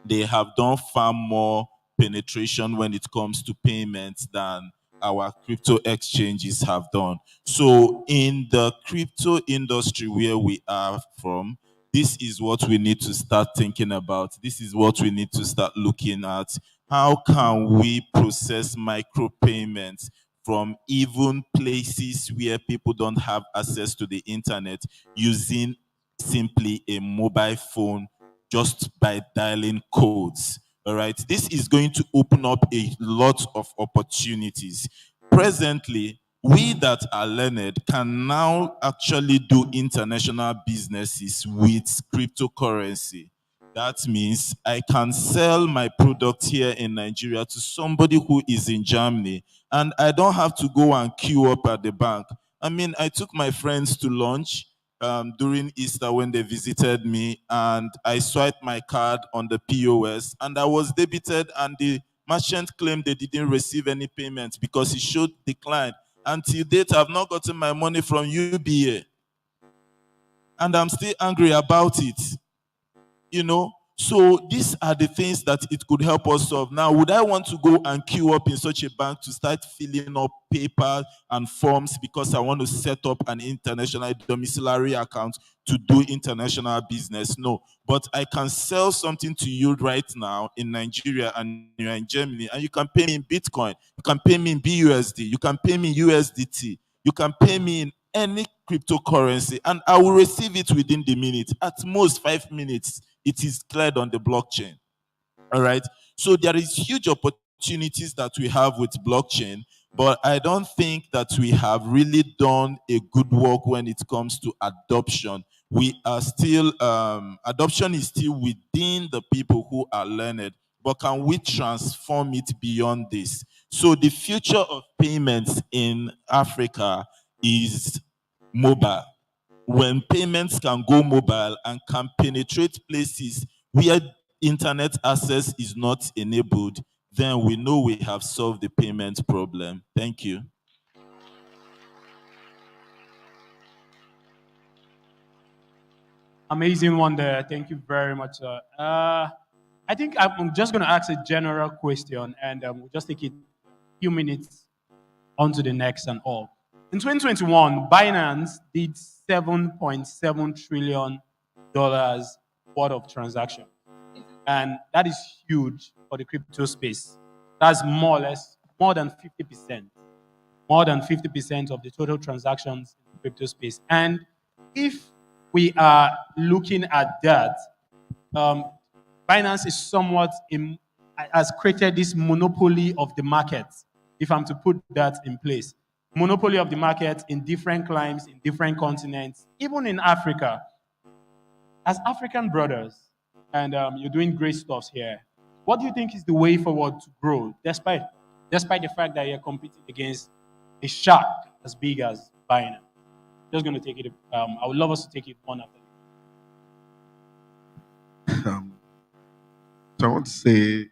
They have done far more penetration when it comes to payments than our crypto exchanges have done. So in the crypto industry where we are from, this is what we need to start thinking about. This is what we need to start looking at. How can we process micropayments from even places where people don't have access to the internet using simply a mobile phone just by dialing codes? All right, this is going to open up a lot of opportunities. Presently, we that are learned can now actually do international businesses with cryptocurrency. That means I can sell my product here in Nigeria to somebody who is in Germany, and I don't have to go and queue up at the bank. I mean, I took my friends to lunch during Easter when they visited me, and I swiped my card on the POS, and I was debited, and the merchant claimed they didn't receive any payment because it showed decline. Until date, I've not gotten my money from UBA, and I'm still angry about it. You know, so these are the things that it could help us solve. Now, would I want to go and queue up in such a bank to start filling up paper and forms because I want to set up an international domiciliary account to do international business? No, but I can sell something to you right now in Nigeria and you're in Germany, and you can pay me in Bitcoin, you can pay me in BUSD, you can pay me in USDT, you can pay me in any cryptocurrency, and I will receive it within the minute. At most 5 minutes, it is cleared on the blockchain. All right. So there is huge opportunities that we have with blockchain, but I don't think that we have really done a good work when it comes to adoption. We are still, adoption is still within the people who are learned, but can we transform it beyond this? So the future of payments in Africa is mobile. When payments can go mobile and can penetrate places where internet access is not enabled, then we know we have solved the payment problem. Thank you. Amazing one there. Thank you very much, sir. I think I'm just going to ask a general question, and we'll just take it a few minutes on to the next and all. In 2021, Binance did $7.7 trillion worth of transactions. And that is huge for the crypto space. That's more or less more than 50%. More than 50% of the total transactions in the crypto space. And if we are looking at that, Binance is somewhat has created this monopoly of the market, if I'm to put that in place. Monopoly of the market in different climes, in different continents, even in Africa. As African brothers, and you're doing great stuff here, what do you think is the way forward to grow, despite the fact that you're competing against a shark as big as Binance? Just going to take it, I would love us to take it one after the other. So I want to say,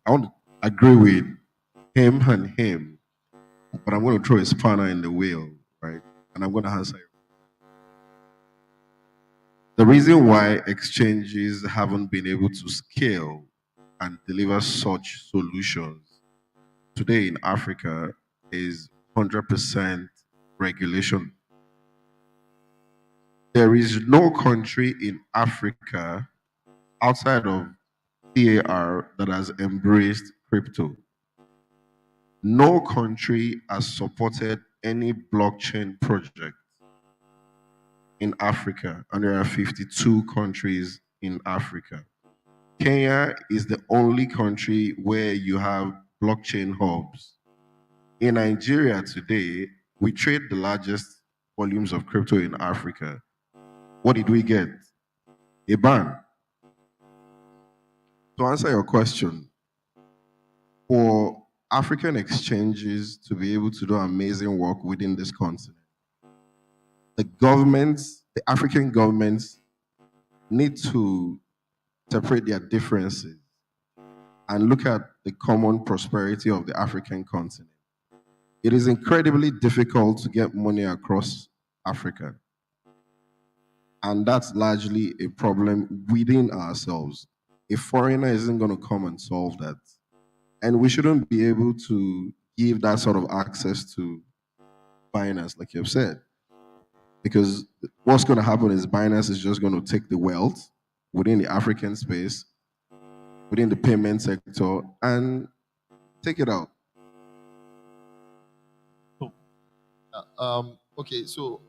I want to agree with him and him, but I'm going to throw a spanner in the wheel, right? And I'm going to answer you. The reason why exchanges haven't been able to scale and deliver such solutions today in Africa is 100% regulation. There is no country in Africa outside of CAR that has embraced crypto. No country has supported any blockchain project in Africa, and there are 52 countries in Africa. Kenya is the only country where you have blockchain hubs. In Nigeria today, we trade the largest volumes of crypto in Africa. What did we get? A ban. To answer your question, for African exchanges to be able to do amazing work within this continent, the governments, the African governments, need to separate their differences and look at the common prosperity of the African continent. It is incredibly difficult to get money across Africa. And that's largely a problem within ourselves. A foreigner isn't going to come and solve that. And we shouldn't be able to give that sort of access to Binance, like you've said. Because what's going to happen is Binance is just going to take the wealth within the African space, within the payment sector, and take it out. Okay, so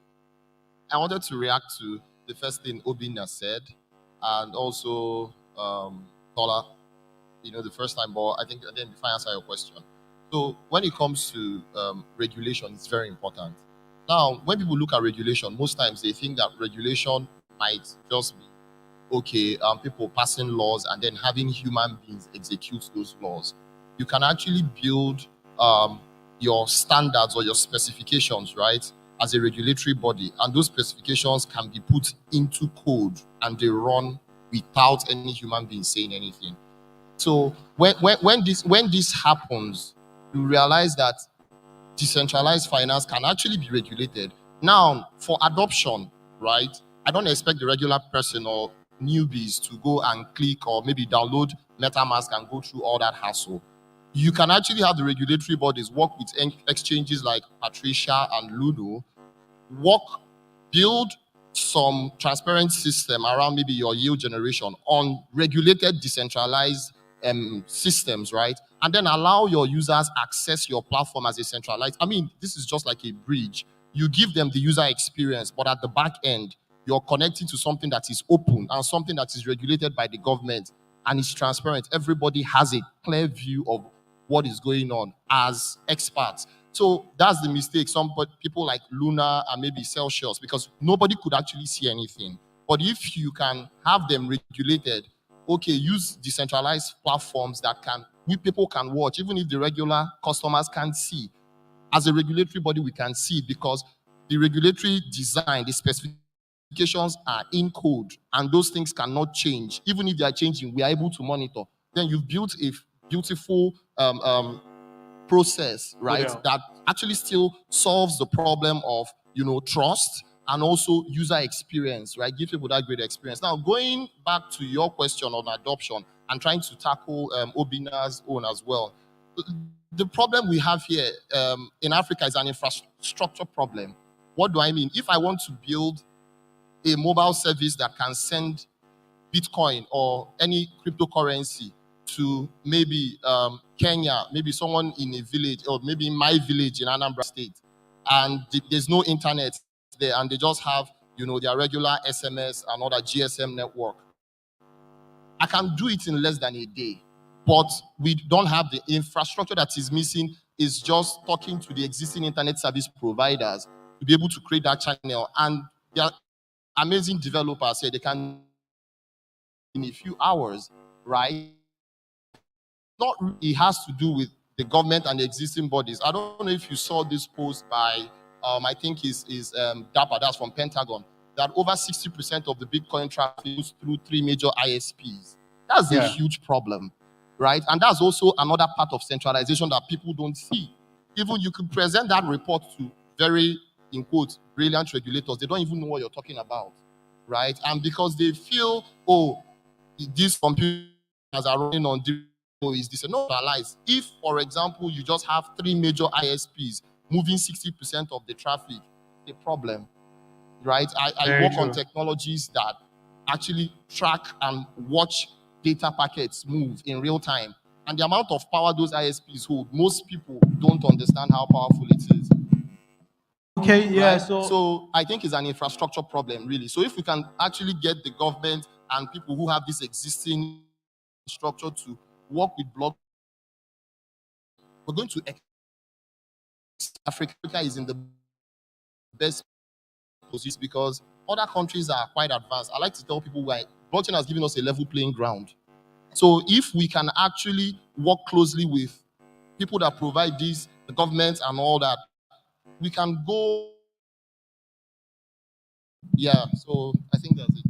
I wanted to react to the first thing Obina said, and also Tola, the first time, but I think again, before I answer your question. So when it comes to regulation, it's very important. Now, when people look at regulation, most times they think that regulation might just be, okay, people passing laws and then having human beings execute those laws. You can actually build your standards or your specifications, right, as a regulatory body, and those specifications can be put into code and they run without any human being saying anything. So when this happens, you realize that decentralized finance can actually be regulated. Now, for adoption, right, I don't expect the regular person or newbies to go and click or maybe download MetaMask and go through all that hassle. You can actually have the regulatory bodies work with exchanges like Patricia and Ludo, build some transparent system around maybe your yield generation on regulated decentralized systems, right? And then allow your users access your platform as a centralized. I mean, this is just like a bridge. You give them the user experience, but at the back end, you're connecting to something that is open and something that is regulated by the government and is transparent. Everybody has a clear view of what is going on as experts. So that's the mistake. Some people like Luna and maybe Celsius, because nobody could actually see anything. But if you can have them regulated, okay, use decentralized platforms that people can watch, even if the regular customers can't see. As a regulatory body, we can see because the regulatory design, the specifications are in code, and those things cannot change. Even if they are changing, we are able to monitor. Then you've built a beautiful process, right, that actually still solves the problem of, trust and also user experience, right? Give people that great experience. Now, going back to your question on adoption and trying to tackle Obina's own as well, the problem we have here in Africa is an infrastructure problem. What do I mean? If I want to build a mobile service that can send Bitcoin or any cryptocurrency to maybe Kenya, maybe someone in a village, or maybe in my village in Anambra State, and there's no internet there, and they just have, their regular SMS and other GSM network, I can do it in less than a day. But we don't have the infrastructure that is missing is just talking to the existing internet service providers to be able to create that channel. And there are amazing developers here. They can in a few hours, right? It has to do with the government and the existing bodies. I don't know if you saw this post by, I think is DAPA, that's from Pentagon, that over 60% of the Bitcoin traffic goes through 3 major ISPs. That's a huge problem, right? And that's also another part of centralization that people don't see. Even you could present that report to very, in quotes, brilliant regulators. They don't even know what you're talking about, right? And because they feel, these computers are running on is decentralized. If, for example, you just have 3 major ISPs moving 60% of the traffic, the problem, right? I work on technologies that actually track and watch data packets move in real time. And the amount of power those ISPs hold, most people don't understand how powerful it is. Okay, yeah, right? So I think it's an infrastructure problem, really. So if we can actually get the government and people who have this existing structure to work with block, we're going to Africa is in the best position because other countries are quite advanced. I like to tell people why blockchain has given us a level playing ground. So if we can actually work closely with people that provide this, the government and all that, we can go. Yeah, so I think that's it.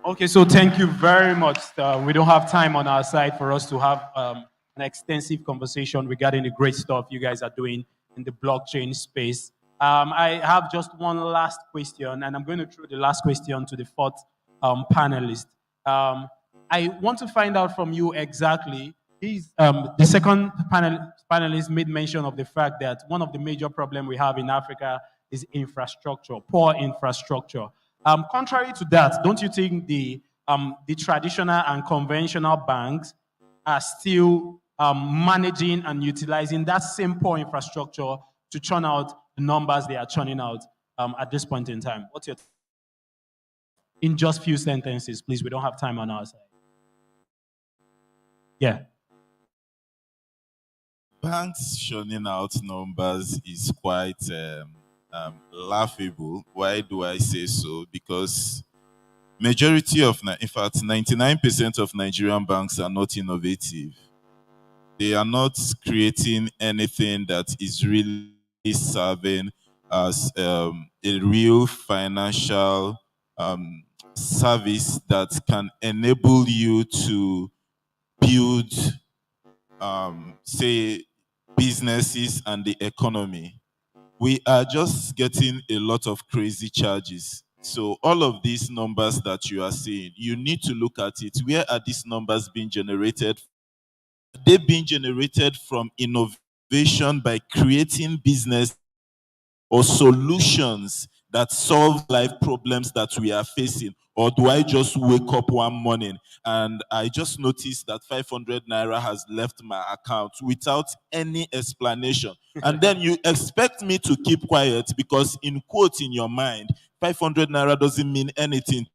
Okay, so thank you very much. We don't have time on our side for us to have an extensive conversation regarding the great stuff you guys are doing in the blockchain space. I have just one last question, and I'm going to throw the last question to the fourth panelist. I want to find out from you exactly. The second panelist made mention of the fact that one of the major problems we have in Africa is infrastructure, poor infrastructure. Contrary to that, don't you think the traditional and conventional banks are still managing and utilizing that same poor infrastructure to churn out the numbers they are churning out at this point in time? What's your in just few sentences, please? We don't have time on our side. Yeah. Banks churning out numbers is quite laughable. Why do I say so? Because majority of, in fact, 99% of Nigerian banks are not innovative. They are not creating anything that is really serving as a real financial service that can enable you to build, say, businesses and the economy. We are just getting a lot of crazy charges. So all of these numbers that you are seeing, you need to look at it. Where are these numbers being generated? They're being generated from innovation by creating business or solutions that solve life problems that we are facing? Or do I just wake up one morning and I just noticed that 500 naira has left my account without any explanation? And then you expect me to keep quiet because, in quote, in your mind, 500 naira doesn't mean anything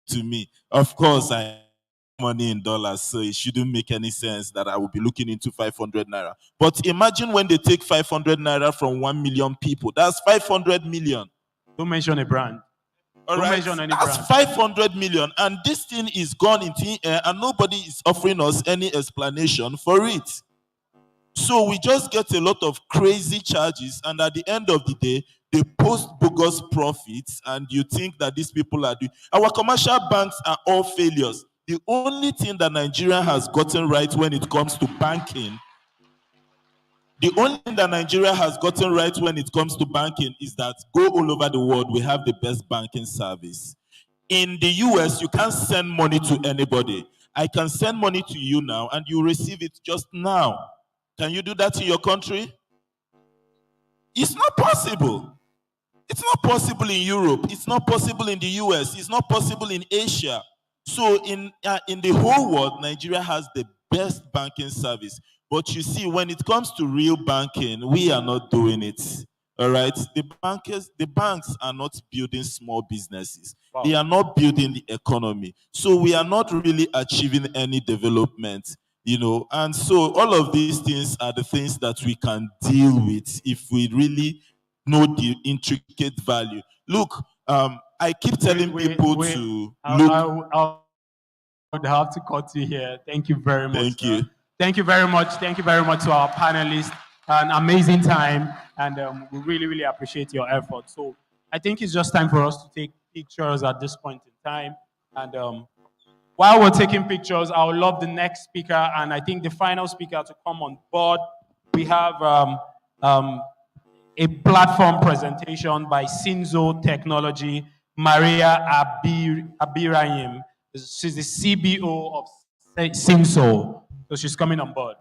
to me. Of course, I have money in dollars, so it shouldn't make any sense that I will be looking into 500 naira. But imagine when they take 500 naira from 1 million people. That's 500 million. Don't mention a brand. All Don't right, mention any that's brand. 500 million, and this thing is gone into air, and nobody is offering us any explanation for it. So we just get a lot of crazy charges, and at the end of the day, they post bogus profits, and you think that these people are doing. Our commercial banks are all failures. The only thing that Nigeria has gotten right when it comes to banking, the only thing that Nigeria has gotten right when it comes to banking is that go all over the world, we have the best banking service. In the US, you can't send money to anybody. I can send money to you now, and you receive it just now. Can you do that in your country? It's not possible. It's not possible in Europe. It's not possible in the US. It's not possible in Asia. So in the whole world, Nigeria has the best banking service. But you see, when it comes to real banking, we are not doing it. All right? The banks are not building small businesses. Wow. They are not building the economy. So we are not really achieving any development. You know, and so all of these things are the things that we can deal with if we really know the intricate value. Look, I keep telling people to look. I would have to cut you here. Thank you very much. Thank you. Thank you very much. Thank you very much to our panelists. An amazing time, and we really, really appreciate your effort. So I think it's just time for us to take pictures at this point in time. And while we're taking pictures, I would love the next speaker, and I think the final speaker to come on board. We have a platform presentation by Sinzo Technology, Maria Abirahim. She's the CBO of Sinzo, so she's coming on board.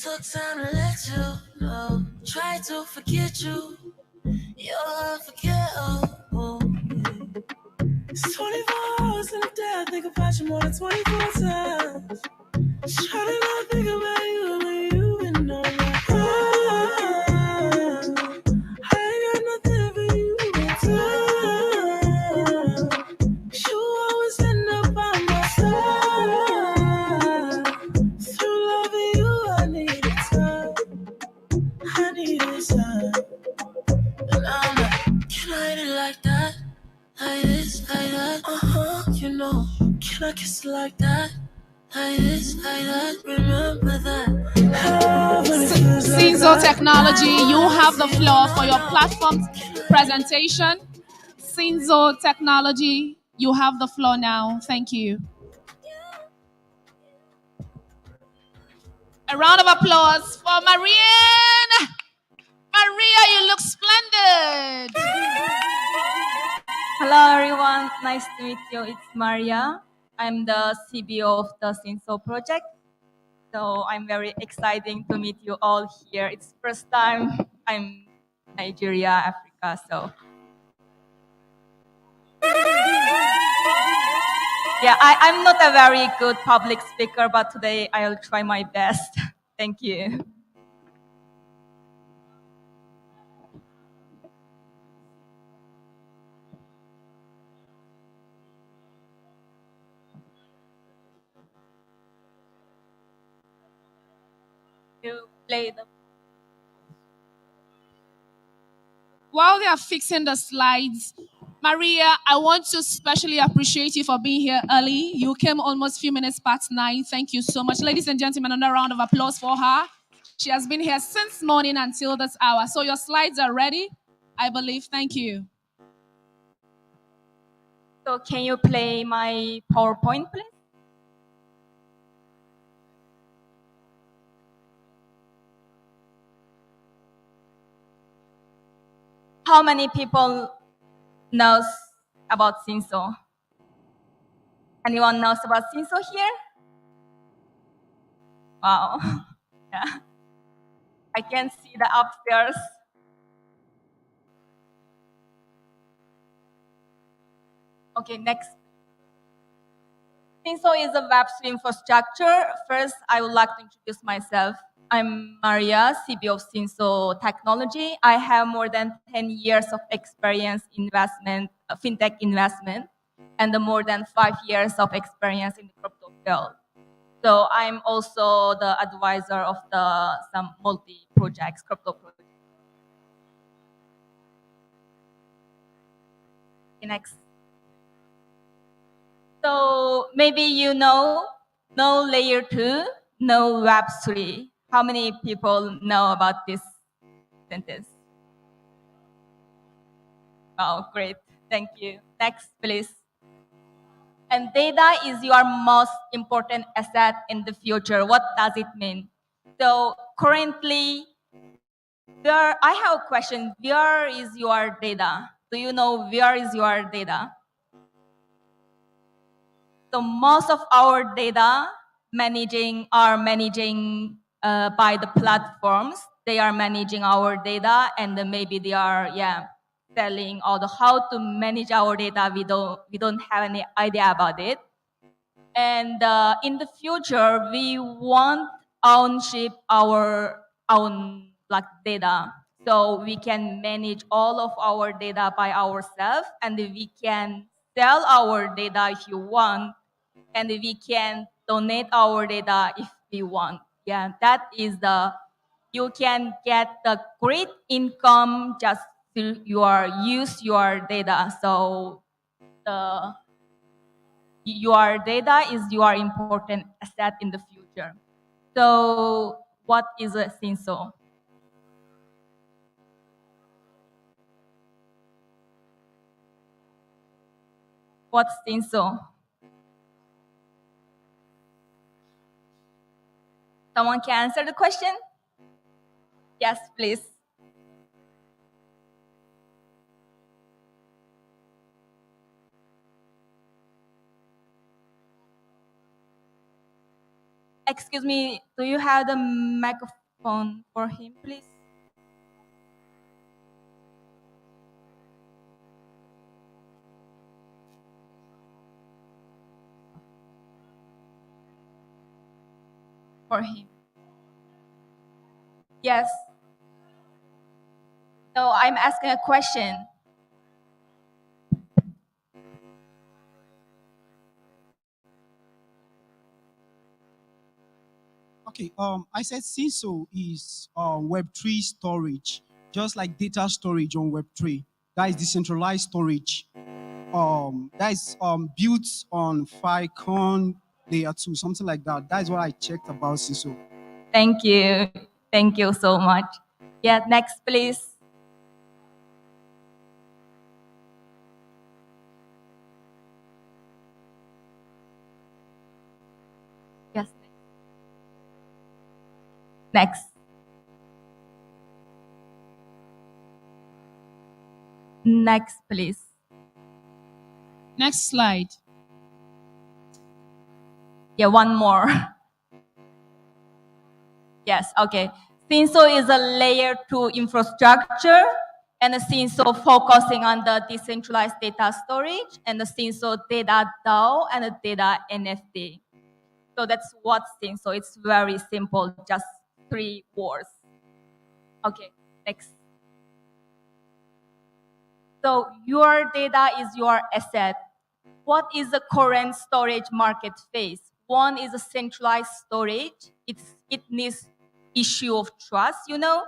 Took time to let you know. Try to forget you. You're unforgettable. It's 24 hours in a day. I think about you more than 24 times. Try to not think about you when you've been on my mind. I ain't got nothing for you but time. You always end up by my side. Through loving you, I needed time. I needed time. And I'm like, can I hit it like that? Like this, like that? You know. Can I kiss it like that? Like this, like that, remember that. Cinzo Technology, you have the floor for your platform presentation. Cinzo Technology, you have the floor now. Thank you. A round of applause for Marianne. Maria, you look splendid. Hello everyone, nice to meet you. It's Maria. I'm the CBO of the Cinzo project. So I'm very excited to meet you all here. It's first time I'm Nigeria, Africa. So yeah, I'm not a very good public speaker, but today I'll try my best. Thank you. You play the While they are fixing the slides, Maria, I want to specially appreciate you for being here early. You came almost a few minutes past 9. Thank you so much. Ladies and gentlemen, another round of applause for her. She has been here since morning until this hour. So your slides are ready, I believe. Thank you. So can you play my PowerPoint, please? How many people knows about Cinzo? Anyone knows about Cinzo here? Wow. Yeah. I can see the upstairs. Okay, next. Cinzo is a Web3 infrastructure. First, I would like to introduce myself. I'm Maria, CBO of Cinzo Technology. I have more than 10 years of experience in investment, fintech investment, and more than 5 years of experience in the crypto field. So I'm also the advisor of some multi-projects, crypto projects. Next. So maybe you know, no layer 2, no web 3. How many people know about this sentence? Oh, great. Thank you. Next, please. And data is your most important asset in the future. What does it mean? So currently, I have a question. Where is your data? Do you know where is your data? So most of our data are managing by the platforms. They are managing our data, and then maybe they are selling or how to manage our data. We don't have any idea about it. And in the future, we want ownership our own data, so we can manage all of our data by ourselves, and we can sell our data if you want, and we can donate our data if we want. Yeah, that is you can get the great income just to use your data. So your data is your important asset in the future. So what is a Cinzo? What's Cinzo? Someone can answer the question? Yes, please. Excuse me, do you have the microphone for him, please? For him. Yes. So I'm asking a question. Okay, I said Cinzo is Web3 storage, just like data storage on Web3. That is decentralized storage. That is built on Filecoin layer 2, something like that. That is what I checked about CISO. Thank you. Thank you so much. Yeah, next, please. Yes. Next. Next, please. Next slide. Yeah, one more. Yes, okay. CISO is a layer 2 infrastructure, and the CISO focusing on the decentralized data storage, and the CISO data DAO, and the data NFT. So that's what CISO. It's very simple, just 3 words. Okay, next. So your data is your asset. What is the current storage market phase? One is a centralized storage. It needs issue of trust, you know.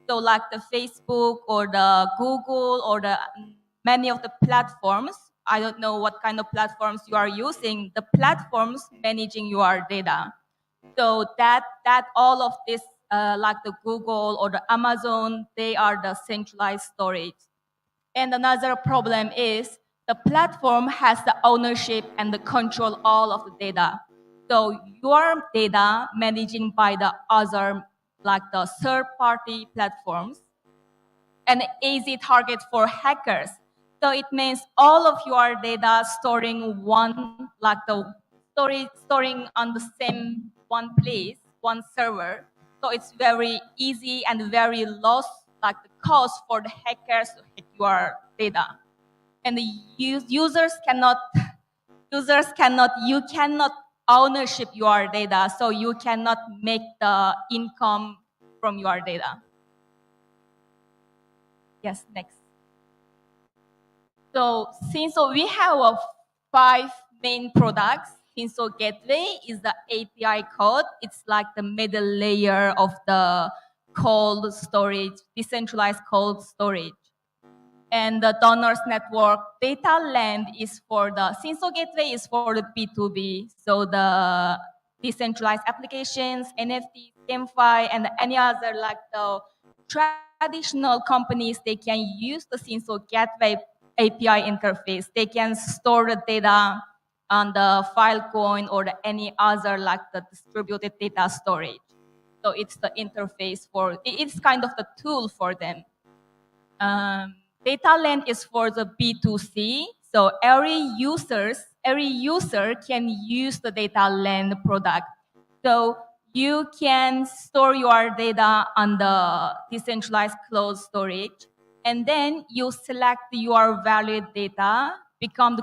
So like the Facebook or the Google or the many of the platforms. I don't know what kind of platforms you are using. The platforms managing your data. So that all of this, like the Google or the Amazon, they are the centralized storage. And another problem is the platform has the ownership and the control all of the data. So your data managing by the other, like the third-party platforms, an easy target for hackers. So it means all of your data storing storing on the same one place, one server. So it's very easy and very low, like the cost for the hackers to hack your data. And the users cannot, you cannot ownership your data, so you cannot make the income from your data. Yes, next. So since we have 5 main products, Finso Gateway is the API code. It's like the middle layer of the cold storage, decentralized cold storage. And the donors network data land is for the Finso Gateway is for the B2B. So the decentralized applications, NFTs, GameFi, and any other like the traditional companies, they can use the Finso Gateway API interface. They can store the data on the Filecoin or any other like the distributed data storage. So it's the interface for, it's kind of the tool for them. Data land is for the B2C. So every user can use the data land product. So you can store your data on the decentralized cloud storage, and then you select your valid data,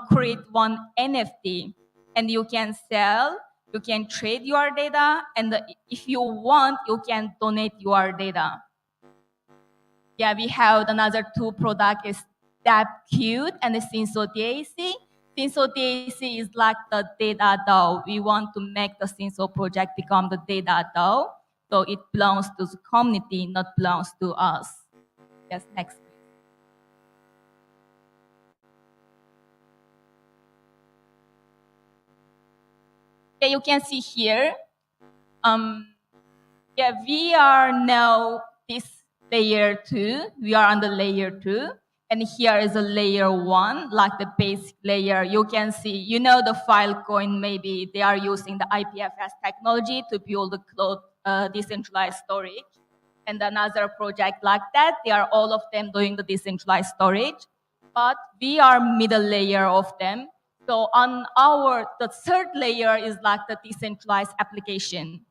create one NFT, and you can sell, you can trade your data, and if you want, you can donate your data. Yeah, we have another 2 product is Qt and the Cinso DAC. Cinso DAC is like the data DAO. We want to make the Cinso project become the data DAO. So it belongs to the community, not belongs to us. Yes, next. Yeah, you can see here. Yeah, we are now this layer 2. We are on the layer 2. And here is a layer 1, like the basic layer. You can see, you know, the Filecoin, maybe they are using the IPFS technology to build the cloud decentralized storage. And another project like that, they are all of them doing the decentralized storage. But we are middle layer of them. So on the third layer is like the decentralized application.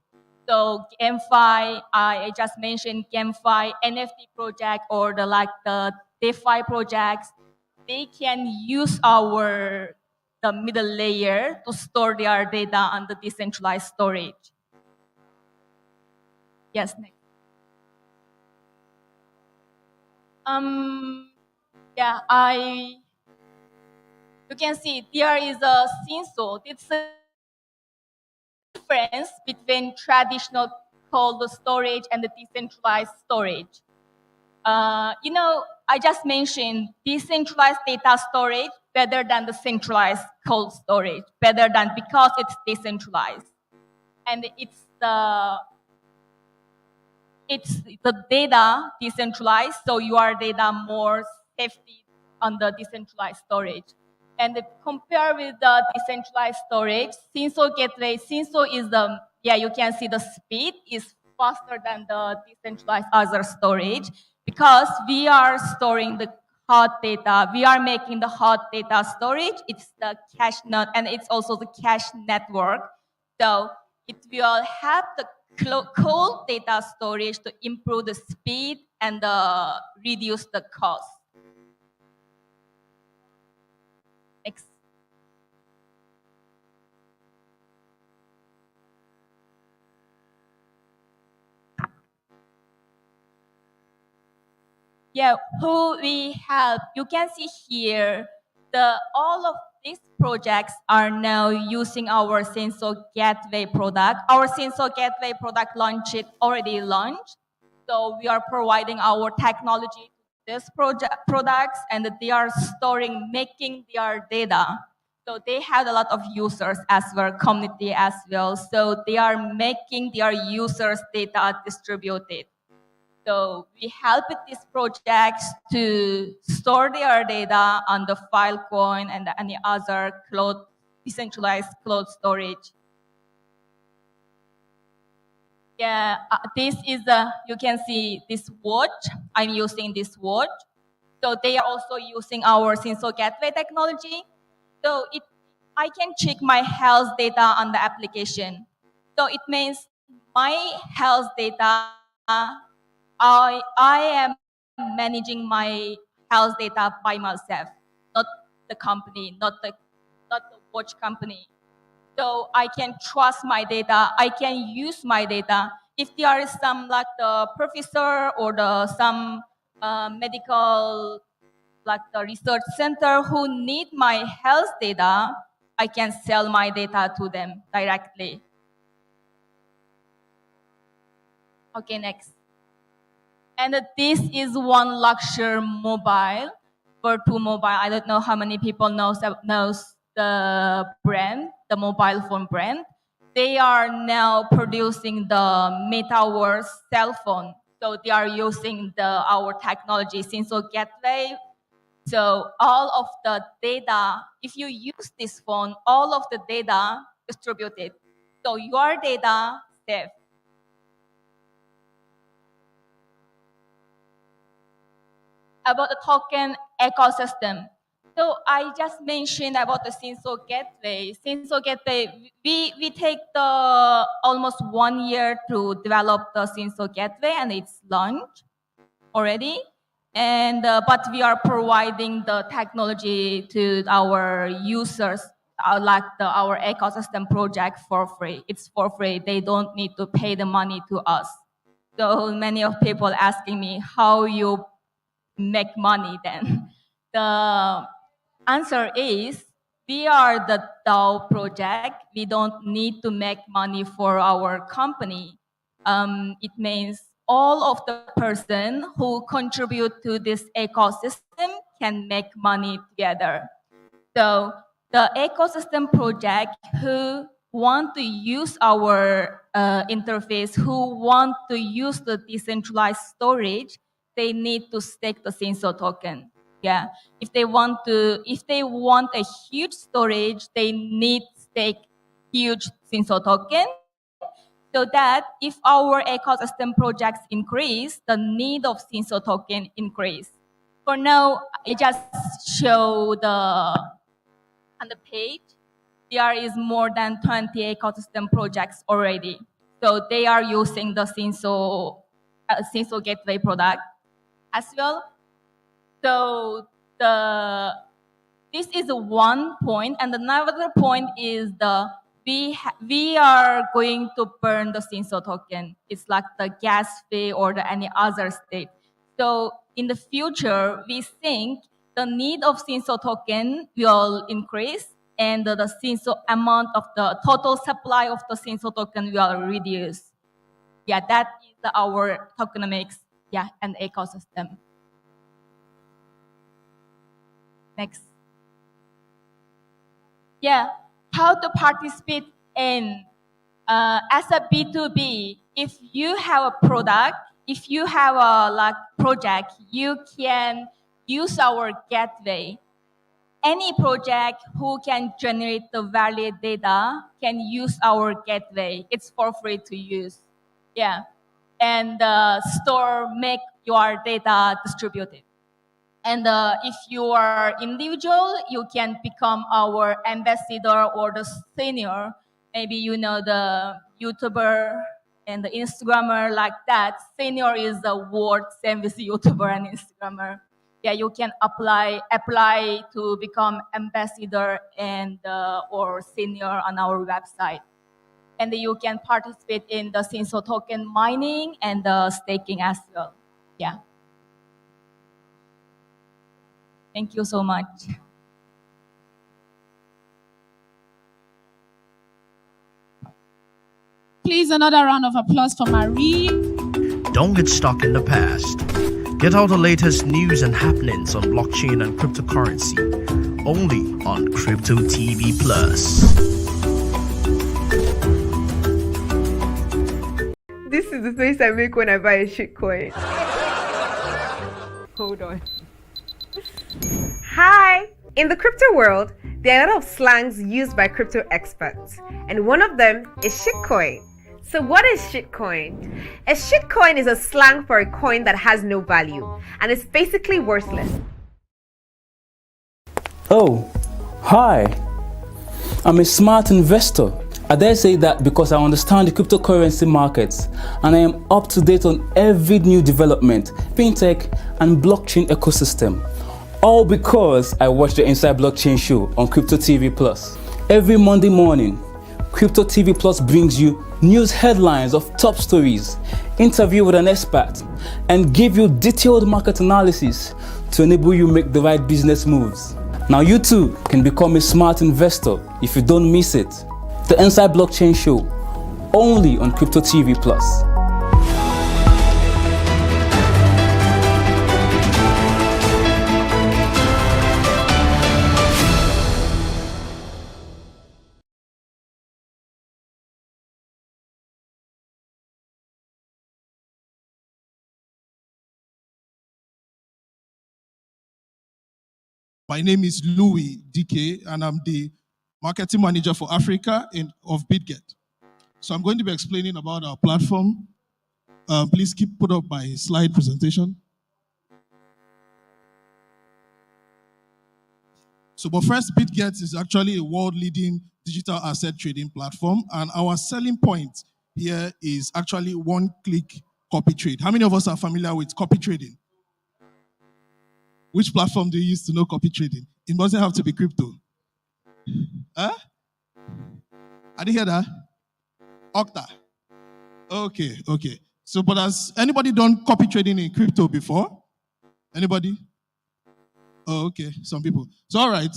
So GameFi, I just mentioned GameFi, NFT project, or the DeFi projects, they can use the middle layer to store their data on the decentralized storage. Yes, next. Yeah, you can see there is a Cinso. It's a difference between traditional cold storage and the decentralized storage. You know, I just mentioned decentralized data storage better than the centralized cold storage, better than because it's decentralized. And it's the data decentralized, so your data more safety on the decentralized storage. And compare with the decentralized storage, Sinso Gateway, Sinso is you can see the speed is faster than the decentralized other storage because we are storing the hot data. We are making the hot data storage. It's the cache node, and it's also the cache network. So it will help the cold data storage to improve the speed and reduce the cost. Next. Yeah, who we help. You can see here, all of these projects are now using our Sinso Gateway product. Our Sinso Gateway product already launched. So we are providing our technology to these products, and they are making their data. So they have a lot of users as well, community as well. So they are making their users' data distributed. So we help with these projects to store their data on the Filecoin and any other decentralized cloud storage. Yeah, this is you can see this watch. I'm using this watch. So they are also using our Sinso Gateway technology. So I can check my health data on the application. So it means my health data, I am managing my health data by myself, not the company, not the watch company. So I can trust my data. I can use my data. If there is some like the professor or some medical like the research center who need my health data, I can sell my data to them directly. Okay, next. And this is one luxury mobile, Virtu Mobile. I don't know how many people knows the brand, the mobile phone brand. They are now producing the metaverse cell phone. So they are using our technology, Sinso Gateway. So all of the data, if you use this phone, all of the data distributed. So your data safe. About the token ecosystem. So I just mentioned about the Sinso Gateway. Sinso Gateway, we take almost 1 year to develop the Sinso Gateway, and it's launched already. And but we are providing the technology to our users, like our ecosystem project for free. It's for free. They don't need to pay the money to us. So many of people asking me how you make money then. The answer is we are the DAO project. We don't need to make money for our company. It means all of the person who contribute to this ecosystem can make money together. So the ecosystem project who want to use our interface, who want to use the decentralized storage, they need to stake the Sinso token. Yeah, if they want a huge storage, they need stake huge Sinso token, so that if our ecosystem projects increase, the need of Sinso token increase. For now, I just show on the page, there is more than 20 ecosystem projects already. So they are using the Sinso Gateway product as well. So this is one point, and another point is we are going to burn the Sinso token. It's like the gas fee or any other state. So in the future, we think the need of Sinso token will increase, and the Sinso amount of the total supply of the Sinso token will reduce. Yeah, that is our tokenomics, and ecosystem. Next. Yeah, how to participate in as a B2B. If you have a product, if you have a project, you can use our gateway. Any project who can generate the valid data can use our gateway. It's for free to use. Yeah. And store, make your data distributed. And if you are individual, you can become our ambassador or the senior. Maybe you know the YouTuber and the Instagrammer like that. Senior is the word same with YouTuber and Instagrammer. Yeah, you can apply to become ambassador and or senior on our website. And you can participate in the Sinso token mining and the staking as well. Yeah. Thank you so much. Please, another round of applause for Marie. Don't get stuck in the past. Get all the latest news and happenings on blockchain and cryptocurrency. Only on Crypto TV Plus. This is the face I make when I buy a shitcoin. Hold on. Hi! In the crypto world, there are a lot of slangs used by crypto experts, and one of them is shitcoin. So what is shitcoin? A shitcoin is a slang for a coin that has no value, and it's basically worthless. Oh, hi. I'm a smart investor. I dare say that because I understand the cryptocurrency markets and I am up to date on every new development, fintech and blockchain ecosystem. All because I watch the Inside Blockchain show on Crypto TV Plus. Every Monday morning, Crypto TV Plus brings you news headlines of top stories, interview with an expert, and give you detailed market analysis to enable you make the right business moves. Now you too can become a smart investor if you don't miss it. The Inside Blockchain show, only on Crypto TV Plus. My name is Louis DK, and I'm the marketing manager for Africa of BitGet. So I'm going to be explaining about our platform. Please put up my slide presentation. So, but first, BitGet is actually a world-leading digital asset trading platform, and our selling point here is actually one-click copy trade. How many of us are familiar with copy trading? Which platform do you use to know copy trading? It doesn't have to be crypto. Huh? I didn't hear that. Okta. Okay. So, but has anybody done copy trading in crypto before? Anybody? Oh, okay. Some people. So, all right.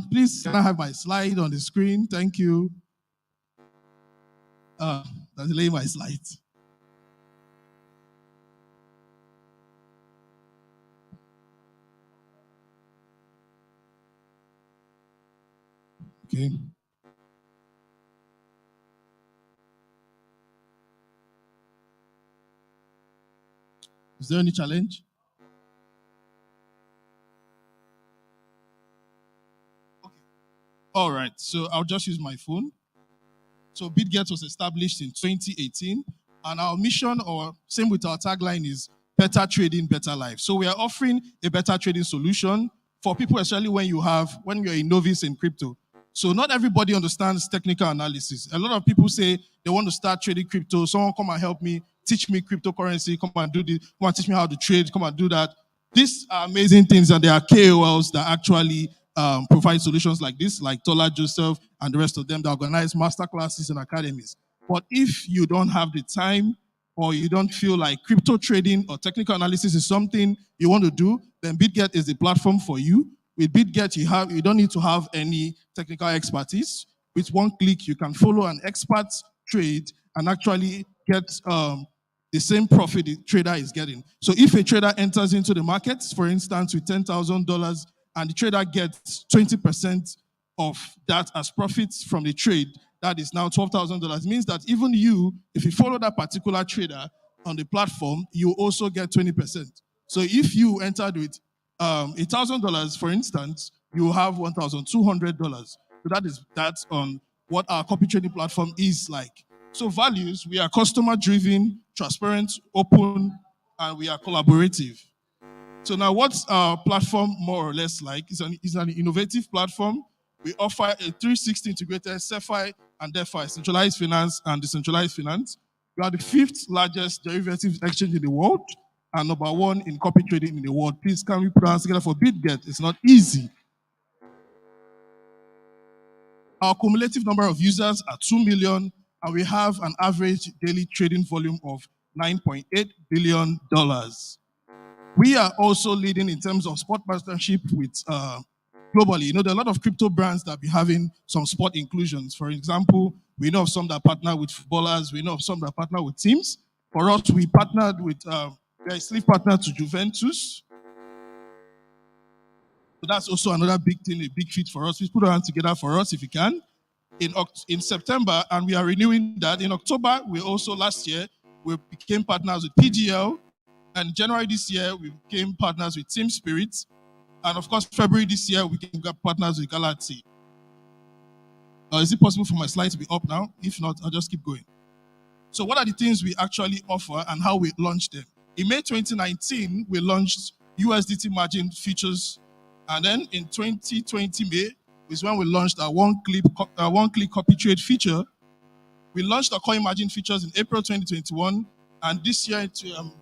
Please, can I have my slide on the screen? Thank you. That's delaying my slides. Okay. Is there any challenge? Okay. All right. So I'll just use my phone. So BitGet was established in 2018, and our mission, or same with our tagline, is better trading, better life. So we are offering a better trading solution for people, especially when you're a novice in crypto. So not everybody understands technical analysis. A lot of people say they want to start trading crypto. Someone come and help me, teach me cryptocurrency, come and do this, come and teach me how to trade, come and do that. These are amazing things, and there are KOLs that actually provide solutions like this, like Tola Joseph and the rest of them that organize masterclasses and academies. But if you don't have the time, or you don't feel like crypto trading or technical analysis is something you want to do, then BitGet is the platform for you. With BitGet, you don't need to have any technical expertise. With one click, you can follow an expert trade and actually get the same profit the trader is getting. So if a trader enters into the markets, for instance, with $10,000 and the trader gets 20% of that as profits from the trade, that is now $12,000. It means that even you, if you follow that particular trader on the platform, you also get 20%. So if you entered with $1,000, for instance, you have $1,200. So that's on what our copy trading platform is like. So values, we are customer driven, transparent, open, and we are collaborative. So now what's our platform more or less like? It's an innovative platform. We offer a 360 integrated CeFi and DeFi, centralized finance and decentralized finance. We are the 5th largest derivatives exchange in the world and number 1 in copy trading in the world. Please, can we put our hands together for BitGet? It's not easy. Our cumulative number of users are 2 million, and we have an average daily trading volume of $9.8 billion. We are also leading in terms of sport partnership with globally. You know, there are a lot of crypto brands that be having some sport inclusions. For example, we know of some that partner with footballers. We know of some that partner with teams. For us, we partnered with, we're a sleeve partner to Juventus. So that's also another big thing, a big feat for us. Please put our hands together for us if you can. In September, and we are renewing that. In October, last year, we became partners with PGL. And January this year, we became partners with Team Spirit. And of course, February this year, we became partners with Galaxy. Is it possible for my slide to be up now? If not, I'll just keep going. So what are the things we actually offer and how we launched them? In May 2019, we launched USDT margin features. And then in 2020 May is when we launched our one-click copy trade feature. We launched our coin margin features in April 2021. And this year,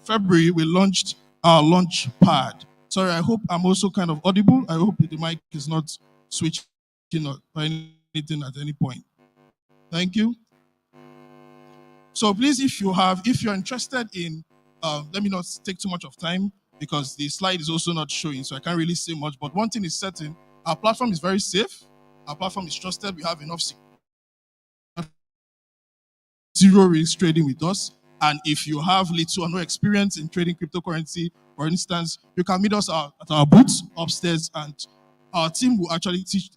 February, we launched our launch pad. Sorry, I hope I'm also kind of audible. I hope the mic is not switching or anything at any point. Thank you. So please, if you're interested in, let me not take too much of time because the slide is also not showing, so I can't really say much. But one thing is certain, our platform is very safe. Our platform is trusted. We have enough zero risk trading with us. And if you have little or no experience in trading cryptocurrency, for instance, you can meet us at our booth upstairs, and our team will actually teach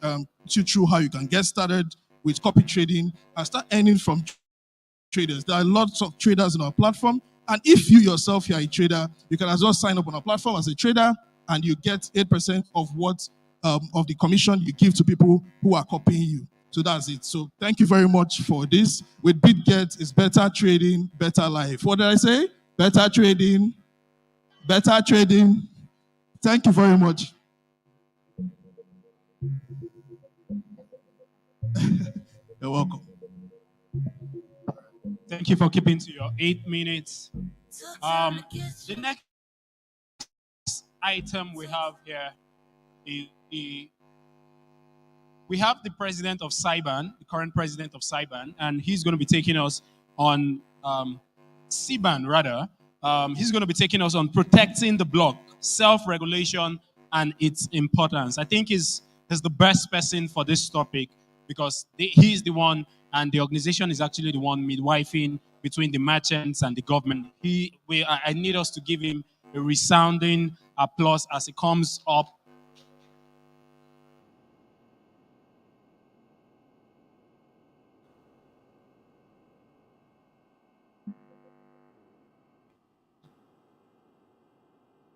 you through how you can get started with copy trading and start earning from traders. There are lots of traders in our platform, and if you yourself are a trader, you can as well sign up on our platform as a trader, and you get 8% of what of the commission you give to people who are copying you. So that's it. So thank you very much for this. With BitGet, it's better trading, better life. What did I say? Better trading, better trading. Thank you very much. You're welcome. Thank you for keeping to your 8 minutes. The next item we have here is we have the president of CYBAN, the current president of CYBAN, and he's going to be taking us on CBAN rather. He's going to be taking us on protecting the block, self-regulation, and its importance. I think he's the best person for this topic because he's the one, and the organization is actually the one midwifing between the merchants and the government. I need us to give him a resounding applause as he comes up.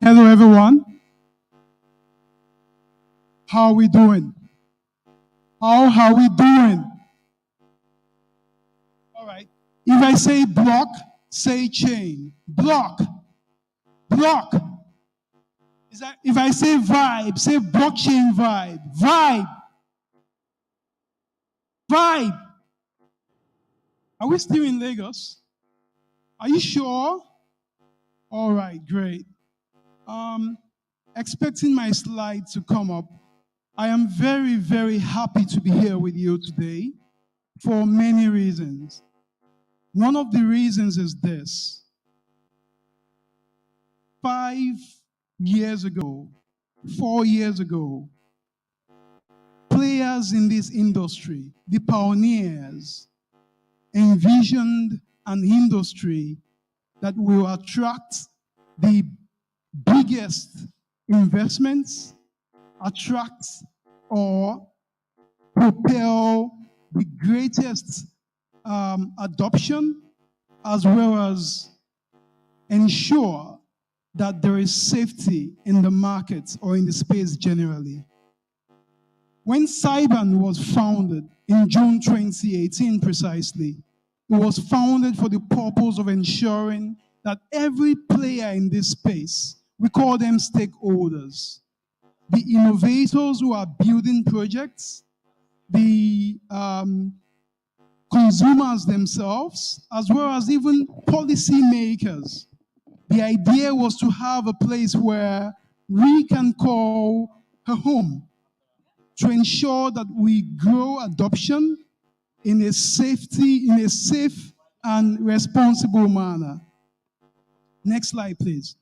Hello, everyone. How are we doing? How are we doing? All right. If I say block, say chain. Block. Block. If I say vibe, say blockchain vibe. Vibe. Vibe. Are we still in Lagos? Are you sure? All right, great. Expecting my slide to come up. I am very, very happy to be here with you today for many reasons. One of the reasons is this. 5 years ago, 4 years ago, players in this industry, the pioneers, envisioned an industry that will attract the biggest investments attract or propel the greatest adoption, as well as ensure that there is safety in the market or in the space generally. When Cyban was founded in June 2018 precisely, it was founded for the purpose of ensuring that every player in this space, we call them stakeholders, the innovators who are building projects, the consumers themselves, as well as even policy makers. The idea was to have a place where we can call a home to ensure that we grow adoption in a safe and responsible manner. Next slide, please.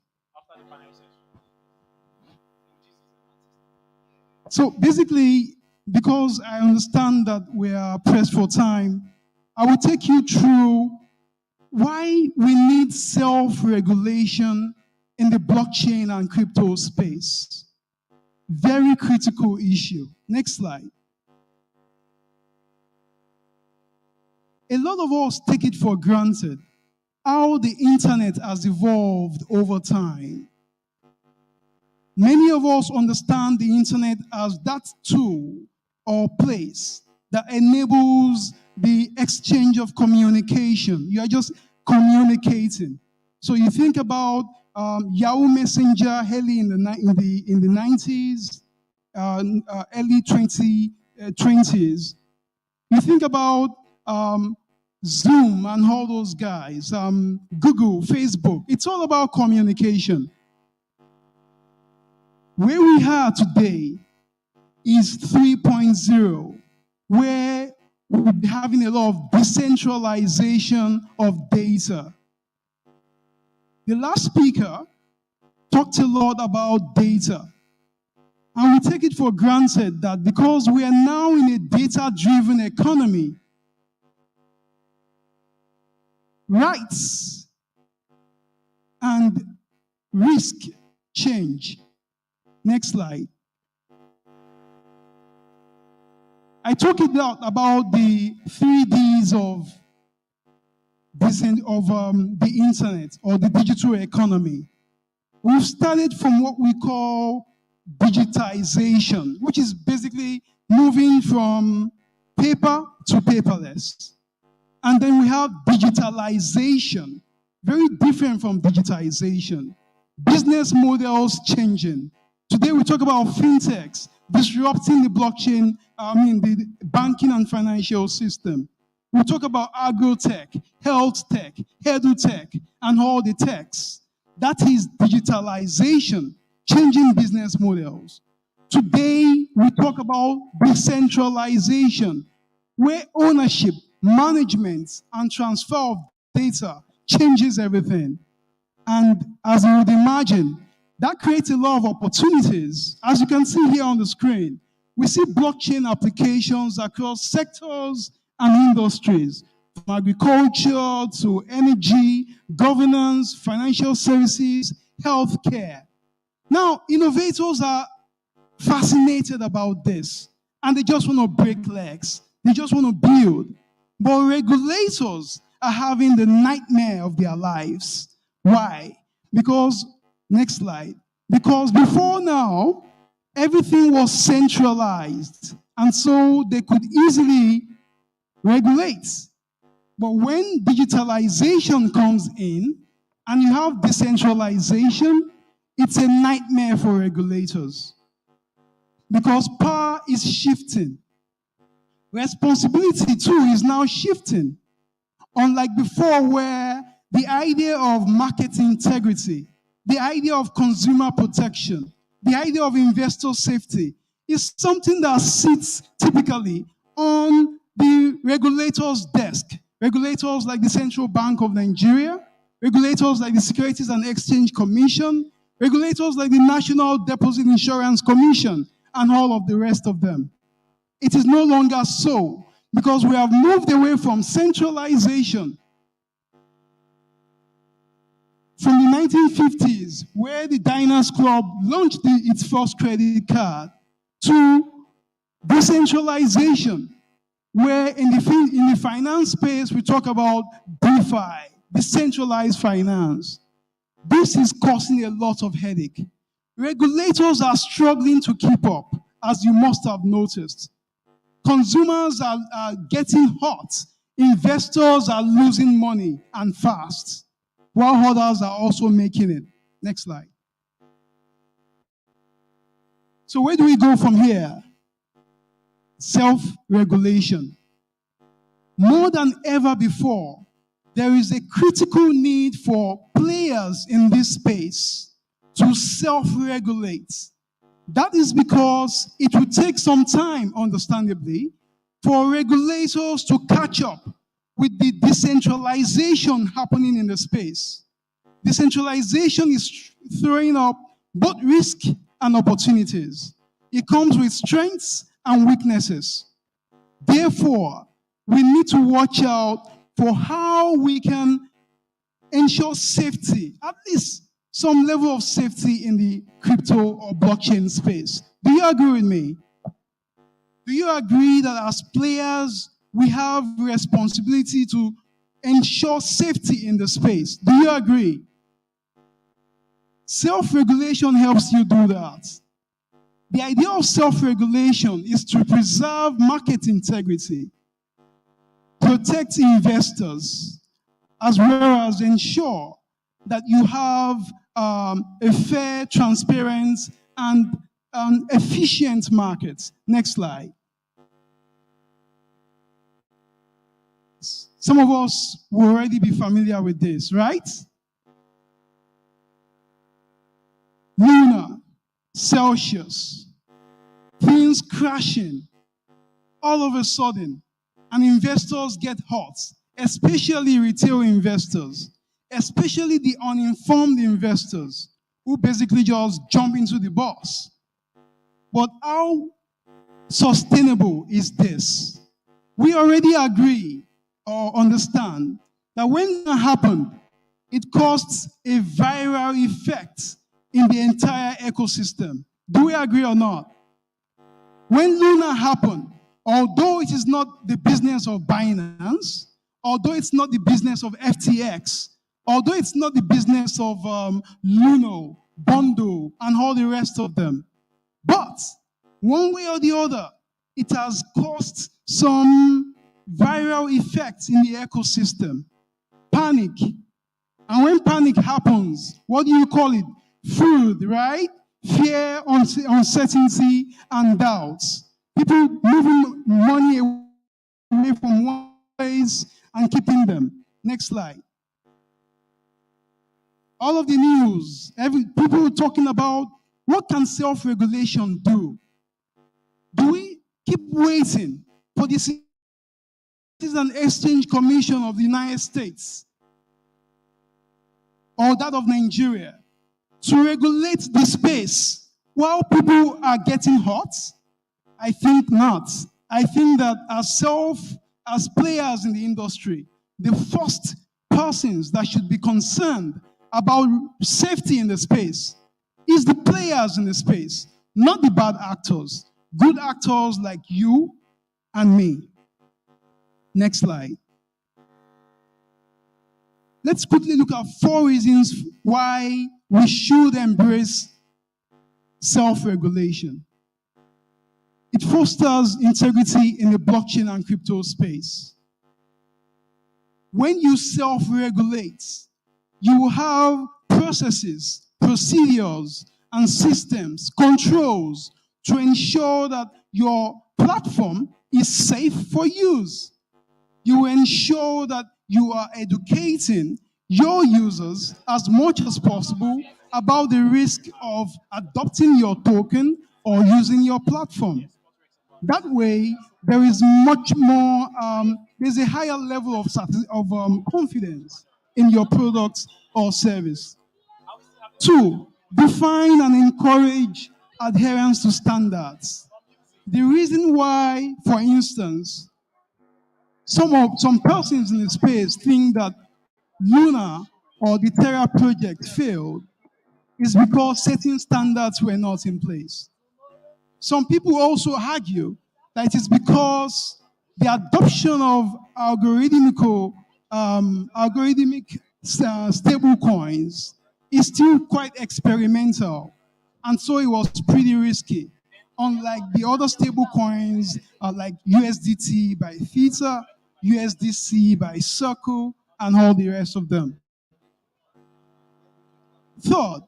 So basically, because I understand that we are pressed for time, I will take you through why we need self-regulation in the blockchain and crypto space. Very critical issue. Next slide. A lot of us take it for granted how the internet has evolved over time. Many of us understand the internet as that tool or place that enables the exchange of communication. You are just communicating. So you think about Yahoo Messenger early in the 90s, early 2020s. You think about Zoom and all those guys, Google, Facebook. It's all about communication. Where we are today is 3.0, where we'll be having a lot of decentralization of data. The last speaker talked a lot about data. And we take it for granted that because we are now in a data-driven economy, rights and risk change. Next slide. I talked about the 3Ds of the internet or the digital economy. We've started from what we call digitization, which is basically moving from paper to paperless. And then we have digitalization, very different from digitization. Business models changing. Today we talk about fintechs disrupting the blockchain, the banking and financial system. We talk about agro-tech, health tech, edu-tech, and all the techs. That is digitalization, changing business models. Today, we talk about decentralization, where ownership, management, and transfer of data changes everything. And as you would imagine, that creates a lot of opportunities. As you can see here on the screen, we see blockchain applications across sectors and industries, from agriculture to energy, governance, financial services, healthcare. Now, innovators are fascinated about this, and they just want to break legs. They just want to build. But regulators are having the nightmare of their lives. Why? Because, next slide, because before now, everything was centralized, and so they could easily regulate. But when digitalization comes in, and you have decentralization, it's a nightmare for regulators. Because power is shifting. Responsibility, too, is now shifting. Unlike before, where the idea of market integrity, the idea of consumer protection, the idea of investor safety is something that sits typically on the regulator's desk. Regulators like the Central Bank of Nigeria, regulators like the Securities and Exchange Commission, regulators like the National Deposit Insurance Commission, and all of the rest of them. It is no longer so, because we have moved away from centralization. From the 1950s, where the Diners Club launched its first credit card, to decentralization, where in the finance space we talk about DeFi, decentralized finance. This is causing a lot of headache. Regulators are struggling to keep up, as you must have noticed. Consumers are getting hot. Investors are losing money and fast, while others are also making it. Next slide. So where do we go from here? Self-regulation. More than ever before, there is a critical need for players in this space to self-regulate. That is because it will take some time, understandably, for regulators to catch up with the decentralization happening in the space. Decentralization is throwing up both risk and opportunities. It comes with strengths and weaknesses. Therefore, we need to watch out for how we can ensure safety, at least some level of safety in the crypto or blockchain space. Do you agree with me? Do you agree that as players, we have responsibility to ensure safety in the space? Do you agree? Self-regulation helps you do that. The idea of self-regulation is to preserve market integrity, protect investors, as well as ensure that you have a fair, transparent, and efficient market. Next slide. Some of us will already be familiar with this, right? Luna, Celsius, things crashing all of a sudden, and investors get hot, especially retail investors, especially the uninformed investors who basically just jump into the bus. But how sustainable is this? We already agree or understand that when that happened, it caused a viral effect in the entire ecosystem. Do we agree or not? When Luna happened, although it is not the business of Binance, although it's not the business of FTX, although it's not the business of Luno, Bondo, and all the rest of them, but one way or the other, it has caused some viral effects in the ecosystem. Panic. And when panic happens, what do you call it? Food, right? Fear, uncertainty, and doubts. People moving money away from one place and keeping them. Next slide. All of the news, people talking about what can self-regulation do? Do we keep waiting for the Securities and Exchange Commission of the United States or that of Nigeria to regulate the space while people are getting hot? I think not. I think that as players in the industry, the first persons that should be concerned about safety in the space is the players in the space, not the bad actors. Good actors like you and me. Next slide. Let's quickly look at 4 reasons why we should embrace self-regulation. It fosters integrity in the blockchain and crypto space. When you self-regulate, you will have processes, procedures, and systems, controls to ensure that your platform is safe for use. You will ensure that you are educating your users as much as possible about the risk of adopting your token or using your platform. That way, there is much more, there's a higher level of confidence in your product or service. 2, define and encourage adherence to standards. The reason why, for instance, some persons in the space think that Luna or the Terra project failed is because certain standards were not in place. Some people also argue that it is because the adoption of algorithmic stable coins is still quite experimental, and so it was pretty risky. Unlike the other stable coins like USDT by Theta, USDC by Circle, and all the rest of them. Third,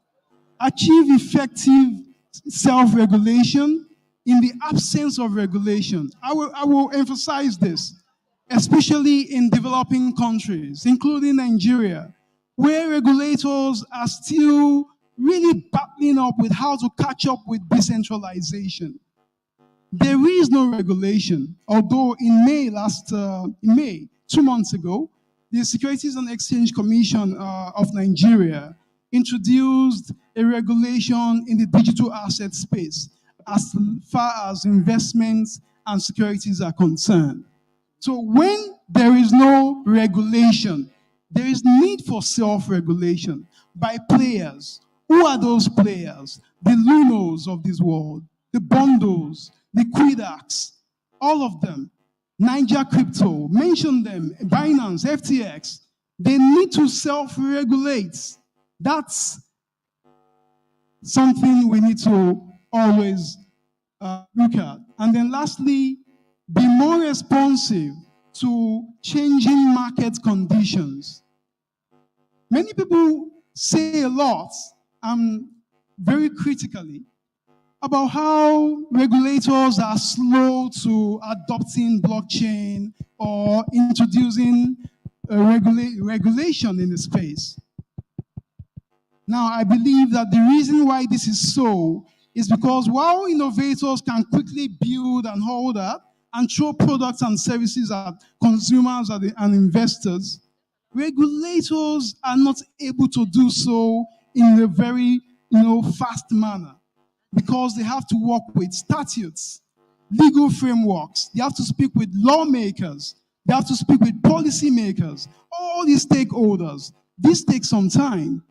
achieve effective self-regulation in the absence of regulation. I will emphasize this, especially in developing countries, including Nigeria, where regulators are still really battling up with how to catch up with decentralization. There is no regulation, although in May, 2 months ago, the Securities and Exchange Commission of Nigeria introduced a regulation in the digital asset space as far as investments and securities are concerned. So when there is no regulation, there is need for self-regulation by players. Who are those players? The Lunos of this world, the Bondos, the Quidax, all of them. Niger Crypto, mention them, Binance, FTX. They need to self-regulate. That's something we need to always look at. And then lastly, be more responsive to changing market conditions. Many people say a lot, very critically, about how regulators are slow to adopting blockchain or introducing regulation in the space. Now, I believe that the reason why this is so is because while innovators can quickly build and hold that and throw products and services at consumers and investors, regulators are not able to do so in a very fast manner, because they have to work with statutes, legal frameworks, they have to speak with lawmakers, they have to speak with policymakers, all these stakeholders. This takes some time.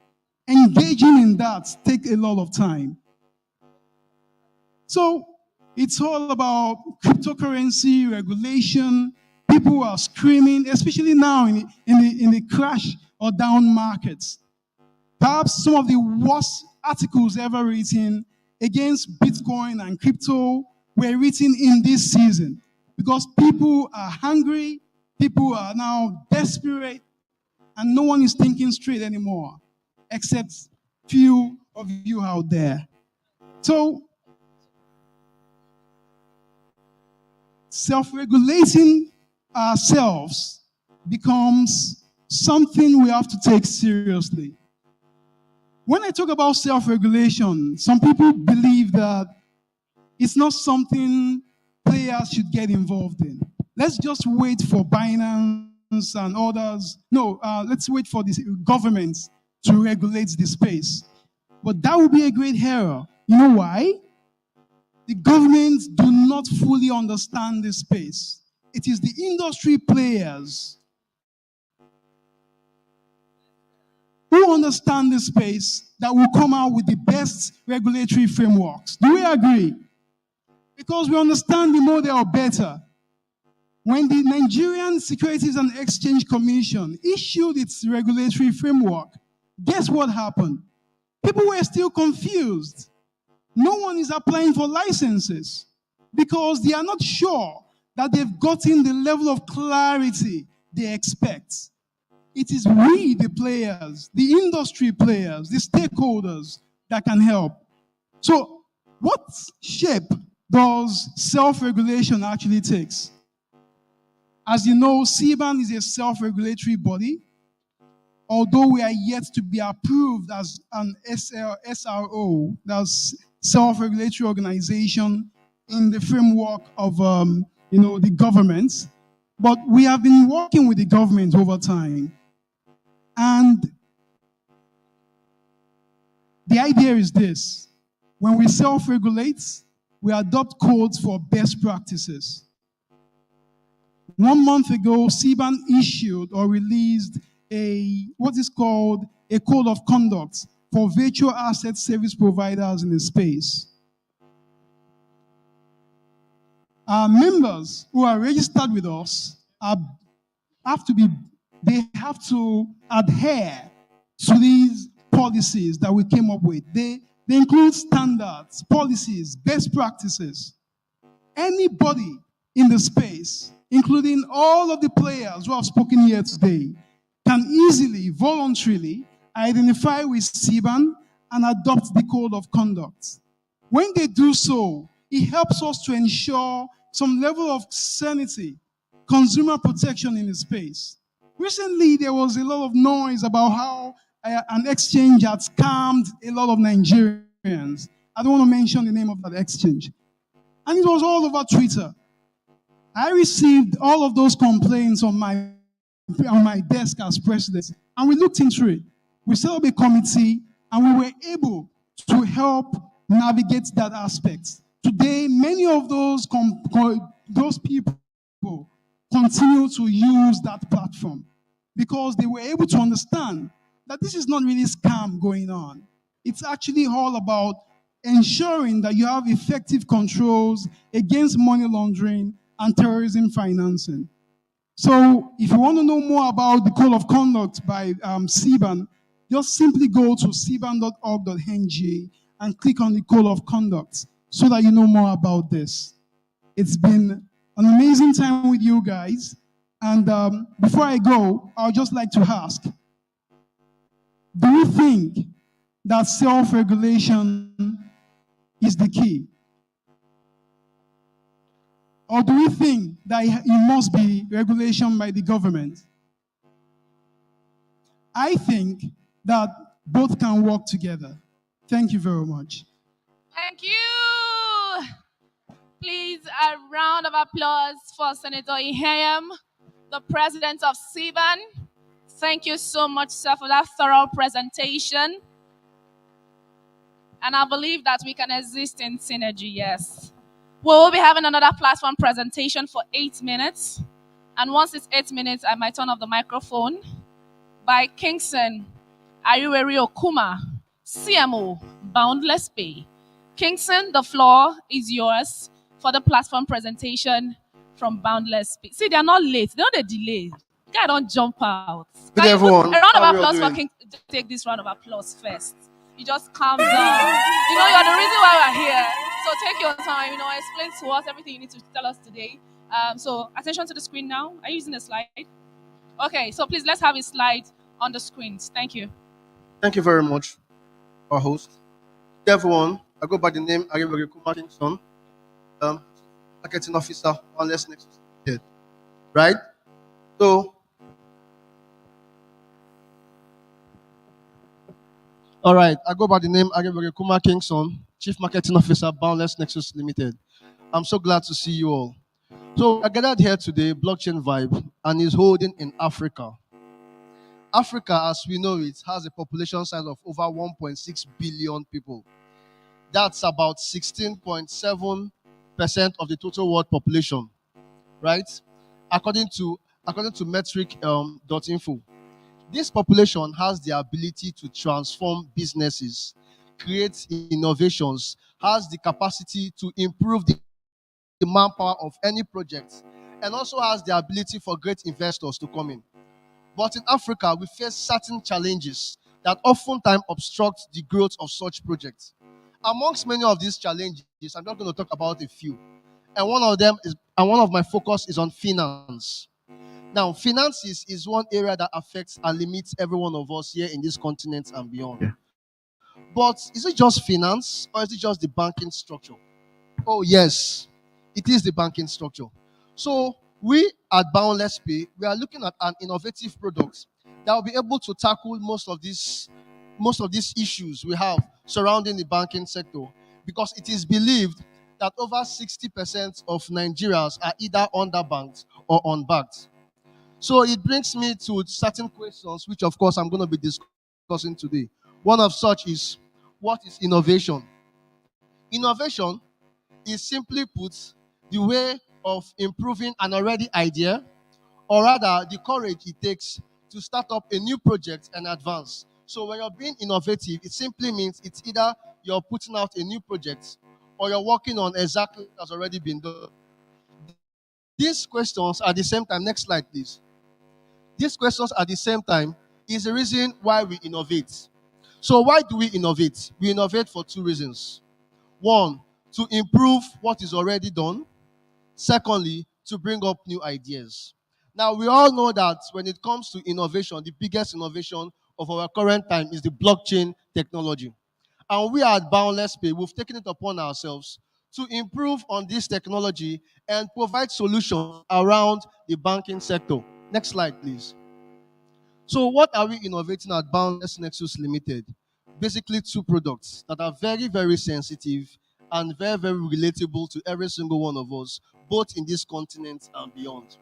Engaging in that takes a lot of time. So it's all about cryptocurrency regulation. People are screaming, especially now in the crash or down markets. Perhaps some of the worst articles ever written against Bitcoin and crypto were written in this season, because people are hungry, people are now desperate, and no one is thinking straight anymore, except few of you out there. So, self-regulating ourselves becomes something we have to take seriously. When I talk about self-regulation, some people believe that it's not something players should get involved in. Let's just wait for Binance and others. No, let's wait for the governments to regulate the space. But that would be a great error. You know why? The governments do not fully understand this space. It is the industry players who understand this space that will come out with the best regulatory frameworks. Do we agree? Because we understand the model better. When the Nigerian Securities and Exchange Commission issued its regulatory framework, guess what happened? People were still confused. No one is applying for licenses because they are not sure that they've gotten the level of clarity they expect. It is we, the players, the industry players, the stakeholders that can help. So what shape does self-regulation actually take? As you know, CBAN is a self-regulatory body, although we are yet to be approved as an SRO, that's self-regulatory organization in the framework of the government. But we have been working with the government over time. And the idea is this: when we self-regulate, we adopt codes for best practices. 1 month ago, CBAN issued or released what is called a code of conduct for virtual asset service providers in the space. Our members who are registered with us they have to adhere to these policies that we came up with. They include standards, policies, best practices. Anybody in the space, including all of the players who have spoken here today, can easily, voluntarily identify with CBAN and adopt the code of conduct. When they do so, it helps us to ensure some level of sanity, consumer protection in the space. Recently, there was a lot of noise about how an exchange had scammed a lot of Nigerians. I don't want to mention the name of that exchange. And it was all over Twitter. I received all of those complaints on my desk as president, and we looked into it. We set up a committee, and we were able to help navigate that aspect. Today, many of those people continue to use that platform because they were able to understand that this is not really scam going on. It's actually all about ensuring that you have effective controls against money laundering and terrorism financing. So if you want to know more about the code of conduct by CBAN, just simply go to cban.org.ng and click on the code of conduct so that you know more about this. It's been an amazing time with you guys. And before I go, I would just like to ask, do you think that self-regulation is the key? Or do we think that it must be regulation by the government? I think that both can work together. Thank you very much. Thank you. Please, a round of applause for Senator Ihayam, the president of CBAN. Thank you so much, sir, for that thorough presentation. And I believe that we can exist in synergy, yes. We will be having another platform presentation for 8 minutes. And once it's 8 minutes, I might turn off the microphone by Kingston Ariweri Okuma, CMO, Boundless Pay. Kingston, the floor is yours for the platform presentation from Boundless Pay. See, they're not late. They're not a delay. Guy don't jump out. Good everyone. A round How of are you applause for doing? Kingston. Take this round of applause first. You just calm down. You know, you're the reason why we're here. So take your time, explain to us everything you need to tell us today. So attention to the screen now. Are you using a slide? Okay, so please let's have a slide on the screens. Thank you. Thank you very much, our host. Good everyone. I go by the name Ariweri Kingston, marketing officer, Boundless Nexus Limited. Right? So, all right, I go by the name Ariweri Kingston, Chief Marketing Officer, Boundless Nexus Limited. I'm so glad to see you all. So I gathered here today, Blockchain Vibe, and is holding in Africa. Africa, as we know it, has a population size of over 1.6 billion people. That's about 16.7% of the total world population, right? According to metric.info. This population has the ability to transform businesses, create innovations, has the capacity to improve the manpower of any project, and also has the ability for great investors to come in. But in Africa, we face certain challenges that oftentimes obstruct the growth of such projects. Amongst many of these challenges, I'm just going to talk about a few. And one of my focus is on finance. Now, finances is one area that affects and limits every one of us here in this continent and beyond. Yeah. But is it just finance or is it just the banking structure? Oh, yes, it is the banking structure. So we at Boundless Pay, we are looking at an innovative product that will be able to tackle most of these issues we have surrounding the banking sector, because it is believed that over 60% of Nigerians are either underbanked or unbanked. So it brings me to certain questions, which of course I'm going to be discussing today. One of such is, what is innovation? Innovation is, simply put, the way of improving an already idea, or rather the courage it takes to start up a new project and advance. So when you're being innovative, it simply means it's either you're putting out a new project or you're working on exactly what has already been done. These questions at the same time, next slide, please. These questions at the same time is the reason why we innovate. So, why do we innovate? We innovate for two reasons. One, to improve what is already done. Secondly, to bring up new ideas. Now, we all know that when it comes to innovation, the biggest innovation of our current time is the blockchain technology. And we at Boundless Pay, we've taken it upon ourselves to improve on this technology and provide solutions around the banking sector. Next slide, please. So, what are we innovating at Boundless Nexus Limited? Basically, two products that are very, very sensitive and very, very relatable to every single one of us, both in this continent and beyond.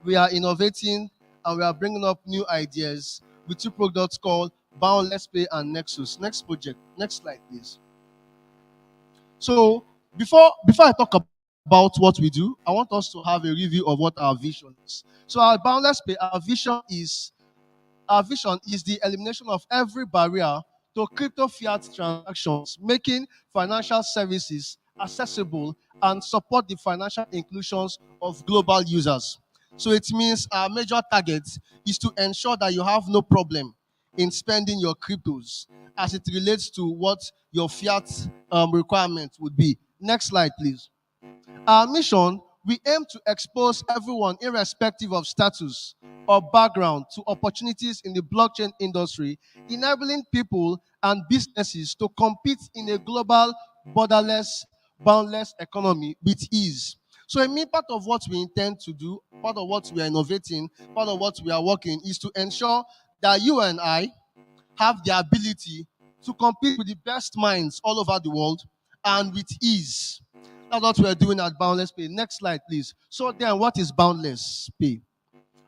We are innovating and we are bringing up new ideas with two products called Boundless Pay and Nexus. Next project. Next slide, please. So, before I talk about what we do, I want us to have a review of what our vision is. So, at Boundless Pay, our vision is the elimination of every barrier to crypto fiat transactions, making financial services accessible and support the financial inclusions of global users. So it means our major target is to ensure that you have no problem in spending your cryptos as it relates to what your fiat requirement would be. Next slide, please. Our mission, we aim to expose everyone, irrespective of status or background, to opportunities in the blockchain industry, enabling people and businesses to compete in a global, borderless, boundless economy with ease. So a main part of what we intend to do, part of what we are innovating, part of what we are working is to ensure that you and I have the ability to compete with the best minds all over the world and with ease. That's what we're doing at Boundless Pay. Next slide, please. So then, what is Boundless Pay?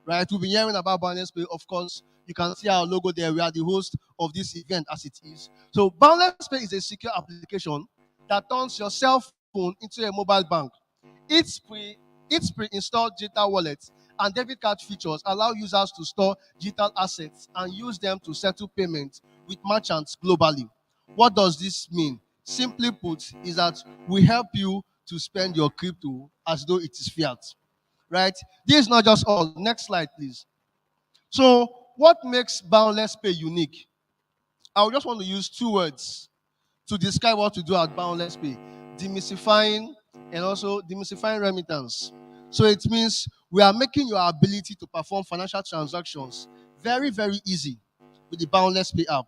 Right? We've been hearing about Boundless Pay. Of course, you can see our logo there. We are the host of this event as it is. So Boundless Pay is a secure application that turns your cell phone into a mobile bank. Its pre-installed digital wallet and debit card features allow users to store digital assets and use them to settle payments with merchants globally. What does this mean? Simply put, is that we help you to spend your crypto as though it is fiat. Right? This is not just all. Next slide, please. So, what makes Boundless Pay unique? I just want to use two words to describe what we do at Boundless Pay: demystifying and also demystifying remittance. So it means we are making your ability to perform financial transactions very, very easy with the Boundless Pay app,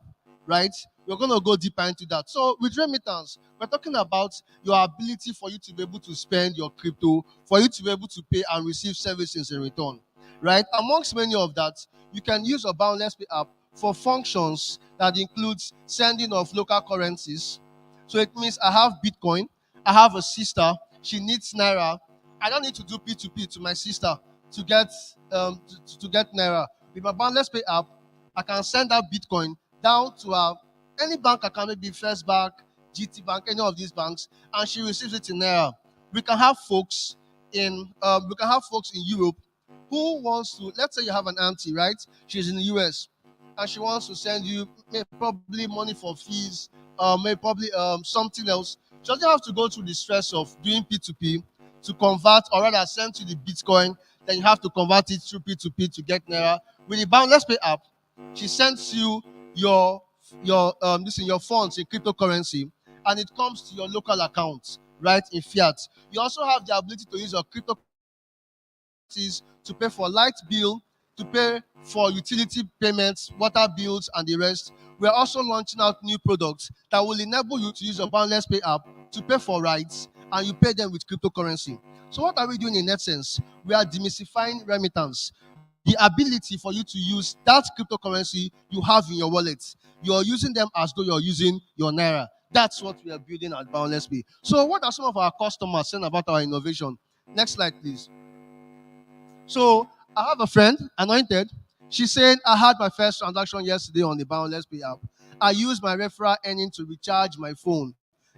right? We're going to go deeper into that. So with remittance, we're talking about your ability for you to be able to spend your crypto, for you to be able to pay and receive services in return, right? Amongst many of that, you can use a Boundless Pay app for functions that includes sending of local currencies. So it means I have Bitcoin, I have a sister, she needs Naira. I don't need to do P2P to my sister to get Naira. With my Boundless Pay app, I can send that Bitcoin down to any bank account, maybe First Bank, GT Bank, any of these banks, and she receives it in Naira. We can have folks in Europe who wants to, let's say you have an auntie, right? She's in the US and she wants to send you probably money for fees, maybe probably something else. She doesn't have to go through the stress of doing P2P to convert, or rather send you the Bitcoin, then you have to convert it through P2P to get Naira. With the Boundless Pay app, she sends you your funds in cryptocurrency, and it comes to your local account, right, in fiat. You also have the ability to use your cryptocurrencies to pay for light bill, to pay for utility payments, water bills, and the rest. We are also launching out new products that will enable you to use your Boundless Pay app to pay for rides, and you pay them with cryptocurrency. So what are we doing in essence? We are demystifying remittance. The ability for you to use that cryptocurrency you have in your wallet. You are using them as though you're using your Naira. That's what we are building at Boundless Pay. So what are some of our customers saying about our innovation? Next slide, please. So I have a friend, Anointed. She said, I had my first transaction yesterday on the Boundless Pay app. I used my referral earning to recharge my phone.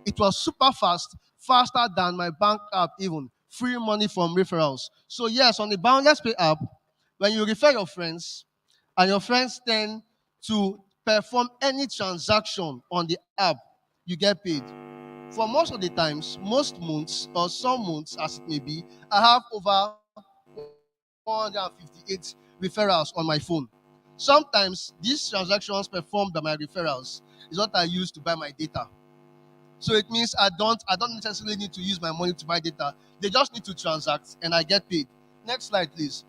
It was super fast, faster than my bank app even. Free money from referrals. So yes, on the Boundless Pay app, when you refer your friends, and your friends tend to perform any transaction on the app, you get paid. For most of the times, most months, or some months as it may be, I have over 458 referrals on my phone. Sometimes these transactions performed by my referrals is what I use to buy my data. So it means I don't necessarily need to use my money to buy data. They just need to transact and I get paid. Next slide, please.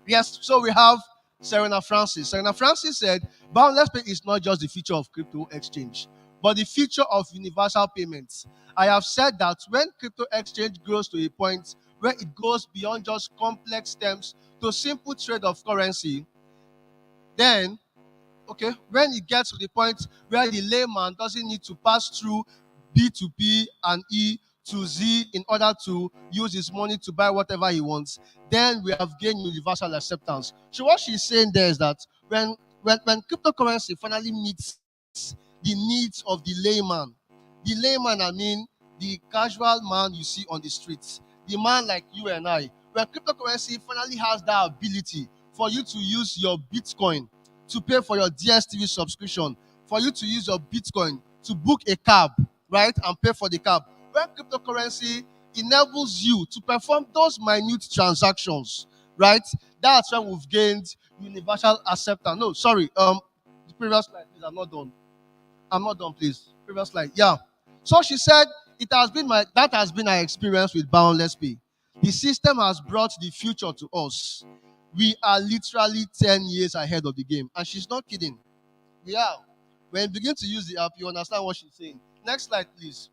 Yes, so we have Serena Francis. Serena Francis said, boundless pay is not just the feature of crypto exchange, but the feature of universal payments. I have said that when crypto exchange grows to a point where it goes beyond just complex terms to simple trade of currency, then, okay, when it gets to the point where the layman doesn't need to pass through B to P and E to Z in order to use his money to buy whatever he wants, then we have gained universal acceptance. So what she's saying there is that when cryptocurrency finally meets the needs of the layman, I mean the casual man you see on the streets, the man like you and I, when cryptocurrency finally has that ability for you to use your Bitcoin to pay for your DSTV subscription, for you to use your Bitcoin to book a cab, right, and pay for the cab. When cryptocurrency enables you to perform those minute transactions, right, that's when we've gained universal acceptance. No, sorry, the previous slide, please. I'm not done, please. Previous slide, yeah. So she said, that has been our experience with Boundless Pay. The system has brought the future to us. We are literally 10 years ahead of the game. And she's not kidding. We are. When you begin to use the app, you understand what she's saying. Next slide, please.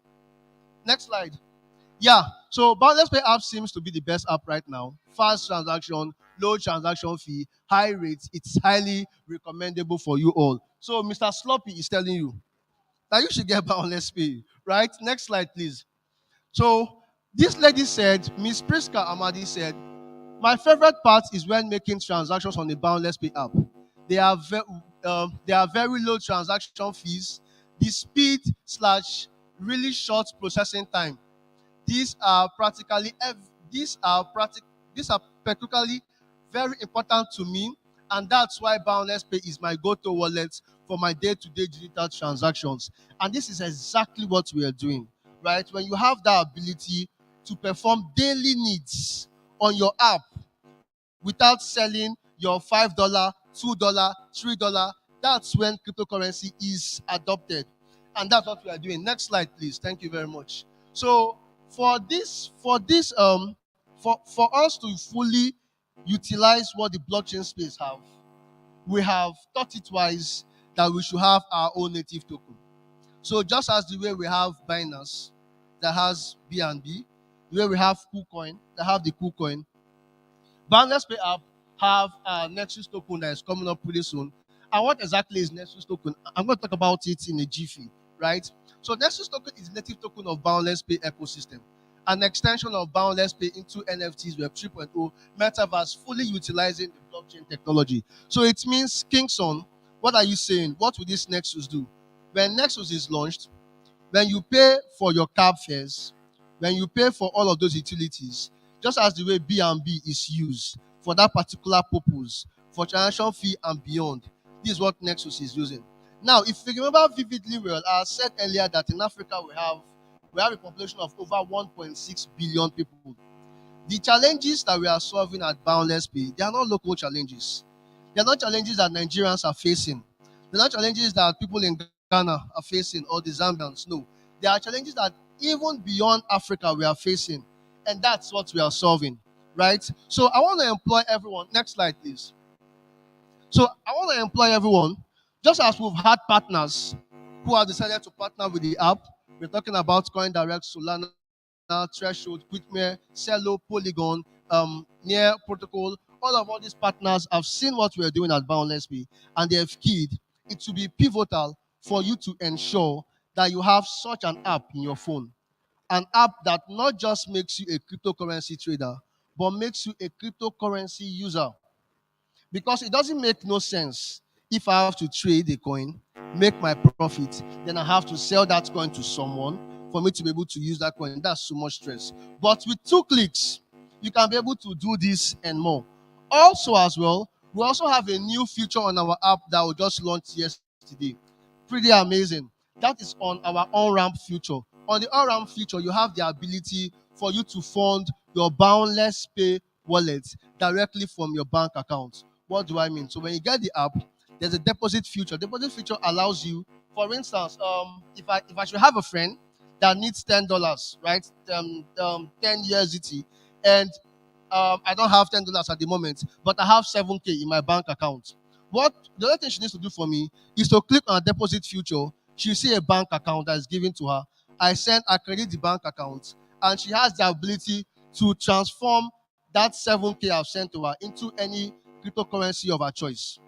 Next slide. Yeah. So Boundless Pay app seems to be the best app right now. Fast transaction, low transaction fee, high rates. It's highly recommendable for you all. So Mr. Sloppy is telling you that you should get Boundless Pay, right? Next slide, please. So this lady said, Miss Priska Amadi said, my favorite part is when making transactions on the Boundless Pay app. They are very low transaction fees. The speed / really short processing time. These are practically very important to me, and that's why Boundless Pay is my go-to wallet for my day-to-day digital transactions. And this is exactly what we are doing, right? When you have that ability to perform daily needs on your app without selling your $5, $2, $3, that's when cryptocurrency is adopted. And that's what we are doing. Next slide, please. Thank you very much. So for us to fully utilize what the blockchain space have, we have thought it wise that we should have our own native token. So just as the way we have Binance that has BNB, the way we have KuCoin that have the KuCoin, Boundless Pay app have a Nexus token that is coming up pretty soon. And what exactly is Nexus token? I'm going to talk about it in a jiffy, right? So Nexus token is native token of Boundless Pay ecosystem, an extension of Boundless Pay into NFTs Web 3.0 metaverse, fully utilizing the blockchain technology. So it means, Kingston, what are you saying? What will this Nexus do? When Nexus is launched, when you pay for your cab fares, when you pay for all of those utilities, just as the way BNB is used for that particular purpose, for transaction fee and beyond, this is what Nexus is using. Now, if you remember vividly well, I said earlier that in Africa we have a population of over 1.6 billion people. The challenges that we are solving at Boundless Pay, they are not local challenges. They are not challenges that Nigerians are facing. They are not challenges that people in Ghana are facing or the Zambians. No. They are challenges that even beyond Africa we are facing. And that's what we are solving, right? So I want to employ everyone. Next slide, please. So I want to employ everyone, just as we've had partners who have decided to partner with the app. We're talking about CoinDirect, Solana, Threshold, Quitmare, Cello, Polygon, Near Protocol. All these partners have seen what we're doing at Boundless Pay, and they have keyed it to be pivotal for you to ensure that you have such an app in your phone. An app that not just makes you a cryptocurrency trader, but makes you a cryptocurrency user. Because it doesn't make no sense if I have to trade a coin, make my profit, then I have to sell that coin to someone for me to be able to use that coin. That's so much stress. But with 2 clicks, you can be able to do this and more. Also, as well, we also have a new feature on our app that we just launched yesterday. Pretty amazing. That is on our on-ramp feature. On the on-ramp feature, you have the ability for you to fund your Boundless Pay wallet directly from your bank account. What do I mean? So when you get the app, there's a deposit feature. Deposit feature allows you, for instance, if I should have a friend that needs $10, right? 10 USDT, and I don't have $10 at the moment, but I have 7K in my bank account. What the other thing she needs to do for me is to click on a deposit feature. She'll see a bank account that is given to her. I credit the bank account, and she has the ability to transform that 7K I've sent to her into any cryptocurrency of her choice.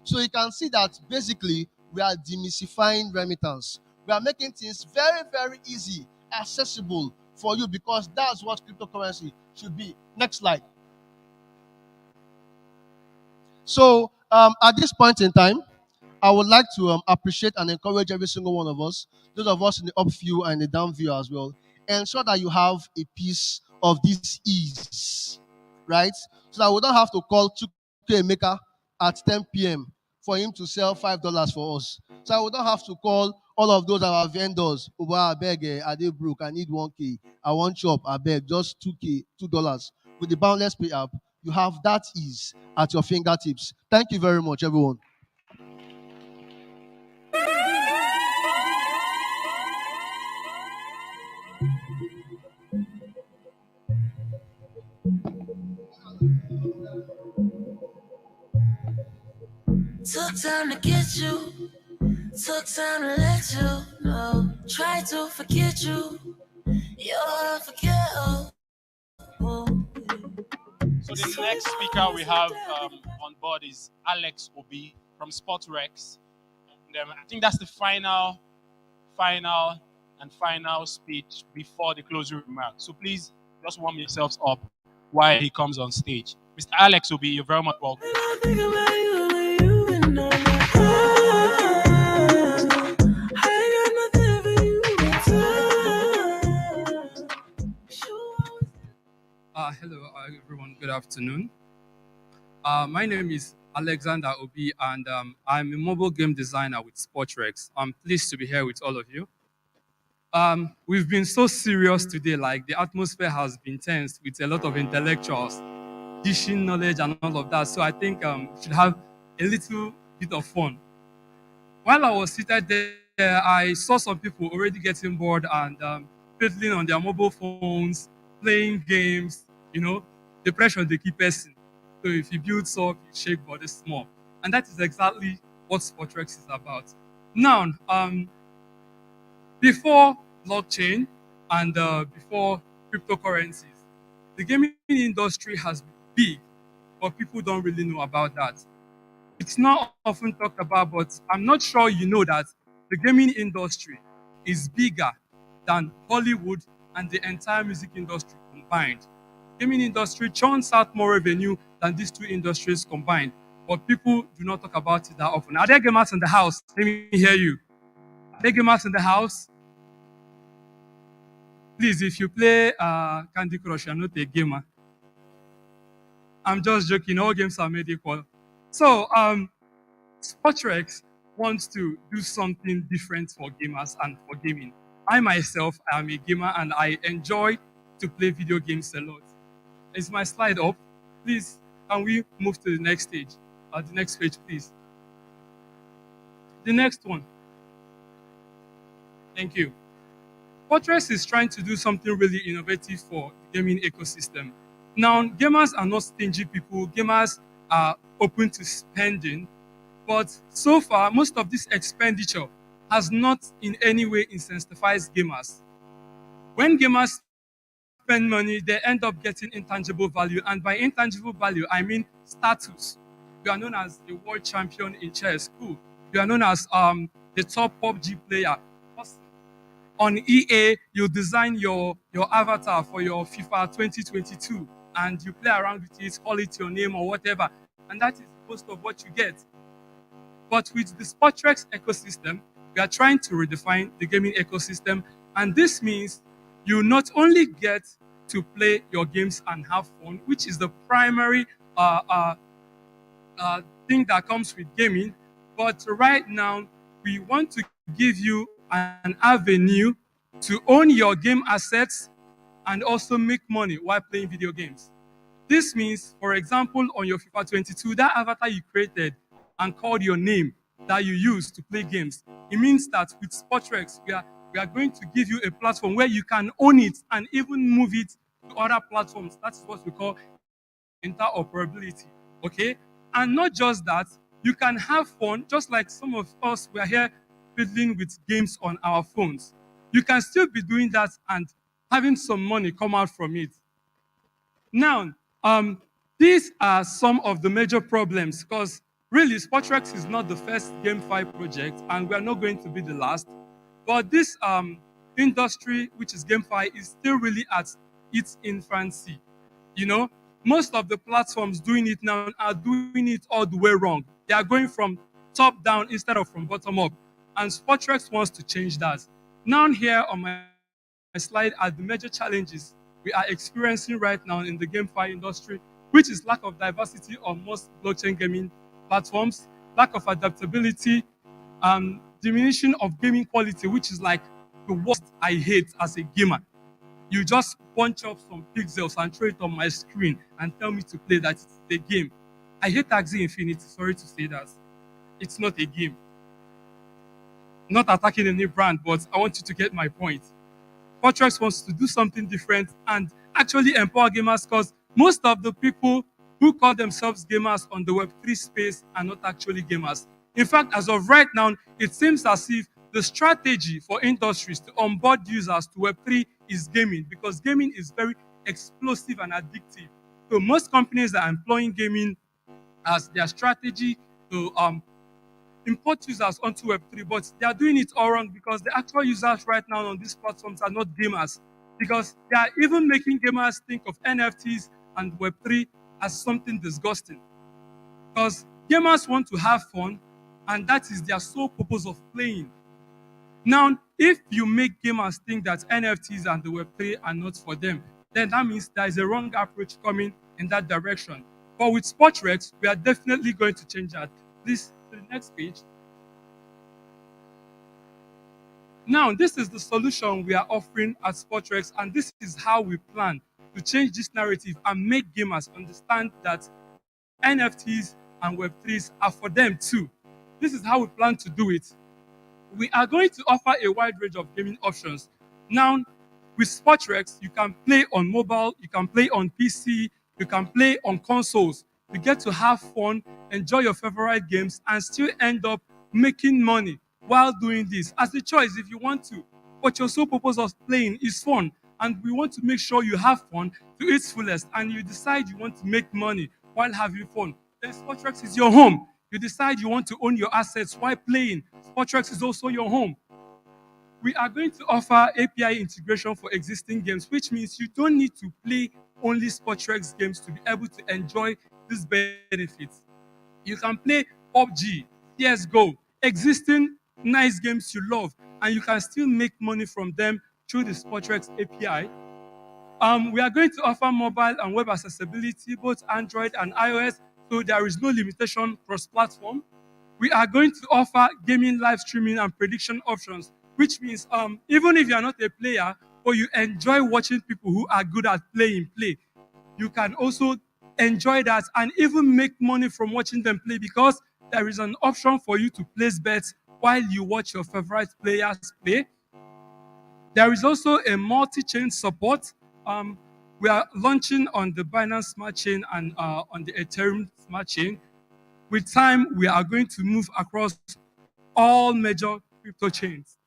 So you can see that basically we are demystifying remittance. We are making things very, very easy, accessible for you, because that's what cryptocurrency should be. Next slide. So at this point in time, I would like to appreciate and encourage every single one of us, those of us in the up view and the down view as well, ensure that you have a piece of this ease, right? So that we don't have to call Chukwuemeka Maker at 10 p.m. for him to sell $5 for us. So we don't have to call all of those our vendors. Over, I beg, I dey broke, I need 1K. I want shop, I beg, just $2K, $2. With the Boundless Pay app, you have that ease at your fingertips. Thank you very much, everyone. Took time to get you, took time to let you know. Try to forget you, you'll forget. So the next speaker we have on board is Alex Obi from Sportrex. And, I think that's the final speech before the closing remarks. So please just warm yourselves up while he comes on stage. Mr. Alex Obi, you're very much welcome. Hello, everyone. Good afternoon. My name is Alexander Obi, and I'm a mobile game designer with Sportrex. I'm pleased to be here with all of you. We've been so serious today, like the atmosphere has been tense with a lot of intellectuals dishing knowledge and all of that. So I think we should have a little bit of fun. While I was seated there, I saw some people already getting bored and fiddling on their mobile phones, playing games. You know, depression they keep person. So if you build up, you shake body small, and that is exactly what Sportrex is about. Now, before blockchain and before cryptocurrencies, the gaming industry has been big, but people don't really know about that. It's not often talked about, but I'm not sure you know that the gaming industry is bigger than Hollywood and the entire music industry combined. The gaming industry churns out more revenue than these two industries combined, but people do not talk about it that often. Are there gamers in the house? Let me hear you. Are there gamers in the house? Please, if you play Candy Crush, you're not a gamer. I'm just joking. All games are made equal. So, Sportrex wants to do something different for gamers and for gaming. I myself am a gamer and I enjoy to play video games a lot. Is my slide up? Please, can we move to the next stage? The next page, please. The next one. Thank you. Sportrex is trying to do something really innovative for the gaming ecosystem. Now, gamers are not stingy people. Gamers are open to spending. But so far, most of this expenditure has not in any way incentivized gamers. When gamers spend money, they end up getting intangible value. And by intangible value, I mean status. You are known as the world champion in chess. Cool. You are known as the top PUBG player. Awesome. On EA, you design your avatar for your FIFA 2022 and you play around with it, call it your name or whatever. And that is most of what you get. But with the Sportrex ecosystem, we are trying to redefine the gaming ecosystem. And this means you not only get to play your games and have fun, which is the primary thing that comes with gaming, but right now, we want to give you an avenue to own your game assets and also make money while playing video games. This means, for example, on your FIFA 22, that avatar you created and called your name that you use to play games, it means that with Sportrex, we are going to give you a platform where you can own it and even move it to other platforms. That's what we call interoperability. Okay? And not just that, you can have fun, just like some of us, we are here fiddling with games on our phones. You can still be doing that and having some money come out from it. Now, these are some of the major problems because really, Sportrex is not the first GameFi project, and we are not going to be the last. But this industry, which is GameFi, is still really at its infancy. You know, most of the platforms doing it now are doing it all the way wrong. They are going from top down instead of from bottom up. And Sportrex wants to change that. Now, here on my slide are the major challenges we are experiencing right now in the GameFi industry, which is lack of diversity on most blockchain gaming platforms, lack of adaptability, diminution of gaming quality, which is like the worst I hate as a gamer. You just punch up some pixels and throw it on my screen and tell me to play that it's a game. I hate Axie Infinity, sorry to say that. It's not a game. Not attacking any brand, but I want you to get my point. Sportrex wants to do something different and actually empower gamers because most of the people who call themselves gamers on the Web3 space are not actually gamers. In fact, as of right now, it seems as if the strategy for industries to onboard users to Web3 is gaming because gaming is very explosive and addictive. So most companies are employing gaming as their strategy to import users onto Web3, but they are doing it all wrong because the actual users right now on these platforms are not gamers because they are even making gamers think of NFTs and Web3 as something disgusting. Because gamers want to have fun, and that is their sole purpose of playing. Now, if you make gamers think that NFTs and the Web3 are not for them, then that means there is a wrong approach coming in that direction. But with Sportrex, we are definitely going to change that. Please, to the next page. Now, this is the solution we are offering at Sportrex, and this is how we plan to change this narrative and make gamers understand that NFTs and Web3s are for them too. This is how we plan to do it. We are going to offer a wide range of gaming options. Now, with Sportrex, you can play on mobile, you can play on PC, you can play on consoles. You get to have fun, enjoy your favorite games, and still end up making money while doing this. As a choice, if you want to. But your sole purpose of playing is fun, and we want to make sure you have fun to its fullest, and you decide you want to make money while having fun. Then Sportrex is your home. You decide you want to own your assets while playing. Sportrex is also your home. We are going to offer API integration for existing games, which means you don't need to play only Sportrex games to be able to enjoy these benefits. You can play PUBG, CSGO, existing nice games you love, and you can still make money from them through the Sportrex API. We are going to offer mobile and web accessibility, both Android and iOS, so there is no limitation cross-platform. We are going to offer gaming live streaming and prediction options, which means even if you are not a player or you enjoy watching people who are good at playing play, you can also enjoy that and even make money from watching them play because there is an option for you to place bets while you watch your favorite players play. There is also a multi-chain support. We are launching on the Binance Smart Chain and on the Ethereum Smart Chain. With time, we are going to move across all major crypto chains.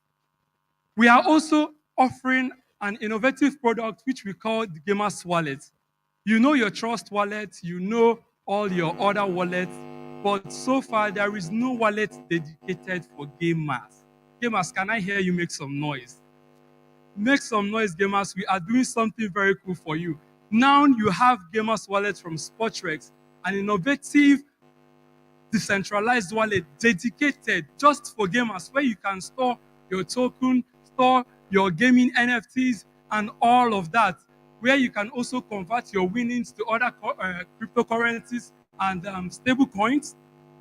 We are also offering an innovative product which we call the Gamers Wallet. You know your Trust Wallet, you know all your other wallets, but so far there is no wallet dedicated for gamers. Gamers, can I hear you make some noise? Make some noise, gamers. We are doing something very cool for you. Now you have Gamers Wallet from Sportrex, an innovative decentralized wallet dedicated just for gamers where you can store your token, store your gaming NFTs, and all of that, where you can also convert your winnings to other cryptocurrencies and stable coins,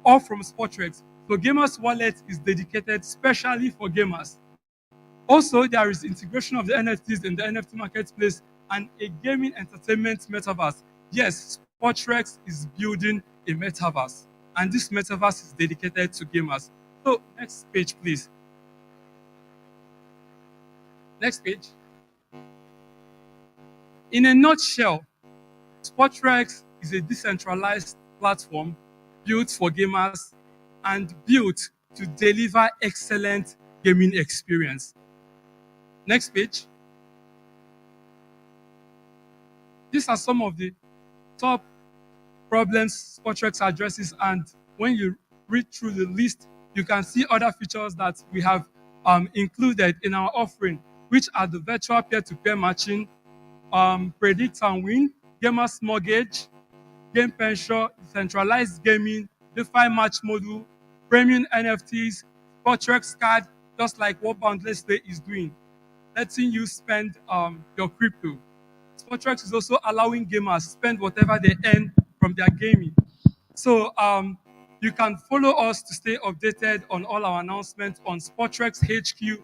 all from Sportrex. So Gamers Wallet is dedicated specially for gamers. Also, there is integration of the NFTs in the NFT marketplace and a gaming entertainment metaverse. yes, Sportrex is building a metaverse, and this metaverse is dedicated to gamers. So, next page, please. Next page. In a nutshell, Sportrex is a decentralized platform built for gamers and built to deliver excellent gaming experience. Next page. These are some of the top problems Sportrex addresses, and when you read through the list, you can see other features that we have included in our offering, which are the virtual peer-to-peer matching, predict and win, gamers mortgage, game pension, decentralized gaming, DeFi match module, premium NFTs, Sportrex card, just like what Boundless Play is doing, letting you spend your crypto. Sportrex is also allowing gamers spend whatever they earn from their gaming. So you can follow us to stay updated on all our announcements on Sportrex HQ,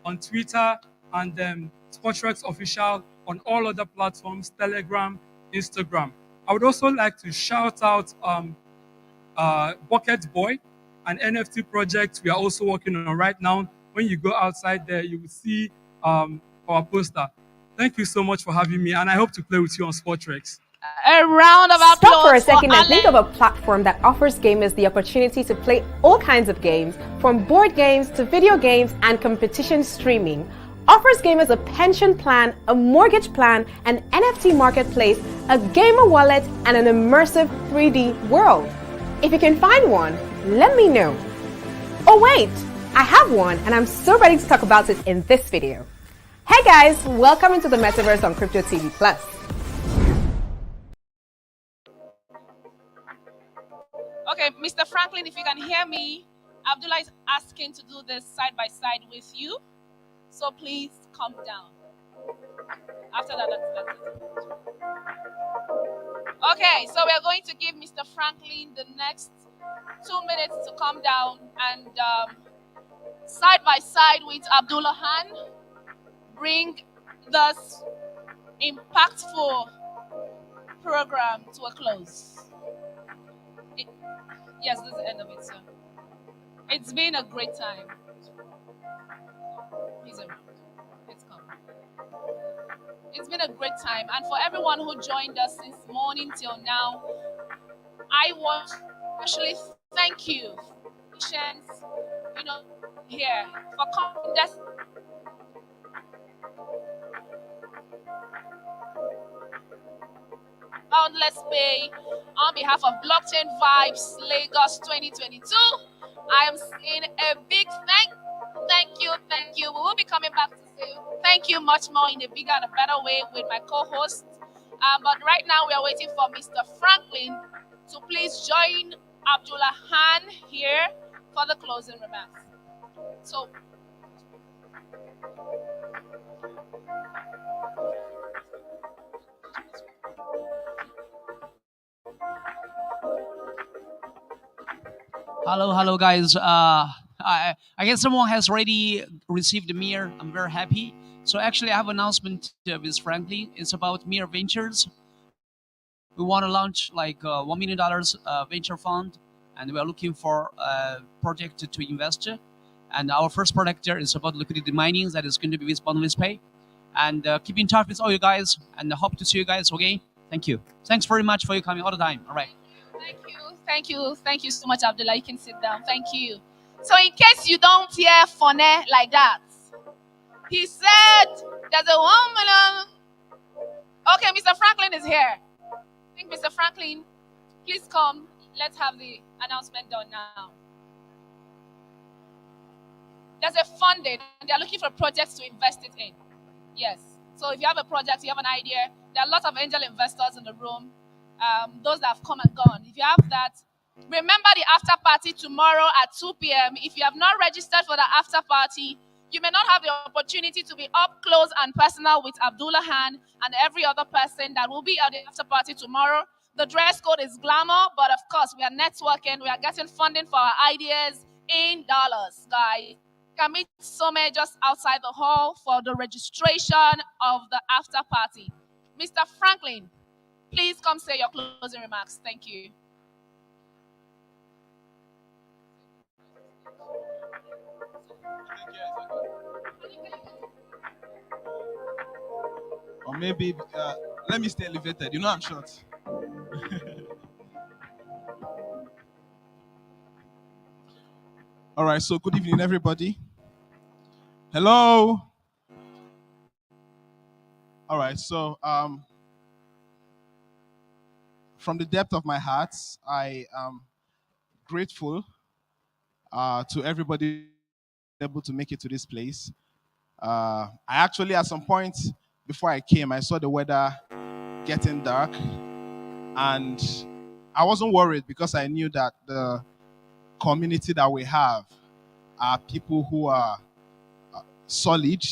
on Twitter, and Sportrex Official on all other platforms, Telegram, Instagram. I would also like to shout out Bucket Boy, an NFT project we are also working on right now. When you go outside there, you will see our poster. Thank you so much for having me, and I hope to play with you on Sportrex. A round of applause. Stop for a second and think of a platform that offers gamers the opportunity to play all kinds of games, from board games to video games and competition streaming. Offers gamers a pension plan, a mortgage plan, an NFT marketplace, a gamer wallet, and an immersive 3D world. If you can find one, let me know. Oh wait, I have one and I'm so ready to talk about it in this video. Hey guys, welcome into the metaverse on Crypto TV Plus. Okay, Mr. Franklin, if you can hear me, Abdullah is asking to do this side by side with you. So please calm down. After that, that's it. Okay, so we're going to give Mr. Franklin the next 2 minutes to calm down and side by side with Abdullah Han, bring this impactful program to a close. Yes, this is the end of it, sir. It's been a great time. He's around. It's coming. It's been a great time. And for everyone who joined us since morning till now, I want to actually thank you, patience, here for coming. Let's pay on behalf of Blockchain Vibes Lagos 2022. I am saying a big thank you. We will be coming back to say thank you much more in a bigger and a better way with my co-host. But right now we are waiting for Mr. Franklin to please join Abdullah Han here for the closing remarks. So. Hello, guys. I guess someone has already received the Mir. I'm very happy. So actually, I have an announcement with Franklin. It's about Mir Ventures. We want to launch like $1 million venture fund, and we are looking for a project to invest. And our first project there is about liquidity mining that is going to be with Boundless Pay. And keep in touch with all you guys, and I hope to see you guys again. Thank you. Thanks very much for your coming all the time. All right. Thank you so much, Abdullah. You can sit down. Thank you. So in case you don't hear funny like that, he said there's a 1 million. Okay, Mr. Franklin is here. I think Mr. Franklin, please come. Let's have the announcement done now. There's a funding, and they're looking for projects to invest it in. Yes. So if you have a project, you have an idea, there are a lot of angel investors in the room. Those that have come and gone. If you have that, remember the after party tomorrow at 2 p.m. If you have not registered for the after party, you may not have the opportunity to be up close and personal with Abdullah Han and every other person that will be at the after party tomorrow. The dress code is glamour, but of course, we are networking. We are getting funding for our ideas in dollars, guys. You can meet Some just outside the hall for the registration of the after party. Mr. Franklin, Please come say your closing remarks. Thank you. Or maybe let me stay elevated. You know I'm short. All right. So good evening, everybody. Hello. All right. So from the depth of my heart, I am grateful to everybody able to make it to this place. I actually, at some point before I came, I saw the weather getting dark, and I wasn't worried because I knew that the community that we have are people who are solid.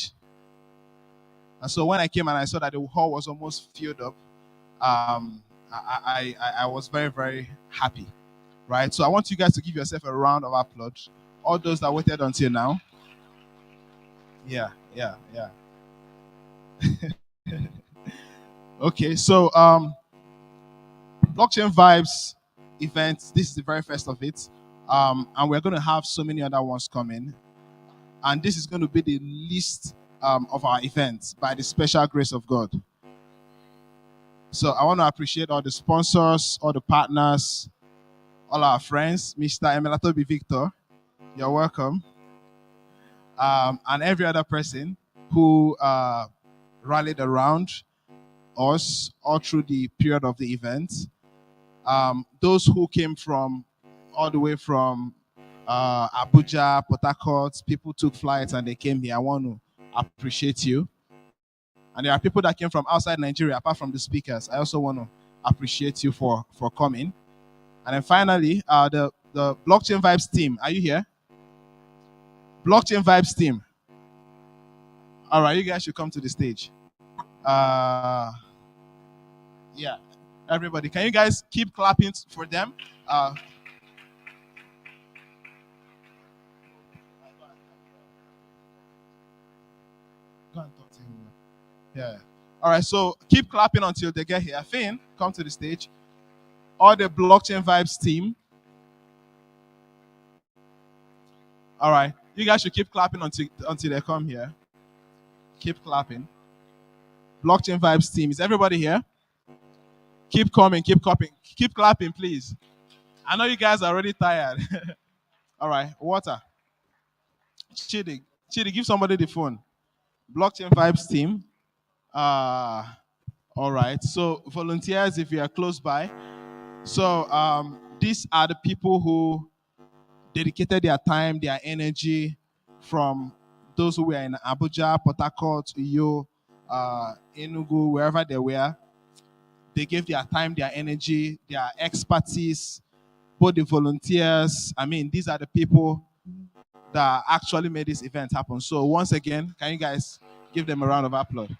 And so when I came and I saw that the hall was almost filled up, I was very, very happy, right? So I want you guys to give yourself a round of applause. All those that waited until now. Yeah. Okay, so Blockchain Vibes event, this is the very first of it. And we're going to have so many other ones coming. And this is going to be the least of our events by the special grace of God. So I want to appreciate all the sponsors, all the partners, all our friends. Mr. Emelatobi Victor, you're welcome. And every other person who rallied around us all through the period of the event. Those who came from all the way from Abuja, Port Harcourt, people took flights and they came here. I want to appreciate you. And there are people that came from outside Nigeria, apart from the speakers. I also want to appreciate you for coming. And then finally, the Blockchain Vibes team. Are you here? Blockchain Vibes team. All right, you guys should come to the stage. Yeah, everybody, can you guys keep clapping for them? Go and talk to him. Yeah. All right, so keep clapping until they get here. Finn, come to the stage. All the Blockchain Vibes team. All right, you guys should keep clapping until they come here. Keep clapping. Blockchain Vibes team. Is everybody here? Keep coming, keep clapping, please. I know you guys are already tired. All right, water. Chidi, give somebody the phone. Blockchain Vibes team. All right, so volunteers, if you are close by. So these are the people who dedicated their time, their energy, from those who were in Abuja, Port Harcourt, Uyo, Enugu, wherever they were. They gave their time, their energy, their expertise, both the volunteers. I mean, these are the people that actually made this event happen. So once again, can you guys give them a round of applause?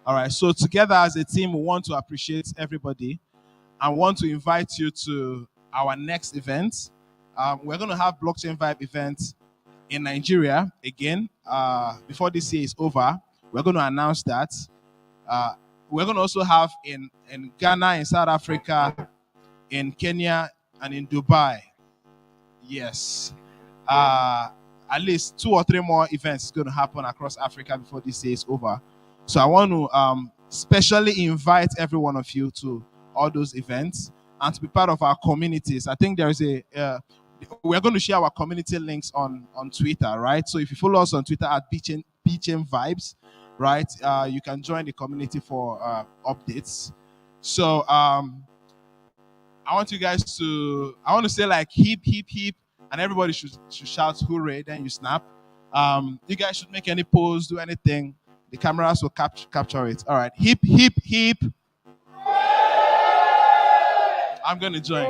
All right, so together as a team, we want to appreciate everybody and want to invite you to our next event. We're going to have Blockchain Vibe event in Nigeria again. Before this year is over, we're going to announce that. We're going to also have in Ghana, in South Africa, in Kenya, and in Dubai. Yes. At least 2 or 3 more events is going to happen across Africa before this year is over. So I want to specially invite every one of you to all those events and to be part of our communities. I think there is we're going to share our community links on Twitter, right? So if you follow us on Twitter at BChain Vibes, right, you can join the community for updates. So I want you guys to, I want to say like hip, hip, hip, and everybody should shout hooray, then you snap. You guys should make any pose, do anything. The cameras will capture it. All right, hip, hip, hip. I'm going to join.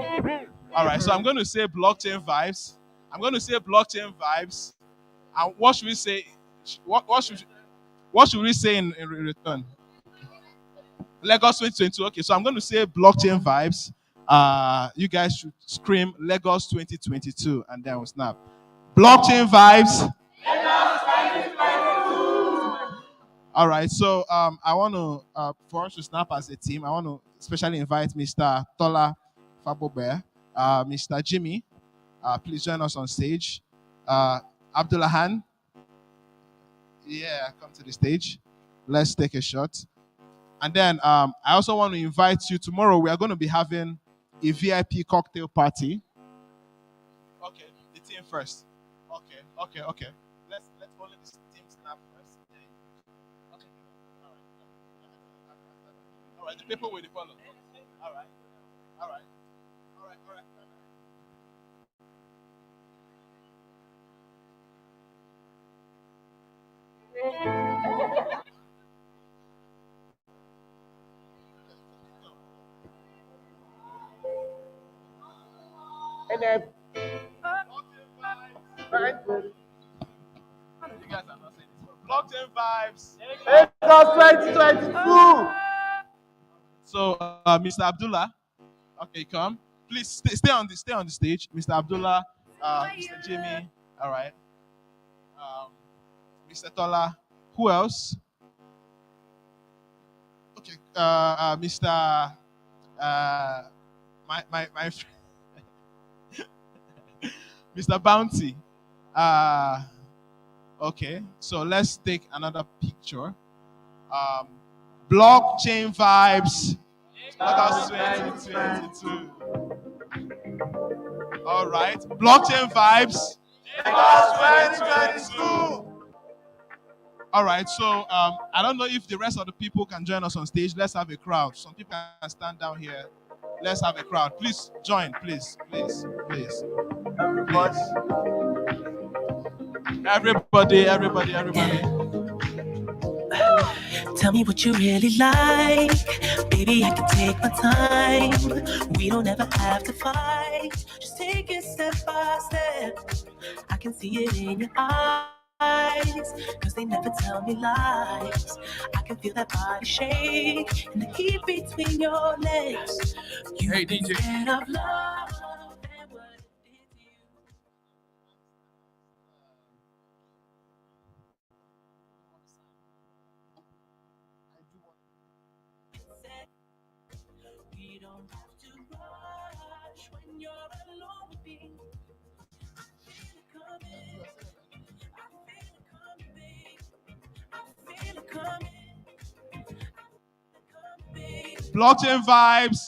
All right, so I'm going to say Blockchain Vibes. I'm going to say Blockchain Vibes. And what should we say? What should we say in return? Lagos 2022. Okay, so I'm going to say Blockchain Vibes. You guys should scream Lagos 2022 and then we'll snap. Blockchain Vibes. All right. So I want to, for us to snap as a team, I want to especially invite Mr. Tola Fabobe, Mr. Jimmy. Please join us on stage. Abdullah Han. Yeah, come to the stage. Let's take a shot. And then I also want to invite you tomorrow. We are going to be having a VIP cocktail party. Okay, the team first. Okay. Let's follow this team snap first. Okay. All right. The people will follow. All right. And then, you guys are not saying this. Blockchain vibes. Lagos 2022. So, Mr. Abdullah, okay, come. Please stay on the stage, Mr. Abdullah, Mr. Jimmy. All right. Mr. Tola. Who else? Okay. Mr. My friend. Mr. Bounty. Okay, so let's take another picture. Blockchain vibes. Lagos 2022. All right, blockchain vibes. Lagos 2022. All right, so I don't know if the rest of the people can join us on stage. Let's have a crowd. Some people can stand down here. Let's have a crowd. Please join, please. Everybody. Tell me what you really like. Baby, I can take my time. We don't ever have to fight. Just take it step by step. I can see it in your eyes, cause they never tell me lies. I can feel that body shake and the heat between your legs. You hey, DJ. Scared of love and what it did to you. We don't have to rush when you're alone with me. I feel it coming. I feel it coming. Blockchain vibes.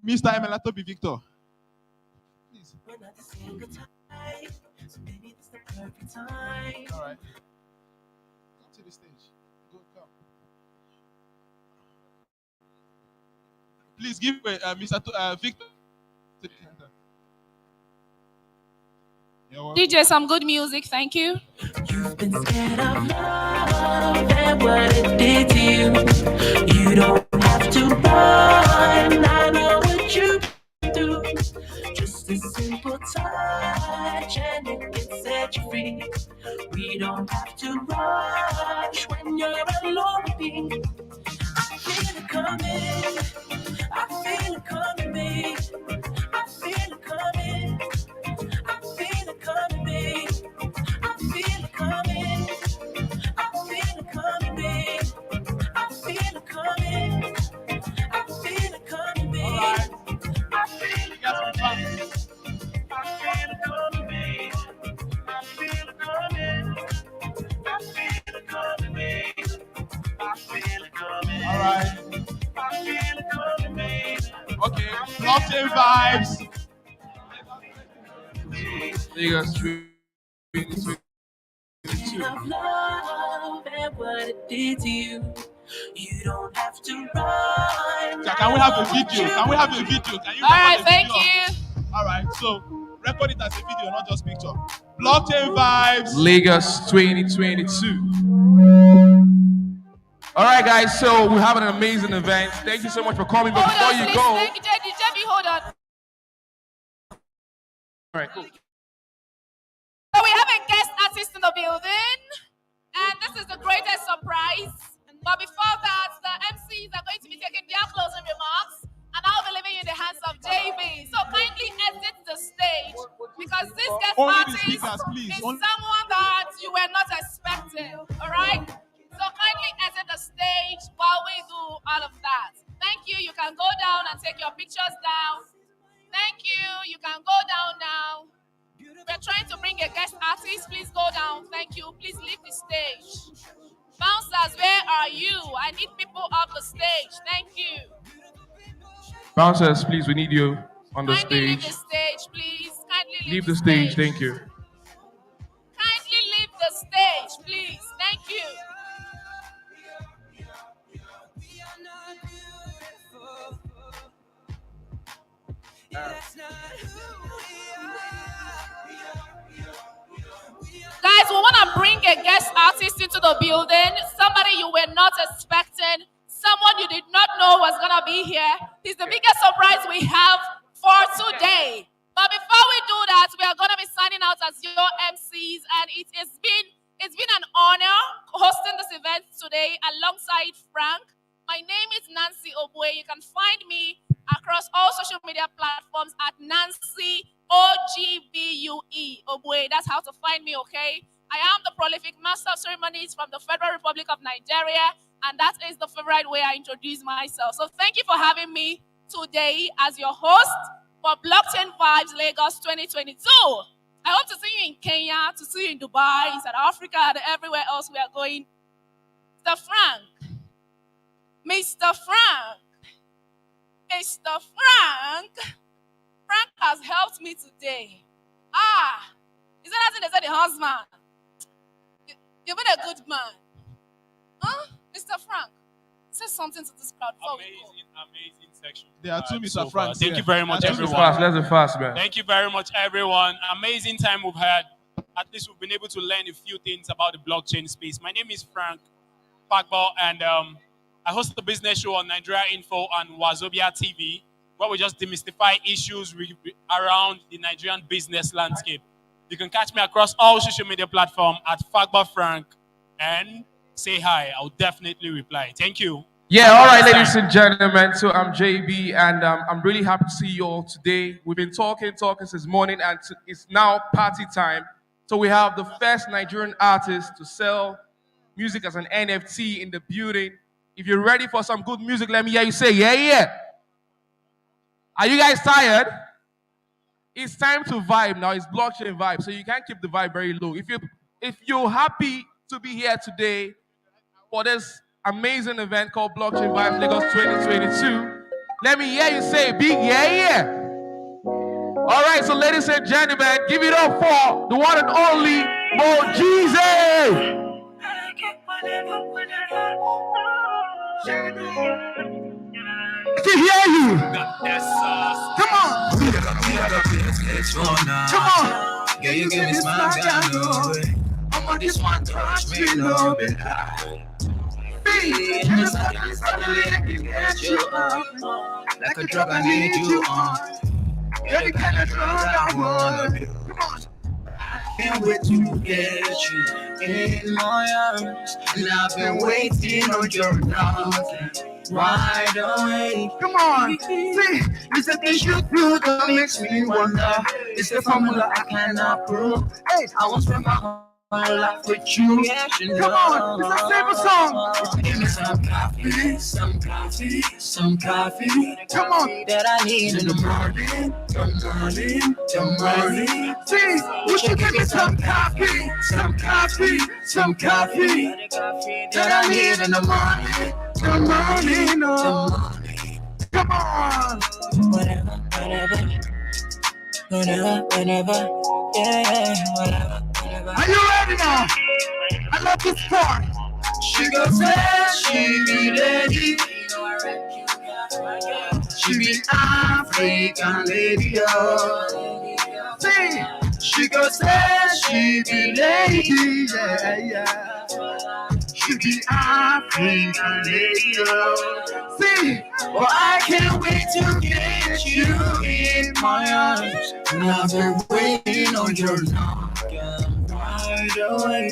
Mr. Emelatobi Victor. Please. All right. Come to the stage. Come. Please give Mr. Victor to the center. DJ, some good music, thank you. You've been scared of love and what it did to you. You don't have to run. I know what you do. Just a simple touch and it can set you free. We don't have to rush when you're alone with me. I feel it coming. I feel it coming, babe. I feel it coming. I feel it coming, babe. I feel it coming. I feel it coming, babe. I feel it coming. I feel it coming, babe. I feel it coming. I feel it coming, babe. I feel it coming. I feel it coming, babe. I feel it coming. All right. I feel it coming, babe. Okay, blockchain vibes. Lagos 2022. Love and what it did to you. You don't have to run. Can we have a video? Can you? All right, thank you. All right, so record it as a video, not just picture. Blockchain vibes. Lagos 2022. All right, guys, so we're having an amazing event. Thank you so much for coming, but before you go... DJ, hold on. All right, cool. So we have a guest artist in the building, and this is the greatest surprise. But before that, the MCs are going to be taking their closing remarks, and I'll be leaving you in the hands of JB. So kindly exit the stage, because this guest artist Bouncers, please. is someone that you were not expecting. All right. So kindly exit the stage while we do all of that. Thank you. You can go down and take your pictures down. Thank you. You can go down now. We're trying to bring a guest artist. Please go down. Thank you. Please leave the stage. Bouncers, where are you? I need people up the stage. Thank you. Bouncers, please, we need you on the Kindly leave the stage. stage, please. Kindly Leave the stage, thank you. Kindly leave the stage, please. Thank you. Guys, we want to bring a guest artist into the building. Somebody you were not expecting. Someone you did not know was going to be here. He's the biggest surprise we have for today. But before we do that, we are going to be signing out as your MCs. And it's been an honor hosting this event today alongside Frank. My name is Nancy Obue. You can find me across all social media platforms at Nancy OGBUE Obue. That's how to find me, okay? I am the prolific master of ceremonies from the Federal Republic of Nigeria, and that is the favorite way I introduce myself. So thank you for having me today as your host for Blockchain Vibes Lagos 2022. I hope to see you in Kenya, to see you in Dubai, in South Africa, and everywhere else we are going. Mr. Frank. Mr. Frank. Mr. Frank. Frank has helped me today. Is that as in they said the husband? You've been a good man. Huh? Mr. Frank, say something to this crowd before we go. Amazing section. There are two Mr. So Franks thank here. you very much, Let's do everyone. fast, let's do fast, man. Thank you very much, everyone. Amazing time we've had. At least we've been able to learn a few things about the blockchain space. My name is Frank Pagbo, and I host the business show on Nigeria Info and Wazobia TV, where we just demystify issues around the Nigerian business landscape. You can catch me across all social media platforms at Fagba Frank and say hi. I'll definitely reply. Thank you. Yeah, all right, ladies and gentlemen. So I'm JB, and I'm really happy to see you all today. We've been talking since morning, and it's now party time. So we have the first Nigerian artist to sell music as an NFT in the building. If you're ready for some good music, let me hear you say, yeah, yeah. Are you guys tired? It's time to vibe now. It's blockchain vibe, so you can't keep the vibe very low. If you're happy to be here today for this amazing event called Blockchain Vibes Lagos 2022, let me hear you say big yeah, yeah. All right, so ladies and gentlemen, give it up for the one and only Mo Jesus. I can hear you. Come on. Come on. Yeah, you give me smile, got no way. I'm on this one touch, me no bit high. Suddenly I can get you up. Like a drug, I need you on. You're the kind of drug I wanna be. Come on. Can't wait to get you in my arms. And I've been waiting on your knocking right away. Come on, see, it's the things you do that makes me wonder. It's the formula I cannot prove. Hey, I won't spend my whole life with you. Come on, it's a simple song. Give me some coffee, some coffee, some coffee. Come on, that I need in the morning, the morning. See, would you give me some coffee, some coffee, some coffee that I need in the morning, the morning, oh. Come on. Whenever, yeah, whatever. Are you ready now? I love this part. She goes, she be lady. She be African lady, oh. See, she goes, she be lady, yeah, yeah. She be African lady, oh. See, well, I can't wait to get you in my arms. And I've been waiting on your knocking right away.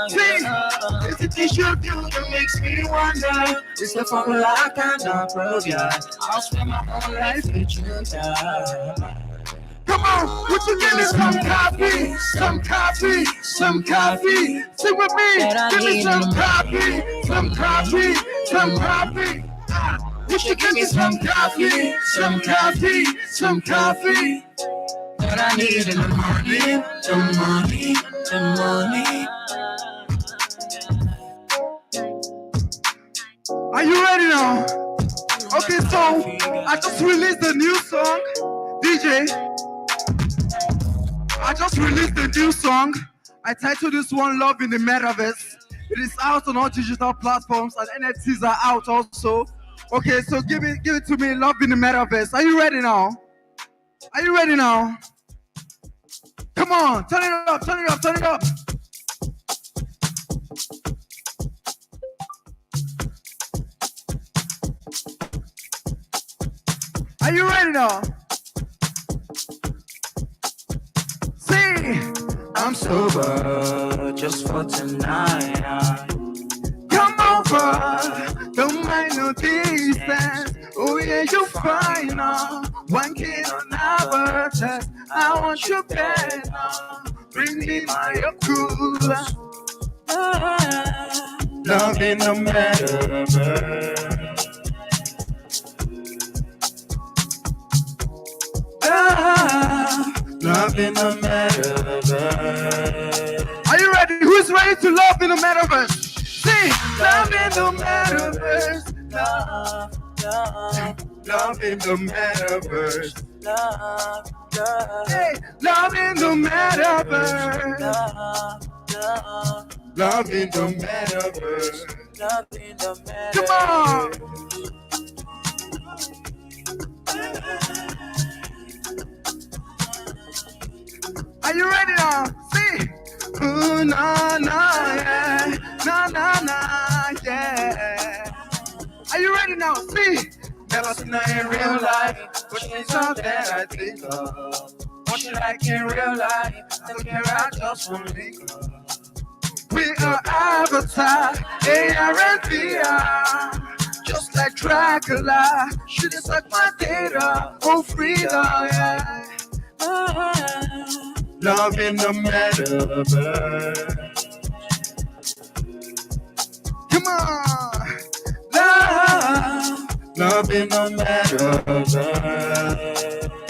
See, it's the things you do that makes me wonder. It's the formula I cannot prove, yeah. I'll spend my whole life with you, yeah. Come on, would you give me some coffee? Some coffee, some coffee. Sing with me. Give me some coffee, some coffee, some coffee. Would you give me some coffee? Some coffee, some coffee. What I need in the morning, the morning, the morning. Are you ready now? Okay, so I just released a new song, DJ. I just released a new song. I titled this one "Love in the Metaverse." It is out on all digital platforms and NFTs are out also. Okay, so give it to me, "Love in the Metaverse." Are you ready now? Are you ready now? Come on, turn it up, turn it up, turn it up. Are you ready now? See, I'm sober just for tonight. Come over, don't mind no distance. Oh yeah, you're fine now. One kid on our chest. I want you back now. Bring me my cooler. Love in the metaverse. Love in the metaverse. Are you ready? Who's ready to love in the metaverse? Sing! Love in the metaverse. Love, love, love in the metaverse. Love, love. Hey, love in the metaverse. Love, love, love in the metaverse. Love in the metaverse. Come on! Are you ready now? See? Ooh, na, na, yeah. Na, na, na, yeah. Are you ready now? See? Never seen her in real life, but she's something that I think of. What she like in real life, I don't care, I just want to link up. We are Avatar, AR and VR. Just like Dracula, she just suck my data, oh freedom, yeah. Love in the metaverse. Come on, love in the metaverse.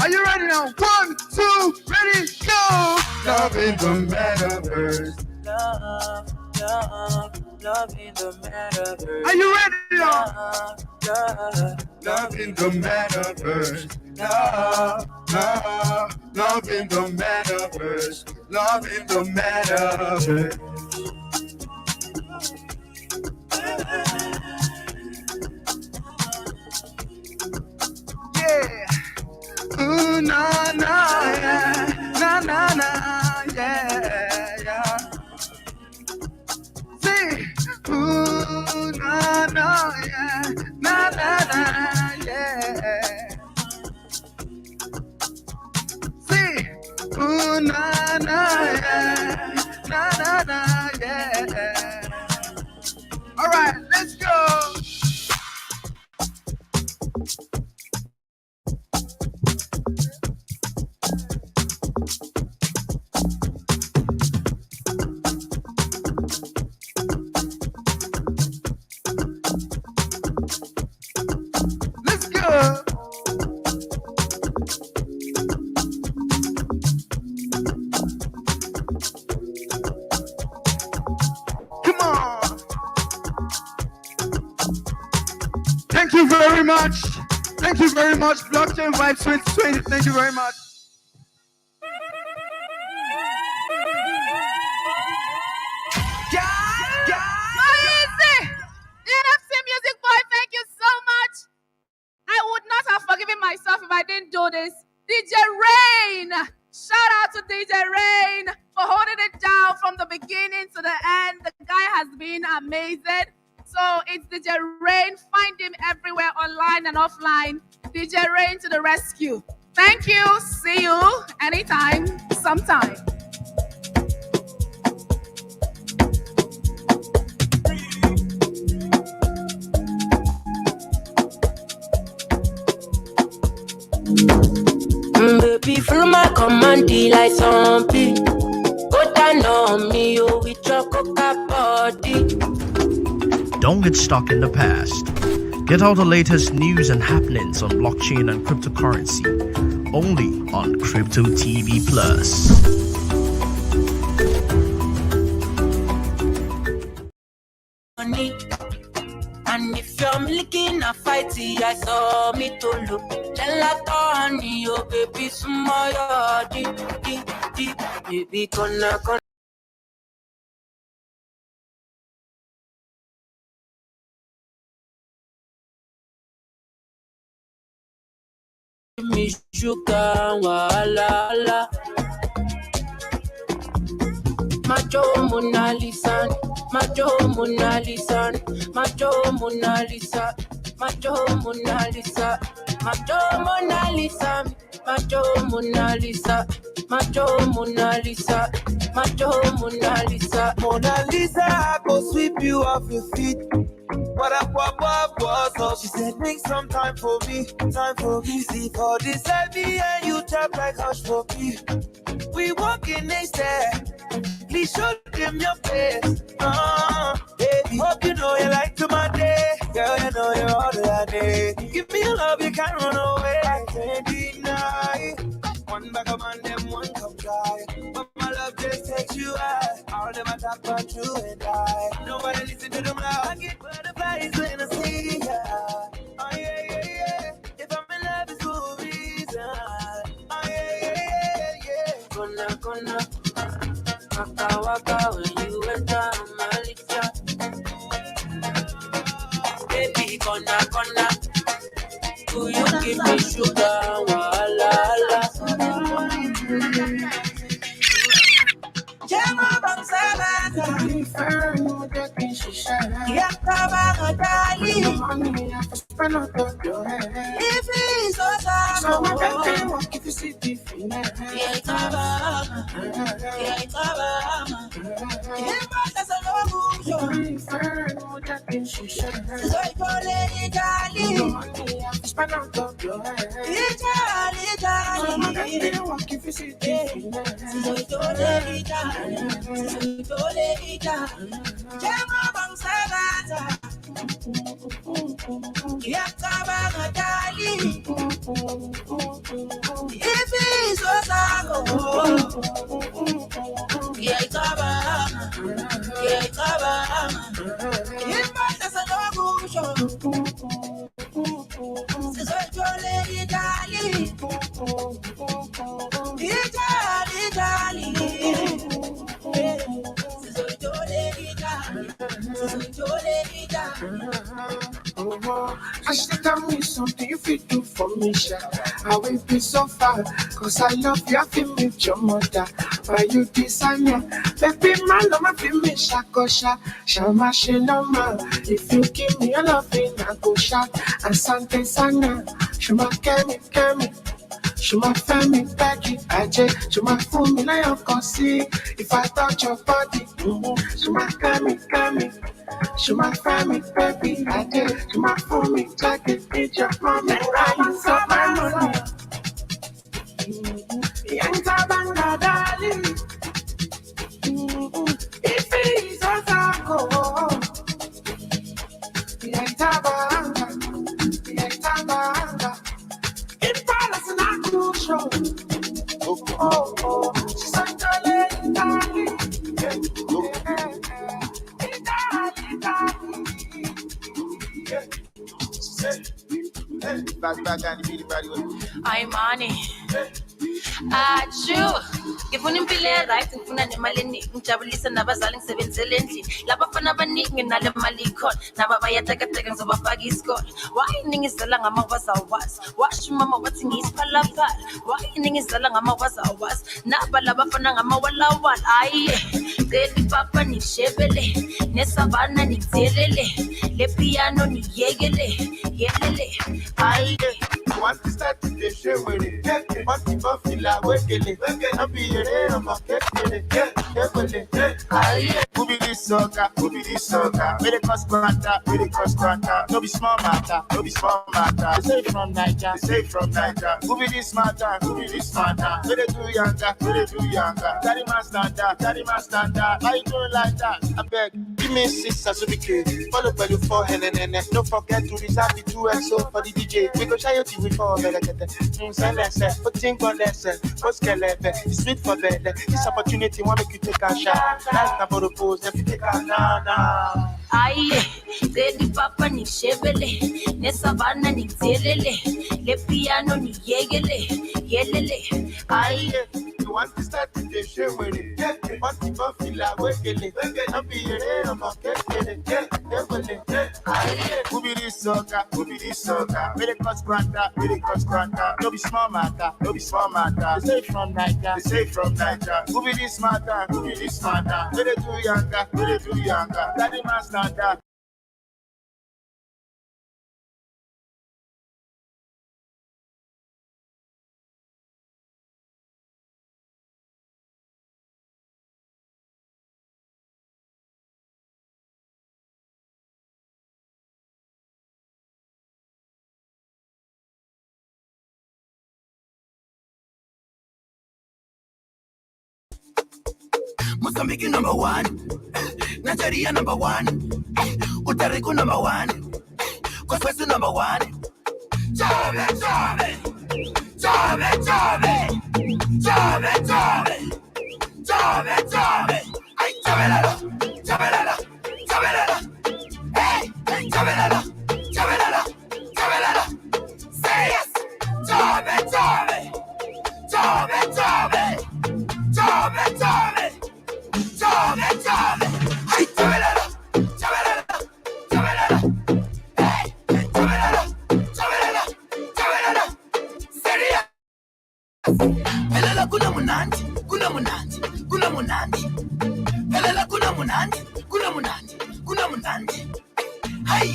Are you ready now? 1, 2, ready, go! Love in the metaverse. Love, love, love in the metaverse. Are you ready now? Love in the metaverse. Love, love, love in the metaverse. Love in the metaverse. Yeah. Ooh, na, na, yeah. Na, na, na, yeah, yeah. See, ooh, na, na, yeah. Na, na, na, yeah. See, ooh, na, na, yeah. Na, na, na, yeah. All right, let's go. Let's go. Come on. Thank you very much. Thank you very much. Blockchain Vibes 2020. Thank you very much. NFC Music Boy, thank you so much. I would not have forgiven myself if I didn't do this. DJ Rain, shout out to DJ Rain for holding it down from the beginning to the end. The guy has been amazing. So it's DJ Rain. Find him everywhere, online and offline. DJ Rain to the rescue. Thank you. See you anytime, sometime. Baby, follow my command, like zombie. Go down on me, oh, with your coca body. Don't get stuck in the past. Get all the latest news and happenings on blockchain and cryptocurrency only on Crypto TV Plus. And if you're looking a fighty, I saw me to look. Gelato honey, oh baby, smile, deep, baby, gonna. Me sugar, wala. Macho Mona Lisa, Macho Mona Lisa, Macho Mona Lisa, Macho Mona Lisa, Macho Mona Lisa, Macho Mona Lisa, Macho Mona Lisa, Macho Mona Lisa. Mona Lisa, I go sweep you off your feet. What up, she said, make some time for me, See for this heavy and you tap like hush for me. We walking next step, please show them your face. Baby, hope you know you like to my day. Girl, you know you're all that I need. Give me a love you can't run away. I can't deny. One back of man, them one come try. But my love just takes you high. All them I talk about you and I. Nobody listen to them loud. I get butterflies when I see ya. Oh yeah. If I'm in love, it's for a reason. Oh yeah. Gonna waka when you enter my licha. Baby, gonna. Do you give me sugar? Wala. Jama bang sabata, inferno that means she shine. Yakaba gadali, if it's so my baby walk if you see the finale. Yakaba, that's a long inferno that means she shine. So I call it darling. Spend out the blood. So my baby walk if you see the finale. So I call it Jama bang sabata, yakaba gadali. If it's so yakaba. If that's a no show. So jolly darling, I should tell me something if you do for me, Sha. I will be so far, cause I love you, I feel with your mother. Why you designer? Baby, man, I'm feel me, Shakosha. Shama Shinoma. If you give me a loving, I go shout. And Sante Sana. Shuma Kemi. Shuma Femi, Becky, Aje. Shuma Fumi, na yo kosi. If I touch your body, Shuma Kemi. Shuma Femi, baby, Aje. Shuma Fumi, Jackie, it's your mommy. I use up my money. Yanta Banga, darling. If it's a taco, Yanta Banga. If Palace and I could show. Oh, she's a darling, darling. I'm money. Ngifuna impilo right ngifuna nemali eningi ngijabulisa nabazali ngisebenzele endlini labafana abaningi nginale mali ikhona naba bayatekateka ngizobafaka isikole why ningizala ngamawazawazi washo mama wathi ngiyisiphalaphala why ningizala ngamawazawazi naba labafana ngamawalawala ayiye celi papa nishebele nesavana nitelele le piano niyekele yelele ayiye Once you start to share with it, once you buff the la wekele, I'll be your I'm a kekele. Who be this sucker? Who be this sucker? Where they cost granta? Where they cost granta? No be small matter. No be small matter. They say from Niger. They say from Niger. Who be this matter? Who be this matter? Where they do younger? Where they do younger? Carry my standard. Carry my standard. Why you doing like that? I beg. Give me 6 as we can. Follow by you 4 and don't forget to reserve the 2 XO for the DJ. We go shy your TV for better get it. Put thing on this. What's it's sweet for bed. This opportunity want make you take a shot. That's not for the pose. If you take a na. Aye, baby papa ni shebele, ne savana ni zelele, le piano ni yelele. Aye, you want to start to the show with it? Yeah, want to go feel like wiggly. Don't be here, I'm a get it. Yeah, aye, who be this sucker? Who be this sucker? Where they cost granta? Where they cost granta? No be small matter. No be small matter. They say from Niger. They say from Niger. Who be this matter? Who be this matter? Where they do younger? Where they do younger? Daddy man standard. Mozambique number 1, Nigeria number 1, Utarico number 1, Koswesu number 1. Jove. Ay, Javelala. Hey, Javelala. Say yes. Jove. Ay, Javelala. Hey, Javelala. Serious. Pelala kuna munandi. Pelala kuna munandi. Ay, Pelala kuna munandi. Pelala kuna munandi. Ay,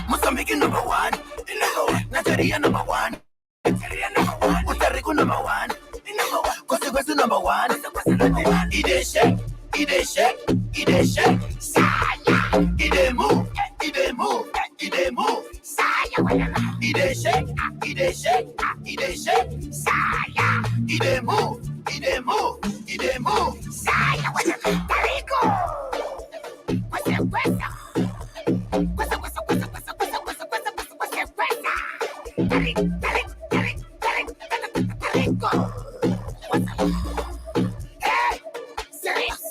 Mozambique number 1, Nigeria number 1, Utarico number 1, Koswesu number 1. Ide shake, saya. Ide move, saya. Ide shake, saya. Ide move, saya. Tarico. Hey, serious.